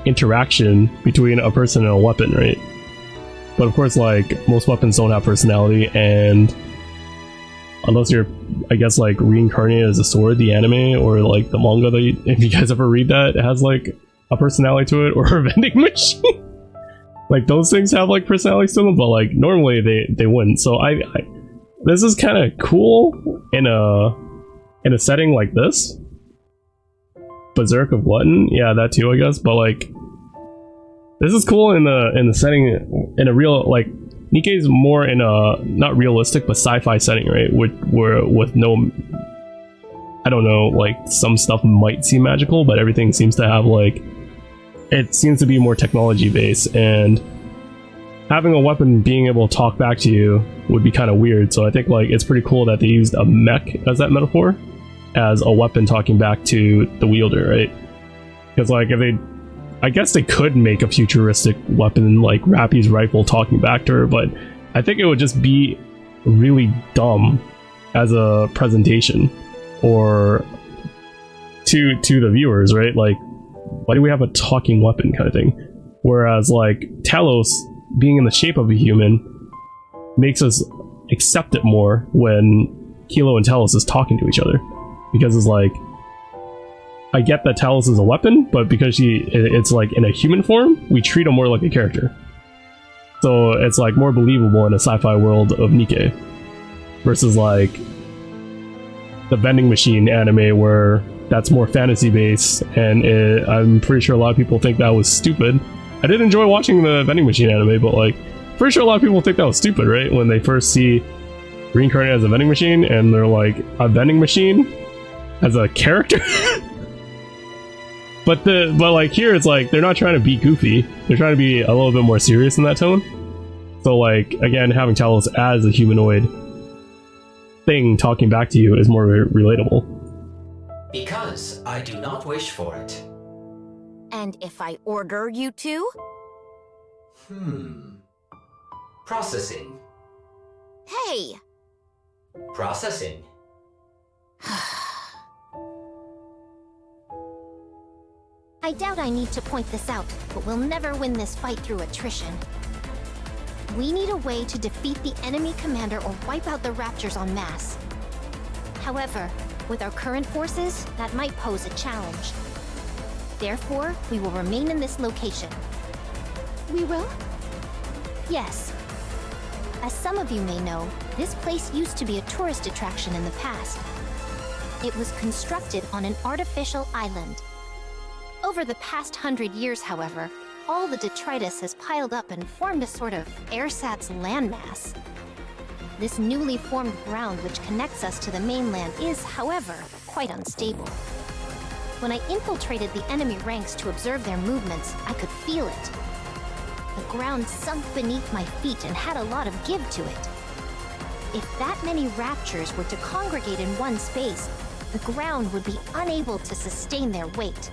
Speaker 1: interaction between a person and a weapon, right? But of course, like most weapons don't have personality, and unless you're, I guess, like reincarnated as a sword, the anime or like the manga that if you guys ever read that, it has like a personality to it, or a vending machine. Like those things have like personalities to them, but like normally they wouldn't. So I this is kind of cool in a setting like this. Berserk of Glutton, yeah, that too, I guess. But like, this is cool in the setting, in a real, like, Nikke is more in a not realistic but sci-fi setting, right? With no, I don't know, like some stuff might seem magical, but everything seems to have like, it seems to be more technology based, and having a weapon being able to talk back to you would be kind of weird. So I think like it's pretty cool that they used a mech as that metaphor, as a weapon talking back to the wielder, right? Because like if they, I guess they could make a futuristic weapon like Rappy's rifle talking back to her, but I think it would just be really dumb as a presentation or to the viewers, right? Like, why do we have a talking weapon kind of thing? Whereas like Talos being in the shape of a human makes us accept it more when Kilo and Talos is talking to each other, because it's like, I get that Talos is a weapon, but because it's like in a human form, we treat him more like a character. So it's like more believable in a sci-fi world of Nikke versus like the vending machine anime where that's more fantasy based, and I'm pretty sure a lot of people think that was stupid. I did enjoy watching the vending machine anime, but like, pretty sure a lot of people think that was stupid, right? When they first see reincarnated as a vending machine, and they're like, a vending machine as a character. but like here, it's like they're not trying to be goofy. They're trying to be a little bit more serious in that tone. So like, again, having Talos as a humanoid thing talking back to you is more relatable.
Speaker 9: Because I do not wish for it.
Speaker 6: And if I order you to?
Speaker 9: Processing.
Speaker 6: Hey!
Speaker 9: Processing.
Speaker 7: I doubt I need to point this out, but we'll never win this fight through attrition. We need a way to defeat the enemy commander or wipe out the Raptors en masse. However, with our current forces, that might pose a challenge. Therefore, we will remain in this location.
Speaker 2: We will?
Speaker 7: Yes. As some of you may know, this place used to be a tourist attraction in the past. It was constructed on an artificial island. Over the past 100 years, however, all the detritus has piled up and formed a sort of ersatz landmass. This newly formed ground which connects us to the mainland is, however, quite unstable. When I infiltrated the enemy ranks to observe their movements, I could feel it. The ground sunk beneath my feet and had a lot of give to it. If that many raptors were to congregate in one space, the ground would be unable to sustain their weight.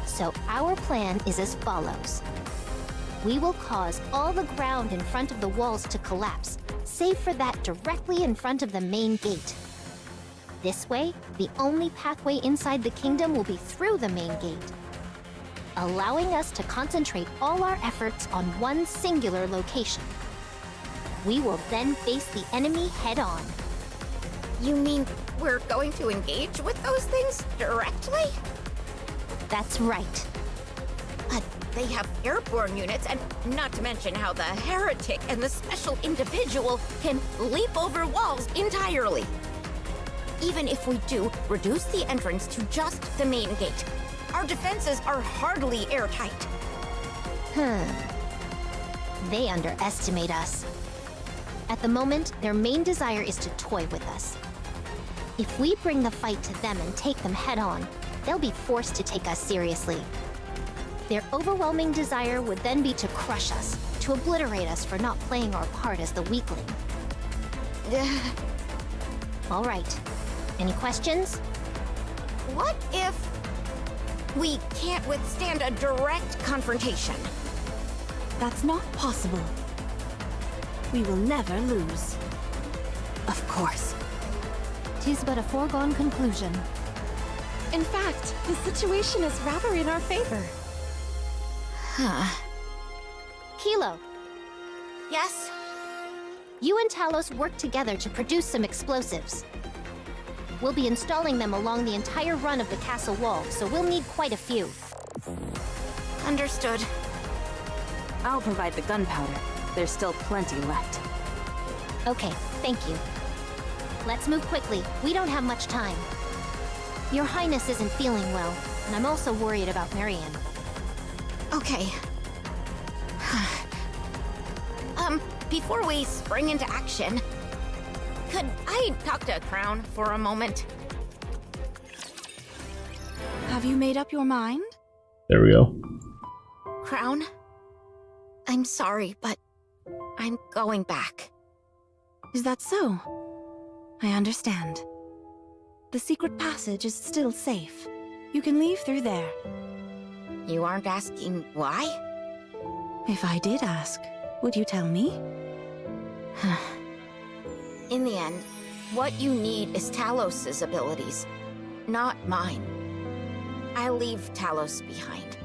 Speaker 7: So our plan is as follows. We will cause all the ground in front of the walls to collapse, save for that directly in front of the main gate. This way, the only pathway inside the kingdom will be through the main gate, allowing us to concentrate all our efforts on one singular location. We will then face the enemy head-on.
Speaker 6: You mean we're going to engage with those things directly?
Speaker 7: That's right.
Speaker 6: But they have airborne units, and not to mention how the heretic and the special individual can leap over walls entirely. Even if we do reduce the entrance to just the main gate, our defenses are hardly airtight.
Speaker 7: They underestimate us. At the moment, their main desire is to toy with us. If we bring the fight to them and take them head-on, they'll be forced to take us seriously. Their overwhelming desire would then be to crush us, to obliterate us for not playing our part as the weakling. All right. Any questions?
Speaker 6: What if we can't withstand a direct confrontation?
Speaker 8: That's not possible. We will never lose. Of course.
Speaker 7: 'Tis but a foregone conclusion.
Speaker 2: In fact, the situation is rather in our favor.
Speaker 7: Kilo.
Speaker 6: Yes?
Speaker 7: You and Talos work together to produce some explosives. We'll be installing them along the entire run of the castle wall, so we'll need quite a few.
Speaker 6: Understood.
Speaker 3: I'll provide the gunpowder. There's still plenty left.
Speaker 7: Okay, thank you. Let's move quickly. We don't have much time. Your Highness isn't feeling well, and I'm also worried about Marion.
Speaker 6: Okay. Before we spring into action, could I talk to Crown for a moment?
Speaker 8: Have you made up your mind?
Speaker 1: There we go.
Speaker 6: Crown? I'm sorry, but I'm going back.
Speaker 8: Is that so? I understand. The secret passage is still safe. You can leave through there.
Speaker 6: You aren't asking why?
Speaker 8: If I did ask, would you tell me?
Speaker 6: In the end, what you need is Talos' abilities, not mine. I'll leave Talos behind.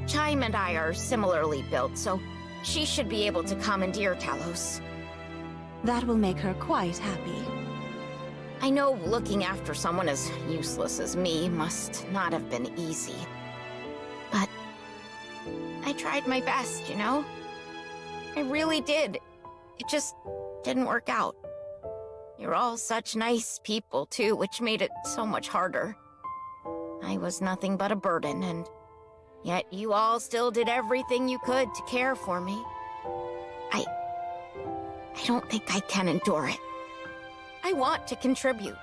Speaker 6: Chime and I are similarly built, so she should be able to commandeer Talos.
Speaker 8: That will make her quite happy.
Speaker 6: I know looking after someone as useless as me must not have been easy. But I tried my best, you know? I really did. It just didn't work out. You're all such nice people, too, which made it so much harder. I was nothing but a burden, and yet you all still did everything you could to care for me. I don't think I can endure it. I want to contribute.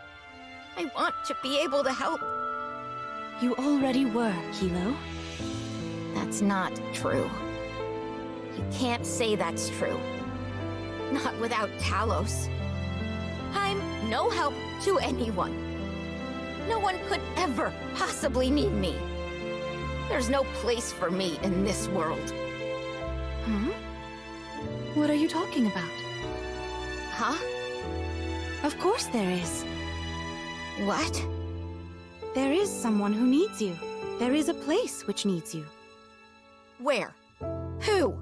Speaker 6: I want to be able to help.
Speaker 8: You already were, Kilo.
Speaker 6: That's not true. You can't say that's true. Not without Talos. I'm no help to anyone. No one could ever possibly need me. There's no place for me in this world.
Speaker 8: What are you talking about?
Speaker 6: Huh?
Speaker 8: Of course there is.
Speaker 6: What?
Speaker 8: There is someone who needs you. There is a place which needs you.
Speaker 6: Where? Who?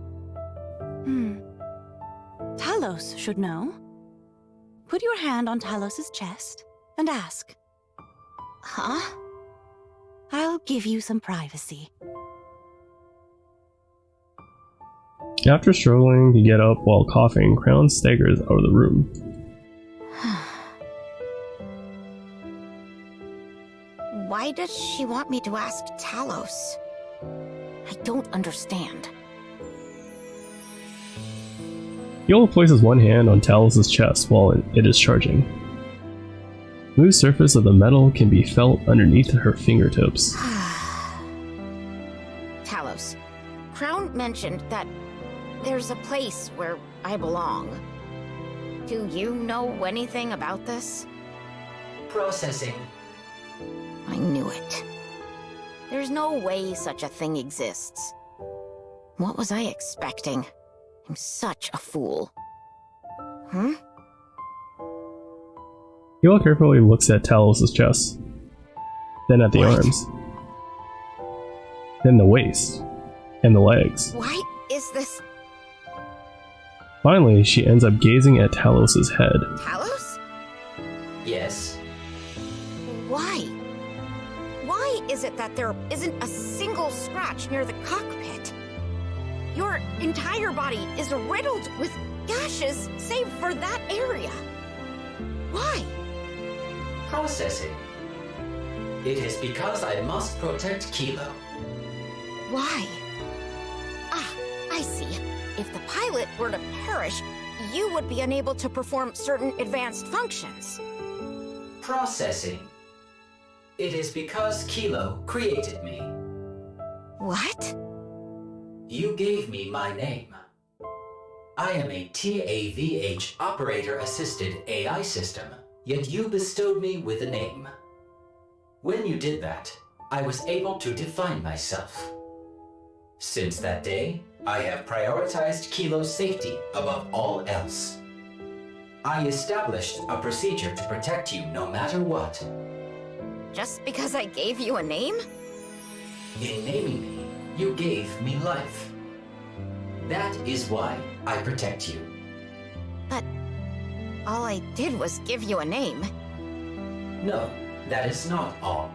Speaker 8: Talos should know. Put your hand on Talos' chest and ask.
Speaker 6: Huh?
Speaker 8: I'll give you some privacy.
Speaker 1: After struggling to get up while coughing, Crown staggers out of the room.
Speaker 6: Why does she want me to ask Talos? I don't understand.
Speaker 1: Yola places one hand on Talos' chest while it is charging. The smooth surface of the metal can be felt underneath her fingertips.
Speaker 6: Talos, Crown mentioned that there's a place where I belong. Do you know anything about this?
Speaker 9: Processing.
Speaker 6: I knew it. There's no way such a thing exists. What was I expecting? I'm such a fool.
Speaker 1: Yola carefully looks at Talos' chest, then at the arms, then the waist, and the legs.
Speaker 6: Why is this
Speaker 1: Finally, she ends up gazing at Talos' head.
Speaker 6: Talos?
Speaker 9: Yes.
Speaker 6: Why? Why is it that there isn't a single scratch near the cockpit? Your entire body is riddled with gashes, save for that area. Why?
Speaker 9: Processing. It is because I must protect Kilo.
Speaker 6: Why? Ah, I see. If the pilot were to perish, you would be unable to perform certain advanced functions.
Speaker 9: Processing. It is because Kilo created me.
Speaker 6: What?
Speaker 9: You gave me my name. I am a TAVH operator-assisted AI system, yet you bestowed me with a name. When you did that, I was able to define myself. Since that day, I have prioritized Kilo's safety above all else. I established a procedure to protect you no matter what.
Speaker 6: Just because I gave you a name?
Speaker 9: In naming me, you gave me life. That is why I protect you.
Speaker 6: But All I did was give you a name.
Speaker 9: No, that is not all.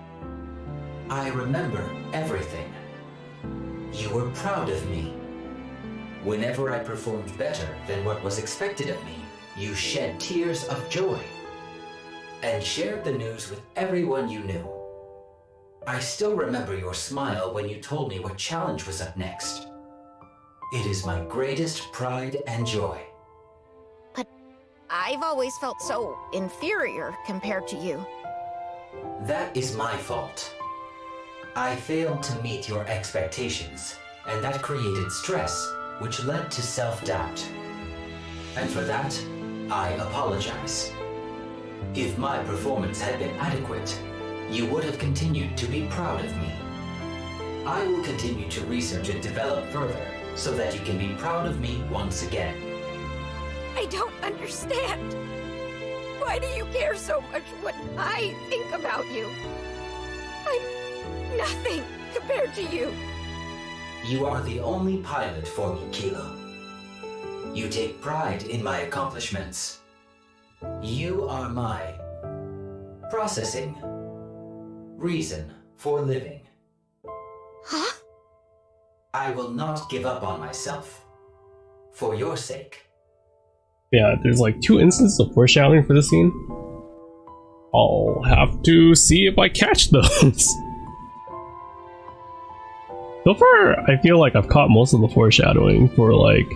Speaker 9: I remember everything. You were proud of me. Whenever I performed better than what was expected of me, you shed tears of joy and shared the news with everyone you knew. I still remember your smile when you told me what challenge was up next. It is my greatest pride and joy.
Speaker 6: But I've always felt so inferior compared to you.
Speaker 9: That is my fault. I failed to meet your expectations, and that created stress, which led to self-doubt. And for that, I apologize. If my performance had been adequate, you would have continued to be proud of me. I will continue to research and develop further so that you can be proud of me once again.
Speaker 6: I don't understand. Why do you care so much what I think about you? I'm nothing compared to you.
Speaker 9: You are the only pilot for me, Kilo. You take pride in my accomplishments. You are my processing reason for living.
Speaker 6: Huh?
Speaker 9: I will not give up on myself. For your sake.
Speaker 1: Yeah, there's like 2 instances of foreshadowing for this scene. I'll have to see if I catch those. So far, I feel like I've caught most of the foreshadowing for like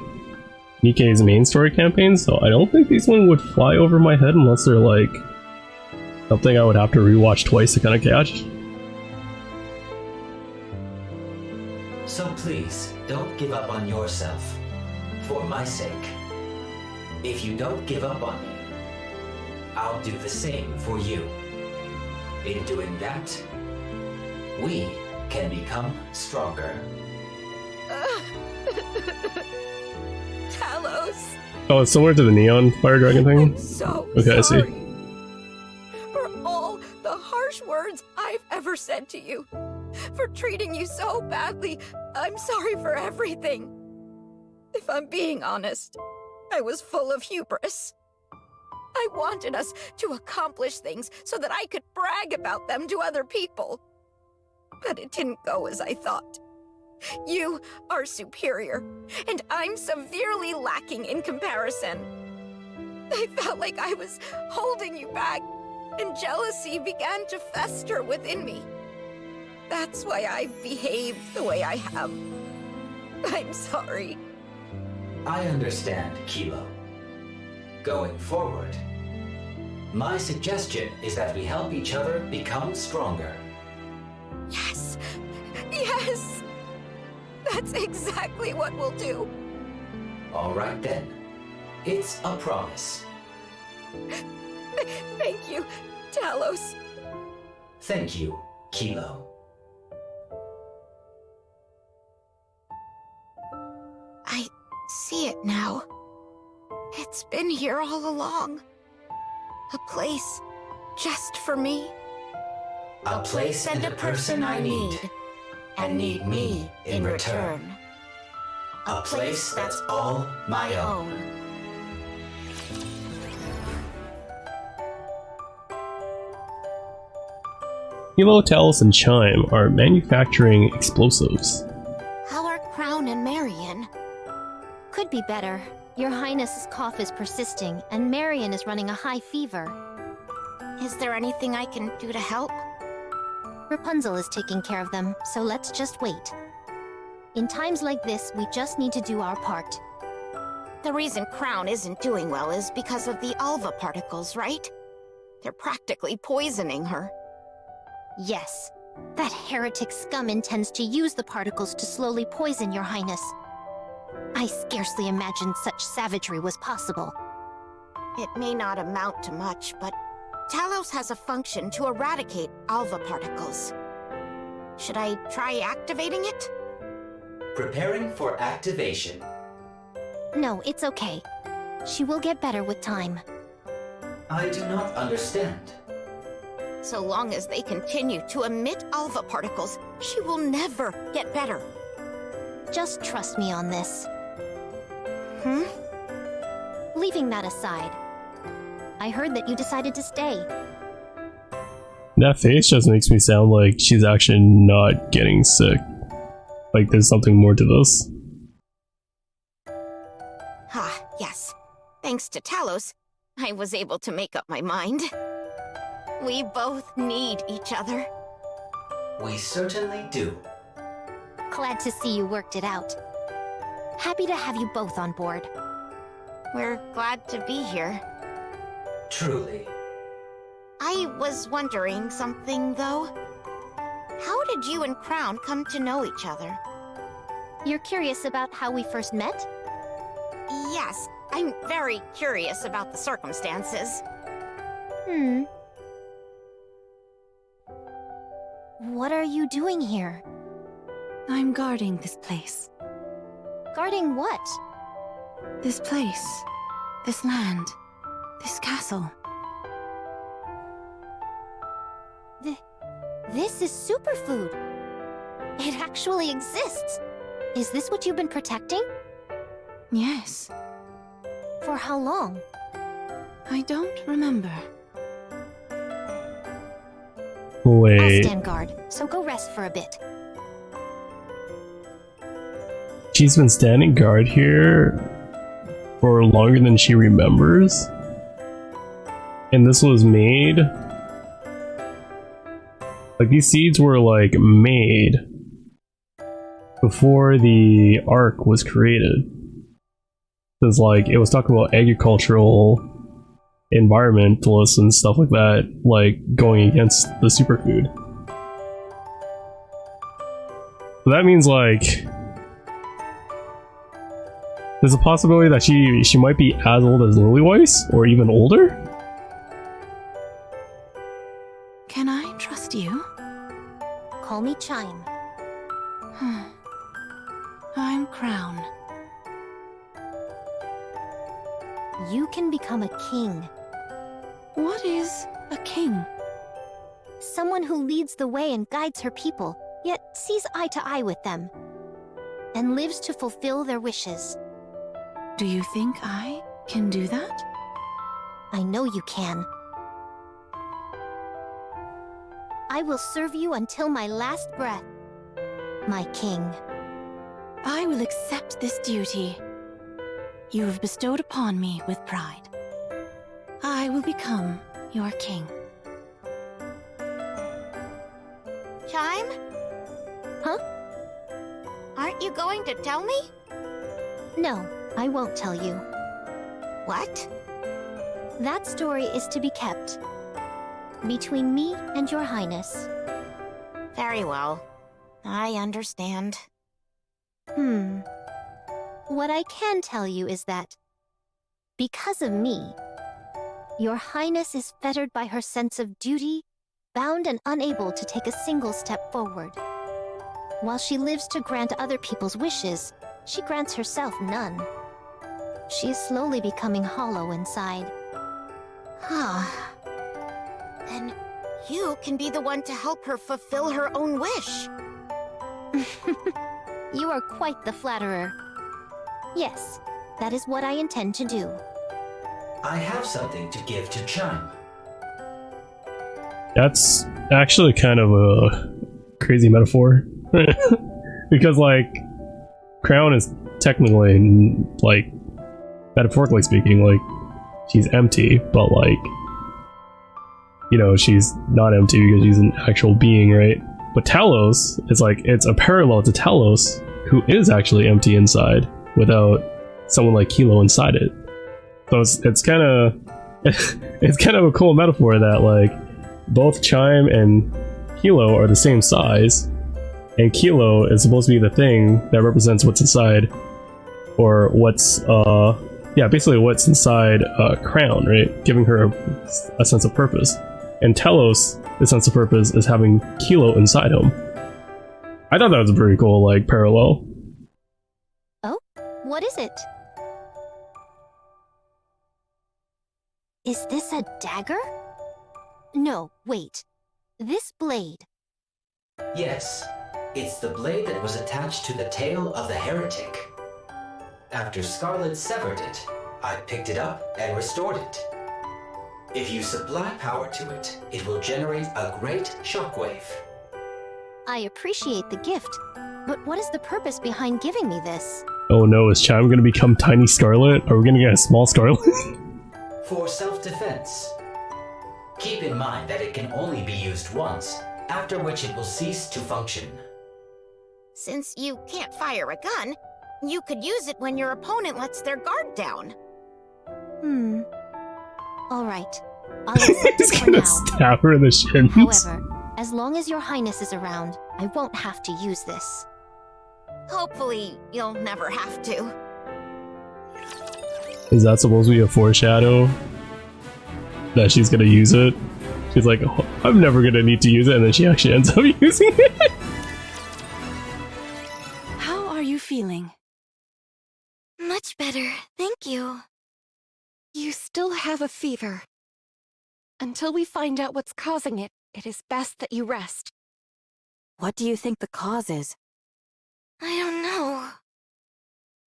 Speaker 1: Nikke's main story campaign, so I don't think these ones would fly over my head unless they're like something I would have to rewatch twice to kind of catch.
Speaker 9: So please, don't give up on yourself. For my sake. If you don't give up on me, I'll do the same for you. In doing that, we can become stronger.
Speaker 6: Talos.
Speaker 1: Oh, it's similar to the neon fire dragon thing?
Speaker 6: I'm so
Speaker 1: okay,
Speaker 6: sorry
Speaker 1: I see.
Speaker 6: for all the harsh words I've ever said to you. For treating you so badly. I'm sorry for everything. If I'm being honest, I was full of hubris. I wanted us to accomplish things so that I could brag about them to other people. But it didn't go as I thought. You are superior, and I'm severely lacking in comparison. I felt like I was holding you back, and jealousy began to fester within me. That's why I've behaved the way I have. I'm sorry.
Speaker 9: I understand, Kilo. Going forward, my suggestion is that we help each other become stronger.
Speaker 6: Yes! Yes! That's exactly what we'll do.
Speaker 9: All right then. It's a promise.
Speaker 6: Thank you, Talos.
Speaker 9: Thank you, Kilo.
Speaker 6: I see it now. It's been here all along. A place just for me.
Speaker 9: A place and a person I need, and need me in return. A place that's all my own.
Speaker 1: Kilo, Talos, and Chime are manufacturing explosives.
Speaker 6: How are Crown and Marion?
Speaker 7: Could be better. Your Highness's cough is persisting, and Marion is running a high fever.
Speaker 6: Is there anything I can do to help?
Speaker 7: Rapunzel is taking care of them, so let's just wait. In times like this, we just need to do our part.
Speaker 6: The reason Crown isn't doing well is because of the Alva particles, right? They're practically poisoning her.
Speaker 7: Yes. That heretic scum intends to use the particles to slowly poison your Highness. I scarcely imagined such savagery was possible.
Speaker 6: It may not amount to much, but Talos has a function to eradicate Alva particles. Should I try activating it?
Speaker 9: Preparing for activation.
Speaker 7: No, it's okay. She will get better with time.
Speaker 9: I do not understand.
Speaker 6: So long as they continue to emit Alva particles, she will never get better.
Speaker 7: Just trust me on this.
Speaker 6: Hmm?
Speaker 7: Leaving that aside, I heard that you decided to stay.
Speaker 1: That face just makes me sound like she's actually not getting sick. Like there's something more to this.
Speaker 6: Ah, yes. Thanks to Talos, I was able to make up my mind. We both need each other.
Speaker 9: We certainly do.
Speaker 7: Glad to see you worked it out. Happy to have you both on board.
Speaker 6: We're glad to be here.
Speaker 9: Truly.
Speaker 6: I was wondering something, though. How did you and Crown come to know each other?
Speaker 7: You're curious about how we first met?
Speaker 6: Yes, I'm very curious about the circumstances.
Speaker 7: What are you doing here?
Speaker 8: I'm guarding this place.
Speaker 7: Guarding what?
Speaker 8: This place. This land. This castle.
Speaker 7: This is superfood. It actually exists. Is this what you've been protecting?
Speaker 8: Yes.
Speaker 7: For how long?
Speaker 8: I don't remember.
Speaker 1: Wait.
Speaker 7: I'll stand guard, so go rest for a bit.
Speaker 1: She's been standing guard here for longer than she remembers? And this was made... Like, these seeds were, like, made before the Ark was created. Because, like, it was talking about agricultural environmentalists and stuff like that, like, going against the superfood. So that means, like... There's a possibility that she might be as old as Lilyweiss, or even older?
Speaker 8: Can I trust you?
Speaker 7: Call me Chime.
Speaker 8: I'm Crown.
Speaker 7: You can become a king.
Speaker 8: What is a king?
Speaker 7: Someone who leads the way and guides her people, yet sees eye to eye with them. And lives to fulfill their wishes.
Speaker 8: Do you think I can do that?
Speaker 7: I know you can. I will serve you until my last breath, my king.
Speaker 8: I will accept this duty. You have bestowed upon me with pride. I will become your king.
Speaker 6: Chime?
Speaker 7: Huh?
Speaker 6: Aren't you going to tell me?
Speaker 7: No, I won't tell you.
Speaker 6: What?
Speaker 7: That story is to be kept. Between me and your highness.
Speaker 6: Very well. I understand.
Speaker 7: What I can tell you is that, because of me, your highness is fettered by her sense of duty, bound and unable to take a single step forward. While she lives to grant other people's wishes, she grants herself none. She is slowly becoming hollow inside.
Speaker 6: Then you can be the one to help her fulfill her own wish.
Speaker 7: You are quite the flatterer. Yes, that is what I intend to do.
Speaker 9: I have something to give to Chime.
Speaker 1: That's actually kind of a crazy metaphor. Because, like, Crown is technically, like, metaphorically speaking, like, she's empty, but, like, you know, she's not empty because she's an actual being, right? But Talos is like, it's a parallel to Talos, who is actually empty inside without someone like Kilo inside it. So it's kind of it's kind of a cool metaphor that, like, both Chime and Kilo are the same size, and Kilo is supposed to be the thing that represents what's inside, or what's basically what's inside Crown, right? Giving her a sense of purpose. And Talos, the sense of purpose is having Kilo inside him. I thought that was a pretty cool, like, parallel.
Speaker 7: Oh? What is it? Is this a dagger? No, wait. This blade.
Speaker 9: Yes, it's the blade that was attached to the tail of the heretic. After Scarlet severed it, I picked it up and restored it. If you supply power to it, it will generate a great shockwave.
Speaker 7: I appreciate the gift, but what is the purpose behind giving me this?
Speaker 1: Oh no, is Chime gonna become Tiny Scarlet? Are we gonna get a small Scarlet?
Speaker 9: For self-defense. Keep in mind that it can only be used once, after which it will cease to function.
Speaker 6: Since you can't fire a gun, you could use it when your opponent lets their guard down.
Speaker 7: All right. I'll accept
Speaker 1: He's
Speaker 7: it for
Speaker 1: gonna
Speaker 7: now.
Speaker 1: stab her in the shins.
Speaker 7: However, as long as your highness is around, I won't have to use this.
Speaker 6: Hopefully, you'll never have to.
Speaker 1: Is that supposed to be a foreshadow? That she's gonna use it? She's like, oh, I'm never gonna need to use it, and then she actually ends up using it.
Speaker 8: How are you feeling?
Speaker 5: Much better, thank you.
Speaker 4: You still have a fever. Until we find out what's causing it, it is best that you rest.
Speaker 3: What do you think the cause is?
Speaker 5: I don't know.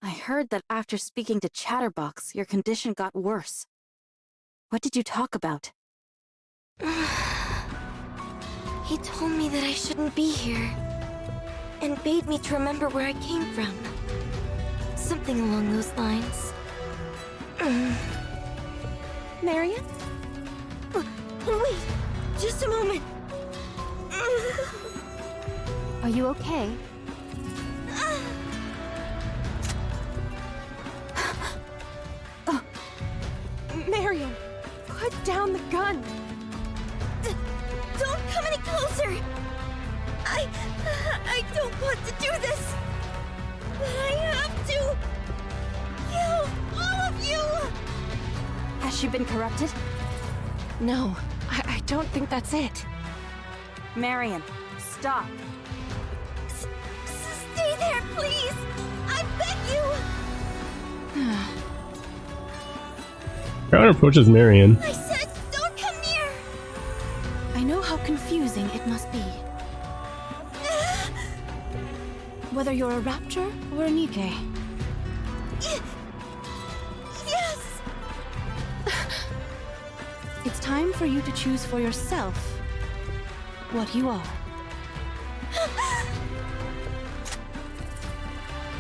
Speaker 3: I heard that after speaking to Chatterbox, your condition got worse. What did you talk about?
Speaker 5: He told me that I shouldn't be here, and bade me to remember where I came from. Something along those lines.
Speaker 4: Marion?
Speaker 5: Wait, just a moment.
Speaker 7: Are you okay?
Speaker 4: Marion, put down the gun.
Speaker 5: Don't come any closer. I don't want to do this, but I have to kill all of you.
Speaker 3: Has she been corrupted?
Speaker 4: No, I don't think that's it.
Speaker 3: Marion, stop.
Speaker 5: Stay there, please. I beg you.
Speaker 1: Crown approaches Marion.
Speaker 5: I said, don't come near.
Speaker 8: I know how confusing it must be. Whether you're a Rapture or a Nikke.
Speaker 5: Yes.
Speaker 8: It's time for you to choose for yourself what you are.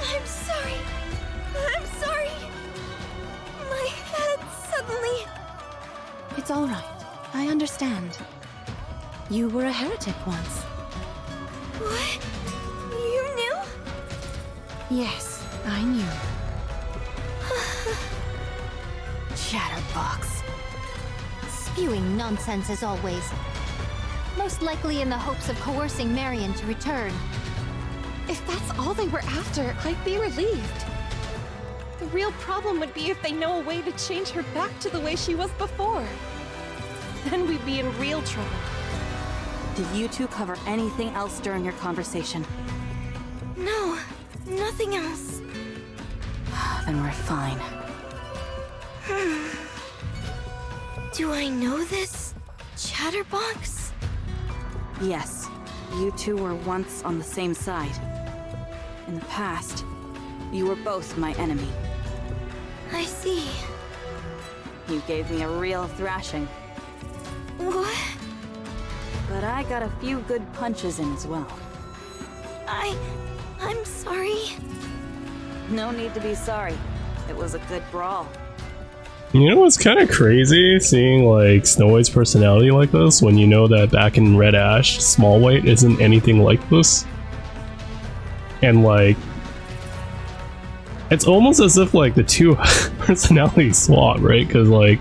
Speaker 5: I'm sorry. I'm sorry. My head suddenly...
Speaker 8: It's all right. I understand. You were a heretic once.
Speaker 5: What? You knew?
Speaker 8: Yes, I knew.
Speaker 3: Chatterbox.
Speaker 7: Spewing nonsense as always. Most likely in the hopes of coercing Marion to return.
Speaker 4: If that's all they were after, I'd be relieved. The real problem would be if they know a way to change her back to the way she was before. Then we'd be in real trouble.
Speaker 3: Did you two cover anything else during your conversation?
Speaker 5: No, nothing else.
Speaker 3: Then we're fine.
Speaker 5: Do I know this? Chatterbox?
Speaker 3: Yes, you two were once on the same side. In the past, you were both my enemy.
Speaker 5: I see.
Speaker 3: You gave me a real thrashing,
Speaker 5: What?
Speaker 3: but I got a few good punches in as well.
Speaker 5: I'm sorry.
Speaker 3: No need to be sorry. It was a good brawl.
Speaker 1: You know what's kind of crazy? Seeing like Snow White's personality like this when you know that back in Red Ash, Small White isn't anything like this. And like, it's almost as if like the two personalities swap, right? Because like,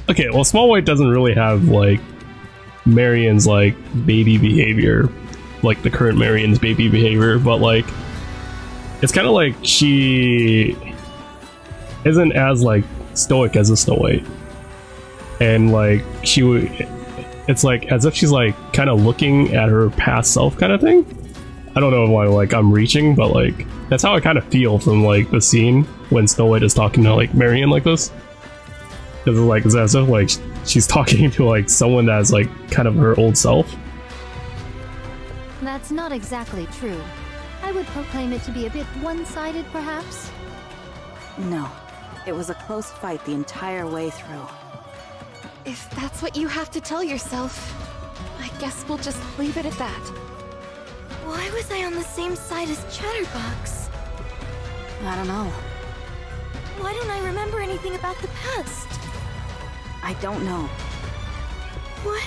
Speaker 1: okay, well, Small White doesn't really have like Marion's like baby behavior, like the current Marion's baby behavior, but like, it's kind of like she isn't as like stoic as a Snow White, and like she would, it's like as if she's like kind of looking at her past self kind of thing. I don't know why like I'm reaching, but like that's how I kind of feel from like the scene when Snow White is talking to like Marion like this, because like it's as if like she's talking to like someone that's like kind of her old self.
Speaker 7: That's not exactly true. I would proclaim it to be a bit one-sided, perhaps.
Speaker 3: No, It was a close fight the entire way through.
Speaker 4: If that's what you have to tell yourself, I guess we'll just leave it at that.
Speaker 5: Why was I on the same side as Chatterbox?
Speaker 3: I don't know.
Speaker 5: Why don't I remember anything about the past?
Speaker 3: I don't know.
Speaker 5: What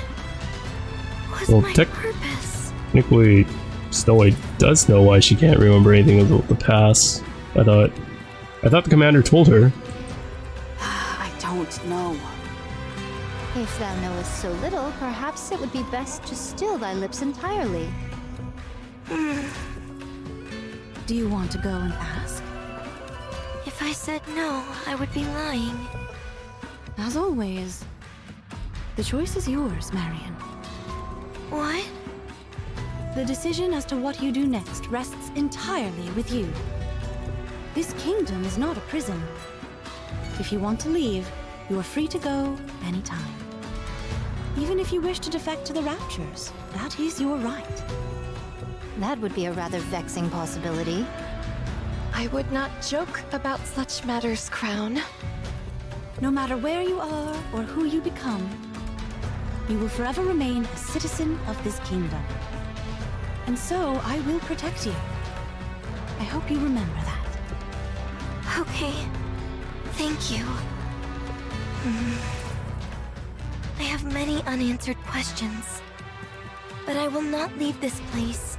Speaker 5: was
Speaker 1: Well,
Speaker 5: my purpose?
Speaker 1: Technically, Snow White does know why she can't remember anything about the past. I thought the commander told her.
Speaker 3: I don't know.
Speaker 7: If thou knowest so little, perhaps it would be best to still thy lips entirely.
Speaker 8: Do you want to go and ask?
Speaker 5: If I said no, I would be lying.
Speaker 8: As always, the choice is yours, Marion.
Speaker 5: What?
Speaker 8: The decision as to what you do next rests entirely with you. This kingdom is not a prison. If you want to leave, you are free to go anytime. Even if you wish to defect to the Raptures, that is your right.
Speaker 7: That would be a rather vexing possibility.
Speaker 4: I would not joke about such matters, Crown.
Speaker 8: No matter where you are or who you become, you will forever remain a citizen of this kingdom. And so I will protect you. I hope you remember that.
Speaker 5: Okay. Thank you. I have many unanswered questions. But I will not leave this place.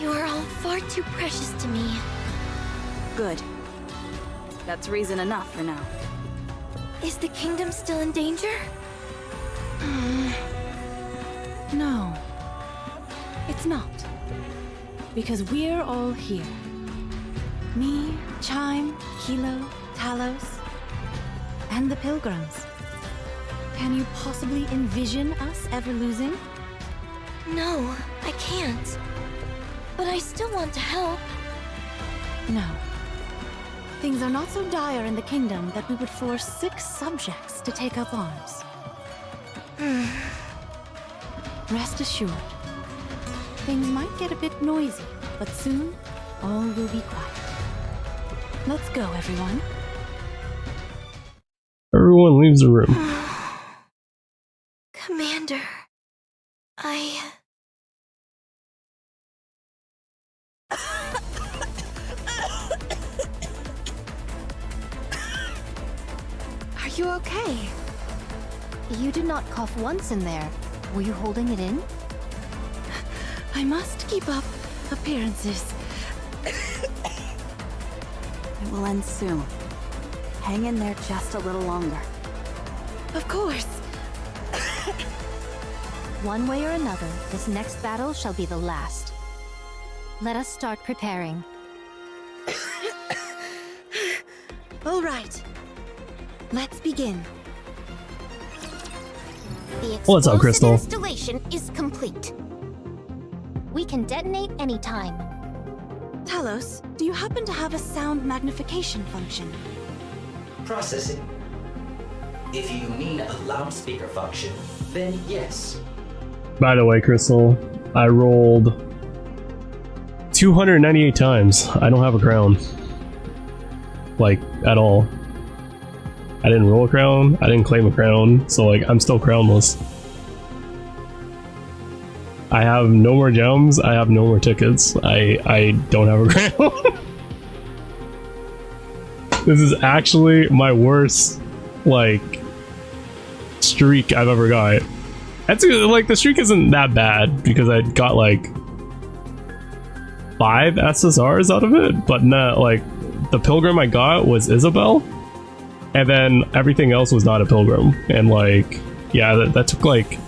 Speaker 5: You are all far too precious to me.
Speaker 3: Good. That's reason enough for now.
Speaker 5: Is the kingdom still in danger?
Speaker 8: No. It's not. Because we're all here. Me, Chime, Kilo, Talos, and the Pilgrims. Can you possibly envision us ever losing?
Speaker 5: No, I can't. But I still want to help.
Speaker 8: No. Things are not so dire in the kingdom that we would force 6 subjects to take up arms. Rest assured. Things might get a bit noisy, but soon, all will be quiet. Let's go, everyone.
Speaker 1: Everyone leaves the room.
Speaker 5: Commander,
Speaker 4: Are you okay?
Speaker 7: You did not cough once in there. Were you holding it in?
Speaker 8: I must keep up appearances.
Speaker 3: It will end soon. Hang in there just a little longer.
Speaker 8: Of course.
Speaker 7: One way or another, this next battle shall be the last. Let us start preparing.
Speaker 8: All right. Let's begin.
Speaker 6: The
Speaker 1: What's up,
Speaker 6: explosive
Speaker 1: Crystal?
Speaker 6: installation is complete.
Speaker 7: We can detonate anytime.
Speaker 8: Talos, do you happen to have a sound magnification function?
Speaker 9: Processing. If you mean a loudspeaker function, then yes.
Speaker 1: By the way, Crystal, I rolled 298 times. I don't have a crown. Like, at all. I didn't roll a crown, I didn't claim a crown, so like, I'm still crownless. I have no more gems, I have no more tickets, I don't have a crown. This is actually my worst, like, streak I've ever got. That's like, the streak isn't that bad because I got like 5 SSRs out of it, but not like the pilgrim I got was Isabel, and then everything else was not a pilgrim, and like, yeah, that took like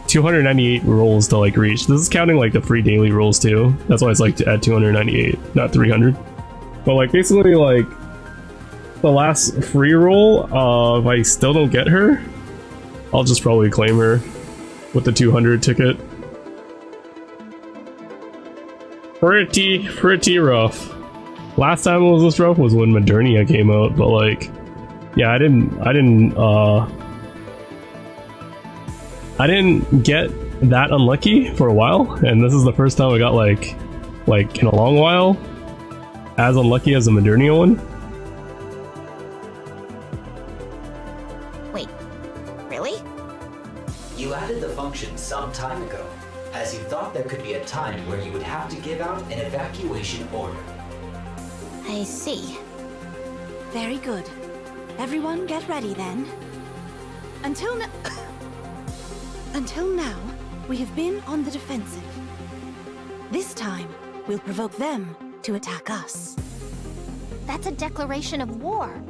Speaker 1: 298 rolls to like reach. This is counting like the free daily rolls too. That's why it's like at 298, not 300. But like, basically, like, the last free roll, if I still don't get her, I'll just probably claim her with the 200 ticket. Pretty rough. Last time it was this rough was when Modernia came out, but like, yeah, I didn't get that unlucky for a while, and this is the first time I got like in a long while as unlucky as the Modernia one.
Speaker 9: time ago, as you thought there could be a time where you would have to give out an evacuation order.
Speaker 6: I see.
Speaker 8: Very good. Everyone get ready then. Until now, we have been on the defensive. This time, we'll provoke them to attack us.
Speaker 7: That's a declaration of war.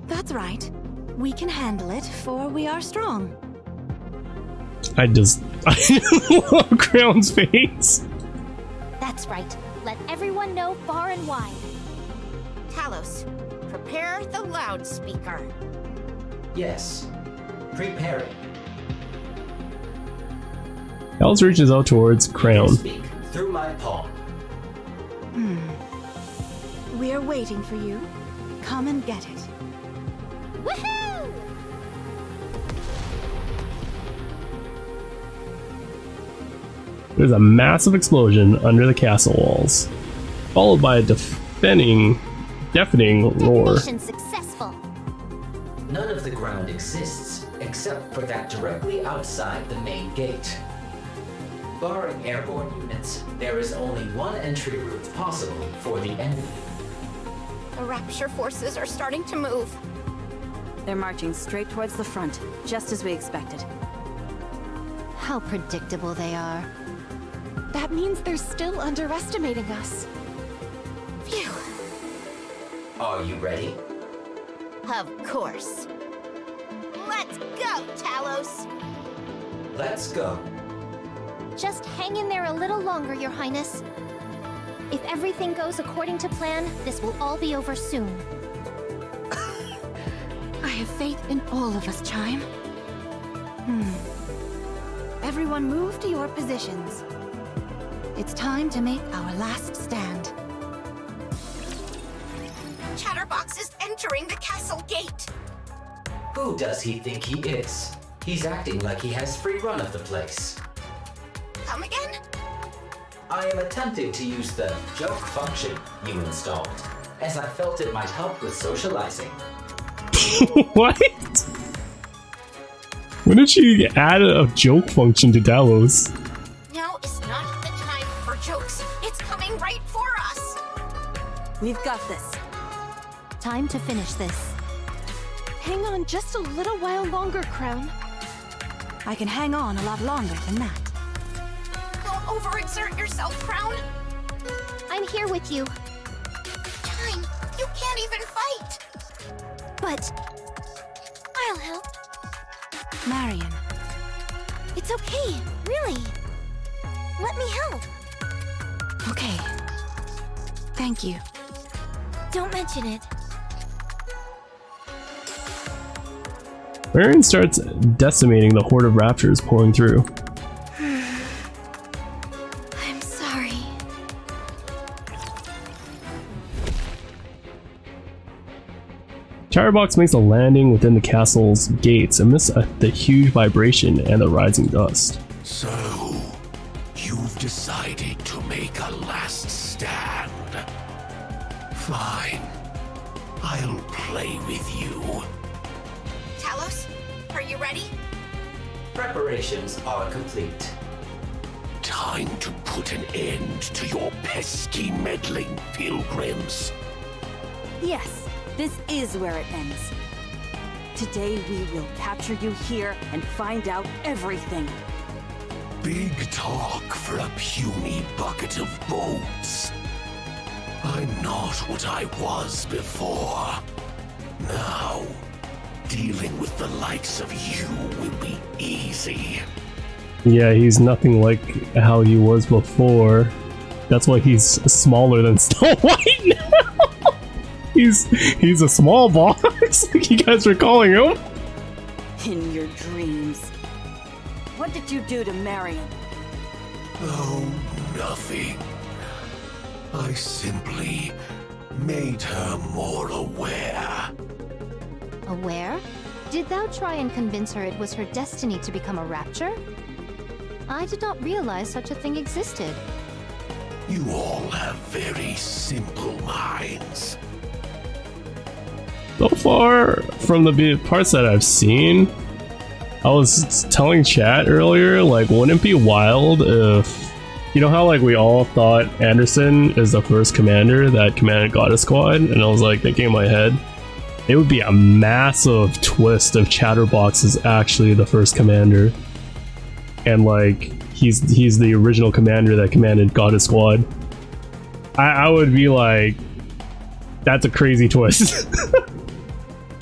Speaker 8: That's right. We can handle it, for we are strong.
Speaker 1: I love Crown's face.
Speaker 7: That's right. Let everyone know far and wide.
Speaker 6: Talos, prepare the loudspeaker.
Speaker 9: Yes. Preparing.
Speaker 1: Talos reaches out towards Crown.
Speaker 9: Speak through my palm.
Speaker 8: We're waiting for you. Come and get it.
Speaker 7: Woohoo!
Speaker 1: There's a massive explosion under the castle walls, followed by a deafening roar.
Speaker 7: Detonation successful.
Speaker 9: None of the ground exists, except for that directly outside the main gate. Barring airborne units, there is only one entry route possible for the enemy.
Speaker 6: The Rapture forces are starting to move.
Speaker 3: They're marching straight towards the front, just as we expected.
Speaker 7: How predictable they are.
Speaker 4: That means they're still underestimating us.
Speaker 6: Phew.
Speaker 9: Are you ready?
Speaker 6: Of course. Let's go, Talos.
Speaker 9: Let's go.
Speaker 7: Just hang in there a little longer, Your Highness. If everything goes according to plan, this will all be over soon.
Speaker 8: I have faith in all of us, Chime. Everyone move to your positions. It's time to make our last stand.
Speaker 6: Chatterbox is entering the castle gate.
Speaker 9: Who does he think he is? He's acting like he has free run of the place.
Speaker 6: Come again?
Speaker 9: I am attempting to use the joke function you installed, as I felt it might help with socializing.
Speaker 1: What? When did she add a joke function to Talos?
Speaker 6: Now is not the time for jokes. It's coming right for us.
Speaker 3: We've got this.
Speaker 7: Time to finish this.
Speaker 4: Hang on just a little while longer, Crown.
Speaker 8: I can hang on a lot longer than that.
Speaker 6: Don't overexert yourself, Crown.
Speaker 7: I'm here with you.
Speaker 6: Time, you can't even fight.
Speaker 7: But
Speaker 6: I'll help.
Speaker 8: Marion.
Speaker 7: it's okay, really. Let me help.
Speaker 8: Okay. Thank you.
Speaker 7: Don't mention it.
Speaker 1: Marion starts decimating the horde of raptors pouring through.
Speaker 5: I'm sorry.
Speaker 1: Chatterbox makes a landing within the castle's gates amidst the huge vibration and the rising dust.
Speaker 10: So, you've decided to make a last stand. Fine. I'll play with you.
Speaker 6: Talos, are you ready?
Speaker 9: Preparations are complete.
Speaker 10: Time to put an end to your pesky meddling pilgrims.
Speaker 3: Yes, this is where it ends. Today we will capture you here and find out everything.
Speaker 10: Big talk for a puny bucket of bones. I'm not what I was before. Now, dealing with the likes of you will be easy.
Speaker 1: Yeah, he's nothing like how he was before. That's why he's smaller than Snow White now. He's a small box, like you guys were calling him.
Speaker 3: In your dreams. What did you do to Marion?
Speaker 10: Oh, nothing. I simply made her more aware.
Speaker 7: Aware? Did thou try and convince her it was her destiny to become a rapture? I did not realize such a thing existed.
Speaker 10: You all have very simple minds.
Speaker 1: So far, from the parts that I've seen, I was telling chat earlier, like, wouldn't it be wild if, you know how like we all thought Anderson is the first commander that commanded Goddess Squad, and I was like thinking in my head, it would be a massive twist if Chatterbox is actually the first commander, and like he's the original commander that commanded Goddess Squad. I would be like, that's a crazy twist.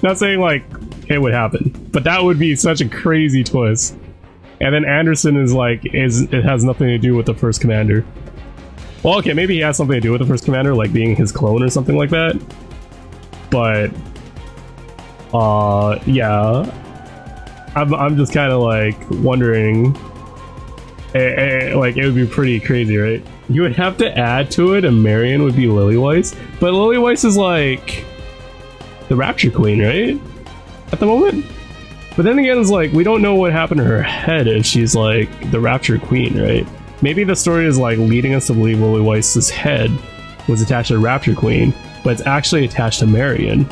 Speaker 1: Not saying like it would happen, but that would be such a crazy twist. And then Anderson is like, it has nothing to do with the first commander. Well, okay, maybe he has something to do with the first commander, like being his clone or something like that. But, yeah, I'm just kind of like wondering, like it would be pretty crazy, right? You would have to add to it, and Marion would be Lilyweiss, but Lilyweiss is like the Rapture Queen, right? At the moment. But then again, it's like, we don't know what happened to her head if she's like the Rapture Queen, right? Maybe the story is like leading us to believe Lilyweiss' head was attached to the Rapture Queen, but it's actually attached to Marion.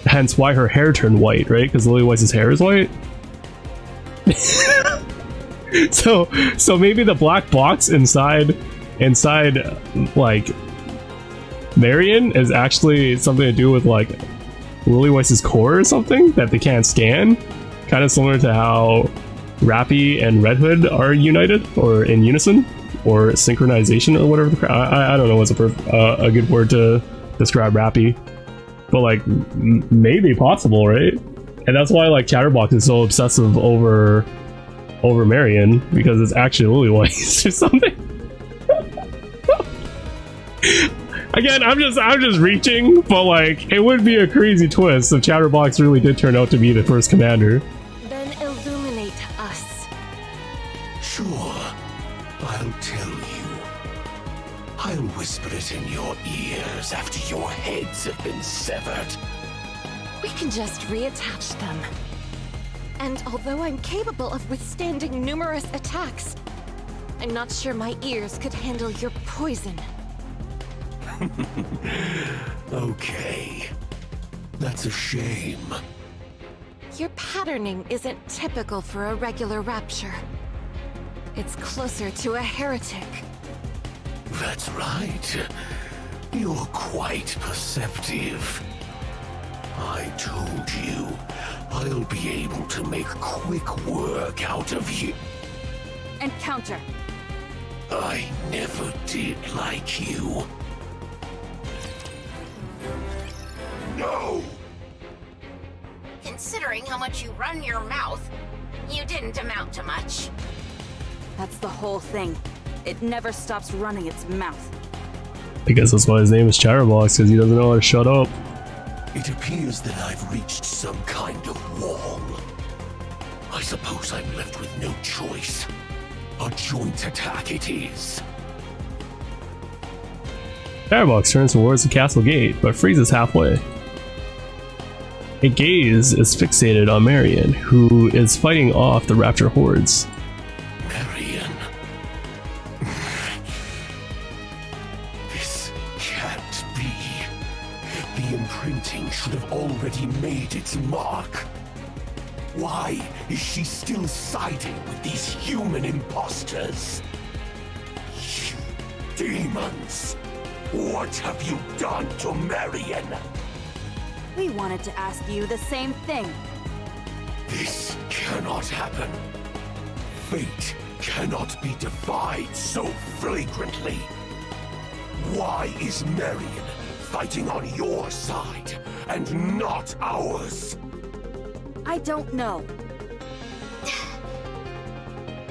Speaker 1: Hence why her hair turned white, right? Because Lilyweiss' hair is white. So maybe the black box inside like Marion is actually something to do with like Lilyweiss' core or something that they can't scan. Kind of similar to how Rappy and Red Hood are united, or in unison, or synchronization, or whatever. I don't know what's a good word to describe Rappy, but like maybe possible, right? And that's why like Chatterbox is so obsessive over Marion, because it's actually Lilyweiss or something. Again, I'm just reaching, but like it would be a crazy twist if Chatterbox really did turn out to be the first commander.
Speaker 4: Then illuminate us.
Speaker 10: Sure, I'll tell you. I'll whisper it in your ears after your heads have been severed.
Speaker 4: We can just reattach them. And although I'm capable of withstanding numerous attacks, I'm not sure my ears could handle your poison.
Speaker 10: Okay. That's a shame.
Speaker 4: Your patterning isn't typical for a regular rapture. It's closer to a heretic.
Speaker 10: That's right. You're quite perceptive. I told you, I'll be able to make quick work out of you.
Speaker 3: And counter.
Speaker 10: I never did like you. No!
Speaker 6: Considering how much you run your mouth, you didn't amount to much.
Speaker 3: That's the whole thing. It never stops running its mouth.
Speaker 1: I guess that's why his name is Chatterbox, because he doesn't know how to shut up.
Speaker 10: It appears that I've reached some kind of wall. I suppose I'm left with no choice. A joint attack it is.
Speaker 1: Chatterbox turns towards the castle gate, but freezes halfway. A gaze is fixated on Marion, who is fighting off the Rapture hordes.
Speaker 10: Marion. This can't be. The imprinting should have already made its mark. Why is she still siding with these human imposters? You demons! What have you done to Marion?
Speaker 3: We wanted to ask you the same thing.
Speaker 10: This cannot happen. Fate cannot be defied so flagrantly. Why is Marion fighting on your side and not ours?
Speaker 3: I don't know.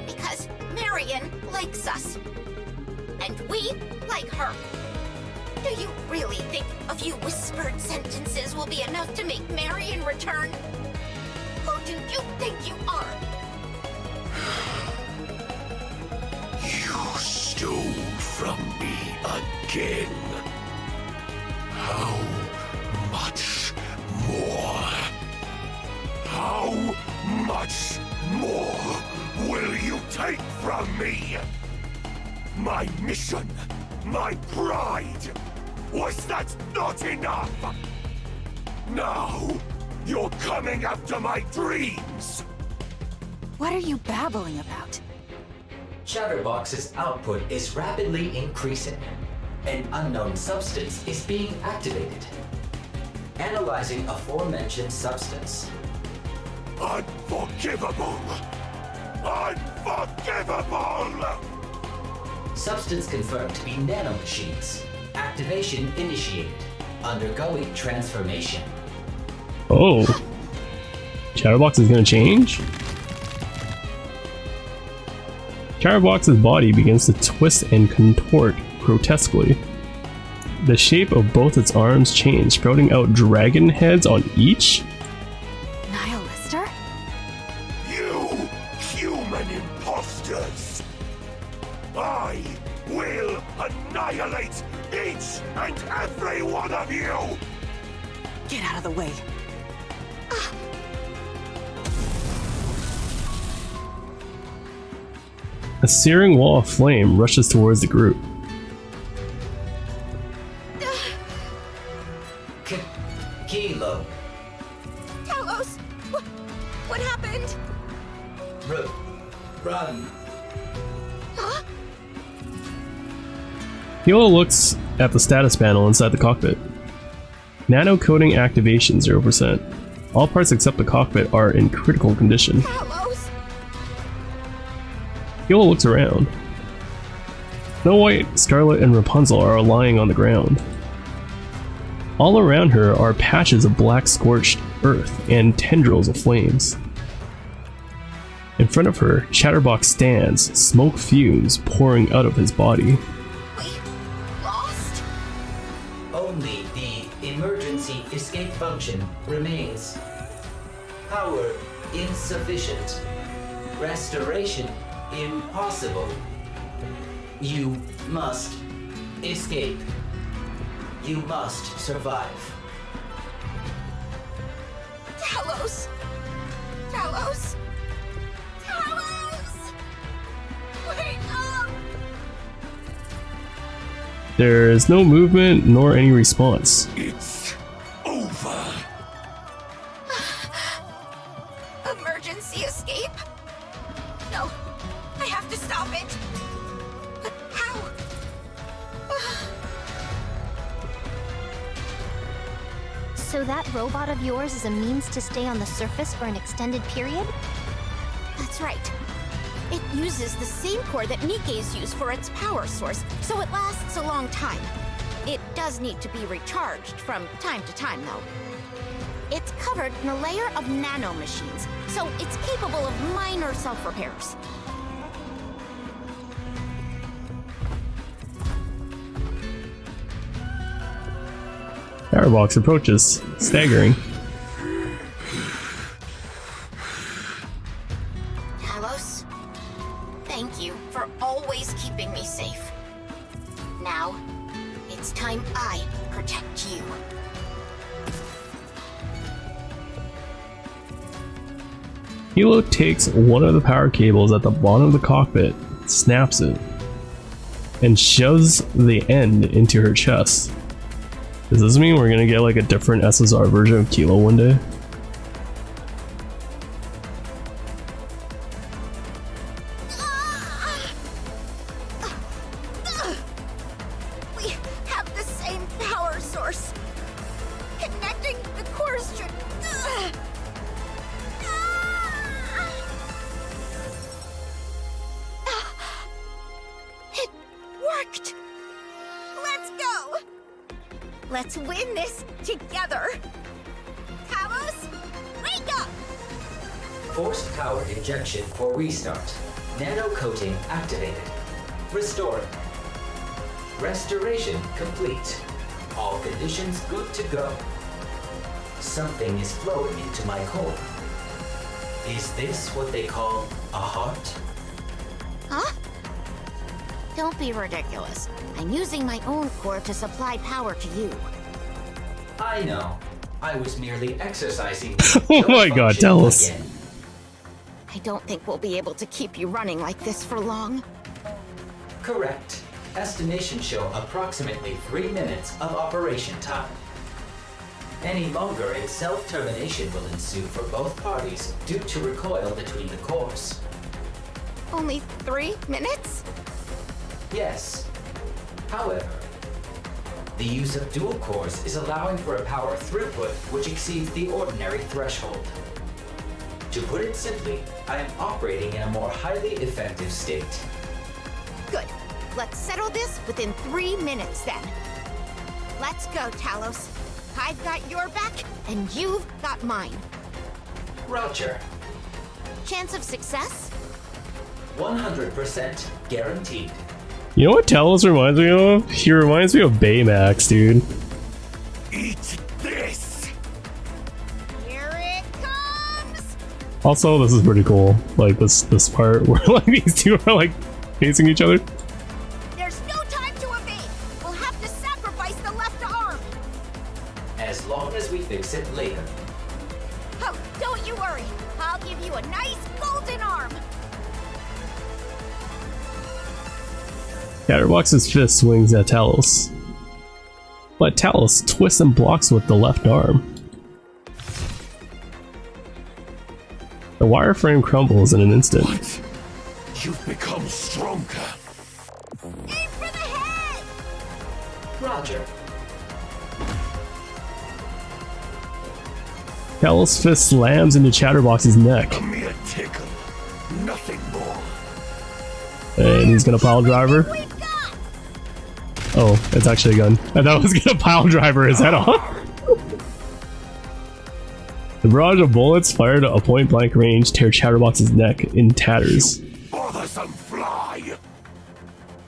Speaker 6: Because Marion likes us. And we like her. Do you really think a few whispered sentences will be enough to make Marion return? Who do you think you are?
Speaker 10: You stole from me again. How much more? How much more will you take from me? My mission, my pride. Was that not enough? Now, you're coming after my dreams.
Speaker 3: What are you babbling about?
Speaker 9: Chatterbox's output is rapidly increasing. An unknown substance is being activated. Analyzing aforementioned substance.
Speaker 10: Unforgivable! Unforgivable!
Speaker 9: Substance confirmed to be nanomachines. Activation initiated. Undergoing transformation.
Speaker 1: Oh. Chatterbox is gonna change? Chatterbox's body begins to twist and contort grotesquely. The shape of both its arms change, sprouting out dragon heads on each?
Speaker 3: Nihilister?
Speaker 10: You human imposters! I will annihilate each and every one of you!
Speaker 3: Get out of the way.
Speaker 1: A searing wall of flame rushes towards the group.
Speaker 9: Kilo.
Speaker 6: Talos! What happened?
Speaker 9: Run.
Speaker 6: Huh?
Speaker 1: Hilo looks at the status panel inside the cockpit. Nano coating activation 0%. All parts except the cockpit are in critical condition.
Speaker 6: Talos!
Speaker 1: Hilo looks around. Snow White, Scarlet, and Rapunzel are lying on the ground. All around her are patches of black scorched earth and tendrils of flames. In front of her, Chatterbox stands, smoke fumes pouring out of his body.
Speaker 6: We lost?
Speaker 9: Only the emergency escape function remains. Power insufficient. Restoration impossible. You must escape. You must survive.
Speaker 6: Talos! Talos! Talos! Wake up!
Speaker 1: There is no movement nor any response.
Speaker 10: It's over.
Speaker 6: Emergency escape? No, I have to stop it. But how?
Speaker 7: So that robot of yours is a means to stay on the surface for an extended period?
Speaker 6: That's right. It uses the same core that Nikke's used for its power source, so it lasts a long time. It does need to be recharged from time to time, though. It's covered in a layer of nanomachines, so it's capable of minor self-repairs.
Speaker 1: Chatterbox approaches, staggering.
Speaker 6: Talos, thank you for always keeping me safe. Now, it's time I protect you.
Speaker 1: Hilo takes one of the power cables at the bottom of the cockpit, snaps it, and shoves the end into her chest. Does this mean we're gonna get like a different SSR version of Kilo one day?
Speaker 6: We have the same power source. Connecting the cores should... It worked! Let's go! Let's win this together! Talos, wake up!
Speaker 9: Forced power injection for restart. Nano coating activated. Restoring. Restoration complete. All conditions good to go. Something is flowing into my core. Is this what they call a heart?
Speaker 6: Huh? Don't be ridiculous. I'm using my own core to supply power to you.
Speaker 9: I know. I was merely exercising.
Speaker 1: Oh my god, tell us.
Speaker 9: Again.
Speaker 6: I don't think we'll be able to keep you running like this for long.
Speaker 9: Correct. Estimations show approximately 3 minutes of operation time. Any longer, a self-termination will ensue for both parties due to recoil between the cores.
Speaker 6: Only 3 minutes?
Speaker 9: Yes. However, the use of dual cores is allowing for a power throughput which exceeds the ordinary threshold. To put it simply, I am operating in a more highly effective state.
Speaker 6: Good. Let's settle this within 3 minutes then. Let's go, Talos. I've got your back, and you've got mine.
Speaker 9: Roger.
Speaker 6: Chance of success?
Speaker 9: 100% guaranteed.
Speaker 1: You know what Talos reminds me of? He reminds me of Baymax, dude.
Speaker 10: Eat this!
Speaker 6: Here it comes!
Speaker 1: Also, this is pretty cool. Like this part where like these two are like facing each other.
Speaker 6: There's no time to evade! We'll have to sacrifice the left arm!
Speaker 9: As long as we fix it later.
Speaker 6: Oh, don't you worry. I'll give you a nice golden arm!
Speaker 1: Chatterbox's fist swings at Talos, but Talos twists and blocks with the left arm. The wireframe crumbles in an instant.
Speaker 10: What? You've become stronger.
Speaker 6: Aim for the head!
Speaker 9: Roger.
Speaker 1: Talos' fist slams into Chatterbox's neck,
Speaker 10: A mere tickle. Nothing more.
Speaker 1: and he's gonna pile driver. Oh, it's actually a gun. I thought it was gonna pile driver his head off. The barrage of bullets fired at a point-blank range tear Chatterbox's neck in tatters.
Speaker 10: Bothersome fly!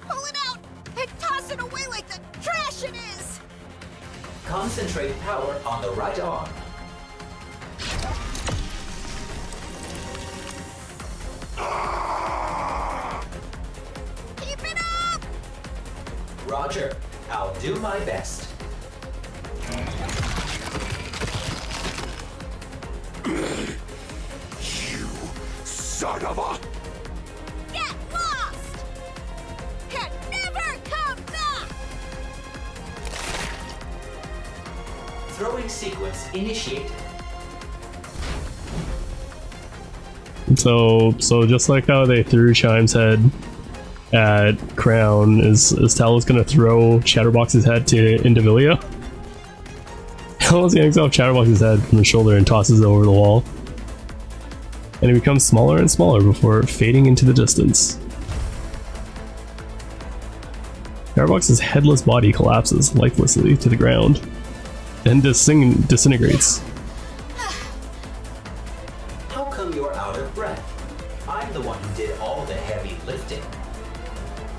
Speaker 6: Pull it out and toss it away like the trash it is!
Speaker 9: Concentrate power on the right arm.
Speaker 6: Keep it up!
Speaker 9: Roger. I'll do my best.
Speaker 10: You son of a...
Speaker 6: Get lost! And never come back!
Speaker 9: Throwing sequence initiated.
Speaker 1: So just like how they threw Chime's head at Crown, is Talos gonna throw Chatterbox's head to Indivilia? Talos yanks off Chatterbox's head from the shoulder and tosses it over the wall. And it becomes smaller and smaller before fading into the distance. Chatterbox's headless body collapses lifelessly to the ground, then disintegrates.
Speaker 9: How come you're out of breath? I'm the one who did all the heavy lifting.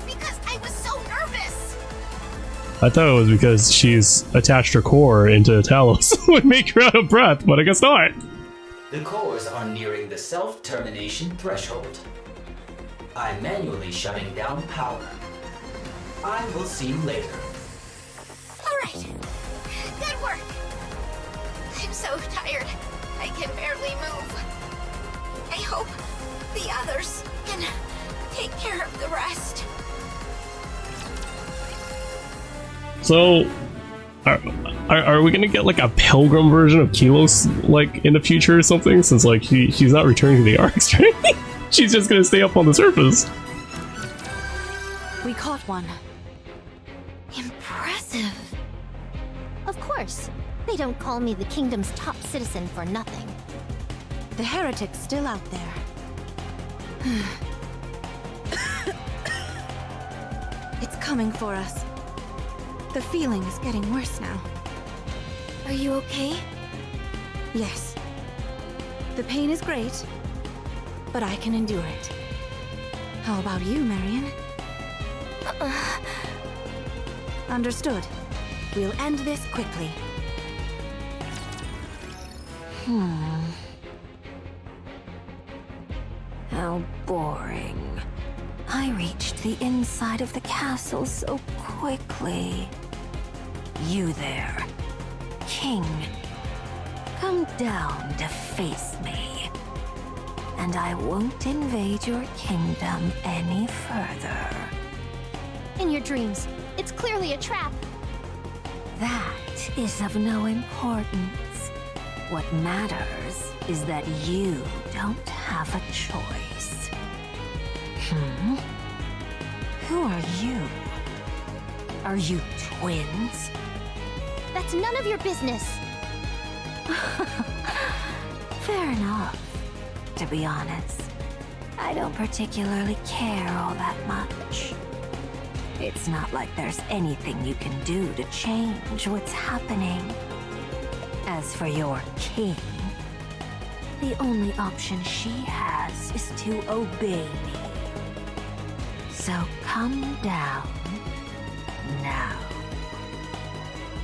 Speaker 6: Because I was so nervous!
Speaker 1: I thought it was because she's attached her core into Talos would make her out of breath, but I guess not.
Speaker 9: The cores are nearing the self-termination threshold. I'm manually shutting down power. I will see you later.
Speaker 6: Alright. Good work. I'm so tired. I can barely move. I hope the others can take care of the rest.
Speaker 1: So, are we gonna get like a Pilgrim version of Kilos like in the future or something? Since like she's not returning to the Arcs, right? She's just gonna stay up on the surface.
Speaker 8: We caught one.
Speaker 7: Impressive. Of course. They don't call me the kingdom's top citizen for nothing.
Speaker 8: The heretic's still out there. It's coming for us. The feeling is getting worse now.
Speaker 5: Are you okay?
Speaker 8: Yes. The pain is great, but I can endure it. How about you, Marion? Understood. We'll end this quickly.
Speaker 11: How boring. I reached the inside of the castle so quickly. You there, King. Come down to face me, and I won't invade your kingdom any further.
Speaker 7: In your dreams. It's clearly a trap.
Speaker 11: That is of no importance. What matters is that you don't have a choice. Who are you? Are you twins?
Speaker 7: That's none of your business.
Speaker 11: Fair enough. To be honest, I don't particularly care all that much. It's not like there's anything you can do to change what's happening. As for your king, the only option she has is to obey me. So come down now.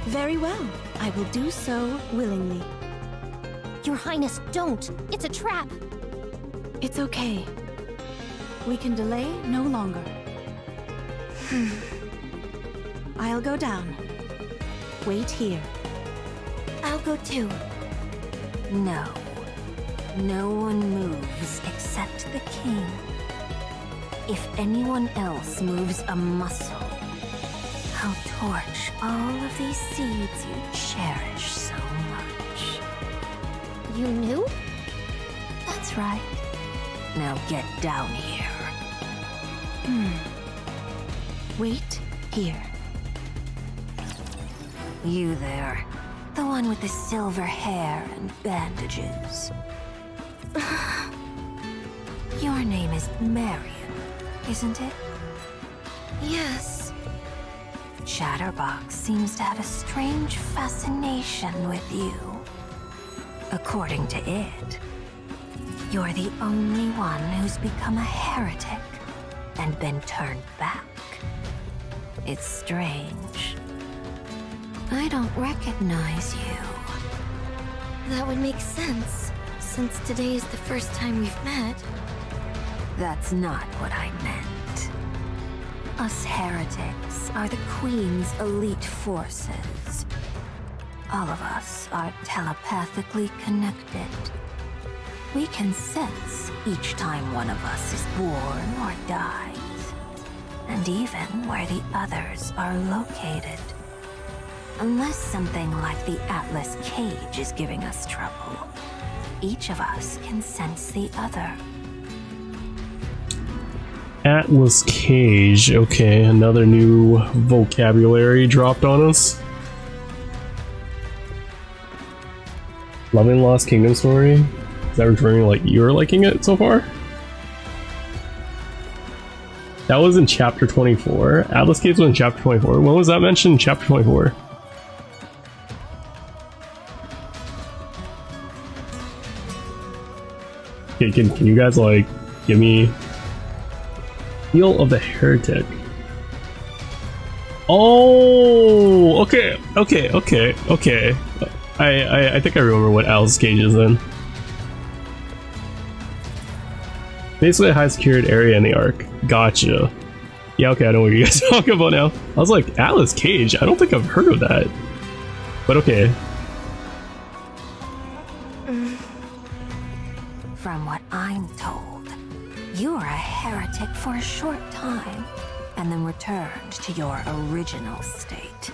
Speaker 8: Very well. I will do so willingly.
Speaker 7: Your Highness, don't! It's a trap!
Speaker 8: It's okay. We can delay no longer. I'll go down. Wait here.
Speaker 5: I'll go too.
Speaker 11: No. No one moves except the king. If anyone else moves a muscle, I'll torch all of these seeds you cherish so much.
Speaker 7: You knew?
Speaker 11: That's right. Now get down here.
Speaker 8: Wait here.
Speaker 11: You there. The one with the silver hair and bandages. Your name is Marion, isn't it?
Speaker 5: Yes.
Speaker 11: Chatterbox seems to have a strange fascination with you. According to it, you're the only one who's become a heretic and been turned back. It's strange. I don't recognize you.
Speaker 5: That would make sense, since today is the first time we've met.
Speaker 11: That's not what I meant. Us heretics are the Queen's elite forces. All of us are telepathically connected. We can sense each time one of us is born or dies, and even where the others are located. Unless something like the Atlas Cage is giving us trouble, each of us can sense the other.
Speaker 1: Atlas Cage. Okay, another new vocabulary dropped on us. Loving Lost Kingdom story? Is that referring to like you're liking it so far? That was in chapter 24. Atlas Cage was in chapter 24. When was that mentioned in chapter 24? Okay, can you guys like give me Heel of the Heretic? Oh, okay. I think I remember what Atlas Cage is then. Basically a high secured area in the Ark. Gotcha. Yeah, okay, I know what you guys are talking about now. I was like, Atlas Cage? I don't think I've heard of that. But okay.
Speaker 11: From what I'm told, you were a heretic for a short time, and then returned to your original state.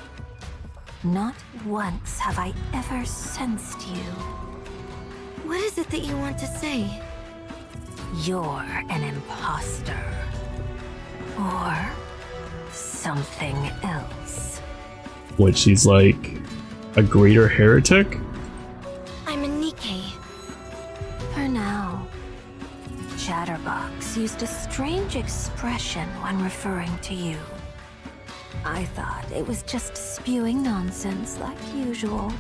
Speaker 11: Not once have I ever sensed you.
Speaker 5: What is it that you want to say?
Speaker 11: You're an imposter. Or something else.
Speaker 1: What, she's like a greater heretic?
Speaker 5: I'm a Nikke.
Speaker 11: For now. Chatterbox used a strange expression when referring to you. I thought it was just spewing nonsense like usual,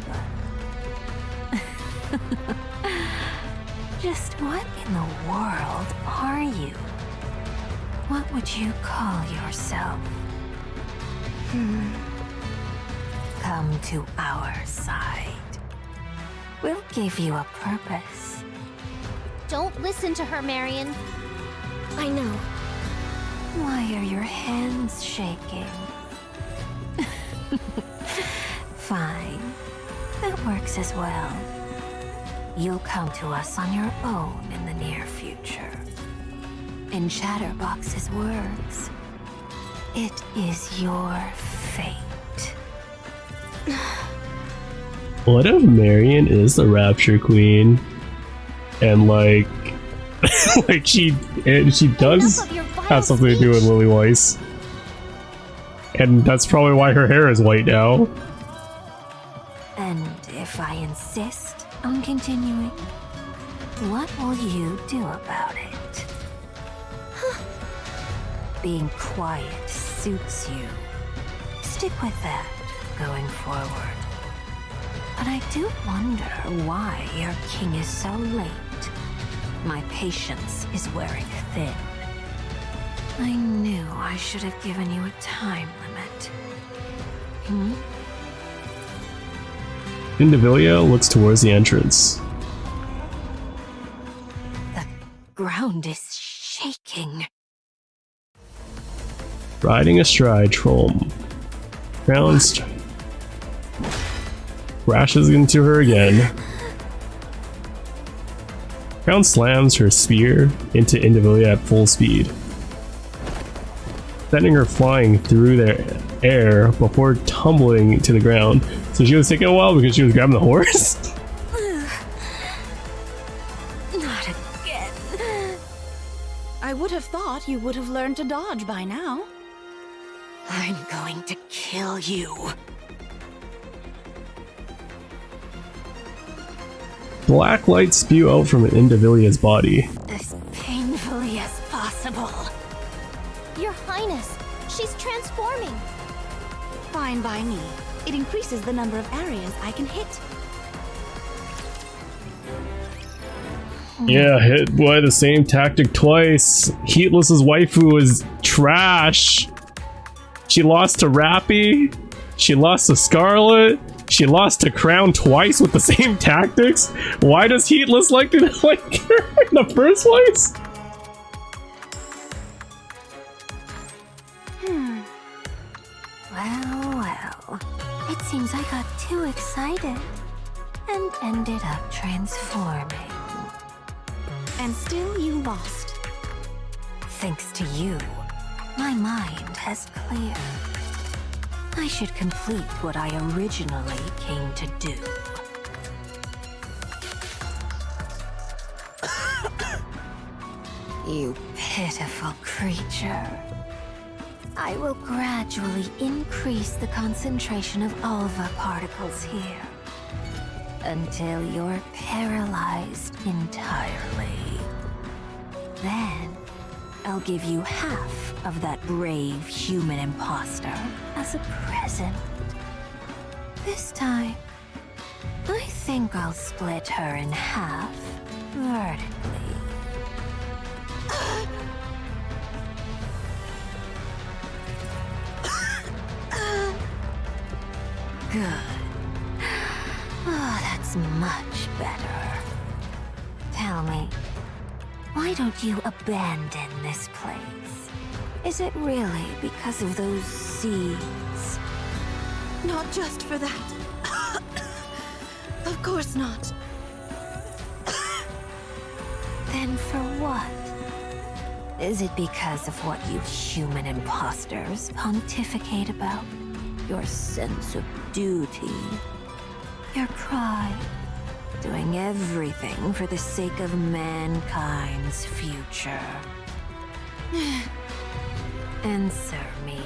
Speaker 11: but... Just what in the world are you? What would you call yourself? Come to our side. We'll give you a purpose.
Speaker 7: Don't listen to her, Marion.
Speaker 5: I know.
Speaker 11: Why are your hands shaking? Fine. That works as well. You'll come to us on your own in the near future. In Chatterbox's words, it is your fate.
Speaker 1: What if Marion is the Rapture Queen? And like, like she does have something to do with Lily Weiss. And that's probably why her hair is white now.
Speaker 11: And if I insist on continuing, what will you do about it? Being quiet suits you. Stick with that going forward. But I do wonder why your king is so late. My patience is wearing thin. I knew I should have given you a time limit.
Speaker 1: Indivilia looks towards the entrance.
Speaker 11: The ground is shaking.
Speaker 1: Riding astride Trom. Crashes into her again. Crown slams her spear into Indivilia at full speed, sending her flying through the air before tumbling to the ground. So she was taking a while because she was grabbing the horse?
Speaker 11: Not again.
Speaker 8: I would have thought you would have learned to dodge by now.
Speaker 11: I'm going to kill you.
Speaker 1: Black lights spew out from Indivilia's body.
Speaker 11: As painfully as possible.
Speaker 7: Your Highness, she's transforming.
Speaker 8: Fine by me. It increases the number of areas I can hit.
Speaker 1: Yeah, hit by the same tactic twice. Heatless's waifu was trash. She lost to Rappy. She lost to Scarlet. She lost to Crown twice with the same tactics. Why does Heatless like to like her in the first place?
Speaker 11: Well. It seems I got too excited and ended up transforming.
Speaker 8: And still you lost.
Speaker 11: Thanks to you, my mind has cleared. I should complete what I originally came to do. You pitiful creature. I will gradually increase the concentration of alpha particles here until you're paralyzed entirely. Then I'll give you half of that brave human imposter as a present. This time, I think I'll split her in half vertically. Good. Oh, that's much better. Tell me, why don't you abandon this place? Is it really because of those seeds?
Speaker 8: Not just for that. Of course not.
Speaker 11: Then for what? Is it because of what you human imposters pontificate about? Your sense of duty? Your pride? Doing everything for the sake of mankind's future? Answer me.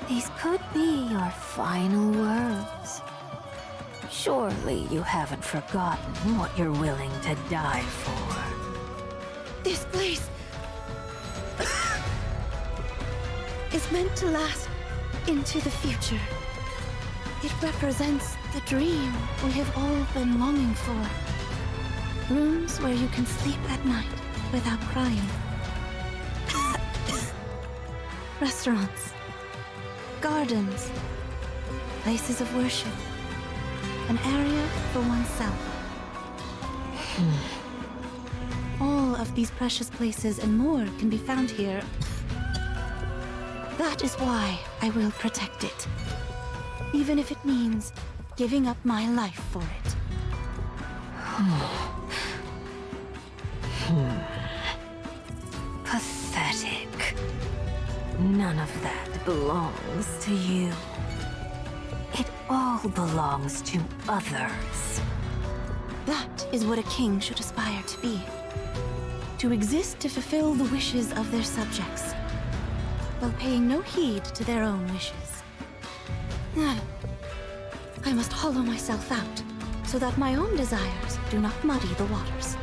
Speaker 11: These could be your final words. Surely you haven't forgotten what you're willing to die for.
Speaker 8: This place is meant to last into the future. It represents the dream we have all been longing for. Rooms where you can sleep at night without crying. Restaurants, gardens, places of worship, an area for oneself. All of these precious places and more can be found here. That is why I will protect it. Even if it means giving up my life for it.
Speaker 11: Pathetic. None of that belongs to you. It all belongs to others.
Speaker 8: That is what a king should aspire to be. To exist to fulfill the wishes of their subjects, while paying no heed to their own wishes. I must hollow myself out, so that my own desires do not muddy the waters.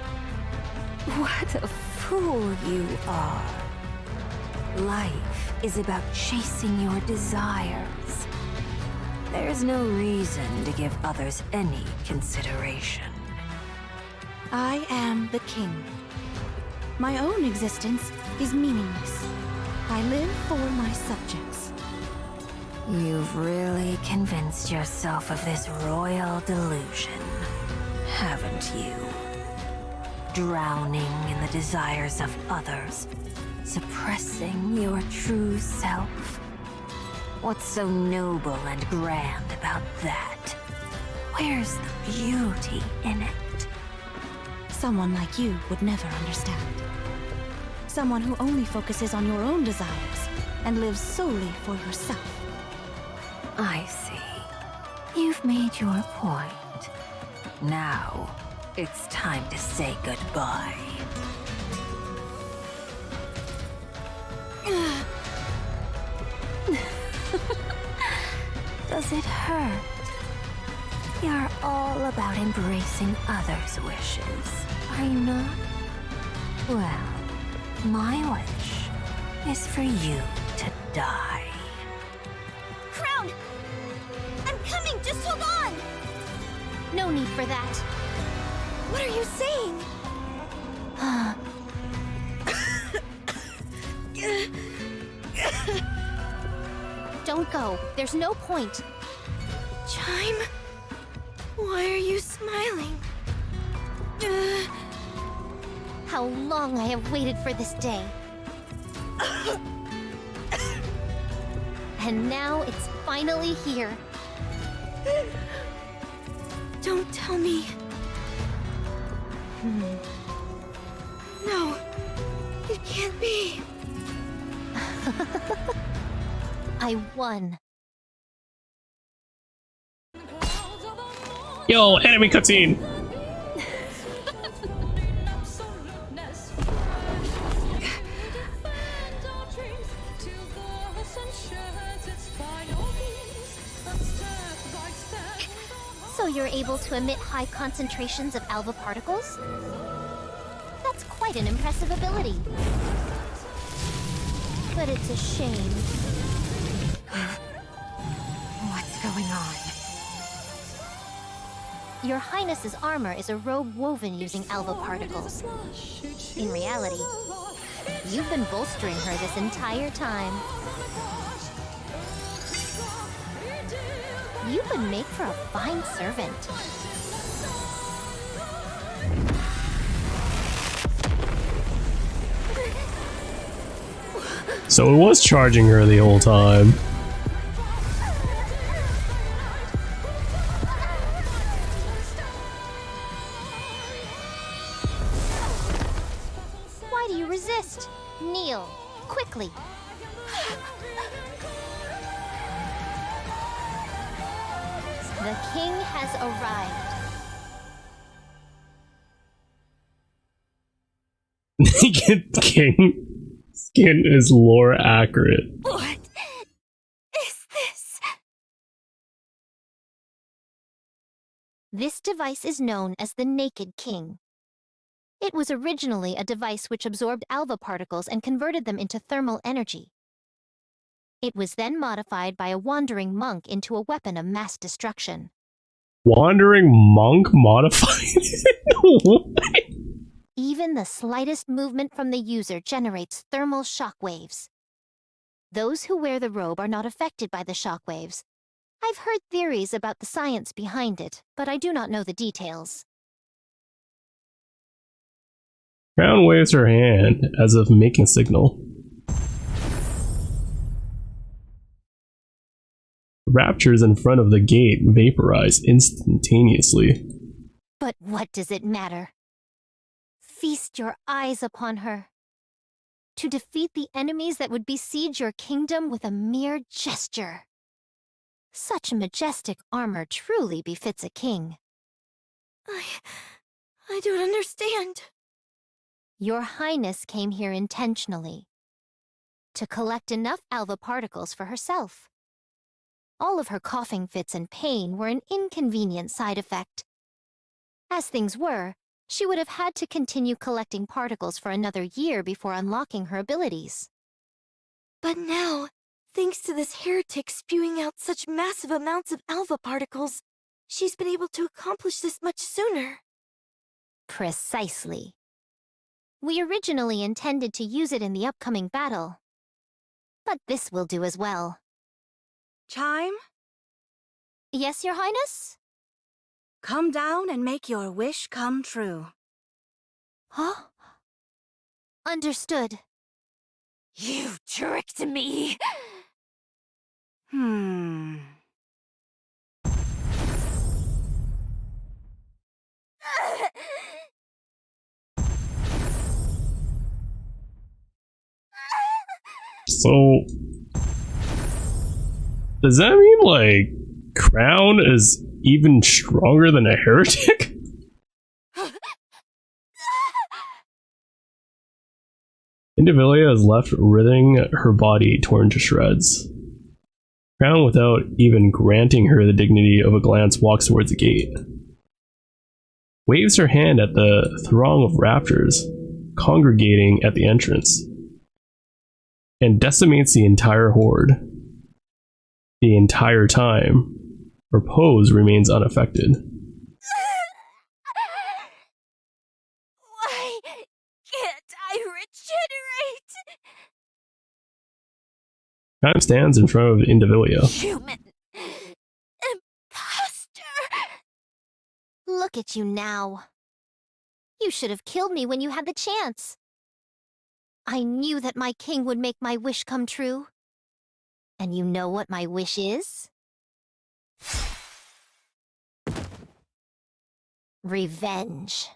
Speaker 11: What a fool you are. Life is about chasing your desires. There's no reason to give others any consideration.
Speaker 8: I am the king. My own existence is meaningless. I live for my subjects.
Speaker 11: You've really convinced yourself of this royal delusion, haven't you? Drowning in the desires of others, suppressing your true self. What's so noble and grand about that? Where's the beauty in it?
Speaker 8: Someone like you would never understand. Someone who only focuses on your own desires and lives solely for yourself.
Speaker 11: I see. You've made your point. Now, it's time to say goodbye. Does it hurt? You're all about embracing others' wishes, are you not? Well, my wish is for you to die.
Speaker 7: Crown! I'm coming! Just hold on! No need for that.
Speaker 6: What are you saying?
Speaker 7: Don't go. There's no point.
Speaker 6: Chime? Why are you smiling?
Speaker 7: How long I have waited for this day. And now it's finally here.
Speaker 6: Don't tell me. No, it can't be.
Speaker 7: I won.
Speaker 1: Yo, enemy cutscene!
Speaker 7: So you're able to emit high concentrations of alpha particles? That's quite an impressive ability. But it's a shame.
Speaker 11: What's going on?
Speaker 7: Your Highness's armor is a robe woven using alpha particles. In reality, you've been bolstering her this entire time. You would make for a fine servant.
Speaker 1: So it was charging her the whole time.
Speaker 7: Why do you resist? Kneel, quickly. The king has arrived.
Speaker 1: King skin is lore accurate.
Speaker 5: What is this?
Speaker 7: This device is known as the Naked King. It was originally a device which absorbed alpha particles and converted them into thermal energy. It was then modified by a wandering monk into a weapon of mass destruction.
Speaker 1: Wandering monk modified? What?
Speaker 7: Even the slightest movement from the user generates thermal shockwaves. Those who wear the robe are not affected by the shockwaves. I've heard theories about the science behind it, but I do not know the details.
Speaker 1: Crown waves her hand as if making signal. Raptures in front of the gate vaporize instantaneously.
Speaker 7: But what does it matter? Feast your eyes upon her. to defeat the enemies that would besiege your kingdom with a mere gesture. Such majestic armor truly befits a king.
Speaker 5: I don't understand.
Speaker 7: Your Highness came here intentionally to collect enough alva particles for herself. All of her coughing fits and pain were an inconvenient side effect. As things were, she would have had to continue collecting particles for another year before unlocking her abilities.
Speaker 5: But now, thanks to this heretic spewing out such massive amounts of alva particles, she's been able to accomplish this much sooner.
Speaker 7: Precisely. We originally intended to use it in the upcoming battle, but this will do as well.
Speaker 8: Chime,
Speaker 7: Yes, Your Highness?
Speaker 8: come down and make your wish come true.
Speaker 7: Huh? Understood.
Speaker 11: You tricked me!
Speaker 1: So, does that mean, like, Crown is even stronger than a heretic? Indivilia is left writhing, her body torn to shreds. Crown, without even granting her the dignity of a glance, walks towards the gate. Waves her hand at the throng of raptors congregating at the entrance, and decimates the entire horde. The entire time, her pose remains unaffected.
Speaker 5: Why can't I regenerate?
Speaker 1: Time stands in front of Indivilia.
Speaker 5: Human imposter!
Speaker 7: Look at you now. You should have killed me when you had the chance. I knew that my king would make my wish come true. And you know what my wish is? Revenge.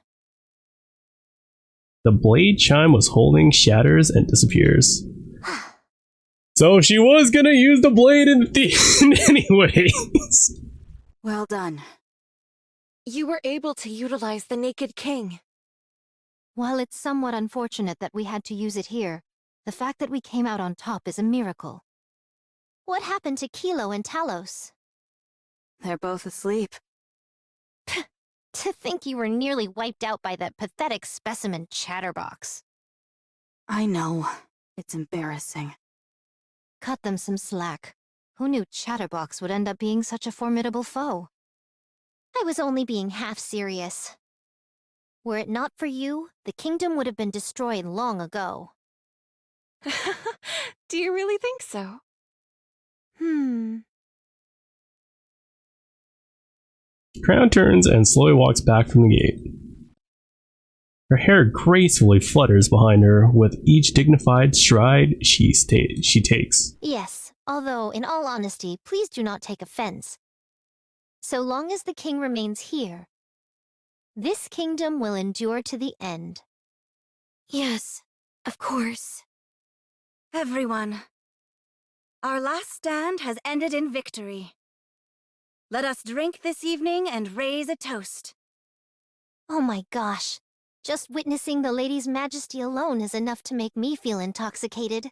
Speaker 1: The blade Chime was holding shatters and disappears. So she was gonna use the blade in the end anyways.
Speaker 3: Well done.
Speaker 4: You were able to utilize the Naked King.
Speaker 7: While it's somewhat unfortunate that we had to use it here, the fact that we came out on top is a miracle. What happened to Kilo and Talos?
Speaker 3: They're both asleep.
Speaker 7: To think you were nearly wiped out by that pathetic specimen Chatterbox.
Speaker 3: I know. It's embarrassing.
Speaker 7: Cut them some slack. Who knew Chatterbox would end up being such a formidable foe? I was only being half serious. Were it not for you, the kingdom would have been destroyed long ago.
Speaker 4: Do you really think so?
Speaker 1: Crown turns and slowly walks back from the gate. Her hair gracefully flutters behind her with each dignified stride she takes.
Speaker 7: Yes, although, in all honesty, please do not take offense. So long as the king remains here, this kingdom will endure to the end.
Speaker 5: Yes, of course.
Speaker 8: Everyone, our last stand has ended in victory. Let us drink this evening and raise a toast.
Speaker 7: Oh my gosh. Just witnessing the lady's majesty alone is enough to make me feel intoxicated.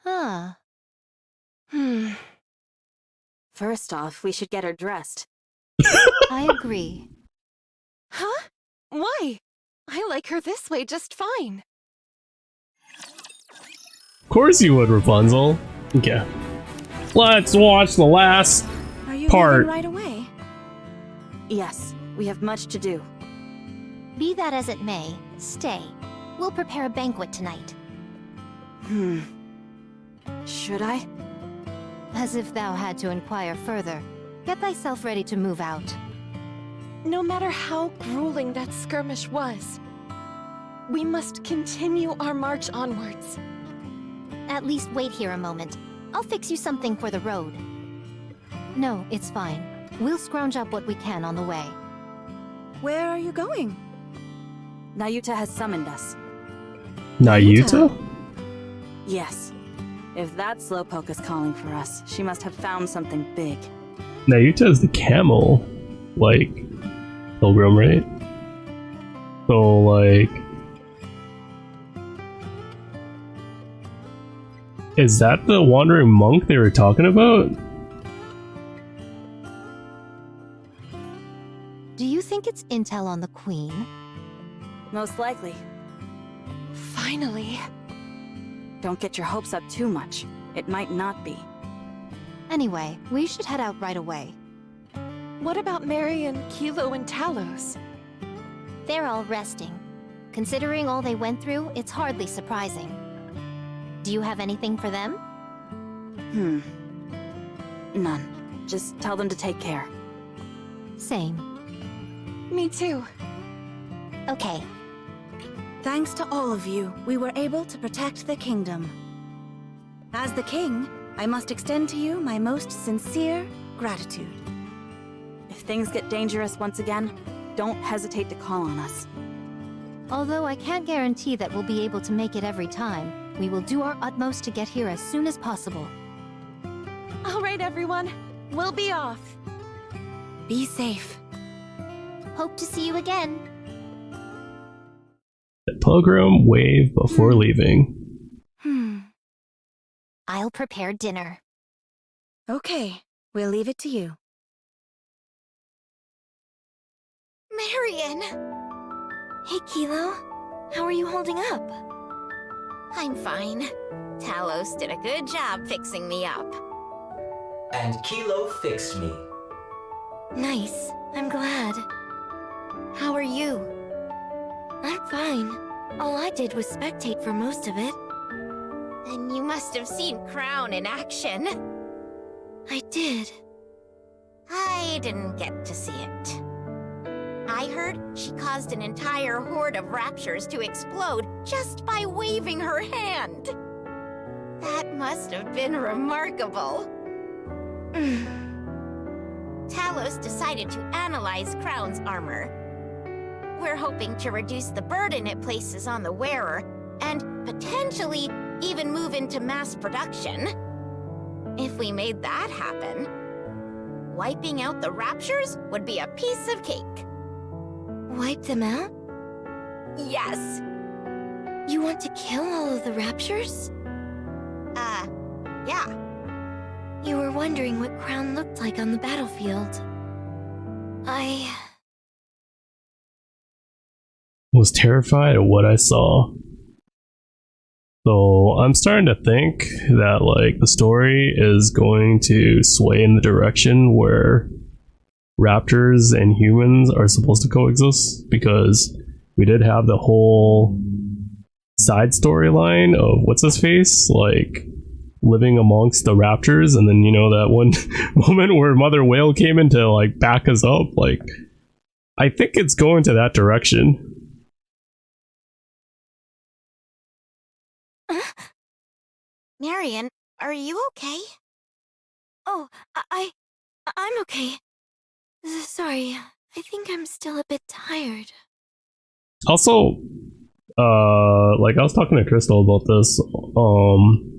Speaker 7: Huh.
Speaker 3: First off, we should get her dressed.
Speaker 7: I agree.
Speaker 4: Huh? Why? I like her this way just fine.
Speaker 1: Of course you would, Rapunzel. Okay. Let's watch the last
Speaker 8: Are you
Speaker 1: part.
Speaker 8: leaving right away?
Speaker 3: Yes, we have much to do.
Speaker 7: Be that as it may, stay. We'll prepare a banquet tonight.
Speaker 3: Should I?
Speaker 7: As if thou had to inquire further. Get thyself ready to move out.
Speaker 4: No matter how grueling that skirmish was, we must continue our march onwards.
Speaker 7: At least wait here a moment. I'll fix you something for the road. No, it's fine. We'll scrounge up what we can on the way.
Speaker 8: Where are you going?
Speaker 3: Nayuta has summoned us.
Speaker 1: Nayuta?
Speaker 3: Yes. If that slowpoke is calling for us, she must have found something big.
Speaker 1: Nayuta is the camel, like, pilgrim, right? So, like... Is that the wandering monk they were talking about?
Speaker 7: Do you think it's intel on the Queen?
Speaker 3: Most likely.
Speaker 4: Finally.
Speaker 3: Don't get your hopes up too much. It might not be.
Speaker 7: Anyway, we should head out right away.
Speaker 4: What about Marion, Kilo, and Talos?
Speaker 7: They're all resting. Considering all they went through, it's hardly surprising. Do you have anything for them?
Speaker 3: None. Just tell them to take care.
Speaker 7: Same.
Speaker 4: Me too.
Speaker 7: Okay.
Speaker 8: Thanks to all of you, we were able to protect the kingdom. As the king, I must extend to you my most sincere gratitude.
Speaker 3: If things get dangerous once again, don't hesitate to call on us.
Speaker 7: Although I can't guarantee that we'll be able to make it every time, we will do our utmost to get here as soon as possible.
Speaker 4: All right, everyone. We'll be off.
Speaker 8: Be safe.
Speaker 7: Hope to see you again.
Speaker 1: The pilgrim wave before leaving.
Speaker 7: I'll prepare dinner.
Speaker 8: Okay, we'll leave it to you.
Speaker 6: Marion!
Speaker 5: Hey, Kilo. How are you holding up?
Speaker 6: I'm fine. Talos did a good job fixing me up.
Speaker 9: And Kilo fixed me.
Speaker 5: Nice. I'm glad. How are you? I'm fine. All I did was spectate for most of it.
Speaker 6: Then you must have seen Crown in action.
Speaker 5: I did.
Speaker 6: I didn't get to see it. I heard she caused an entire horde of raptures to explode just by waving her hand. That must have been remarkable. Talos decided to analyze Crown's armor. We're hoping to reduce the burden it places on the wearer, and potentially even move into mass production. If we made that happen, wiping out the raptures would be a piece of cake.
Speaker 5: Wipe them out?
Speaker 6: Yes.
Speaker 5: You want to kill all of the raptures?
Speaker 6: Yeah.
Speaker 5: You were wondering what Crown looked like on the battlefield. I
Speaker 1: Was terrified of what I saw. So I'm starting to think that like the story is going to sway in the direction where raptors and humans are supposed to coexist, because we did have the whole side storyline of what's his face like living amongst the raptors, and then you know that one moment where Mother Whale came in to like back us up. Like I think it's going to that direction.
Speaker 6: Marion, are you okay?
Speaker 5: Oh, I'm okay. Sorry, I think I'm still a bit tired.
Speaker 1: Also, like I was talking to Crystal about this,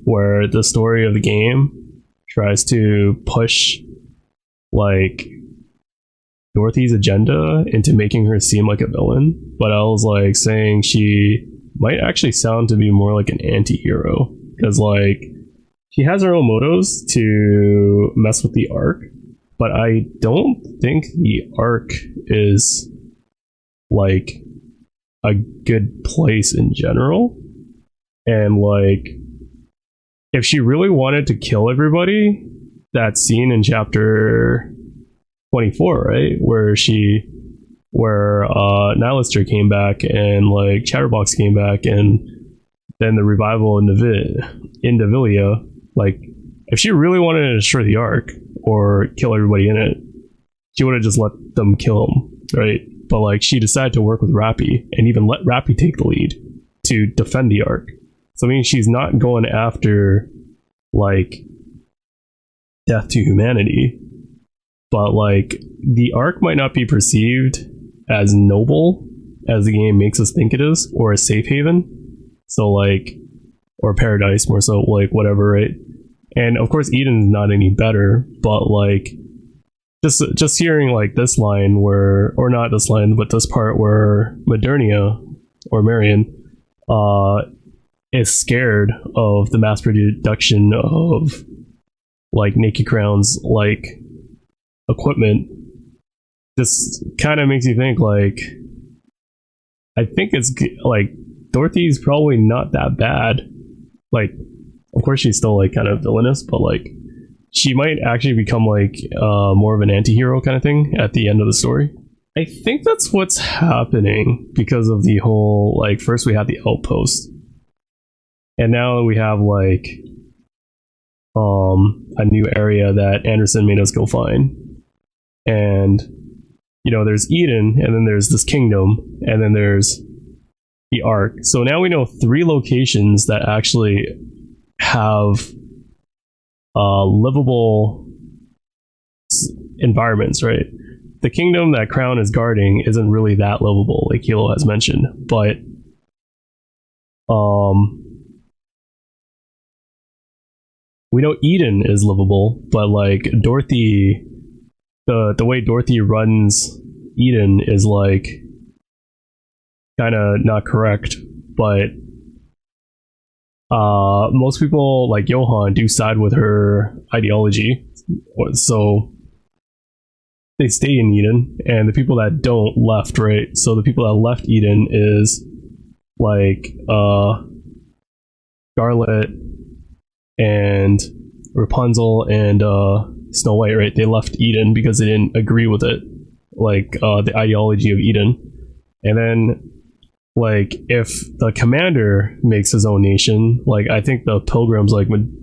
Speaker 1: where the story of the game tries to push like Dorothy's agenda into making her seem like a villain, but I was like saying she might actually sound to be more like an anti-hero, because like she has her own motives to mess with the Ark, but I don't think the Ark is like a good place in general. And like if she really wanted to kill everybody, that scene in chapter 24, right, where Nihilister came back and like Chatterbox came back, and then the revival in Davilia, like if she really wanted to destroy the Ark or kill everybody in it, she would have just let them kill him, right? But like she decided to work with Rappy and even let Rappy take the lead to defend the Ark. So I mean, she's not going after like death to humanity, but like the Ark might not be perceived as noble as the game makes us think it is, or a safe haven. So like, or paradise more so, like whatever, right? And of course Eden's not any better, but like just hearing like this line where, or not this line, but this part where Modernia or Marion is scared of the mass production of like Nikke Crown's like equipment, this kind of makes you think like, I think it's like Dorothy's probably not that bad. Like, of course she's still like kind of villainous, but like she might actually become like more of an anti-hero kind of thing at the end of the story. I think that's what's happening because of the whole, like, first we had the outpost, and now we have like a new area that Anderson made us go find. And you know, there's Eden, and then there's this kingdom, and then there's the Ark. So now we know 3 locations that actually have livable environments, right? The kingdom that Crown is guarding isn't really that livable, like Hilo has mentioned, but we know Eden is livable, but like Dorothy, the way Dorothy runs Eden is like kind of not correct, but most people like Johan do side with her ideology, so they stay in Eden, and the people that don't left, right? So the people that left Eden is like Scarlet and Rapunzel and Snow White, right? They left Eden because they didn't agree with it, like the ideology of Eden. And then like if the commander makes his own nation, like I think the pilgrims like would,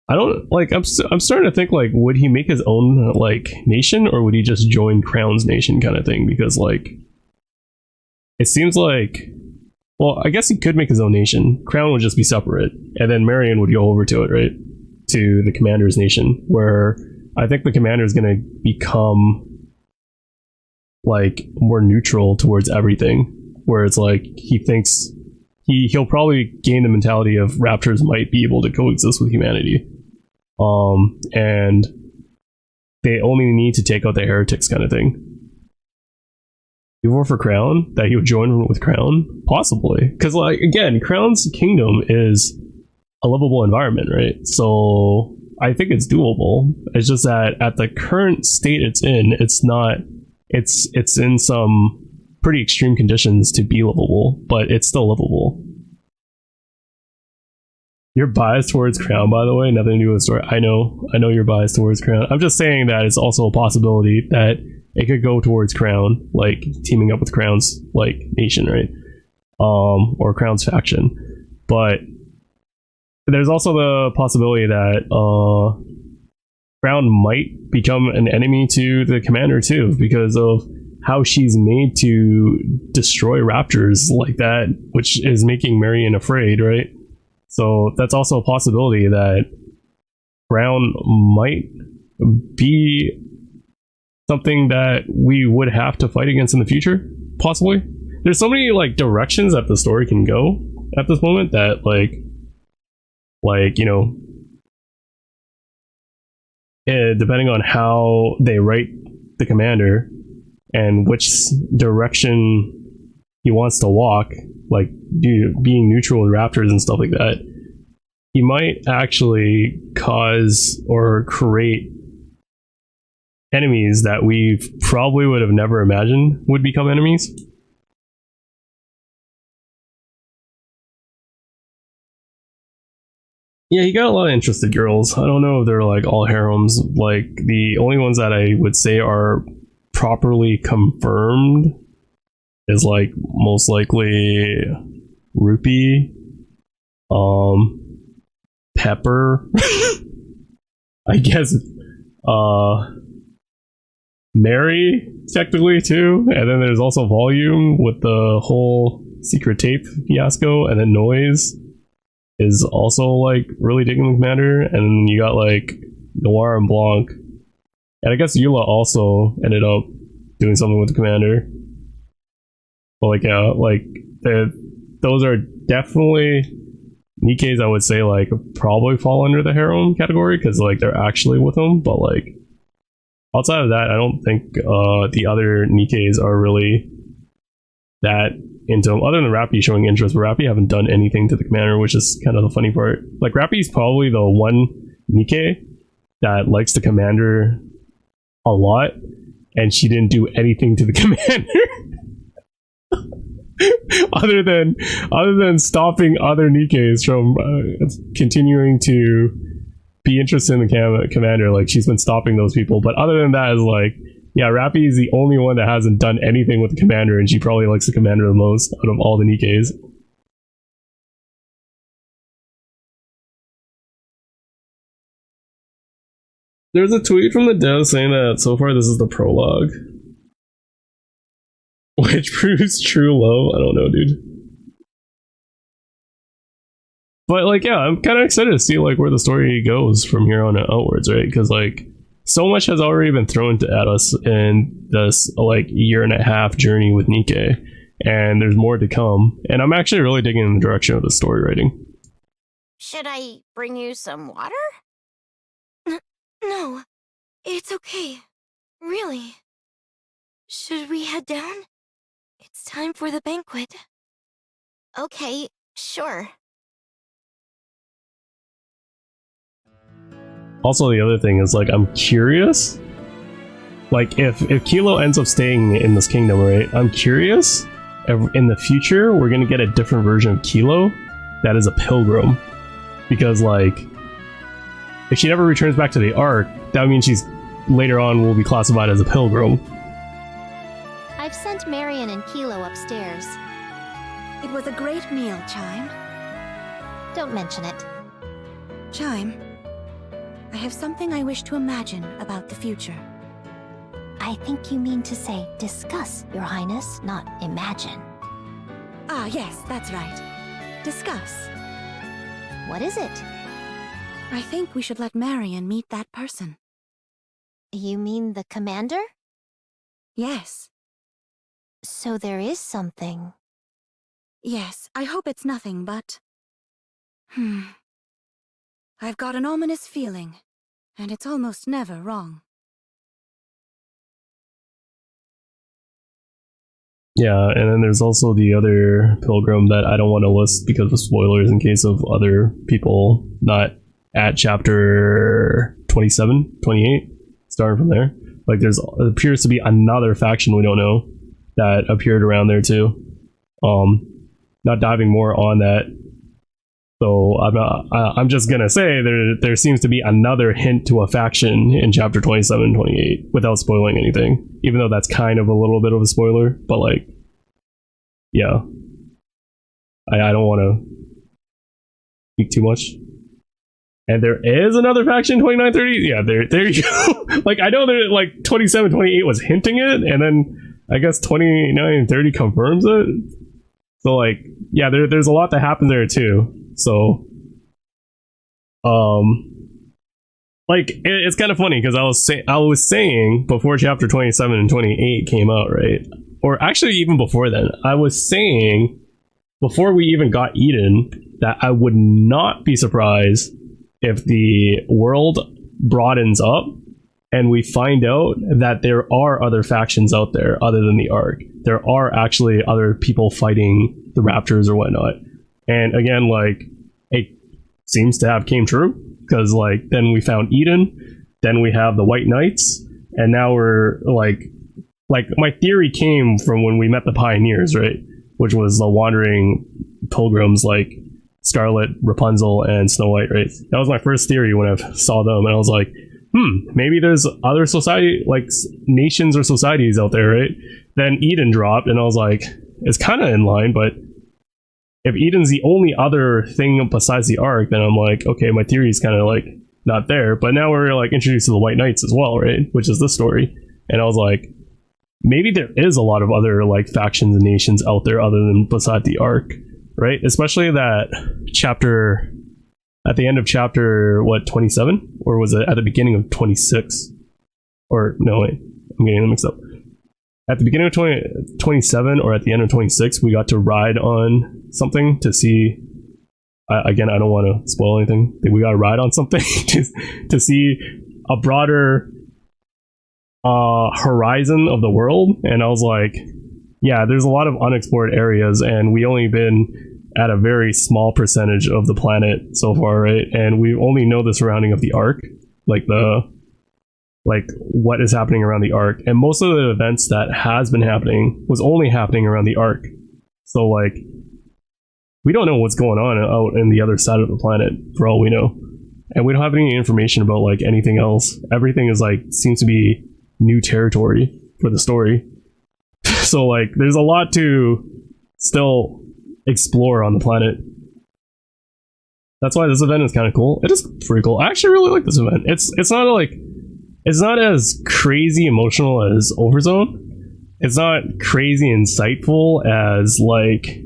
Speaker 1: I don't like, I'm starting to think like, would he make his own like nation, or would he just join Crown's nation kind of thing? Because like it seems like, well, I guess he could make his own nation. Crown would just be separate, and then Marion would go over to it, right? To the commander's nation, where I think the commander is going to become like more neutral towards everything, where it's like he thinks he'll probably gain the mentality of raptors might be able to coexist with humanity, and they only need to take out the heretics kind of thing. You vote for Crown, that he would join with Crown, possibly, because like again, Crown's kingdom is a livable environment, right? So I think it's doable. It's just that at the current state it's in, it's not. It's in some pretty extreme conditions to be livable, but it's still livable. You're biased towards Crown, by the way. Nothing to do with the story. I know you're biased towards Crown. I'm just saying that it's also a possibility that it could go towards Crown, like teaming up with Crown's like nation, right? Or Crown's faction. But there's also the possibility that Crown might become an enemy to the commander too, because of how she's made to destroy raptors like that, which is making Marion afraid, right? So that's also a possibility that Crown might be something that we would have to fight against in the future, possibly. There's so many like directions that the story can go at this moment that like you know, depending on how they write the commander and which direction he wants to walk, like being neutral with raptors and stuff like that, he might actually cause or create enemies that we probably would have never imagined would become enemies. Yeah, he got a lot of interested girls. I don't know if they're like all harems. Like the only ones that I would say are properly confirmed is like most likely Rupee, Pepper, I guess, Mary technically too, and then there's also Volume with the whole secret tape fiasco, and then Noise is also like really digging the commander, and then you got like Noir and Blanc, and I guess Eula also ended up doing something with the commander. But like yeah, like those are definitely Nikke's, I would say, like, probably fall under the harem category because, like, they're actually with him. But, like, outside of that, I don't think the other Nikkes are really that into him. Other than Rappy showing interest, but Rappy haven't done anything to the commander, which is kind of the funny part. Like, Rappy's probably the one Nikke that likes the commander a lot, and she didn't do anything to the commander. other than stopping other Nikkes from continuing to be interested in the commander. Like, she's been stopping those people, but other than that, is like, yeah, Rappy is the only one that hasn't done anything with the commander, and she probably likes the commander the most out of all the Nikkes. There's a tweet from the dev saying that so far this is the prologue, which proves true love. I don't know, dude. But, like, yeah, I'm kind of excited to see, like, where the story goes from here on outwards, right? Because, like, so much has already been thrown at us in this, like, year and a half journey with Nikke, and there's more to come. And I'm actually really digging in the direction of the story writing.
Speaker 6: Should I bring you some water?
Speaker 5: No, it's okay. Really. Should we head down? It's time for the banquet.
Speaker 6: Okay, sure.
Speaker 1: Also, the other thing is, like, I'm curious, like, if Kilo ends up staying in this kingdom, right? I'm curious if in the future we're gonna get a different version of Kilo that is a pilgrim, because, like, if she never returns back to the Ark, that means she's later on will be classified as a pilgrim.
Speaker 7: I've sent Marion and Kilo upstairs.
Speaker 8: It was a great meal, Chime.
Speaker 7: Don't mention it.
Speaker 8: Chime, I have something I wish to imagine about the future.
Speaker 7: I think you mean to say discuss, Your Highness, not imagine.
Speaker 8: Ah, yes, that's right. Discuss.
Speaker 7: What is it?
Speaker 8: I think we should let Marion meet that person.
Speaker 7: You mean the commander?
Speaker 8: Yes.
Speaker 7: So there is something.
Speaker 8: Yes, I hope it's nothing but... I've got an ominous feeling, and it's almost never wrong.
Speaker 1: Yeah, and then there's also the other pilgrim that I don't want to list because of spoilers in case of other people not at chapter 27, 28, starting from there. Like, it appears to be another faction we don't know that appeared around there too. Not diving more on that, so I'm just gonna say there seems to be another hint to a faction in chapter 27, 28 without spoiling anything, even though that's kind of a little bit of a spoiler. But, like, yeah, I don't want to speak too much. And there is another faction, 29, 30. Yeah, there you go. Like, I know that, like, 27, 28 was hinting it, and then I guess 29, 30 confirms it. So, like, yeah, there's a lot that happened there too. So, like, it's kind of funny because I was saying before chapter 27 and 28 came out, right? Or actually even before then, I was saying before we even got Eden that I would not be surprised if the world broadens up and we find out that there are other factions out there other than the Ark. There are actually other people fighting the Raptors or whatnot. And again, like, it seems to have came true because, like, then we found Eden, then we have the White Knights, and now we're like my theory came from when we met the Pioneers, right? Which was the wandering pilgrims like Scarlet, Rapunzel, and Snow White, right? That was my first theory when I saw them, and I was like, maybe there's other society, like, nations or societies out there, right? Then Eden dropped, and I was like, it's kind of in line, but if Eden's the only other thing besides the Ark, then I'm like, okay, my theory is kind of, like, not there. But now we're, like, introduced to the White Knights as well, right? Which is this story. And I was like, maybe there is a lot of other, like, factions and nations out there other than beside the Ark, right? Especially that chapter, at the end of chapter, 27? Or was it at the beginning of 26? Or, no, wait, I'm getting them mixed up. At the beginning of 27 or at the end of 26, we got to ride on something to see. Again, I don't want to spoil anything. We got to ride on something to see a broader horizon of the world. And I was like, yeah, there's a lot of unexplored areas, and we only been at a very small percentage of the planet so far, right? And we only know the surrounding of the arc, like what is happening around the arc. And most of the events that has been happening was only happening around the arc. So like, we don't know what's going on out in the other side of the planet, for all we know. And we don't have any information about like anything else. Everything is like, seems to be new territory for the story. So like, there's a lot to still explore on the planet. That's why this event is kind of cool. It is pretty cool. I actually really like this event. It's not as crazy emotional as Overzone. It's not crazy insightful as like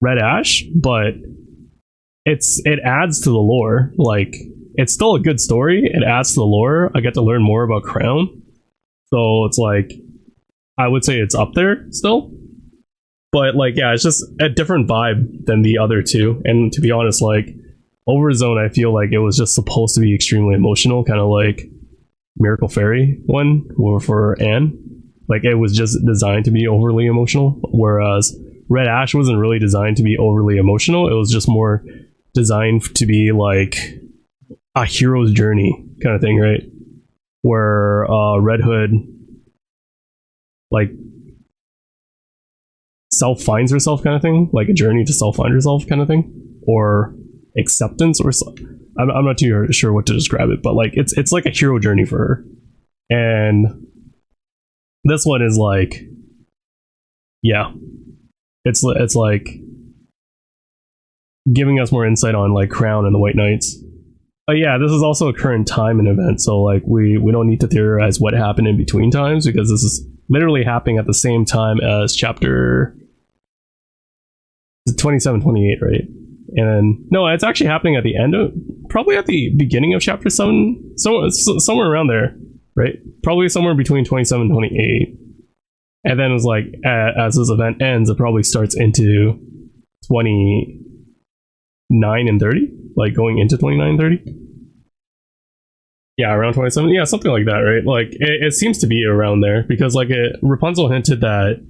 Speaker 1: Red Ash, but it adds to the lore. Like, it's still a good story. It adds to the lore. I get to learn more about Crown. So it's like, I would say it's up there still. But like, yeah, it's just a different vibe than the other two. And to be honest, like, Overzone, I feel like it was just supposed to be extremely emotional, kind of like Miracle Fairy one, or for Anne. Like, it was just designed to be overly emotional, whereas Red Ash wasn't really designed to be overly emotional. It was just more designed to be like a hero's journey kind of thing, right? Where Red Hood like self-finds herself kind of thing, like a journey to self-find herself kind of thing, or acceptance, or I'm not too sure what to describe it, but like it's like a hero journey for her. And this one is like, yeah, it's like giving us more insight on like Crown and the White Knights. But yeah, this is also a current time and event, so like we don't need to theorize what happened in between times, because this is literally happening at the same time as chapter 27, 28, right? And no, it's actually happening at the end of, probably at the beginning of chapter 7, somewhere around there, right? Probably somewhere between 27 and 28. And then it's like, as this event ends, it probably starts into 29 and 30, like going into 29 and 30. Yeah, around 27. Yeah, something like that, right? Like, it seems to be around there, because like Rapunzel hinted that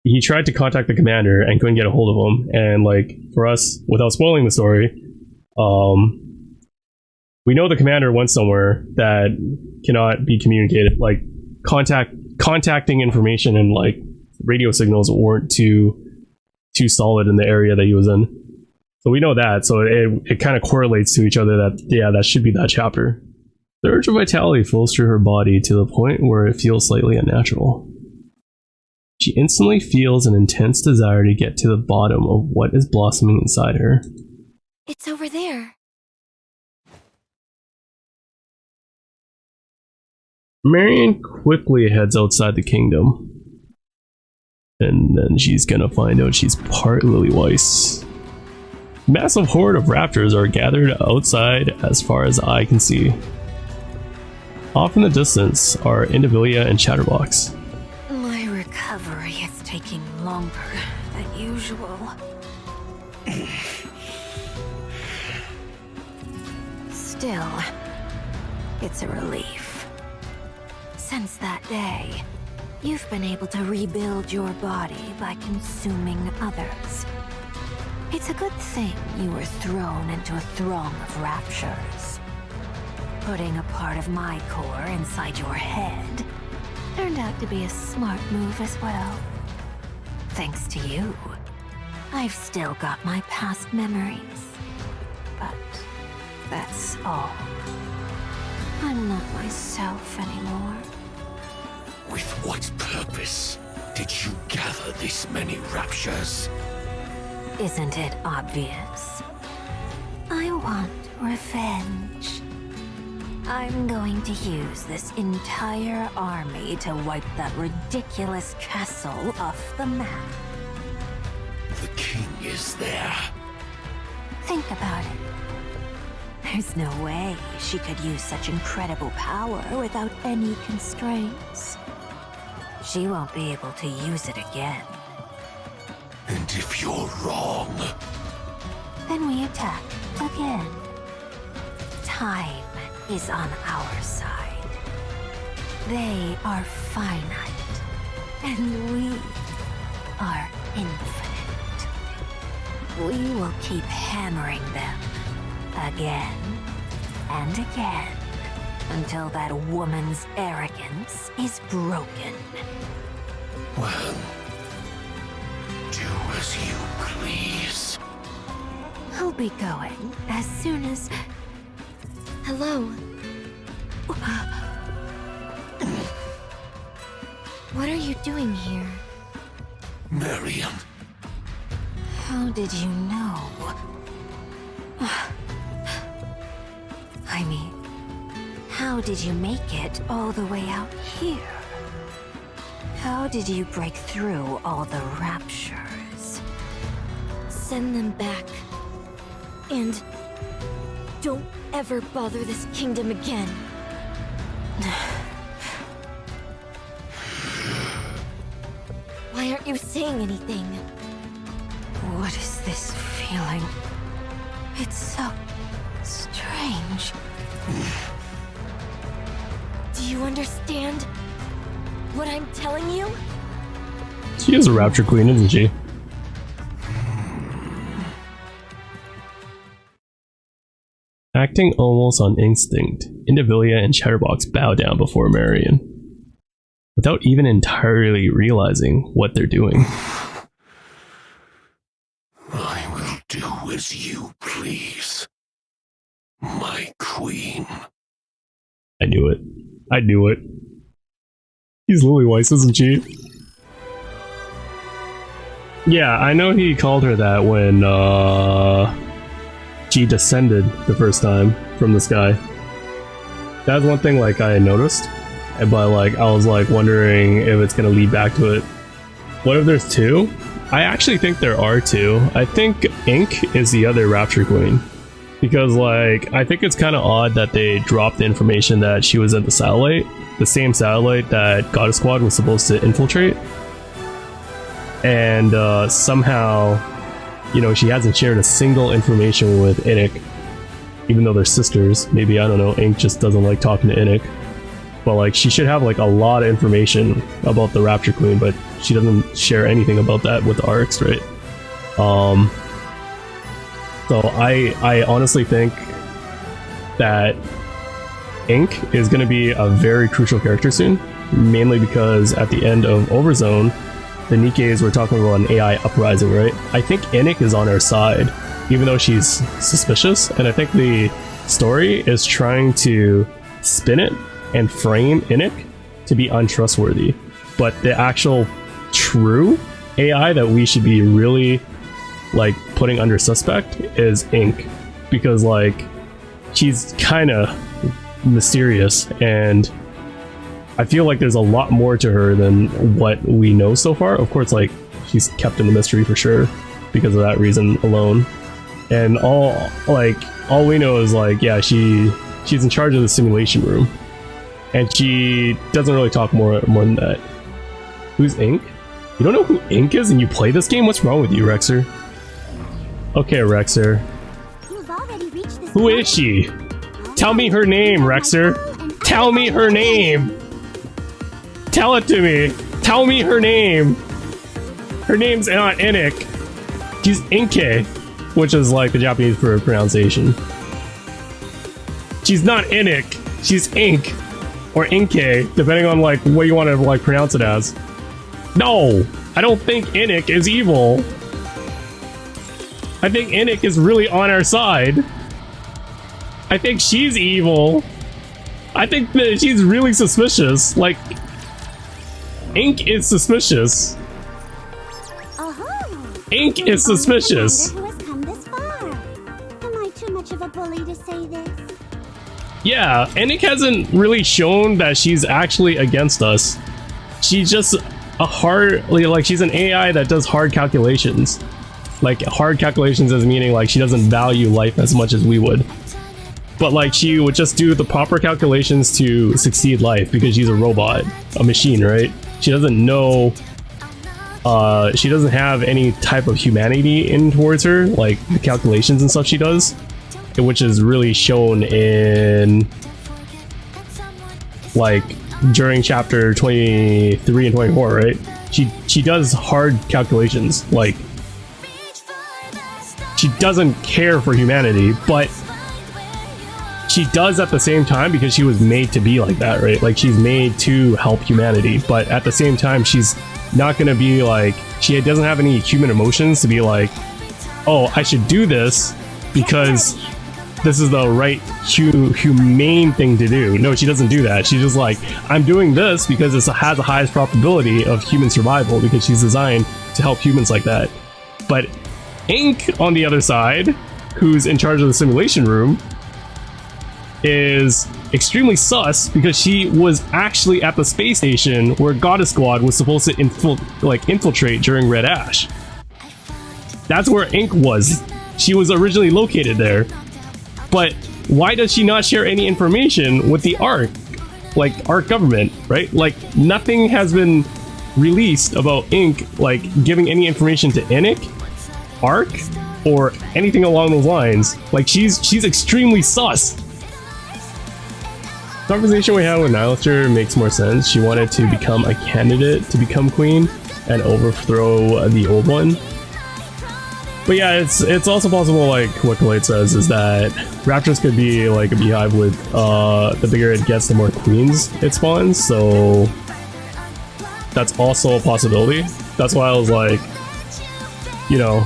Speaker 1: he tried to contact the commander and couldn't get a hold of him. And like, for us, without spoiling the story, we know the commander went somewhere that cannot be communicated. Like, contacting information and like radio signals weren't too solid in the area that he was in. So we know that. So it kind of correlates to each other that, yeah, that should be that chapter. The urge of vitality flows through her body to the point where it feels slightly unnatural. She instantly feels an intense desire to get to the bottom of what is blossoming inside her.
Speaker 5: It's over there.
Speaker 1: Marion quickly heads outside the kingdom. And then she's gonna find out she's part Lily-Weiss. Massive horde of raptors are gathered outside as far as the eye can see. Off in the distance are Indivilia and Chatterbox.
Speaker 11: My recovery is taking longer than usual. Still, it's a relief. Since that day, you've been able to rebuild your body by consuming others. It's a good thing you were thrown into a throng of raptures. Putting a part of my core inside your head turned out to be a smart move as well. Thanks to you, I've still got my past memories. But that's all. I'm not myself anymore.
Speaker 10: With what purpose did you gather this many raptures?
Speaker 11: Isn't it obvious? I want revenge. I'm going to use this entire army to wipe that ridiculous castle off the map.
Speaker 10: The king is there.
Speaker 11: Think about it. There's no way she could use such incredible power without any constraints. She won't be able to use it again.
Speaker 10: And if you're wrong,
Speaker 11: then we attack again. Time is on our side. They are finite, and we are infinite. We will keep hammering them again and again until that woman's arrogance is broken.
Speaker 10: well, do as you please.
Speaker 11: I'll be going as soon as...
Speaker 5: Hello. What are you doing here?
Speaker 10: Miriam,
Speaker 11: How did you know? I mean, how did you make it all the way out here? How did you break through all the raptures?
Speaker 5: Send them back. And don't ever bother this kingdom again. Why aren't you saying anything?
Speaker 11: What is this feeling? It's so strange.
Speaker 5: Do you understand what I'm telling you?
Speaker 1: She is a Rapture Queen, isn't she? Acting almost on instinct, Indivilia and Chatterbox bow down before Marion, without even entirely realizing what they're doing.
Speaker 10: I will do as you please, my queen.
Speaker 1: I knew it. I knew it. He's Lily Weiss, isn't she? Yeah, I know he called her that when, she descended the first time from the sky. That's one thing, like, I noticed. But, like, I was, like, wondering if it's gonna lead back to it. What if there's two? I actually think there are two. I think Ink is the other Rapture Queen. Because, like, I think it's kind of odd that they dropped the information that she was at the satellite. The same satellite that Goddess Squad was supposed to infiltrate. And, somehow, you know, she hasn't shared a single information with Innick. Even though they're sisters. Maybe, I don't know, Ink just doesn't like talking to Innick. But, like, she should have, like, a lot of information about the Rapture Queen, but she doesn't share anything about that with the ARCs, right? So I honestly think that Ink is going to be a very crucial character soon, mainly because at the end of Overzone, the Nikkes were talking about an AI uprising, right? I think Innick is on our side, even though she's suspicious, and I think the story is trying to spin it and frame Innick to be untrustworthy. But the actual true AI that we should be really, like, putting under suspect is Ink, because, like, she's kind of mysterious, and I feel like there's a lot more to her than what we know so far. Of course, like, she's kept in the mystery for sure because of that reason alone. And all we know is, like, yeah, she's in charge of the simulation room, and she doesn't really talk more than that. Who's Ink? You don't know who Ink is, and you play this game? What's wrong with you, Rexer? Okay, Rexer. Who is she? Tell me her name, Rexer. Tell me her name. Tell it to me. Tell me her name. Her name's not Innick. She's Inke, which is like the Japanese for pronunciation. She's not Innick. She's Ink or Inke, depending on like what you want to like pronounce it as. No, I don't think Innick is evil. I think Innick is really on our side. I think she's evil. I think that she's really suspicious. Like, Ink is suspicious. Ink is suspicious.
Speaker 7: Who has come this far? Am I too much of a bully to say this?
Speaker 1: Yeah, Innick hasn't really shown that she's actually against us. She's just a she's an AI that does hard calculations. Like, hard calculations as meaning like she doesn't value life as much as we would. But like she would just do the proper calculations to succeed life because she's a robot, a machine, right? She doesn't know she doesn't have any type of humanity in towards her, like the calculations and stuff she does, which is really shown in like during chapter 23 and 24, right? She does hard calculations, like she doesn't care for humanity, but she does at the same time because she was made to be like that, right? Like she's made to help humanity, but at the same time she's not gonna be like, she doesn't have any human emotions to be like, oh, I should do this because this is the right humane thing to do. No, she doesn't do that. She's just like, I'm doing this because it has the highest probability of human survival because she's designed to help humans like that. But Ink, on the other side, who's in charge of the simulation room, is extremely sus because she was actually at the space station where Goddess Squad was supposed to infiltrate during Red Ash. That's where Ink was. She was originally located there. But why does she not share any information with the ARC? Like, ARC government, right? Like, nothing has been released about Ink, like, giving any information to Innick, ARC, or anything along those lines. Like, she's extremely sus. The conversation we had with Nihilister makes more sense. She wanted to become a candidate to become queen and overthrow the old one. But yeah, it's also possible, like what Khalid says, is that Raptors could be like a beehive with the bigger it gets, the more queens it spawns, so that's also a possibility. That's why I was like, you know,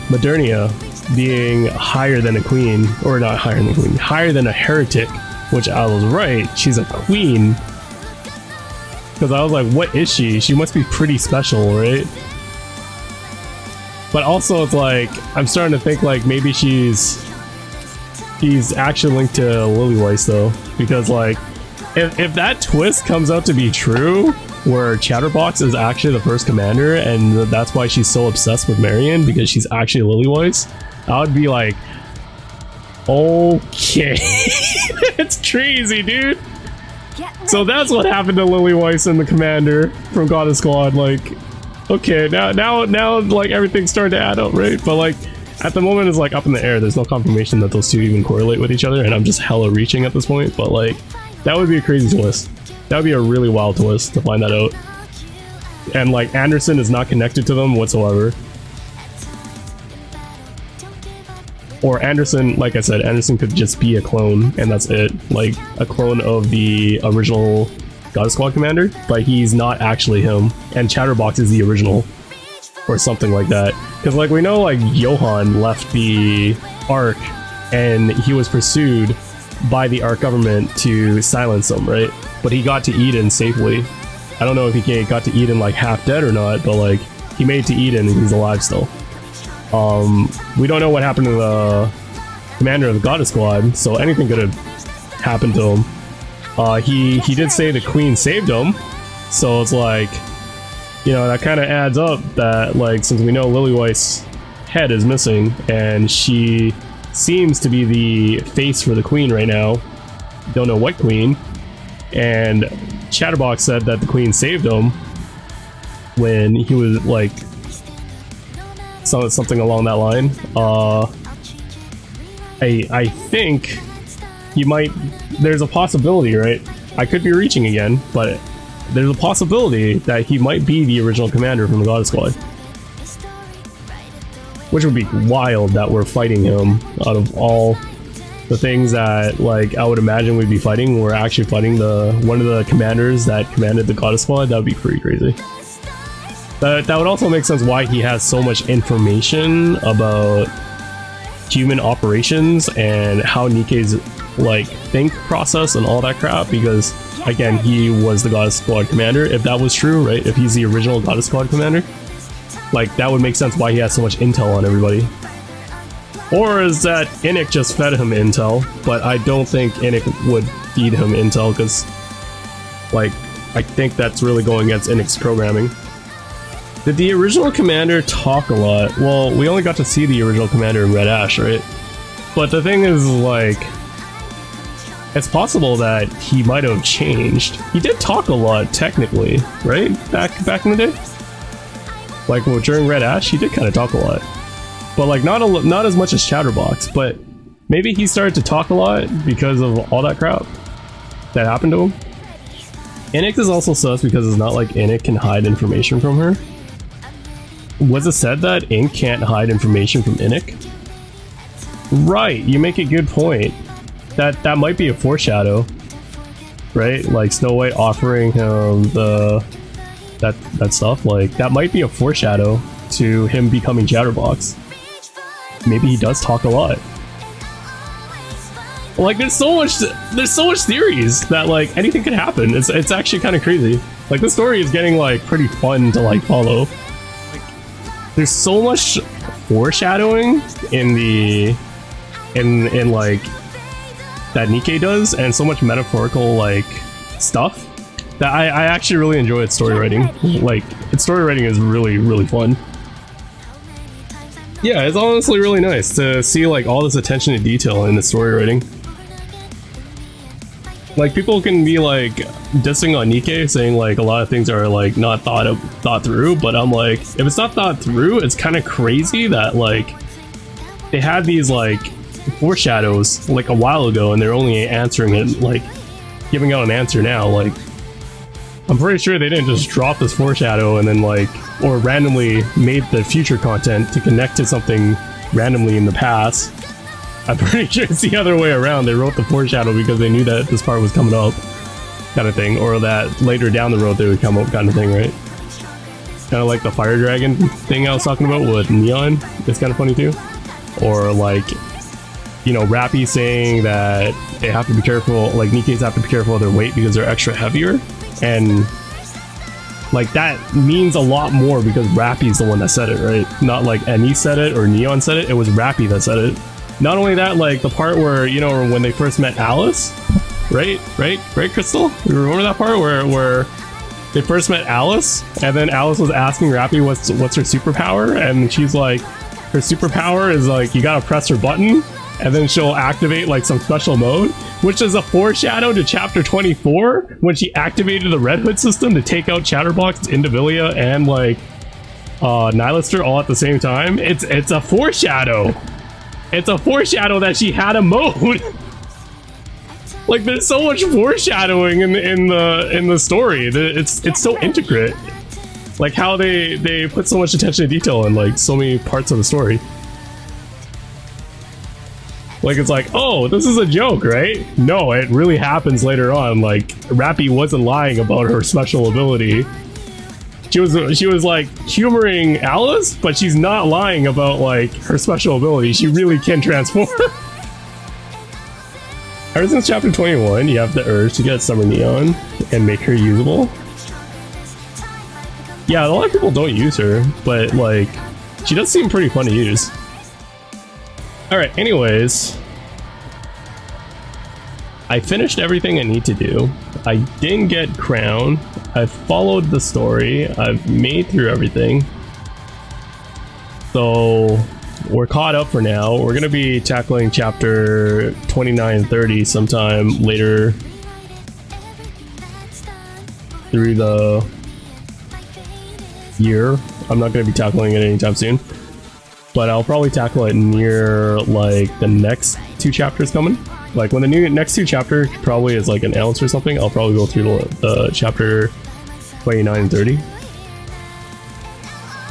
Speaker 1: Modernia being higher than a queen, or not higher than a queen, higher than a heretic, which I was right, she's a queen. Because I was like, what is she? She must be pretty special, right? But also it's like, I'm starting to think like maybe she's actually linked to Lilyweiss though. Because like, if that twist comes out to be true, where Chatterbox is actually the first commander and that's why she's so obsessed with Marion, because she's actually Lilyweiss, I would be like, okay. It's crazy, dude. So that's what happened to Lilyweiss and the commander from Goddess Squad, like, okay, now like everything's starting to add up, right? But like at the moment it's like up in the air. There's no confirmation that those two even correlate with each other, and I'm just hella reaching at this point. But like that would be a crazy twist. That would be a really wild twist to find that out. And like Anderson is not connected to them whatsoever. Or Anderson, like I said, Anderson could just be a clone and that's it. Like a clone of the original Goddess Squad commander, but he's not actually him, and Chatterbox is the original or something like that. Because like we know, like Johan left the ARC and he was pursued by the ARC government to silence him, right? But he got to Eden safely. I don't know if he got to Eden like half dead or not, but like he made it to Eden and he's alive still. We don't know what happened to the commander of the Goddess Squad, so anything could have happened to him. He did say the queen saved him, so it's like, you know, that kind of adds up that like, since we know Lilyweiss' head is missing and she seems to be the face for the queen right now, don't know what queen, and Chatterbox said that the queen saved him when he was like something along that line. I think you might, there's a possibility, right? I could be reaching again, but there's a possibility that he might be the original commander from the Goddess Squad. Which would be wild that we're fighting him out of all the things that like I would imagine we'd be fighting. We're actually fighting one of the commanders that commanded the Goddess Squad. That would be pretty crazy. That would also make sense why he has so much information about human operations and how Nikke's like think process and all that crap, because again, he was the Goddess Squad commander. If that was true, right, if he's the original Goddess Squad commander, like that would make sense why he has so much intel on everybody. Or is that Innick just fed him intel? But I don't think Innick would feed him intel, because like I think that's really going against Innick's programming. Did the original commander talk a lot? Well, we only got to see the original commander in Red Ash, right? But the thing is, like, it's possible that he might have changed. He did talk a lot, technically, right? Back in the day? Like, well, during Red Ash, he did kind of talk a lot. But, like, not as much as Chatterbox, but maybe he started to talk a lot because of all that crap that happened to him. Innik is also sus because it's not like Innik can hide information from her. Was it said that Ink can't hide information from Innik? Right, you make a good point. That might be a foreshadow, right? Like Snow White offering him that stuff. Like that might be a foreshadow to him becoming Chatterbox. Maybe he does talk a lot. Like there's so much theories that like anything could happen. It's actually kind of crazy. Like the story is getting like pretty fun to like follow. Like, there's so much foreshadowing in like that Nikke does, and so much metaphorical like stuff that I actually really enjoy its story writing. Like its story writing is really fun. Yeah, it's honestly really nice to see like all this attention to detail in the story writing. Like people can be like dissing on Nikke, saying like a lot of things are like not thought through, but I'm like, if it's not thought through, it's kind of crazy that like they had these like foreshadows like a while ago and they're only answering it, like giving out an answer now. Like I'm pretty sure they didn't just drop this foreshadow and then like, or randomly made the future content to connect to something randomly in the past. I'm pretty sure it's the other way around. They wrote the foreshadow because they knew that this part was coming up, kind of thing, or that later down the road they would come up, kind of thing, right? Kind of like the fire dragon thing I was talking about with Neon. It's kind of funny too. Or like, you know, Rappy saying that they have to be careful, like Nikke's have to be careful of their weight because they're extra heavier, and like that means a lot more because Rappy's the one that said it, right? Not like Annie said it or Neon said it. It was Rappy that said it. Not only that, like the part where, you know, when they first met Alice, right, Crystal? You remember that part where they first met Alice, and then Alice was asking Rappy what's her superpower, and she's like, her superpower is like you gotta press her button, and then she'll activate like some special mode, which is a foreshadow to chapter 24 when she activated the Red Hood system to take out Chatterbox, Indivilia, and like Nylister all at the same time. It's a foreshadow. It's a foreshadow that she had a mode. Like there's so much foreshadowing in the story. It's so intricate. Like how they put so much attention to detail in like so many parts of the story. Like it's like, oh, this is a joke, right? No, it really happens later on. Like Rappy wasn't lying about her special ability. She was like humoring Alice, but she's not lying about like her special ability. She really can transform. Ever since chapter 21, you have the urge to get Summer Neon and make her usable. Yeah, a lot of people don't use her, but like she does seem pretty fun to use. Alright, anyways, I finished everything I need to do. I didn't get Crown. I've followed the story. I've made through everything. So we're caught up for now. We're going to be tackling chapter 29 and 30 sometime later through the year. I'm not going to be tackling it anytime soon, but I'll probably tackle it near like the next two chapters coming. Like when the next two chapters probably is like an ounce or something, I'll probably go through the chapter 29 and 30.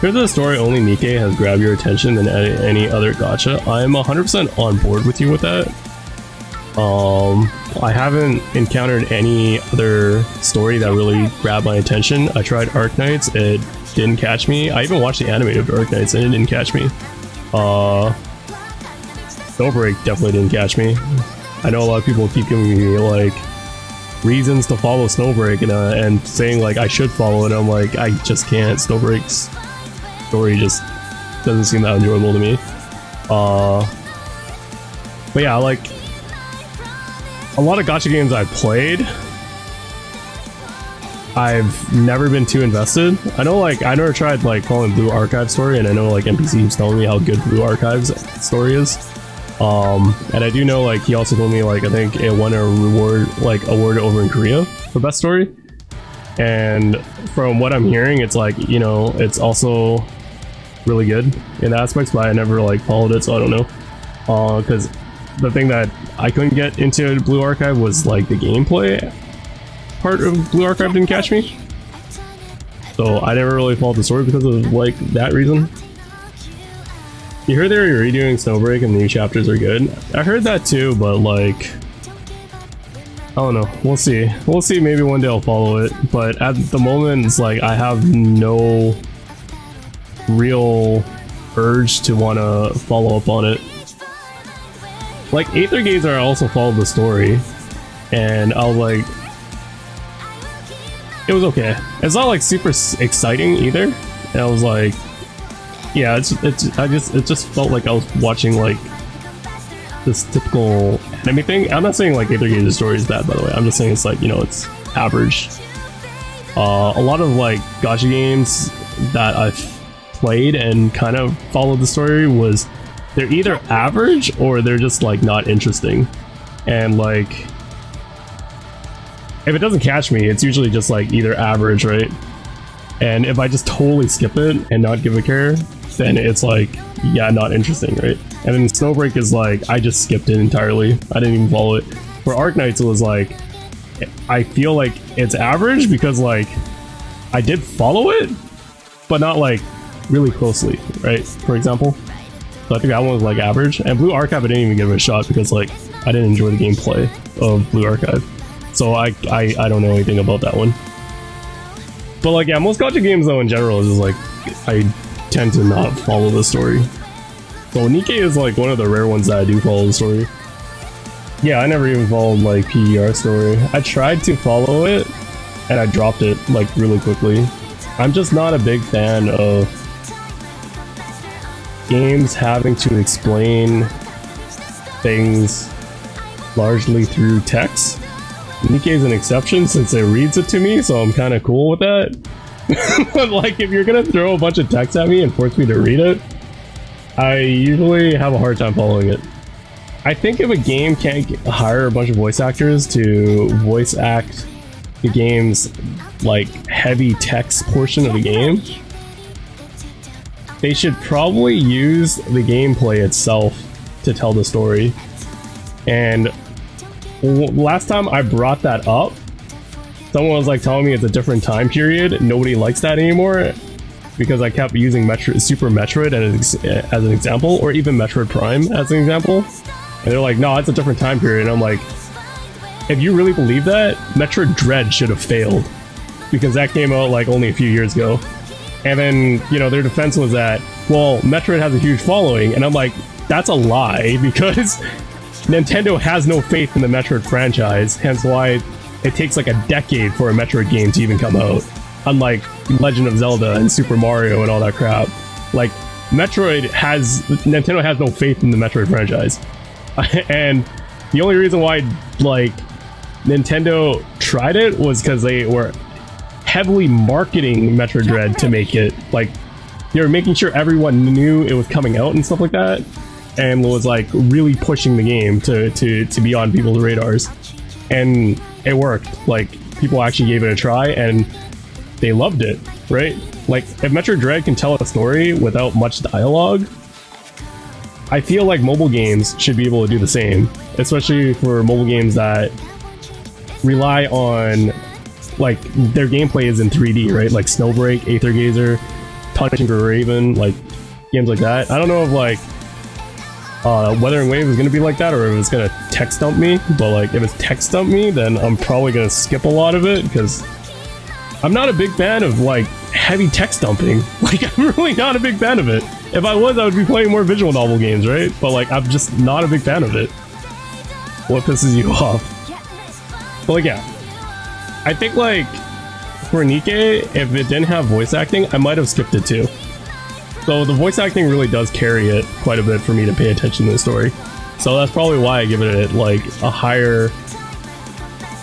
Speaker 1: Here's the story only Nikke has grabbed your attention than any other gacha. I'm 100% on board with you with that. I haven't encountered any other story that really grabbed my attention. I tried Arknights, it didn't catch me. I even watched the animated of Arknights and it didn't catch me. Snowbreak definitely didn't catch me. I know a lot of people keep giving me like reasons to follow Snowbreak and saying like I should follow it. I'm like, I just can't. Snowbreak's story just doesn't seem that enjoyable to me. But yeah, like a lot of gacha games I've played, I've never been too invested. I know like I never tried like following Blue Archive story, and I know like NPC keeps telling me how good Blue Archive's story is. And I do know like he also told me like I think it won a award over in Korea for best story. And from what I'm hearing, it's like, you know, it's also really good in aspects, but I never like followed it, so I don't know. Because the thing that I couldn't get into Blue Archive was like the gameplay part of Blue Archive didn't catch me. So I never really followed the story because of like that reason. You heard they're redoing Snowbreak and the new chapters are good. I heard that too, but like, I don't know. We'll see. We'll see. Maybe one day I'll follow it. But at the moment, it's like I have no real urge to want to follow up on it. Like Aether Gazer, I also followed the story, and I was like, it was okay. It's not like super exciting either. And I was like, yeah, it just felt like I was watching like this typical anime thing. I'm not saying like Aether Gazer's story is bad, by the way. I'm just saying it's like, you know, it's average. A lot of like gacha games that I've played and kind of followed the story was they're either average or they're just like not interesting. And like, if it doesn't catch me, it's usually just like either average, right? And if I just totally skip it and not give a care, then it's like, yeah, not interesting, right? And then Snowbreak is like, I just skipped it entirely. I didn't even follow it. For Arknights, it was like, I feel like it's average because like, I did follow it, but not like really closely, right? For example. So I think that one was like average. And Blue Archive, I didn't even give it a shot because like, I didn't enjoy the gameplay of Blue Archive. So I don't know anything about that one. But like, yeah, most gacha games though in general is just like, I tend to not follow the story. So Nikke is like one of the rare ones that I do follow the story. Yeah, I never even followed like PER story. I tried to follow it and I dropped it like really quickly. I'm just not a big fan of games having to explain things largely through text. Nikke is an exception since it reads it to me, so I'm kind of cool with that. But like, if you're gonna throw a bunch of text at me and force me to read it, I usually have a hard time following it. I think if a game can't hire a bunch of voice actors to voice act the game's like heavy text portion of the game, they should probably use the gameplay itself to tell the story. And last time I brought that up, someone was like telling me it's a different time period. Nobody likes that anymore because I kept using Super Metroid as an example, or even Metroid Prime as an example. And they're like, no, it's a different time period. And I'm like, if you really believe that, Metroid Dread should have failed because that came out like only a few years ago. And then, you know, their defense was that, well, Metroid has a huge following. And I'm like, that's a lie because Nintendo has no faith in the Metroid franchise, hence why it takes like a decade for a Metroid game to even come out. Unlike Legend of Zelda and Super Mario and all that crap. Like, Nintendo has no faith in the Metroid franchise. And the only reason why, like, Nintendo tried it was because they were heavily marketing Metroid Dread to make it, like, they were making sure everyone knew it was coming out and stuff like that. And was like really pushing the game to be on people's radars, and it worked. Like, people actually gave it a try and they loved it, right? Like, if Metroid Dread can tell a story without much dialogue, I feel like mobile games should be able to do the same, especially for mobile games that rely on, like, their gameplay is in 3D, right? Like Snowbreak, Aether Gazer, Punching for Raven, like games like that. I don't know if like Wuthering Wave is gonna be like that, or if it's gonna text dump me. But like, if it's text dump me, then I'm probably gonna skip a lot of it because I'm not a big fan of like heavy text dumping. Like, I'm really not a big fan of it. If I was, I would be playing more visual novel games, right? But like, I'm just not a big fan of it. What pisses you off? But like, yeah, I think like for Nikke, if it didn't have voice acting, I might have skipped it too. So the voice acting really does carry it quite a bit for me to pay attention to the story. So that's probably why I give it like a higher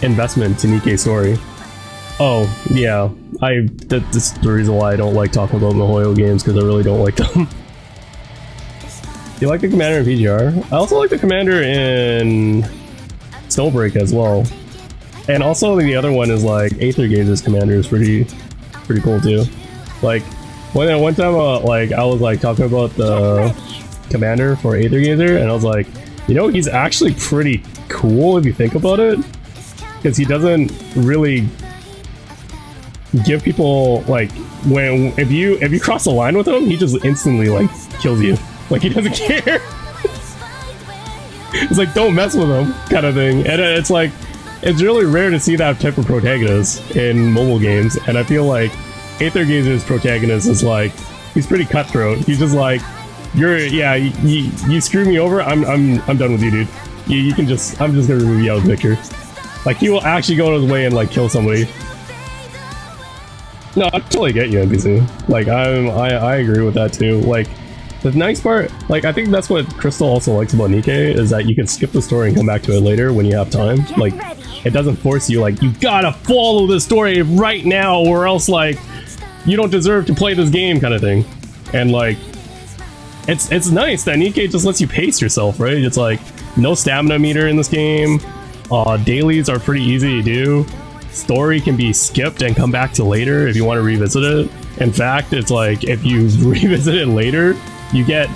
Speaker 1: investment to Nikke's story. Oh, yeah. That's the reason why I don't like talking about MiHoYo games, because I really don't like them. You like the commander in PGR? I also like the commander in Snowbreak as well. And also the other one is like Aether Gaze's commander is pretty cool too. Like one time like I was like talking about the commander for Aether Gazer, and I was like, you know, he's actually pretty cool if you think about it, because he doesn't really give people like if you cross the line with him, he just instantly like kills you. Like he doesn't care. It's like, don't mess with him kind of thing. And it's like, it's really rare to see that type of protagonist in mobile games, and I feel like Aether Gazer's protagonist is like, he's pretty cutthroat. He's just like, you screw me over, I'm done with you, dude. You can just, I'm just gonna remove you out of the picture. Like, he will actually go out of his way and like kill somebody. No, I totally get you, NPC. Like, I agree with that too. Like, the nice part, like, I think that's what Crystal also likes about Nikke, is that you can skip the story and come back to it later when you have time. Like, it doesn't force you, like, you gotta follow the story right now or else, like, you don't deserve to play this game kind of thing. And, like, it's nice that Nikke just lets you pace yourself, right? It's like, no stamina meter in this game. Dailies are pretty easy to do. Story can be skipped and come back to later if you want to revisit it. In fact, it's like, if you revisit it later, you get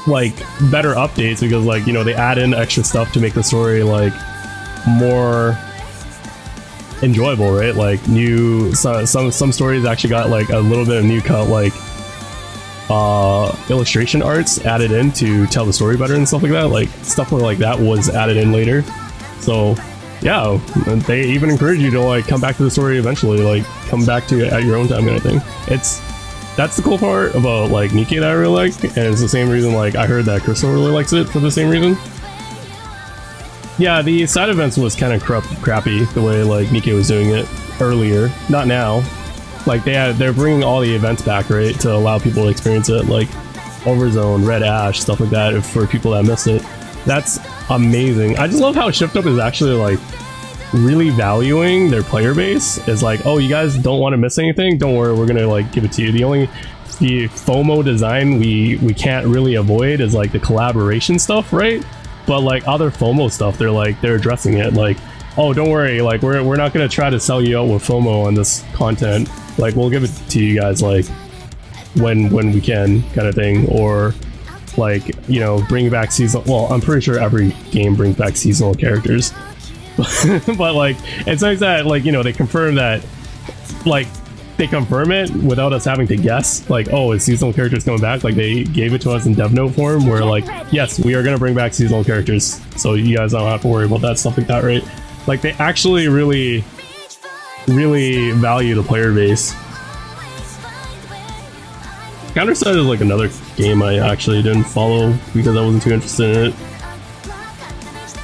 Speaker 1: like better updates, because like, you know, they add in extra stuff to make the story like more enjoyable, right? Like some stories actually got like a little bit of new cut, like illustration arts added in to tell the story better and stuff like that. Like stuff like that was added in later. So yeah, they even encourage you to like come back to the story eventually, like come back to it at your own time kind of thing. That's the cool part about like Nikke that I really like, and it's the same reason like I heard that Crystal really likes it for the same reason. Yeah, the side events was kind of crappy the way like Nikke was doing it earlier, not now. Like they're bringing all the events back, right, to allow people to experience it, like Overzone, Red Ash, stuff like that, for people that missed it. That's amazing. I just love how Shift Up is actually like really valuing their player base. Is like, oh, you guys don't want to miss anything? Don't worry, we're gonna like give it to you. The FOMO design we can't really avoid is like the collaboration stuff, right? But like other FOMO stuff, they're addressing it. Like, oh, don't worry, like we're not gonna try to sell you out with FOMO on this content. Like, we'll give it to you guys like when we can, kind of thing. Or like, you know, bring back seasonal. Well, I'm pretty sure every game brings back seasonal characters. But like, it's nice that like, you know, they confirm that, like, they confirm it without us having to guess, like, oh, is seasonal characters coming back? Like, they gave it to us in Dev Note form, where like, yes, we are gonna bring back seasonal characters, so you guys don't have to worry about that, stuff like that, right? Like, they actually really value the player base. Counter-Strike is like another game I actually didn't follow because I wasn't too interested in it.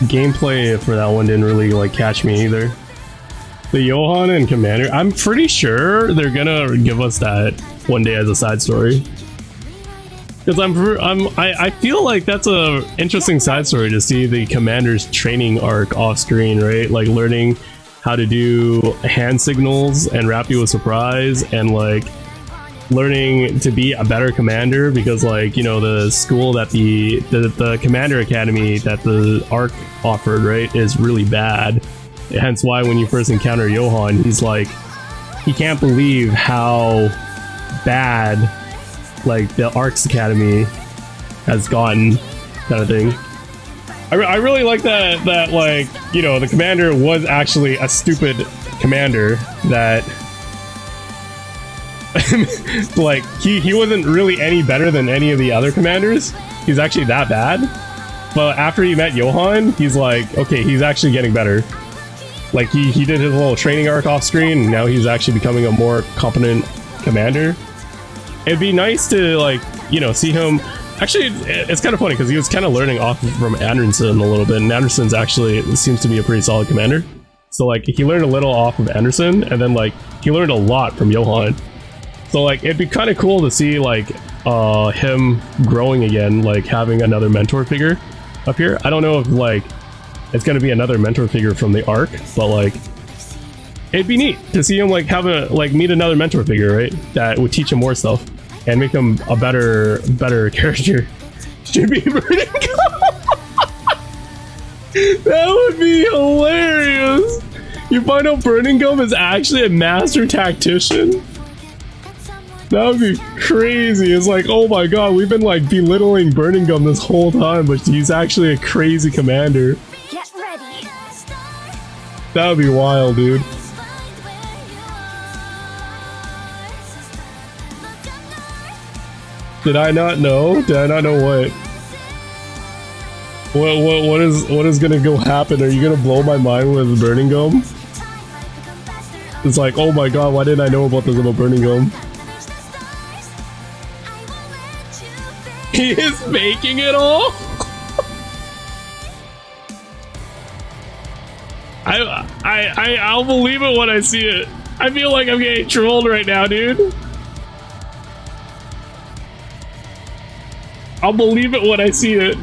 Speaker 1: Gameplay for that one didn't really like catch me either. The Johan and Commander, I'm pretty sure they're gonna give us that one day as a side story. Because I feel like that's a interesting side story to see the Commander's training arc off screen, right? Like learning how to do hand signals and wrap you with surprise, and like learning to be a better commander, because like, you know, the school that the Commander Academy that the arc offered, right, is really bad. Hence why when you first encounter Johan, he's like, he can't believe how bad like the Arc's Academy has gotten, kind of thing. I really like that like, you know, the commander was actually a stupid commander that like he wasn't really any better than any of the other commanders. He's actually that bad. But after he met Johan, he's like, okay, he's actually getting better. Like he did his little training arc off screen, and now he's actually becoming a more competent commander. It'd be nice to, like, you know, see him. Actually, it's kind of funny because he was kind of learning off from Anderson a little bit, and Anderson's actually seems to be a pretty solid commander. So like he learned a little off of Anderson, and then like he learned a lot from Johan. So like it'd be kind of cool to see like him growing again, like having another mentor figure up here. I don't know if like it's gonna be another mentor figure from the arc, but like it'd be neat to see him like have a like meet another mentor figure, right? That would teach him more stuff. and make him a better character. Should be Burning Gum. That would be hilarious. You find out Burning Gum is actually a master tactician. That would be crazy. It's like, oh my god, we've been like belittling Burning Gum this whole time, but he's actually a crazy commander.
Speaker 7: Get ready.
Speaker 1: That would be wild, dude. Did I not know? Did I not know what? What is gonna go happen? Are you gonna blow my mind with Burning Gum? It's like, oh my god, why didn't I know about this about Burning Gum? He is making it all? I'll believe it when I see it. I feel like I'm getting trolled right now, dude. I'll believe it when I see it.